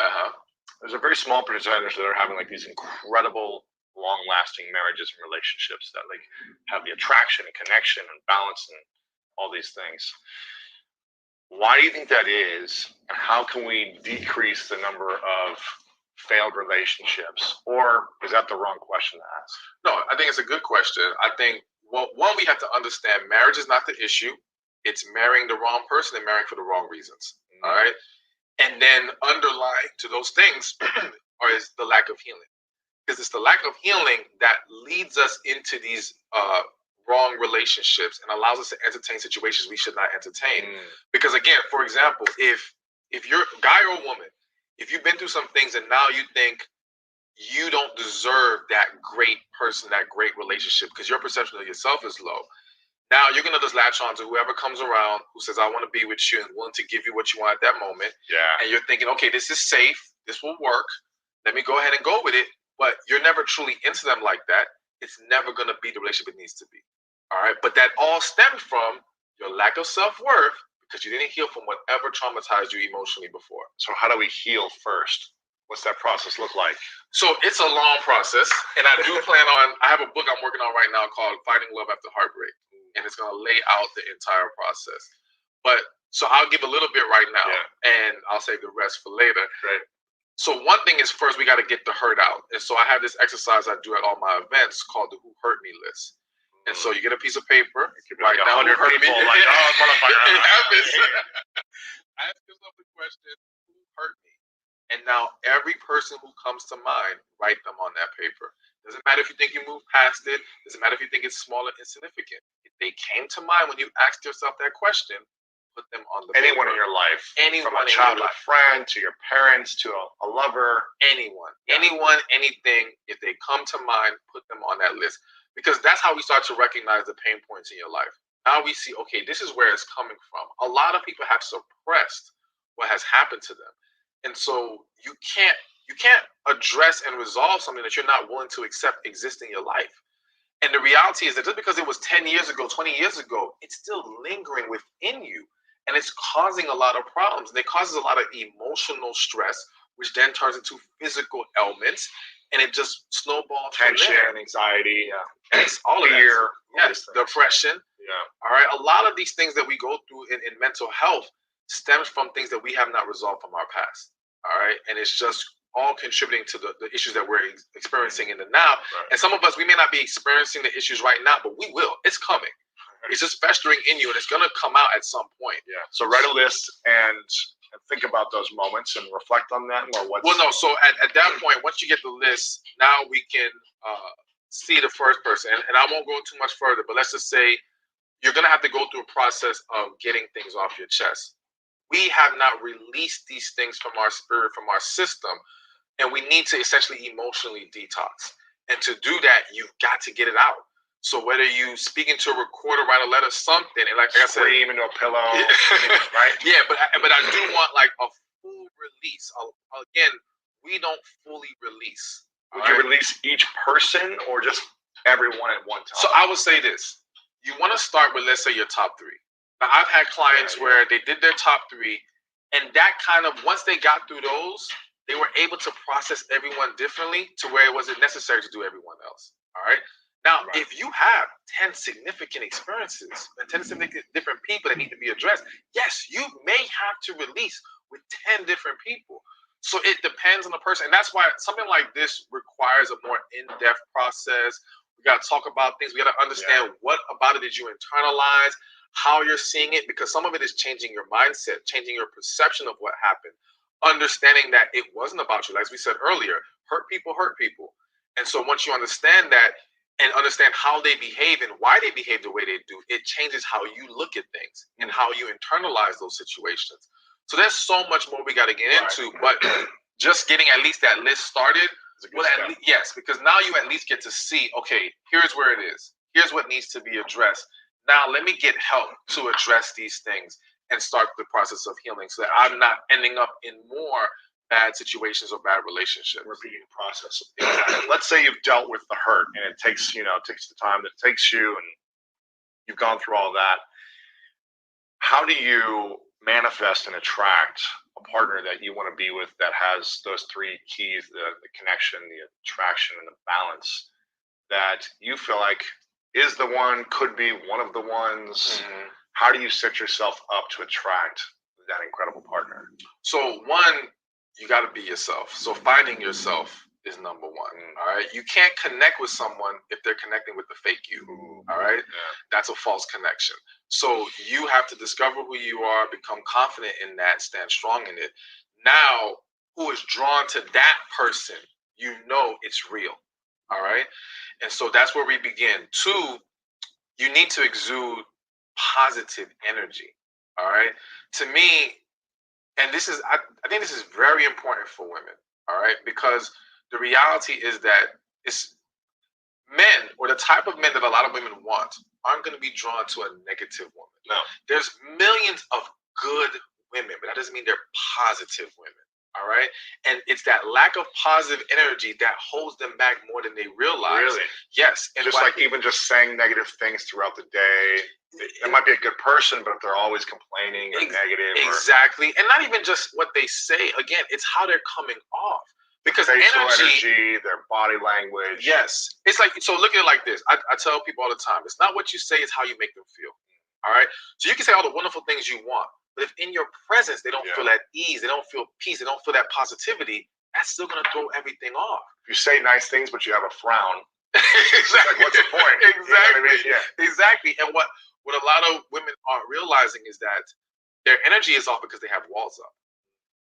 There's a very small percentage that are having like these incredible long-lasting marriages and relationships that like have the attraction and connection and balance and all these things. Why do you think that is, and how can we decrease the number of failed relationships? Or is that the wrong question to ask? No, I think it's a good question. I think, well, one, we have to understand marriage is not the issue. It's marrying the wrong person and marrying for the wrong reasons. All right. And then underlying to those things is the lack of healing. Because it's the lack of healing that leads us into these wrong relationships and allows us to entertain situations we should not entertain. Because again, for example, if you're a guy or a woman, if you've been through some things and now you think you don't deserve that great person, that great relationship, because your perception of yourself is low, now you're going to just latch on to whoever comes around who says, I want to be with you and willing to give you what you want at that moment. Yeah. And you're thinking, okay, this is safe. This will work. Let me go ahead and go with it. But you're never truly into them like that. It's never going to be the relationship it needs to be. All right. But that all stemmed from your lack of self-worth because you didn't heal from whatever traumatized you emotionally before. So how do we heal first? What's that process look like? So it's a long process. And I do I have a book I'm working on right now called Finding Love After Heartbreak. And it's going to lay out the entire process. But so I'll give a little bit right now and I'll save the rest for later. Right. So one thing is first we got to get the hurt out. And so I have this exercise I do at all my events called the Who Hurt Me list. And so you get a piece of paper, write down 100 people, like, oh, motherfucker. It happens. Ask yourself the question, who hurt me? And now every person who comes to mind, write them on that paper. Doesn't matter if you think you moved past it. Doesn't matter if you think it's small or insignificant. If they came to mind when you asked yourself that question, put them on the Anyone in paper. your life, Anyone from a in your childhood life. friend to your parents to a lover. Anyone, anything, if they come to mind, put them on that list. Because that's how we start to recognize the pain points in your life. Now we see, okay, this is where it's coming from. A lot of people have suppressed what has happened to them. And so you can't address and resolve something that you're not willing to accept exist in your life. And the reality is that just because it was 10 years ago, 20 years ago, it's still lingering within you. And it's causing a lot of problems. And it causes a lot of emotional stress, which then turns into physical ailments. And it just snowballs from Tension, there. anxiety, Yes, all of fear, that. Yes, depression. Yeah. All right. A lot of these things that we go through in mental health stems from things that we have not resolved from our past. All right. And it's just all contributing to the issues that we're experiencing in the now. Right. And some of us, we may not be experiencing the issues right now, but we will. It's coming. It's just festering in you, and it's going to come out at some point. Yeah. So write a list and think about those moments and reflect on them, or what? Well, no. So at that point, once you get the list, now we can see the first person. And I won't go too much further, but let's just say you're going to have to go through a process of getting things off your chest. We have not released these things from our spirit, from our system, and we need to essentially emotionally detox. And to do that, you've got to get it out. So whether you speaking to a recorder, write a letter, something, and like I said, scream into a pillow, right? Yeah, but I do want like a full release. Again, we don't fully release. Would you release each person or just everyone at one time? So I would say this: you want to start with, let's say, your top three. Now, I've had clients where they did their top three, and that kind of once they got through those, they were able to process everyone differently to where it wasn't necessary to do everyone else. All right. Now, if you have 10 significant experiences and 10 significant different people that need to be addressed, yes, you may have to release with 10 different people. So it depends on the person. And that's why something like this requires a more in-depth process. We got to talk about things. We got to understand what about it did you internalize, how you're seeing it, because some of it is changing your mindset, changing your perception of what happened, understanding that it wasn't about you. Like we said earlier, hurt people hurt people. And so once you understand that, and understand how they behave and why they behave the way they do, it changes how you look at things and how you internalize those situations. So there's so much more we got to get into, but just getting at least that list started, well, yes, because now you at least get to see, okay, here's where it is. Here's what needs to be addressed. Now let me get help to address these things and start the process of healing so that I'm not ending up in more bad situations or bad relationships. Repeating process. Let's say you've dealt with the hurt and it takes the time that it takes you and you've gone through all that. How do you manifest and attract a partner that you want to be with that has those three keys, the connection, the attraction, and the balance that you feel like is the one, could be one of the ones? Mm-hmm. How do you set yourself up to attract that incredible partner? So one, you got to be yourself. So finding yourself is number one. All right. You can't connect with someone if they're connecting with the fake you. All right. Yeah. That's a false connection. So you have to discover who you are, become confident in that, stand strong in it. Now, who is drawn to that person, you know it's real. All right. And so that's where we begin. Two, you need to exude positive energy. All right. To me, and this is, I think this is very important for women, all right? Because the reality is that it's men, or the type of men that a lot of women want, aren't going to be drawn to a negative woman. No. There's millions of good women, but that doesn't mean they're positive women, all right? And it's that lack of positive energy that holds them back more than they realize. Really? Yes. And just like even just saying negative things throughout the day. They might be a good person, but if they're always complaining or negative. Exactly. And not even just what they say. Again, it's how they're coming off. Because facial energy, their body language. Yes. It's like, so look at it like this. I tell people all the time, it's not what you say, it's how you make them feel. All right? So you can say all the wonderful things you want, but if in your presence they don't feel at ease, they don't feel peace, they don't feel that positivity, that's still going to throw everything off. If you say nice things, but you have a frown. Exactly. Like, what's the point? Exactly. You know what I mean? Yeah. Exactly. And what a lot of women aren't realizing is that their energy is off because they have walls up.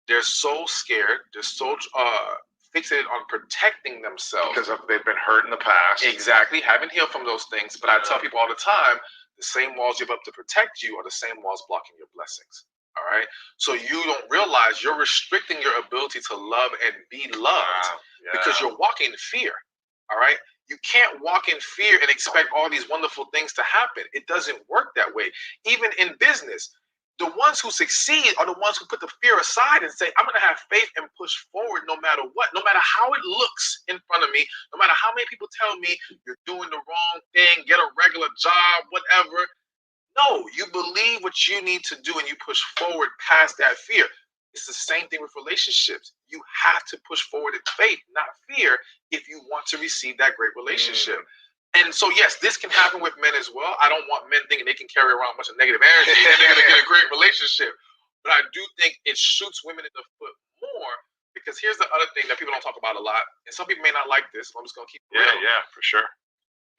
They're so scared. They're so fixated on protecting themselves. Because they've been hurt in the past. Exactly. Haven't healed from those things. But I tell people all the time The same walls you have up to protect you are the same walls blocking your blessings. All right. So you don't realize you're restricting your ability to love and be loved because you're walking in fear. All right. You can't walk in fear and expect all these wonderful things to happen. It doesn't work that way. Even in business, the ones who succeed are the ones who put the fear aside and say, I'm going to have faith and push forward no matter what, no matter how it looks in front of me, no matter how many people tell me you're doing the wrong thing, get a regular job, whatever. No, you believe what you need to do and you push forward past that fear. It's the same thing with relationships. You have to push forward in faith, not fear, if you want to receive that great relationship. And so, yes, this can happen with men as well. I don't want men thinking they can carry around a bunch of negative energy and they're going to get a great relationship. But I do think it shoots women in the foot more, because here's the other thing that people don't talk about a lot. And some people may not like this, but I'm just going to keep it real. Yeah, for sure.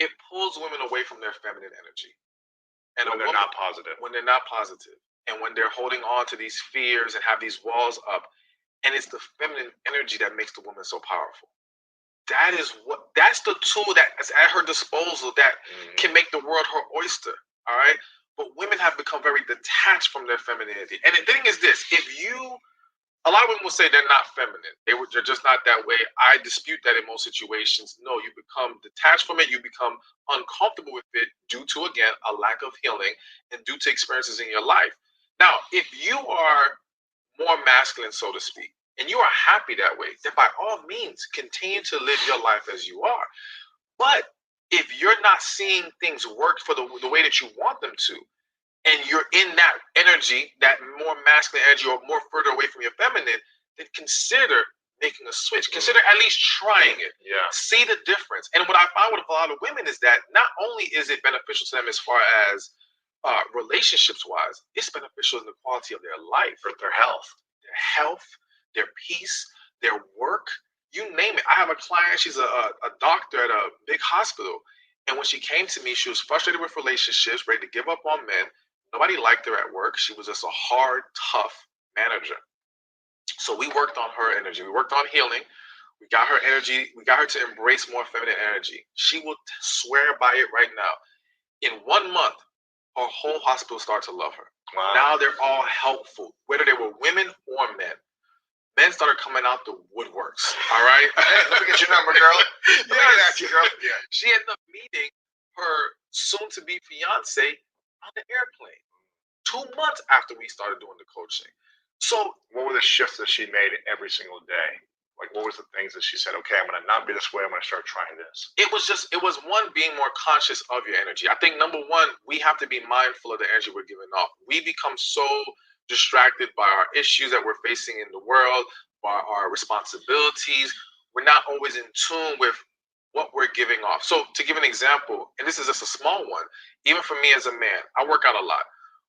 It pulls women away from their feminine energy. And when they're not positive. When they're not positive. And when they're holding on to these fears and have these walls up. And it's the feminine energy that makes the woman so powerful. That's the tool that's at her disposal that can make the world her oyster. All right. But women have become very detached from their femininity. And the thing is this, a lot of women will say they're not feminine. They're just not that way. I dispute that in most situations. No, you become detached from it. You become uncomfortable with it due to, again, a lack of healing and due to experiences in your life. Now, if you are more masculine, so to speak, and you are happy that way, then by all means, continue to live your life as you are. But if you're not seeing things work for the way that you want them to, and you're in that energy, that more masculine energy, or more further away from your feminine, then consider making a switch. Consider at least trying it. Yeah. See the difference. And what I find with a lot of women is that not only is it beneficial to them as far as relationships wise, it's beneficial in the quality of their life, for their health, their peace, their work, you name it. I have a client, she's a doctor at a big hospital. And when she came to me, she was frustrated with relationships, ready to give up on men. Nobody liked her at work. She was just a hard, tough manager. So we worked on her energy. We worked on healing. We got her energy. We got her to embrace more feminine energy. She will swear by it right now. In 1 month, her whole hospital started to love her. Wow. Now they're all helpful, whether they were women or men. Men started coming out the woodworks. All right. Let me get your number, girl. Let me get at you, girl. Yeah. She ended up meeting her soon-to-be fiance on the airplane 2 months after we started doing the coaching. So, what were the shifts that she made every single day? Like, what was the things that she said? Okay, I'm going to not be this way. I'm going to start trying this. It was one, being more conscious of your energy. I think number one, we have to be mindful of the energy we're giving off. We become so distracted by our issues that we're facing in the world, by our responsibilities. We're not always in tune with what we're giving off. So to give an example, and this is just a small one, even for me as a man, I work out a lot.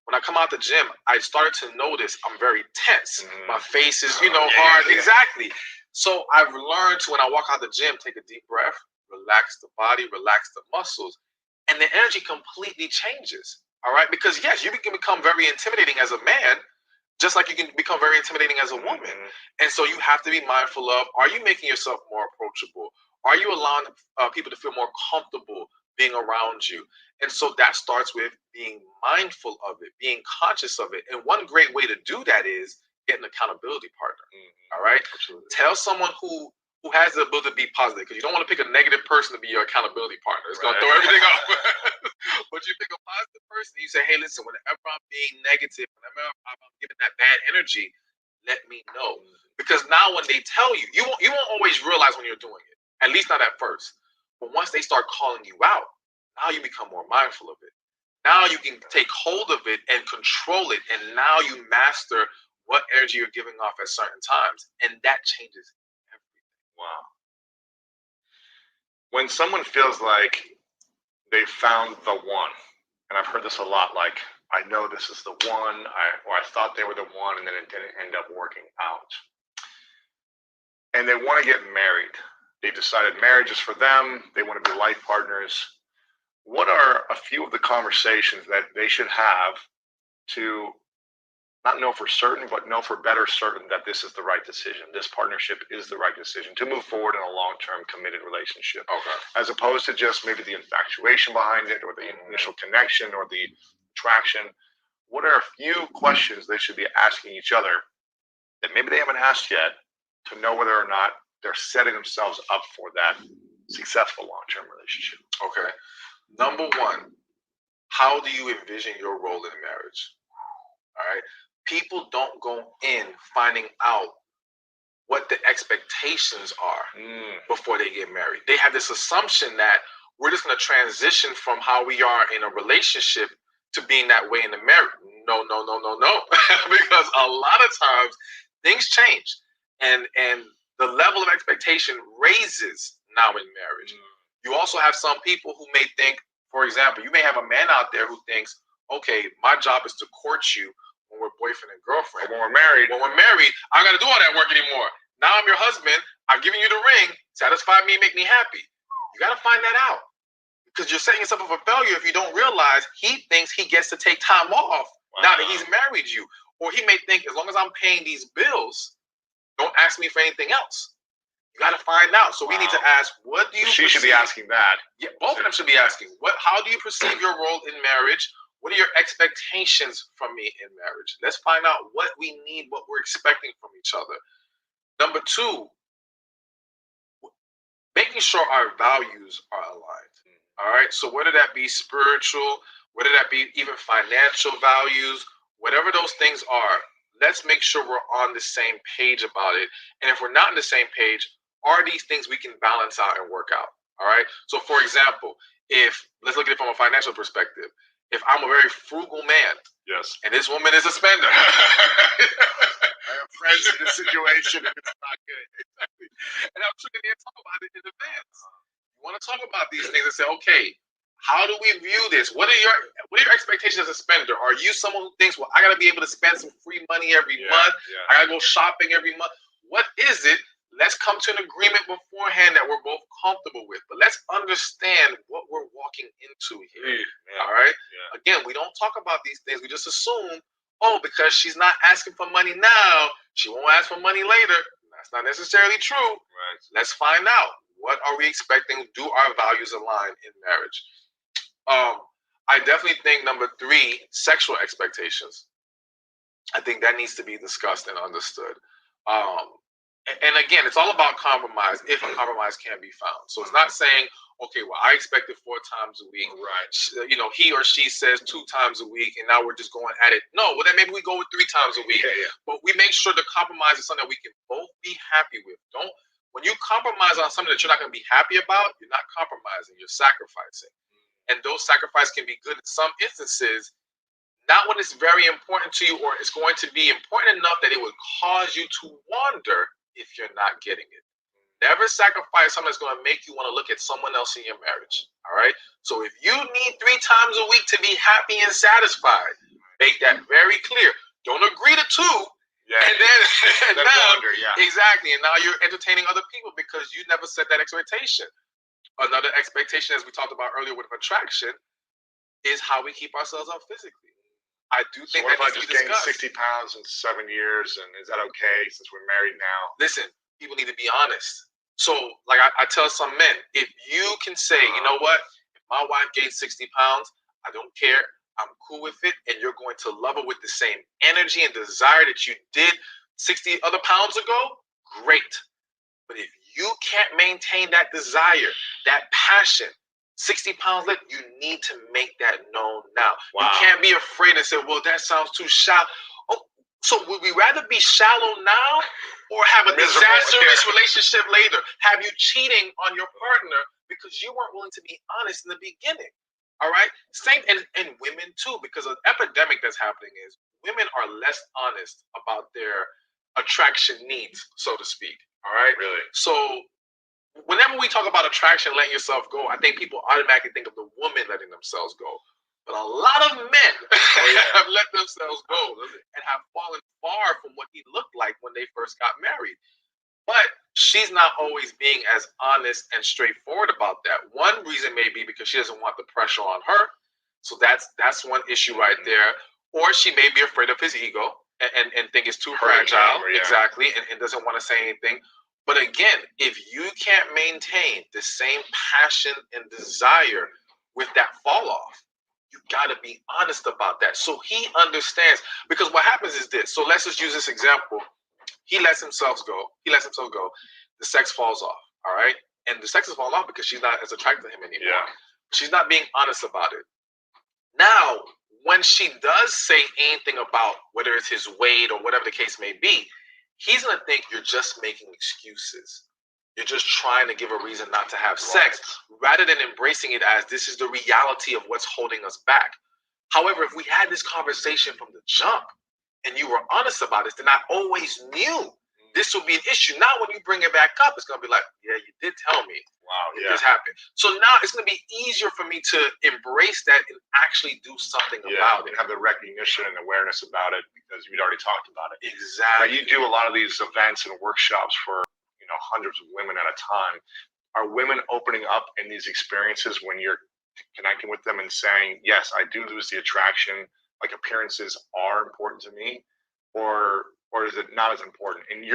When I come out the gym, I started to notice I'm very tense. My face is, hard. Yeah. Exactly. So I've learned to, when I walk out the gym, take a deep breath, relax the body, relax the muscles, and the energy completely changes. All right? Because yes, you can become very intimidating as a man, just like you can become very intimidating as a woman. And so you have to be mindful of, are you making yourself more approachable? Are you allowing people to feel more comfortable being around you? And so that starts with being mindful of it, being conscious of it. And one great way to do that is get an accountability partner. All right? Absolutely. Tell someone who has the ability to be positive, because you don't want to pick a negative person to be your accountability partner. It's going to throw everything off. But you pick a positive person, you say, hey, listen, whenever I'm being negative, whenever I'm giving that bad energy, let me know. Because now when they tell you, you won't always realize when you're doing it, at least not at first. But once they start calling you out, now you become more mindful of it. Now you can take hold of it and control it. And now you master what energy you're giving off at certain times. And that changes everything. Wow. When someone feels like they found the one, and I've heard this a lot, like, I know this is the one, or I thought they were the one, and then it didn't end up working out. And they want to get married. They've decided marriage is for them. They want to be life partners. What are a few of the conversations that they should have to not know for certain, but know for better certain that this is the right decision. This partnership is the right decision to move forward in a long-term committed relationship. Okay. As opposed to just maybe the infatuation behind it or the initial connection or the attraction. What are a few questions they should be asking each other that maybe they haven't asked yet to know whether or not they're setting themselves up for that successful long-term relationship? Okay. Number one, how do you envision your role in marriage? All right. People don't go in finding out what the expectations are before they get married. They have this assumption that we're just going to transition from how we are in a relationship to being that way in the marriage. No. Because a lot of times things change and the level of expectation raises now in marriage. You also have some people who may think, for example, you may have a man out there who thinks, okay, my job is to court you when we're boyfriend and girlfriend. When we're married, I don't got to do all that work anymore. Now I'm your husband. I'm giving you the ring. Satisfy me, make me happy. You got to find that out because you're setting yourself up for failure if you don't realize he thinks he gets to take time off now that he's married you. Or he may think as long as I'm paying these bills, don't ask me for anything else. You got to find out. So we need to ask, what do you She should be asking that. Yeah, both of them should be asking, how do you perceive your role in marriage? What are your expectations from me in marriage? Let's find out what we need, what we're expecting from each other. Number two, making sure our values are aligned. All right. So whether that be spiritual, whether that be even financial values, whatever those things are, let's make sure we're on the same page about it. And if we're not on the same page, are these things we can balance out and work out? All right. So for example, let's look at it from a financial perspective. If I'm a very frugal man, yes, and this woman is a spender, I have friends in this situation. It's not good. And I'm sure they didn't talk about it in advance. You want to talk about these things and say, okay, how do we view this? What are your expectations as a spender? Are you someone who thinks, well, I got to be able to spend some free money every month? I got to go shopping every month. What is it? Let's come to an agreement beforehand that we're both comfortable with. But let's understand what we're walking into here. All right? Again, we don't talk about these things. We just assume, because she's not asking for money now, she won't ask for money later. That's not necessarily true. Right. Let's find out. What are we expecting? Do our values align in marriage? I definitely think number three, sexual expectations. I think that needs to be discussed and understood. And again, it's all about compromise if a compromise can be found. So it's not saying, okay, well, I expected 4 times a week. Right. You know, he or she says 2 times a week, and now we're just going at it. No, well, then maybe we go with 3 times a week. But we make sure the compromise is something that we can both be happy with. When you compromise on something that you're not going to be happy about, you're not compromising, you're sacrificing. And those sacrifices can be good in some instances, not when it's very important to you or it's going to be important enough that it would cause you to wonder if you're not getting it. Never sacrifice something that's going to make you want to look at someone else in your marriage. All right. So if you need 3 times a week to be happy and satisfied, make that very clear. Don't agree to 2. And now, exactly. And now you're entertaining other people because you never set that expectation. Another expectation, as we talked about earlier with attraction, is how we keep ourselves up physically. I do think what that if I needs just to be gained discussed. 60 pounds in 7 years, and is that okay since we're married now? Listen, people need to be honest. So, like I tell some men, if you can say, you know what, if my wife gained 60 pounds, I don't care. I'm cool with it, and you're going to love her with the same energy and desire that you did 60 other pounds ago, great. But if you can't maintain that desire, that passion, 60 pounds later, you need to make that known now. You can't be afraid and say, well, that sounds too shallow. Oh, so would we rather be shallow now or have a disastrous relationship later? Have you cheating on your partner because you weren't willing to be honest in the beginning? All right. Same and women too, because an epidemic that's happening is women are less honest about their attraction needs, so to speak. All right. Really? So whenever we talk about attraction, letting yourself go, I think people automatically think of the woman letting themselves go. But a lot of men have let themselves go and have fallen far from what he looked like when they first got married. But she's not always being as honest and straightforward about that. One reason may be because she doesn't want the pressure on her. So that's one issue right there. Or she may be afraid of his ego. and think it's too Hurting fragile, them, yeah. exactly, and doesn't want to say anything. But again, if you can't maintain the same passion and desire with that fall off, you got to be honest about that. So he understands, because what happens is this. So let's just use this example. He lets himself go. The sex falls off. All right. And the sex is falling off because she's not as attracted to him anymore. Yeah. She's not being honest about it. Now, when she does say anything about whether it's his weight or whatever the case may be, he's going to think you're just making excuses. You're just trying to give a reason not to have sex, rather than embracing it as this is the reality of what's holding us back. However, if we had this conversation from the jump and you were honest about it, then I always knew this would be an issue. Now, when you bring it back up, it's going to be like, yeah, you did tell me. Wow, This happened. So now it's going to be easier for me to embrace that and actually do something about it. Have the recognition and awareness about it because we'd already talked about it. Exactly. Now, you do a lot of these events and workshops for hundreds of women at a time. Are women opening up in these experiences when you're connecting with them and saying, yes, I do lose the attraction, like appearances are important to me, or is it not as important? And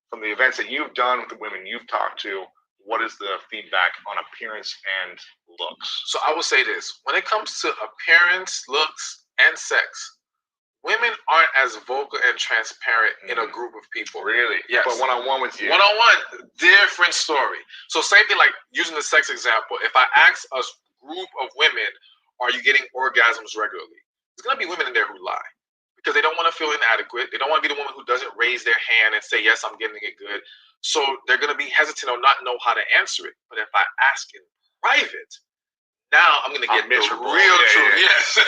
from the events that you've done with the women you've talked to, what is the feedback on appearance and looks? So I will say this: when it comes to appearance, looks, and sex, women aren't as vocal and transparent in a group of people. Really? Yes. But one-on-one with you. One-on-one, different story. So same thing, like using the sex example. If I ask a group of women, are you getting orgasms regularly? There's going to be women in there who lie because they don't want to feel inadequate. They don't want to be the woman who doesn't raise their hand and say, yes, I'm getting it good. So they're going to be hesitant or not know how to answer it. But if I ask in private, now I'm going to get the real truth. Yes.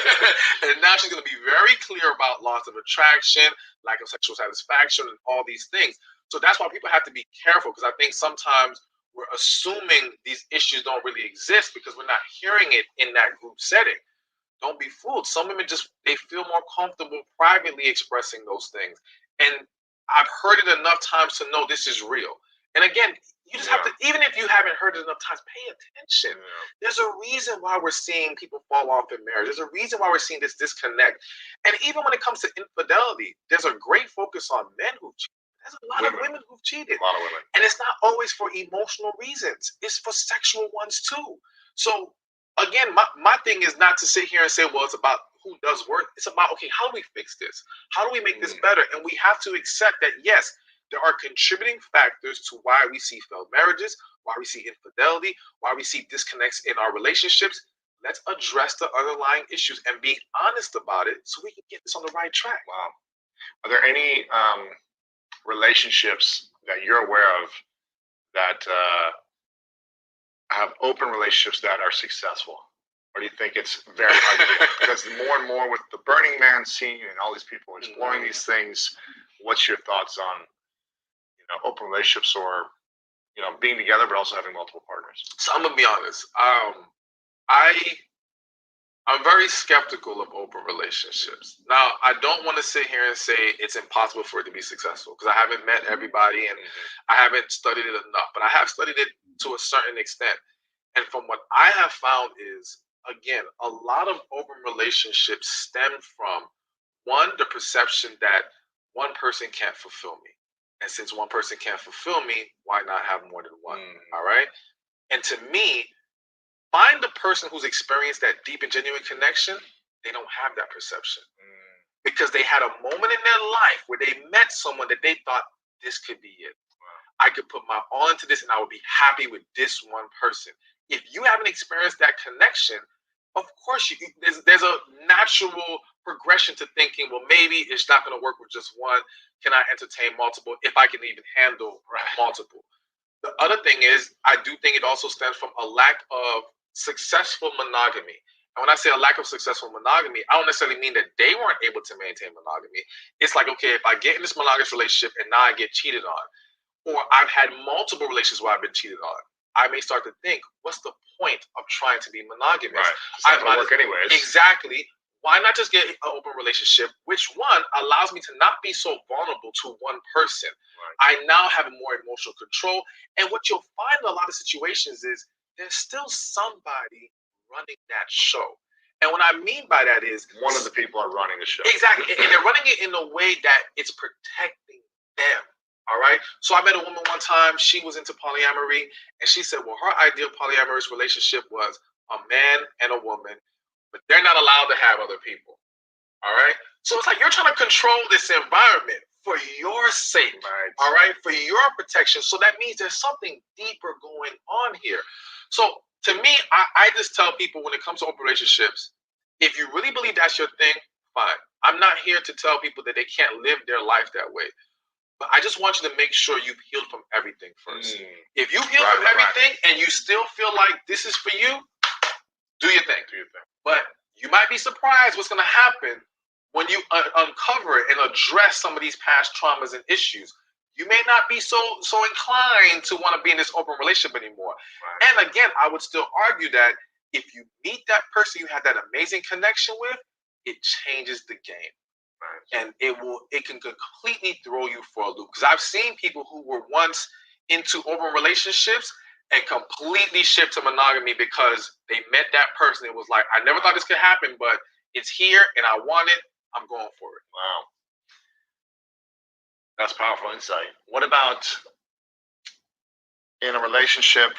And now she's going to be very clear about loss of attraction, lack of sexual satisfaction, and all these things. So that's why people have to be careful, because I think sometimes we're assuming these issues don't really exist because we're not hearing it in that group setting. Don't be fooled. Some women they feel more comfortable privately expressing those things. And I've heard it enough times to know this is real. And again, you just have to, even if you haven't heard it enough times, pay attention. There's a reason why we're seeing people fall off in marriage. There's a reason why we're seeing this disconnect. And even when it comes to infidelity, there's a great focus on men who cheat. There's a lot of women who've cheated. A lot of women. And it's not always for emotional reasons. It's for sexual ones too. So again, my thing is not to sit here and say, well, it's about who does work. It's about, okay, how do we fix this? How do we make this better? And we have to accept that, yes, there are contributing factors to why we see failed marriages, why we see infidelity, why we see disconnects in our relationships. Let's address the underlying issues and be honest about it so we can get this on the right track. Wow. Are there any relationships that you're aware of that have open relationships that are successful? Or do you think it's very hard to do? Because more and more with the Burning Man scene and all these people exploring these things, what's your thoughts on open relationships or being together but also having multiple partners? So I'm gonna be honest. I'm very skeptical of open relationships. Now, I don't want to sit here and say it's impossible for it to be successful because I haven't met everybody and I haven't studied it enough, but I have studied it to a certain extent. And from what I have found is, again, a lot of open relationships stem from, one, the perception that one person can't fulfill me. And since one person can't fulfill me, why not have more than one? All right. And to me, find the person who's experienced that deep and genuine connection. They don't have that perception because they had a moment in their life where they met someone that they thought this could be it. I could put my all into this and I would be happy with this one person. If you haven't experienced that connection, of course, there's a natural progression to thinking, well, maybe it's not going to work with just one. Can I entertain multiple if I can even handle multiple? The other thing is, I do think it also stems from a lack of successful monogamy. And when I say a lack of successful monogamy, I don't necessarily mean that they weren't able to maintain monogamy. It's like, okay, if I get in this monogamous relationship and now I get cheated on, or I've had multiple relationships where I've been cheated on, I may start to think, what's the point of trying to be monogamous? Right. It's not going to work anyways. Exactly. Why not just get an open relationship, which one allows me to not be so vulnerable to one person? Right. I now have more emotional control. And what you'll find in a lot of situations is there's still somebody running that show. And what I mean by that is one of the people are running the show. Exactly. And they're running it in a way that it's protecting them. All right. So I met a woman one time. She was into polyamory, and she said, well, her ideal polyamorous relationship was a man and a woman, but they're not allowed to have other people. All right. So it's like you're trying to control this environment for your sake. Right. All right. For your protection. So that means there's something deeper going on here. So to me, I just tell people when it comes to open relationships, if you really believe that's your thing, fine. I'm not here to tell people that they can't live their life that way. But I just want you to make sure you've healed from everything first. If you heal from everything and you still feel like this is for you, do your thing. But you might be surprised what's going to happen when you uncover and address some of these past traumas and issues. You may not be so inclined to want to be in this open relationship anymore. And again, I would still argue that if you meet that person you have that amazing connection with, it changes the game. And it can completely throw you for a loop. Because I've seen people who were once into open relationships and completely shift to monogamy because they met that person. It was like, I never thought this could happen, but it's here and I want it. I'm going for it. Wow. That's powerful insight. What about in a relationship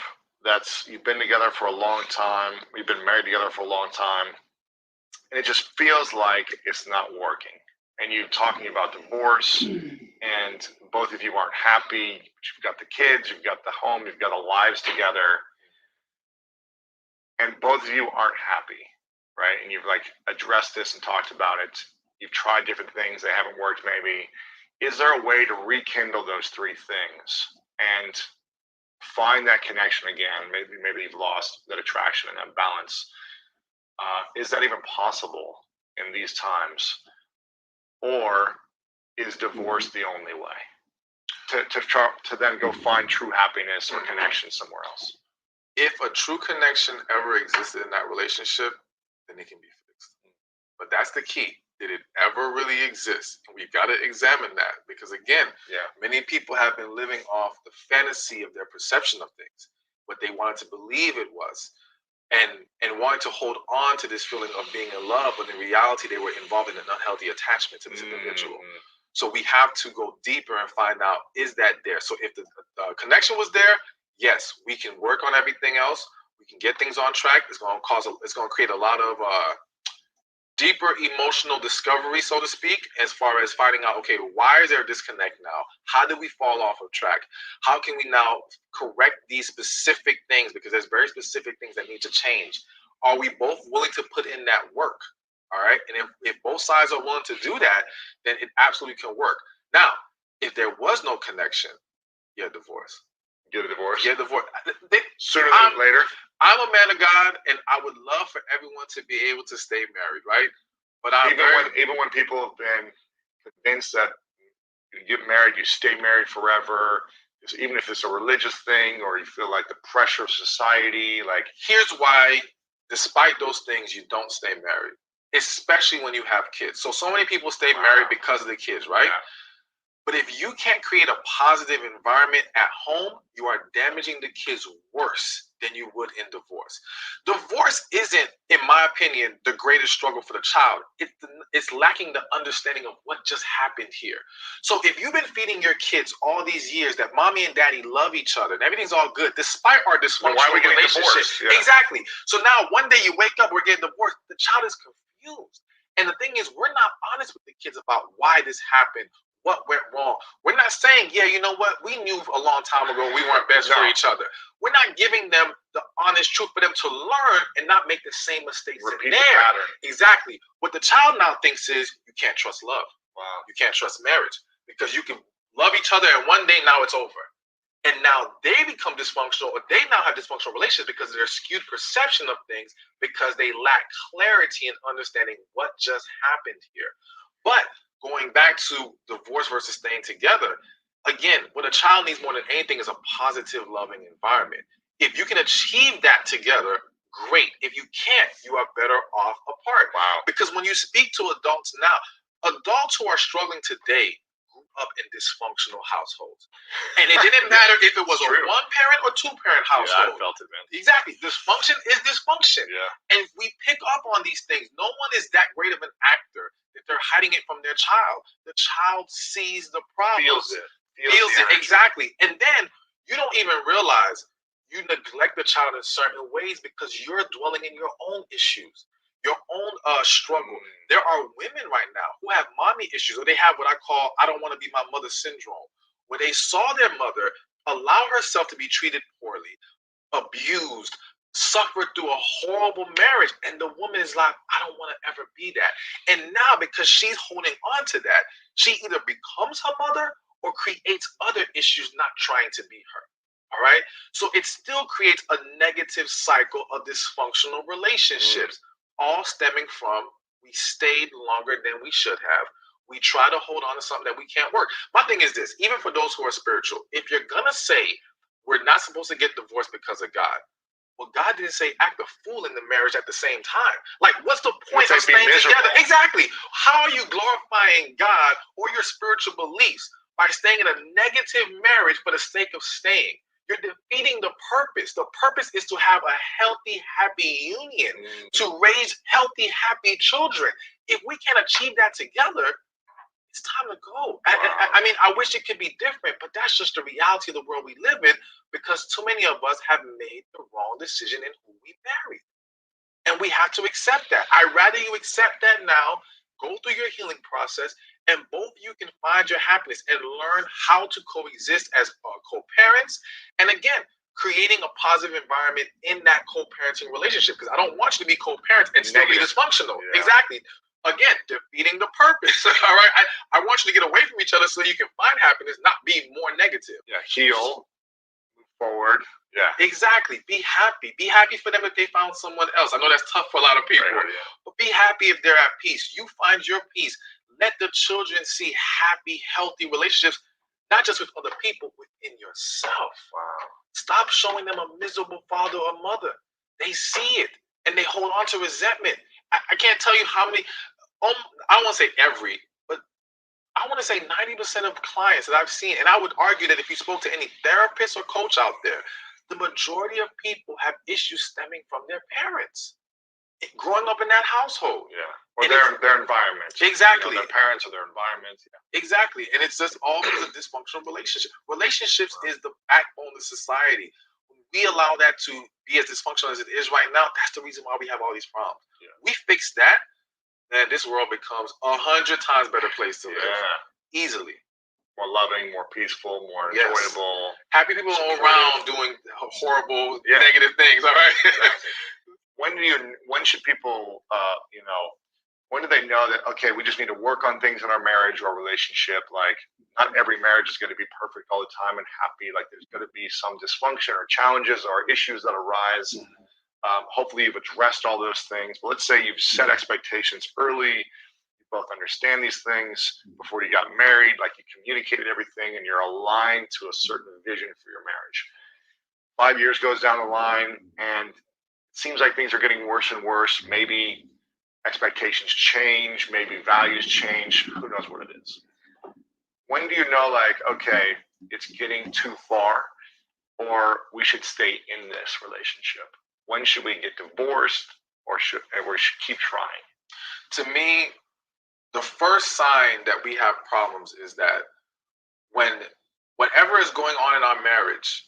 that's you've been together for a long time, you've been married together for a long time, and it just feels like it's not working? And you're talking about divorce, and both of you aren't happy. You've got the kids, you've got the home, you've got the lives together, and both of you aren't happy, right? And you've like addressed this and talked about it. You've tried different things, they haven't worked maybe. Is there a way to rekindle those three things and find that connection again? Maybe you've lost that attraction and that balance. Is that even possible in these times? Or is divorce the only way to then go find true happiness or connection somewhere else? If a true connection ever existed in that relationship, then it can be fixed. But that's the key. Did it ever really exist? And we've got to examine that because, again, many people have been living off the fantasy of their perception of things, what they wanted to believe it was, and wanted to hold on to this feeling of being in love, but in reality, they were involved in an unhealthy attachment to this individual. So we have to go deeper and find out, is that there? So if the connection was there, yes, we can work on everything else. We can get things on track. It's going to create a lot of deeper emotional discovery, so to speak, as far as finding out, okay, why is there a disconnect now? How did we fall off of track? How can we now correct these specific things? Because there's very specific things that need to change. Are we both willing to put in that work? All right. And if both sides are willing to do that, then it absolutely can work. Now, if there was no connection, you get a divorce. Get a divorce? Get a divorce. Sooner than later? I'm a man of God, and I would love for everyone to be able to stay married, right? But even when people have been convinced that you get married, you stay married forever, even if it's a religious thing or you feel like the pressure of society, like here's why, despite those things, you don't stay married, especially when you have kids. So many people stay married because of the kids, right? Yeah. But if you can't create a positive environment at home, you are damaging the kids worse than you would in divorce. Divorce isn't, in my opinion, the greatest struggle for the child. It's lacking the understanding of what just happened here. So if you've been feeding your kids all these years that mommy and daddy love each other and everything's all good, despite our dysfunctional why are we getting relationship. Yeah. Exactly. So now one day you wake up, we're getting divorced. The child is confused. And the thing is, we're not honest with the kids about why this happened, what went wrong. We're not saying, yeah, you know what? We knew a long time ago we weren't best for each other. We're not giving them the honest truth for them to learn and not make the same mistakes Repeat in the there. pattern. Exactly. What the child now thinks is you can't trust love. Wow. You can't trust marriage because you can love each other and one day now it's over. And now they become dysfunctional, or they now have dysfunctional relationships because of their skewed perception of things, because they lack clarity in understanding what just happened here. But going back to divorce versus staying together, again, what a child needs more than anything is a positive, loving environment. If you can achieve that together, great. If you can't, you are better off apart. Wow. Because when you speak to adults now, adults who are struggling today up in dysfunctional households. And it didn't matter if it was a True. one-parent or two-parent Yeah, I household. felt it, man. Exactly. Dysfunction is dysfunction. Yeah. And we pick up on these things. No one is that great of an actor that they're hiding it from their child. The child sees the problem. Feels it. Feels the it. energy. Exactly. And then you don't even realize you neglect the child in certain ways because you're dwelling in your own issues, your own struggle. There are women right now who have mommy issues, or they have what I call I don't want to be my mother syndrome, where they saw their mother allow herself to be treated poorly, abused, suffered through a horrible marriage, and the woman is like, I don't want to ever be that. And now because she's holding on to that, she either becomes her mother or creates other issues not trying to be her. All right. So it still creates a negative cycle of dysfunctional relationships, all stemming from we stayed longer than we should have. We try to hold on to something that we can't work. My thing is this, even for those who are spiritual, if you're going to say we're not supposed to get divorced because of God, well, God didn't say act a fool in the marriage at the same time. Like, what's the point of staying together? Exactly. How are you glorifying God or your spiritual beliefs by staying in a negative marriage for the sake of staying? You're defeating the purpose. The purpose is to have a healthy, happy union, to raise healthy, happy children. If we can't achieve that together, it's time to go. I mean, I wish it could be different, but that's just the reality of the world we live in because too many of us have made the wrong decision in who we married. And we have to accept that. I'd rather you accept that now, go through your healing process, and both of you can find your happiness and learn how to coexist as co-parents. And again, creating a positive environment in that co-parenting relationship. Because I don't want you to be co-parents and still be dysfunctional. Yeah. Exactly. Again, defeating the purpose. All right. I want you to get away from each other so you can find happiness, not be more negative. Yeah. Heal. Move forward. Yeah. Exactly. Be happy. Be happy for them if they found someone else. I know that's tough for a lot of people. Right, yeah. But be happy if they're at peace. You find your peace. Let the children see happy, healthy relationships, not just with other people, within yourself. Wow. Stop showing them a miserable father or mother. They see it and they hold on to resentment. I can't tell you how many, I don't want to say every, but I want to say 90% of clients that I've seen, and I would argue that if you spoke to any therapist or coach out there, the majority of people have issues stemming from their parents. Growing up in that household. Yeah. Or their environment. Exactly. You know, their parents or their environment. Yeah. Exactly. And it's just all because of dysfunctional relationships. Relationships is the backbone of society. When we allow that to be as dysfunctional as it is right now, that's the reason why we have all these problems. Yeah. We fix that, then this world becomes 100 times better place to live. Yeah. Easily. More loving, more peaceful, more enjoyable. Happy people around doing horrible, negative things. All right. When should people, when do they know that, okay, we just need to work on things in our marriage or relationship? Like, not every marriage is going to be perfect all the time and happy. Like, there's going to be some dysfunction or challenges or issues that arise. Hopefully you've addressed all those things. But let's say you've set expectations early. You both understand these things before you got married. Like, you communicated everything and you're aligned to a certain vision for your marriage. 5 years goes down the line and it seems like things are getting worse and worse. Maybe expectations change, maybe values change. Who knows what it is? When do you know, like, okay, it's getting too far, or we should stay in this relationship? When should we get divorced, or should we keep trying? To me, the first sign that we have problems is that when whatever is going on in our marriage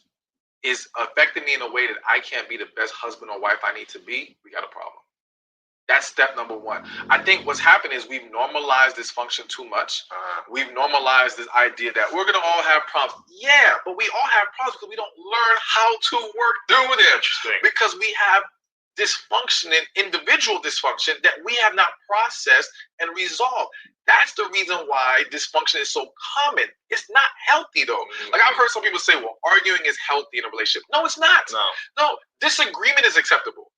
is affecting me in a way that I can't be the best husband or wife I need to be, we got a problem. That's step number one. I think what's happened is we've normalized dysfunction too much. We've normalized this idea that we're going to all have problems. Yeah, but we all have problems because we don't learn how to work through them. Interesting. Because we have dysfunction and individual dysfunction that we have not processed and resolved. That's the reason why dysfunction is so common. It's not healthy though. Like, I've heard some people say, well, arguing is healthy in a relationship. No, it's not. No, disagreement is acceptable.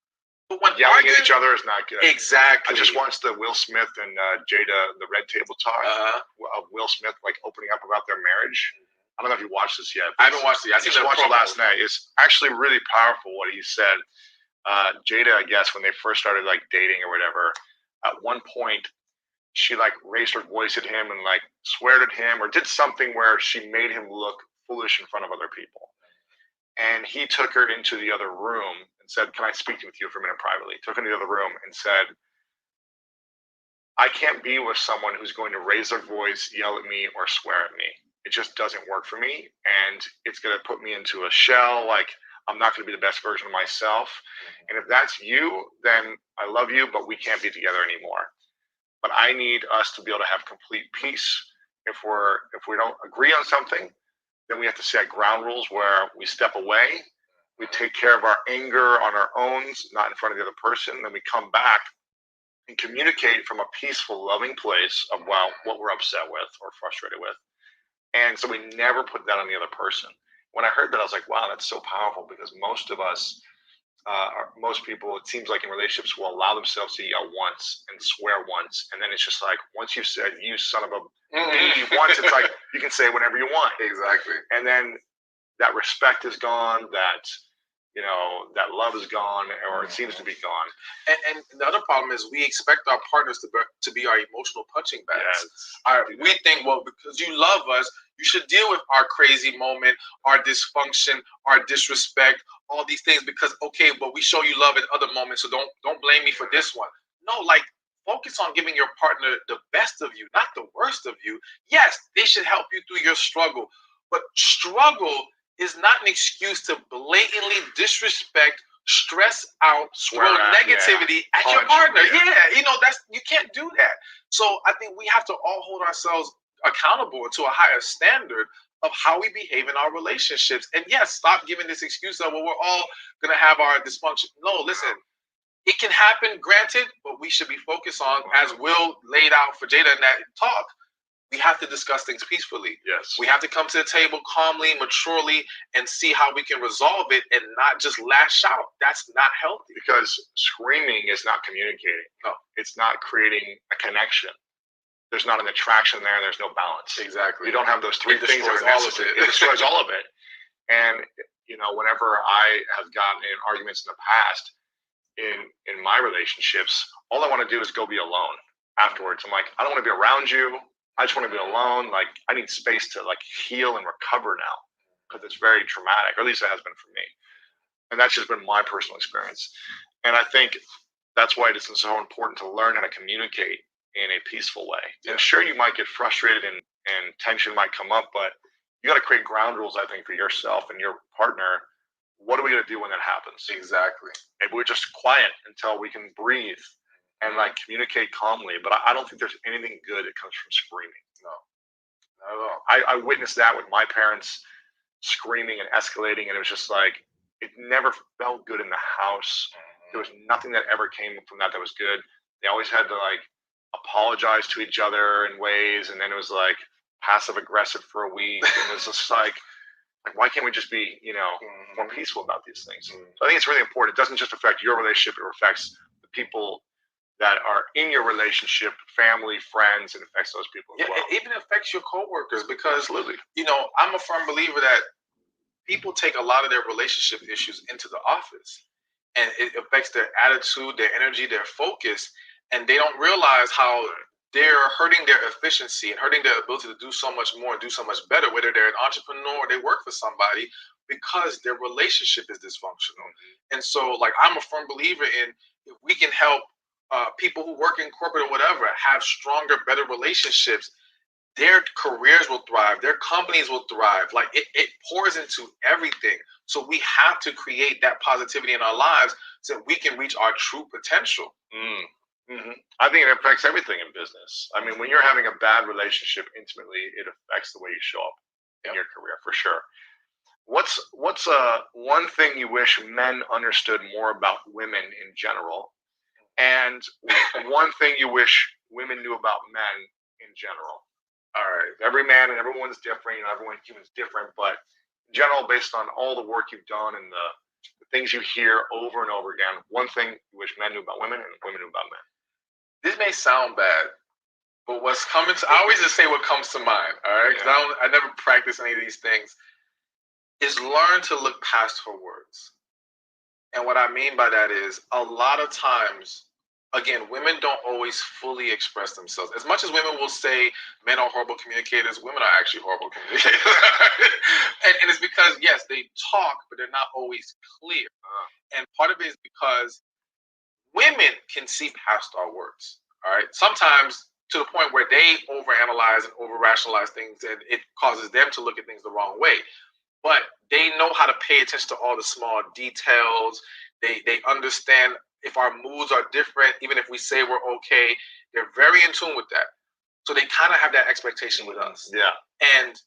But when yelling at each other is not good. Exactly. I just watched the Will Smith and Jada, the Red Table Talk of Will Smith, like, opening up about their marriage. I don't know if you watched this yet. I haven't watched it. I just watched it last night. It's actually really powerful what he said. Jada, I guess, when they first started, like, dating or whatever, at one point, she like raised her voice at him and like sweared at him or did something where she made him look foolish in front of other people. And he took her into the other room and said, "Can I speak with you for a minute privately?" Took her into the other room and said, "I can't be with someone who's going to raise their voice, yell at me, or swear at me. It just doesn't work for me. And it's going to put me into a shell. Like, I'm not going to be the best version of myself. And if that's you, then I love you, but we can't be together anymore. But I need us to be able to have complete peace. If we don't agree on something, then we have to set ground rules where we step away. We take care of our anger on our own, not in front of the other person. Then we come back and communicate from a peaceful, loving place of what we're upset with or frustrated with. And so we never put that on the other person." When I heard that, I was like, wow, that's so powerful, because most of us, most people, it seems like in relationships, will allow themselves to yell once and swear once. And then it's just like, once you've said, "You son of a B," once, it's like, you can say whatever you want. Exactly. And then that respect is gone, that, that love is gone, or it seems to be gone. And the other problem is we expect our partners to be our emotional punching bags. We think, well, because you love us, you should deal with our crazy moment, our dysfunction, our disrespect, all these things, because, okay, but we show you love in other moments, so don't blame me for this one. No, like, focus on giving your partner the best of you, not the worst of you. Yes, they should help you through your struggle, but struggle is not an excuse to blatantly disrespect, stress out, throw negativity at your partner. You can't do that. So I think we have to all hold ourselves accountable to a higher standard of how we behave in our relationships. And yes, stop giving this excuse of, well, we're all going to have our dysfunction. No, listen, it can happen, granted, but we should be focused on, as Will laid out for Jada in that talk, we have to discuss things peacefully. Yes. We have to come to the table calmly, maturely, and see how we can resolve it and not just lash out. That's not healthy. Because screaming is not communicating. No. It's not creating a connection. There's not an attraction there. There's no balance. Exactly. You don't have those three things that are all of necessary. it. It destroys all of it. And, whenever I have gotten in arguments in the past, in my relationships, all I want to do is go be alone afterwards. I'm like, I don't want to be around you. I just want to be alone. Like, I need space to like heal and recover now, because it's very traumatic, or at least it has been for me. And that's just been my personal experience. And I think that's why it is so important to learn how to communicate in a peaceful way. And sure, you might get frustrated and tension might come up, but you got to create ground rules, I think, for yourself and your partner. What are we going to do when that happens? Exactly. Maybe we're just quiet until we can breathe and like communicate calmly. But I don't think there's anything good that comes from screaming. No, not at all. I witnessed that with my parents screaming and escalating, and it was just like, it never felt good in the house. There was nothing that ever came from that was good. They always had to like apologize to each other in ways, and then it was like passive aggressive for a week, and it was just like why can't we just be more peaceful about these things? So I think it's really important. It doesn't just affect your relationship, it affects the people that are in your relationship, family, friends, and affects those people as well. It even affects your coworkers, because I'm a firm believer that people take a lot of their relationship issues into the office, and it affects their attitude, their energy, their focus, and they don't realize how they're hurting their efficiency and hurting their ability to do so much more and do so much better, whether they're an entrepreneur or they work for somebody, because their relationship is dysfunctional. And so, like, I'm a firm believer in, if we can help people who work in corporate or whatever have stronger, better relationships, their careers will thrive, their companies will thrive. Like, it pours into everything. So we have to create that positivity in our lives so that we can reach our true potential. I think it affects everything in business. I mean, when you're having a bad relationship intimately, it affects the way you show up in your career, for sure. What's one thing you wish men understood more about women in general, and one thing you wish women knew about men in general? All right, every man and everyone's different. Human's different, but in general, based on all the work you've done and the things you hear over and over again, one thing you wish men knew about women and women knew about men. This may sound bad, but what's coming to, I always just say what comes to mind, all right? Because I never practice any of these things, is learn to look past her words. And what I mean by that is, a lot of times again, women don't always fully express themselves. As much as women will say men are horrible communicators, women are actually horrible communicators. and it's because, yes, they talk, but they're not always clear. And part of it is because women can see past our words. All right. Sometimes to the point where they overanalyze and over-rationalize things, and it causes them to look at things the wrong way. But they know how to pay attention to all the small details. They understand if our moods are different, even if we say we're okay, they're very in tune with that. So they kind of have that expectation with us. Yeah. And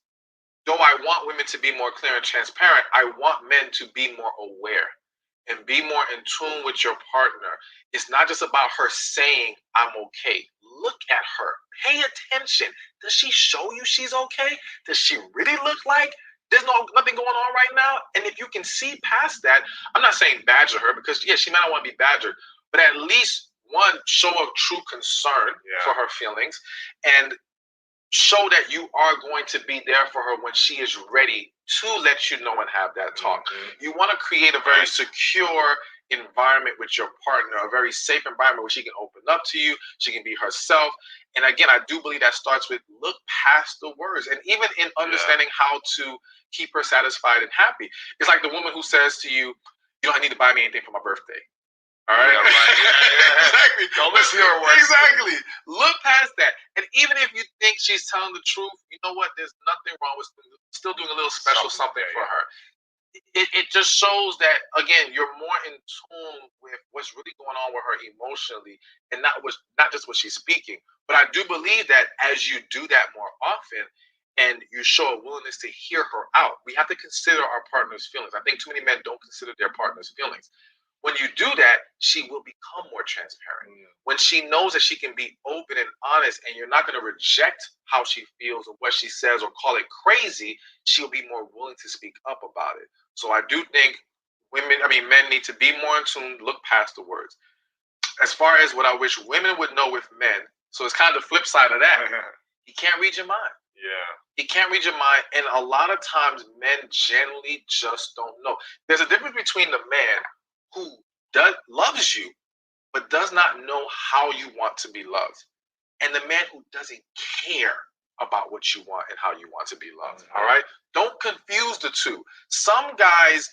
though I want women to be more clear and transparent, I want men to be more aware and be more in tune with your partner. It's not just about her saying, I'm okay. Look at her. Pay attention. Does she show you she's okay? Does she really look like there's nothing going on right now? And if you can see past that, I'm not saying badger her, because yeah, she might not want to be badgered, but at least one, show a true concern for her feelings, and show that you are going to be there for her when she is ready to let you know and have that talk. You want to create a very secure environment with your partner, a very safe environment where she can open up to you, she can be herself. And again, I do believe that starts with look past the words, and even in understanding how to keep her satisfied and happy. It's like the woman who says to you, you don't need to buy me anything for my birthday. All right. Yeah, right. Exactly. Don't listen to her words. Exactly. Look past that. And even if you think she's telling the truth, you know what? There's nothing wrong with still doing a little special something for her. It just shows that, again, you're more in tune with what's really going on with her emotionally, and not just what she's speaking. But I do believe that as you do that more often, and you show a willingness to hear her out, we have to consider our partner's feelings. I think too many men don't consider their partner's feelings. When you do that, she will become more transparent. When she knows that she can be open and honest, and you're not going to reject how she feels or what she says or call it crazy, she'll be more willing to speak up about it. So I do think men need to be more in tune, look past the words. As far as what I wish women would know with men, so it's kind of the flip side of that. He can't read your mind. Yeah. He can't read your mind. And a lot of times men generally just don't know. There's a difference between the man who loves you, but does not know how you want to be loved, and the man who doesn't care about what you want and how you want to be loved. All right? Don't confuse the two. Some guys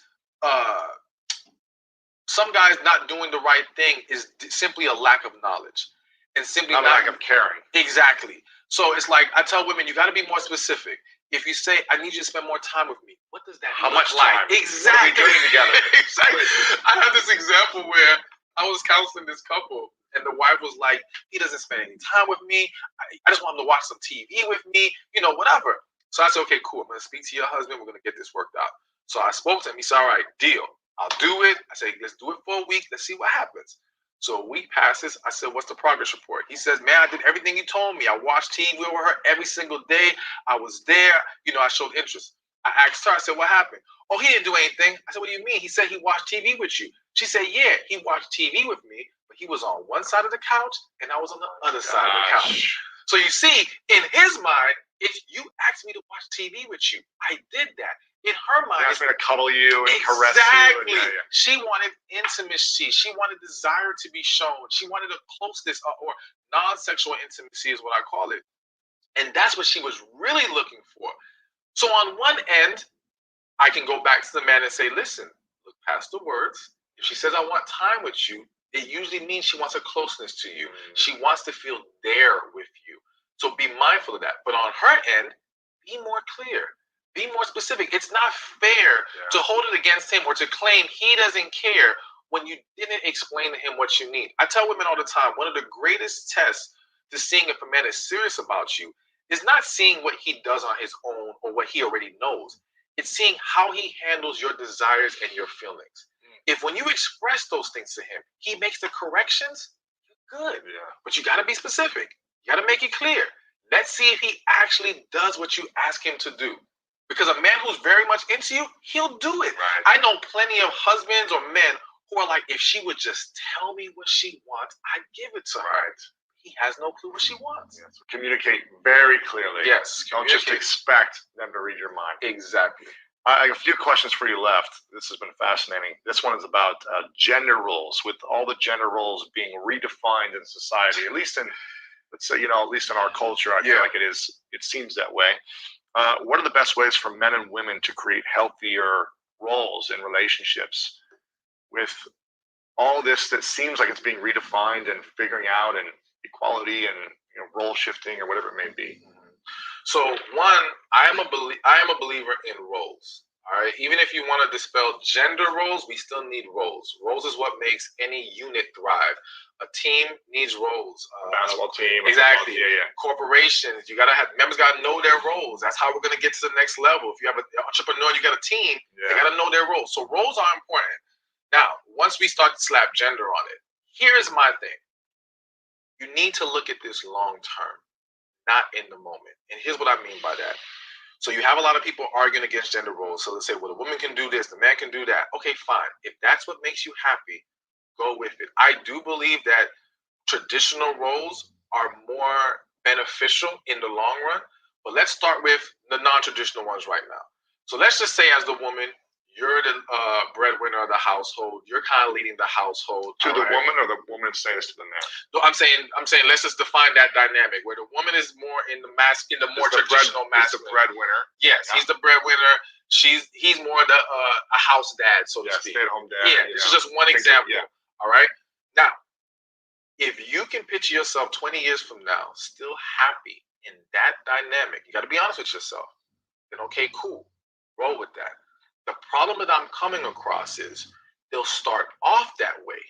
not doing the right thing is simply a lack of knowledge, and simply not a lack of caring. Exactly. So it's like I tell women, you got to be more specific. If you say, I need you to spend more time with me, what does that How look much like? time? Exactly. What are we doing together? Exactly. I have this example where I was counseling this couple, and the wife was like, he doesn't spend any time with me. I just want him to watch some TV with me, whatever. So I said, okay, cool. I'm going to speak to your husband. We're going to get this worked out. So I spoke to him. He said, all right, deal. I'll do it. I said, let's do it for a week. Let's see what happens. So a week passes. I said, what's the progress report? He says, man, I did everything you told me. I watched TV with her every single day. I was there. I showed interest. I asked her, I said, what happened? Oh, he didn't do anything. I said, what do you mean? He said he watched TV with you. She said, yeah, he watched TV with me, but he was on one side of the couch and I was on the other side of the couch. So you see, in his mind, if you asked me to watch TV with you, I did that. In her mind, He asked me to cuddle you and caress exactly. you. And She wanted intimacy. She wanted desire to be shown. She wanted a closeness or non-sexual intimacy is what I call it. And that's what she was really looking for. So on one end, I can go back to the man and say, listen, look past the words. If she says, I want time with you, it usually means she wants a closeness to you. She wants to feel there with you. So be mindful of that. But on her end, be more clear. Be more specific. It's not fair to hold it against him or to claim he doesn't care when you didn't explain to him what you need. I tell women all the time, one of the greatest tests to seeing if a man is serious about you is not seeing what he does on his own or what he already knows. It's seeing how he handles your desires and your feelings. If when you express those things to him, he makes the corrections, you're good. But you got to be specific. You got to make it clear. Let's see if he actually does what you ask him to do. Because a man who's very much into you, he'll do it. Right. I know plenty of husbands or men who are like, if she would just tell me what she wants, I'd give it to her. He has no clue what she wants. So communicate very clearly. Yes. Don't just expect them to read your mind. Exactly. I have a few questions for you left. This has been fascinating. This one is about gender roles. With all the gender roles being redefined in society, at least in, let's say, at least in our culture, I feel like it is. It seems that way. What are the best ways for men and women to create healthier roles in relationships with all this that seems like it's being redefined and figuring out, and equality and role shifting or whatever it may be? So one, I am a believer in roles. All right. Even if you want to dispel gender roles, we still need roles. Roles is what makes any unit thrive. A team needs roles. Basketball team. Exactly. Yeah. Corporations, you gotta have members. Gotta know their roles. That's how we're gonna get to the next level. If you have an entrepreneur, you got a team. They gotta know their roles. So roles are important. Now, once we start to slap gender on it, here's my thing. You need to look at this long term, not in the moment. And here's what I mean by that. So you have a lot of people arguing against gender roles. So they say, well, the woman can do this, the man can do that. Okay, fine. If that's what makes you happy, go with it. I do believe that traditional roles are more beneficial in the long run. But let's start with the non-traditional ones right now. So let's just say as the woman, you're the breadwinner of the household. You're kind of leading the household. To the woman, or the woman saying this to the man? No, I'm saying. Let's just define that dynamic where the woman is more in the more traditional masculine. The breadwinner. Yes, he's the breadwinner. He's more the a house dad, so to speak. Stay-at-home dad. Yeah, this is just one example. All right. Now, if you can picture yourself 20 years from now still happy in that dynamic, you got to be honest with yourself. Then okay, cool, roll with that. The problem that I'm coming across is they'll start off that way,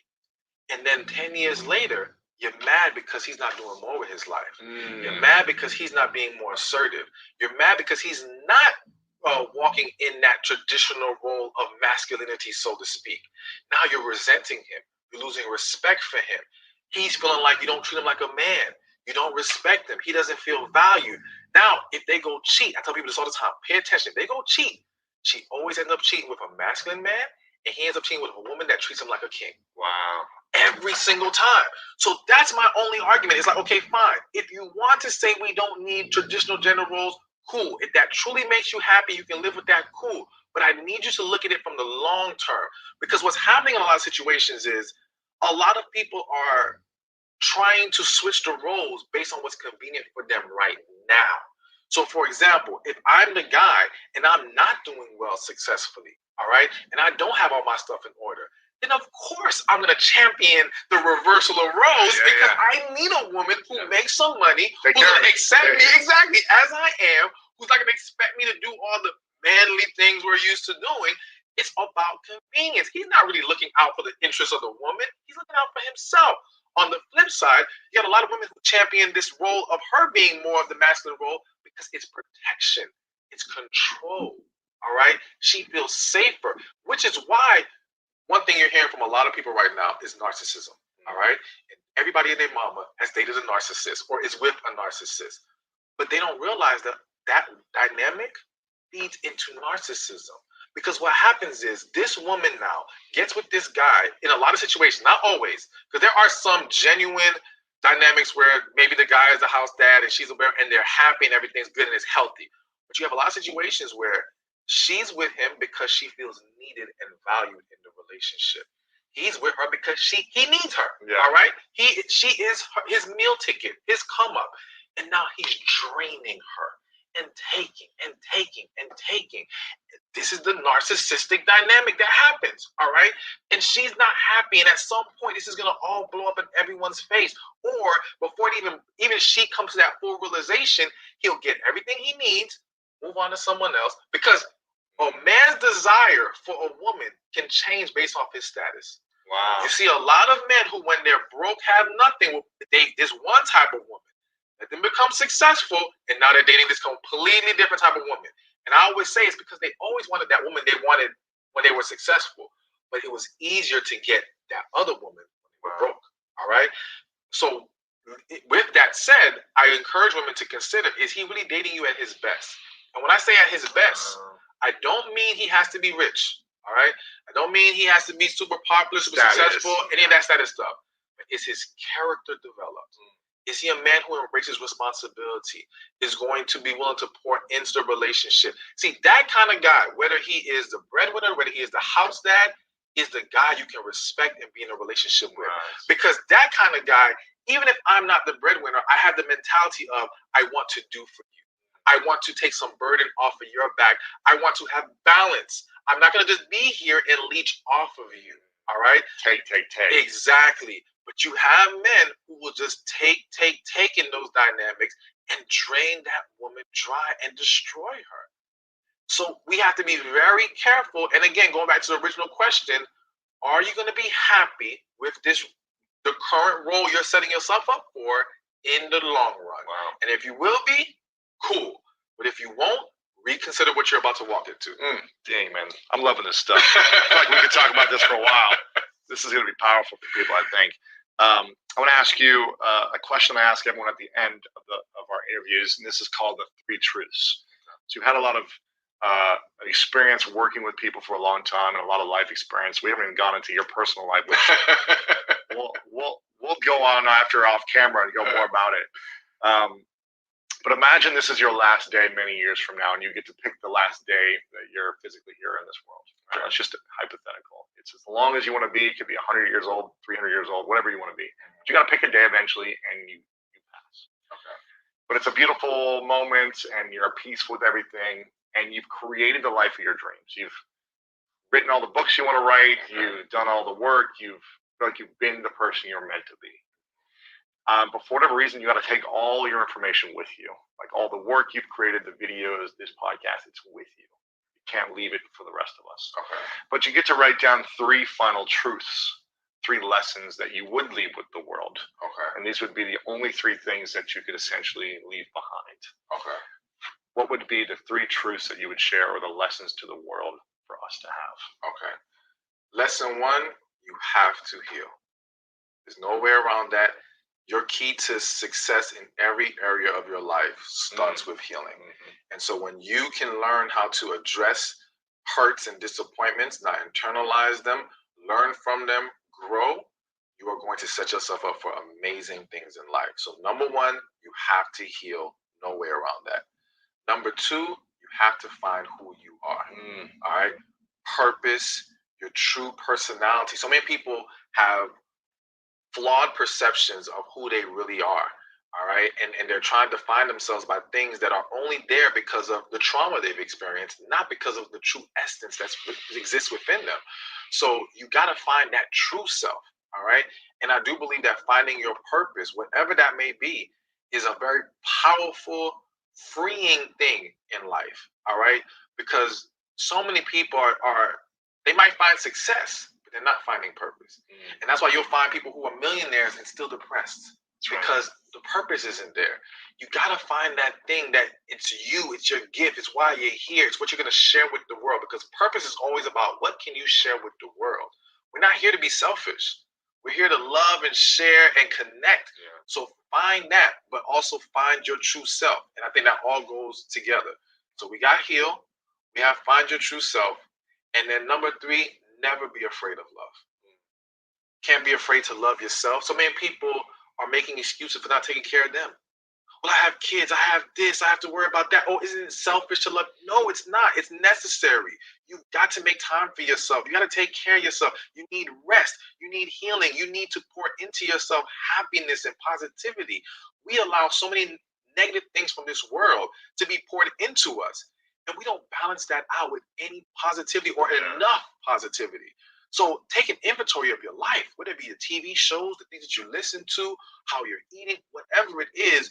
and then 10 years later, you're mad because he's not doing more with his life. You're mad because he's not being more assertive. You're mad because he's not walking in that traditional role of masculinity, so to speak. Now you're resenting him. You're losing respect for him. He's feeling like you don't treat him like a man. You don't respect him. He doesn't feel valued. Now, if they go cheat, I tell people this all the time, pay attention. If they go cheat, she always ends up cheating with a masculine man, and he ends up cheating with a woman that treats him like a king. Wow. Every single time. So that's my only argument. It's like, okay, fine. If you want to say we don't need traditional gender roles, cool. If that truly makes you happy, you can live with that, cool. But I need you to look at it from the long term. Because what's happening in a lot of situations is a lot of people are trying to switch the roles based on what's convenient for them right now. So, for example, if I'm the guy and I'm not doing well successfully, all right, and I don't have all my stuff in order, then of course I'm going to champion the reversal of roles because I need a woman who makes some money, who's going to accept me exactly as I am, who's not going to expect me to do all the manly things we're used to doing. It's about convenience. He's not really looking out for the interests of the woman. He's looking out for himself. On the flip side, you got a lot of women who champion this role of her being more of the masculine role because it's protection, it's control, all right? She feels safer, which is why one thing you're hearing from a lot of people right now is narcissism, all right? And everybody and their mama has dated a narcissist or is with a narcissist, but they don't realize that that dynamic feeds into narcissism. Because what happens is this woman now gets with this guy in a lot of situations, not always, because there are some genuine dynamics where maybe the guy is the house dad and she's a bear and they're happy and everything's good and it's healthy. But you have a lot of situations where she's with him because she feels needed and valued in the relationship. He's with her because he needs her. All right. She is his meal ticket, his come up. And now he's draining her and taking and taking and taking. This is the narcissistic dynamic that happens, all right? And she's not happy, and at some point, this is going to all blow up in everyone's face. Or before it even she comes to that full realization, he'll get everything he needs, move on to someone else, because a man's desire for a woman can change based off his status. Wow. You see a lot of men who, when they're broke, have nothing. There's one type of woman. Let them become successful, and now they're dating this completely different type of woman. And I always say it's because they always wanted that woman they wanted when they were successful, but it was easier to get that other woman when they were broke. All right. So with that said, I encourage women to consider: is he really dating you at his best? And when I say at his best, I don't mean he has to be rich. All right. I don't mean he has to be super popular, super successful, any of that status stuff. But is his character developed? Is he a man who embraces responsibility, is going to be willing to pour into the relationship? See, that kind of guy, whether he is the breadwinner, whether he is the house dad, is the guy you can respect and be in a relationship with. Because that kind of guy, even if I'm not the breadwinner, I have the mentality of, I want to do for you. I want to take some burden off of your back. I want to have balance. I'm not going to just be here and leech off of you. All right? Take. Exactly. But you have men who will just take in those dynamics and drain that woman dry and destroy her. So we have to be very careful. And again, going back to the original question, are you going to be happy with the current role you're setting yourself up for in the long run? Wow. And if you will be, cool. But if you won't, reconsider what you're about to walk into. Dang, man. I'm loving this stuff. I feel like we could talk about this for a while. This is going to be powerful for people, I think. I want to ask you a question I ask everyone at the end of our interviews, and this is called the 3 truths. So you've had a lot of experience working with people for a long time and a lot of life experience. We haven't even gone into your personal life, which we'll go on after off camera and go more about it. But imagine this is your last day many years from now, and you get to pick the last day that you're physically here in this world. Right? It's just hypothetical. It's as long as you want to be. It could be 100 years old, 300 years old, whatever you want to be. But you got to pick a day eventually, and you pass. Okay. But it's a beautiful moment, and you're at peace with everything, and you've created the life of your dreams. You've written all the books you want to write. You've done all the work. You've been the person you're meant to be. But for whatever reason, you got to take all your information with you. Like all the work you've created, the videos, this podcast, it's with you. You can't leave it for the rest of us. Okay. But you get to write down 3 final truths, 3 lessons that you would leave with the world. Okay. And these would be the only 3 things that you could essentially leave behind. Okay. What would be the 3 truths that you would share, or the lessons to the world for us to have? Okay. Lesson 1, you have to heal. There's no way around that. Your key to success in every area of your life starts with healing. And so when you can learn how to address hurts and disappointments, not internalize them, learn from them, grow, you are going to set yourself up for amazing things in life. So number 1, you have to heal. No way around that. Number 2, you have to find who you are. All right? Purpose, your true personality. So many people have flawed perceptions of who they really are, all right? And they're trying to find themselves by things that are only there because of the trauma they've experienced, not because of the true essence that exists within them. So you got to find that true self, all right? And I do believe that finding your purpose, whatever that may be, is a very powerful, freeing thing in life, all right? Because so many people they might find success, but they're not finding purpose. And that's why you'll find people who are millionaires and still depressed. It's because the purpose isn't there. You got to find that thing that it's you, it's your gift, it's why you're here, it's what you're going to share with the world, because purpose is always about what can you share with the world. We're not here to be selfish. We're here to love and share and connect. So find that, but also find your true self. And I think that all goes together. So we got heal, we have find your true self, and then number 3, never be afraid of love. Can't be afraid to love yourself. So many people are making excuses for not taking care of them. Well, I have kids, I have this, I have to worry about that. Oh, isn't it selfish to love? No, it's not. It's necessary. You've got to make time for yourself. You got to take care of yourself. You need rest. You need healing. You need to pour into yourself happiness and positivity. We allow so many negative things from this world to be poured into us, and we don't balance that out with any positivity or enough positivity. So take an inventory of your life, whether it be the TV shows, the things that you listen to, how you're eating, whatever it is.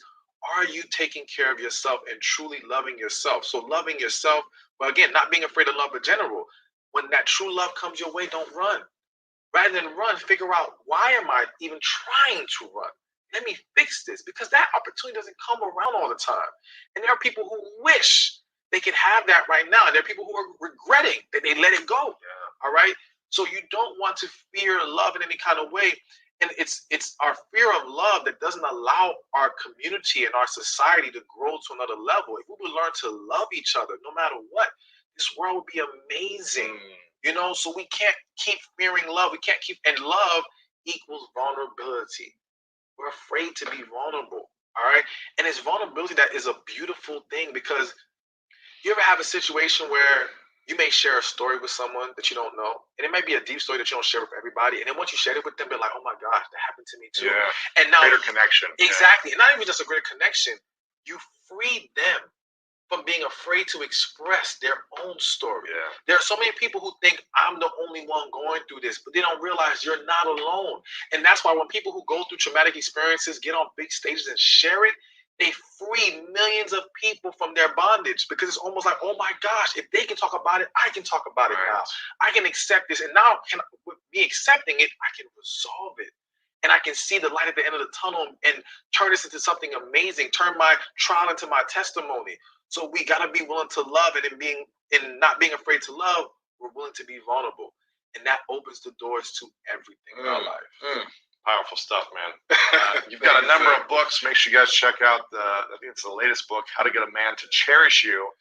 Are you taking care of yourself and truly loving yourself? So loving yourself, but again, not being afraid of love in general. When that true love comes your way, don't run. Rather than run, figure out, why am I even trying to run? Let me fix this, because that opportunity doesn't come around all the time. And there are people who wish they could have that right now. And there are people who are regretting that they let it go. All right. So you don't want to fear love in any kind of way. And it's our fear of love that doesn't allow our community and our society to grow to another level. If we would learn to love each other, no matter what, this world would be amazing. You know, so we can't keep fearing love. We can't keep, and love equals vulnerability. We're afraid to be vulnerable. All right. And it's vulnerability that is a beautiful thing, because you ever have a situation where you may share a story with someone that you don't know, and it might be a deep story that you don't share with everybody. And then once you share it with them, they're like, oh my gosh, that happened to me too. Yeah. And now, Greater connection. exactly. And not even just a greater connection, you freed them from being afraid to express their own story. Yeah. There are so many people who think I'm the only one going through this, but they don't realize you're not alone. And that's why when people who go through traumatic experiences get on big stages and share it, they free millions of people from their bondage, because it's almost like, oh my gosh, if they can talk about it, I can talk about it now. I can accept this. And now with me accepting it, I can resolve it. And I can see the light at the end of the tunnel and turn this into something amazing, turn my trial into my testimony. So we gotta be willing to love, and in not being afraid to love, we're willing to be vulnerable. And that opens the doors to everything in our life. Powerful stuff, man. You've got a number of books. Make sure you guys check out I think it's the latest book, How to Get a Man to Cherish You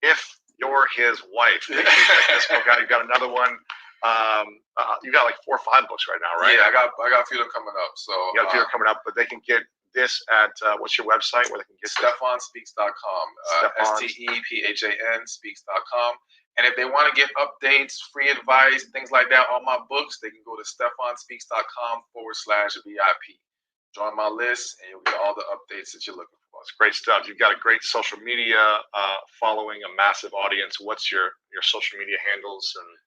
If You're His Wife. Make sure you check this book out. You've got another one. You got like 4 or 5 books right now, right? Yeah, I got a few that are coming up. So you got a few that are coming up, but they can get this at what's your website where they can get StephanSpeaks.com. STEPHAN speaks.com. And if they want to get updates, free advice, things like that on my books, they can go to StephanSpeaks.com/VIP. Join my list, and you'll get all the updates that you're looking for. It's great stuff. You've got a great social media following, a massive audience. What's your social media handles? And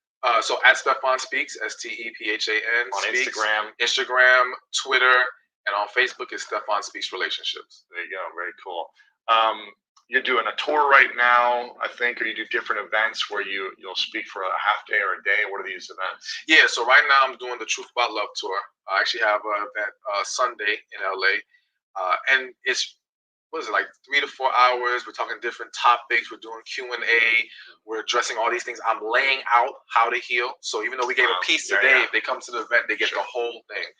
so at Stephan Speaks, STEPHAN on Speaks, Instagram, Twitter, and on Facebook is Stephan Speaks Relationships. There you go. Very cool. You're doing a tour right now, I think, or you do different events where you'll speak for a half day or a day. What are these events? Yeah, so right now I'm doing the Truth About Love tour. I actually have an event Sunday in LA, and it's like 3 to 4 hours. We're talking different topics. We're doing Q&A. We're addressing all these things. I'm laying out how to heal. So even though we gave a piece today, if they come to the event, they get the whole thing.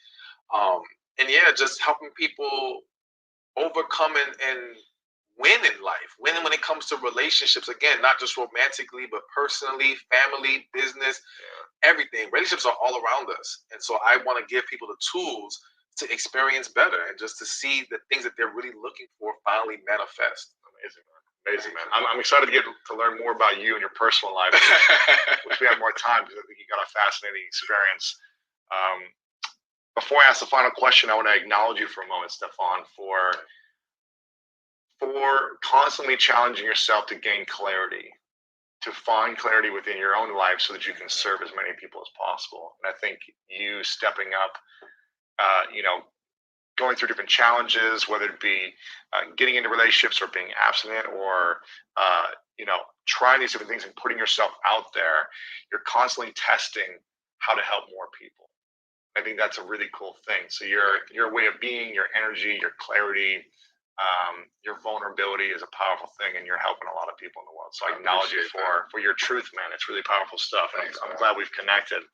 And yeah, just helping people overcome and win in life, win when it comes to relationships. Again, not just romantically, but personally, family, business, everything. Relationships are all around us. And so I want to give people the tools to experience better and just to see the things that they're really looking for finally manifest. Amazing, man. Amazing, man. I'm excited to get to learn more about you and your personal life. Wish we had more time, because I think you got a fascinating experience. Before I ask the final question, I want to acknowledge you for a moment, Stephan, for constantly challenging yourself to gain clarity, to find clarity within your own life so that you can serve as many people as possible. And I think you stepping up, going through different challenges, whether it be getting into relationships or being abstinent or, trying these different things and putting yourself out there, you're constantly testing how to help more people. I think that's a really cool thing. So your way of being, your energy, your clarity, your vulnerability is a powerful thing, and you're helping a lot of people in the world. So I acknowledge you for your truth, man. It's really powerful stuff. And I'm glad we've connected.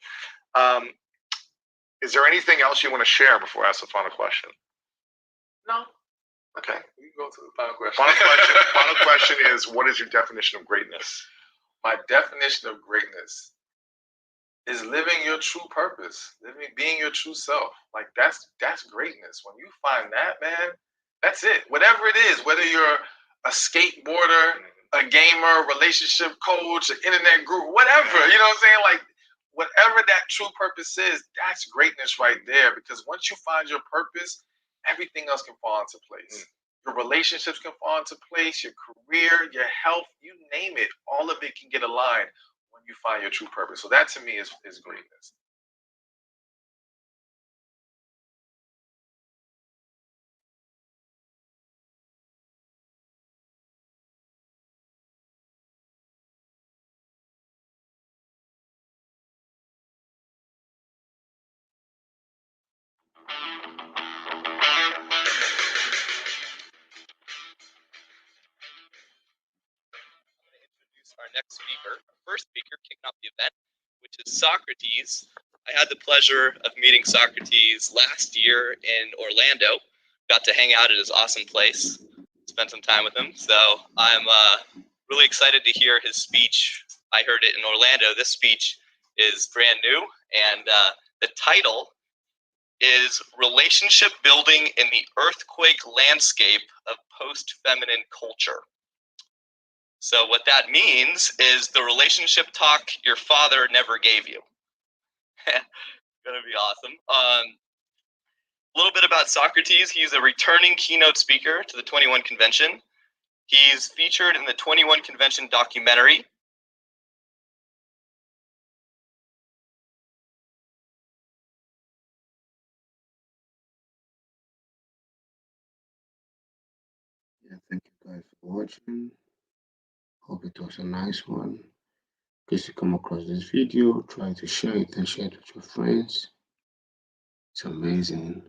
Is there anything else you want to share before I ask the final question? No. Okay. We can go to the final question. Final question is, what is your definition of greatness? My definition of greatness is living your true purpose, being your true self. Like that's greatness. When you find that, man, that's it. Whatever it is, whether you're a skateboarder, a gamer, relationship coach, an internet guru, whatever, you know what I'm saying? Like whatever that true purpose is, that's greatness right there. Because once you find your purpose, everything else can fall into place. Your relationships can fall into place, your career, your health, you name it. All of it can get aligned when you find your true purpose. So that to me is greatness. Our next speaker, our first speaker kicking off the event, which is Socrates. I had the pleasure of meeting Socrates last year in Orlando. Got to hang out at his awesome place, spend some time with him. So I'm really excited to hear his speech. I heard it in Orlando. This speech is brand new, and the title is relationship building in the earthquake landscape of post-feminine culture. So what that means is the relationship talk your father never gave you. Gonna be awesome. A little bit about Socrates. He's a returning keynote speaker to the 21 Convention. He's featured in the 21 Convention documentary. Yeah, thank you guys for watching. Hope it was a nice one. In case you come across this video, try to share it and share it with your friends. It's amazing.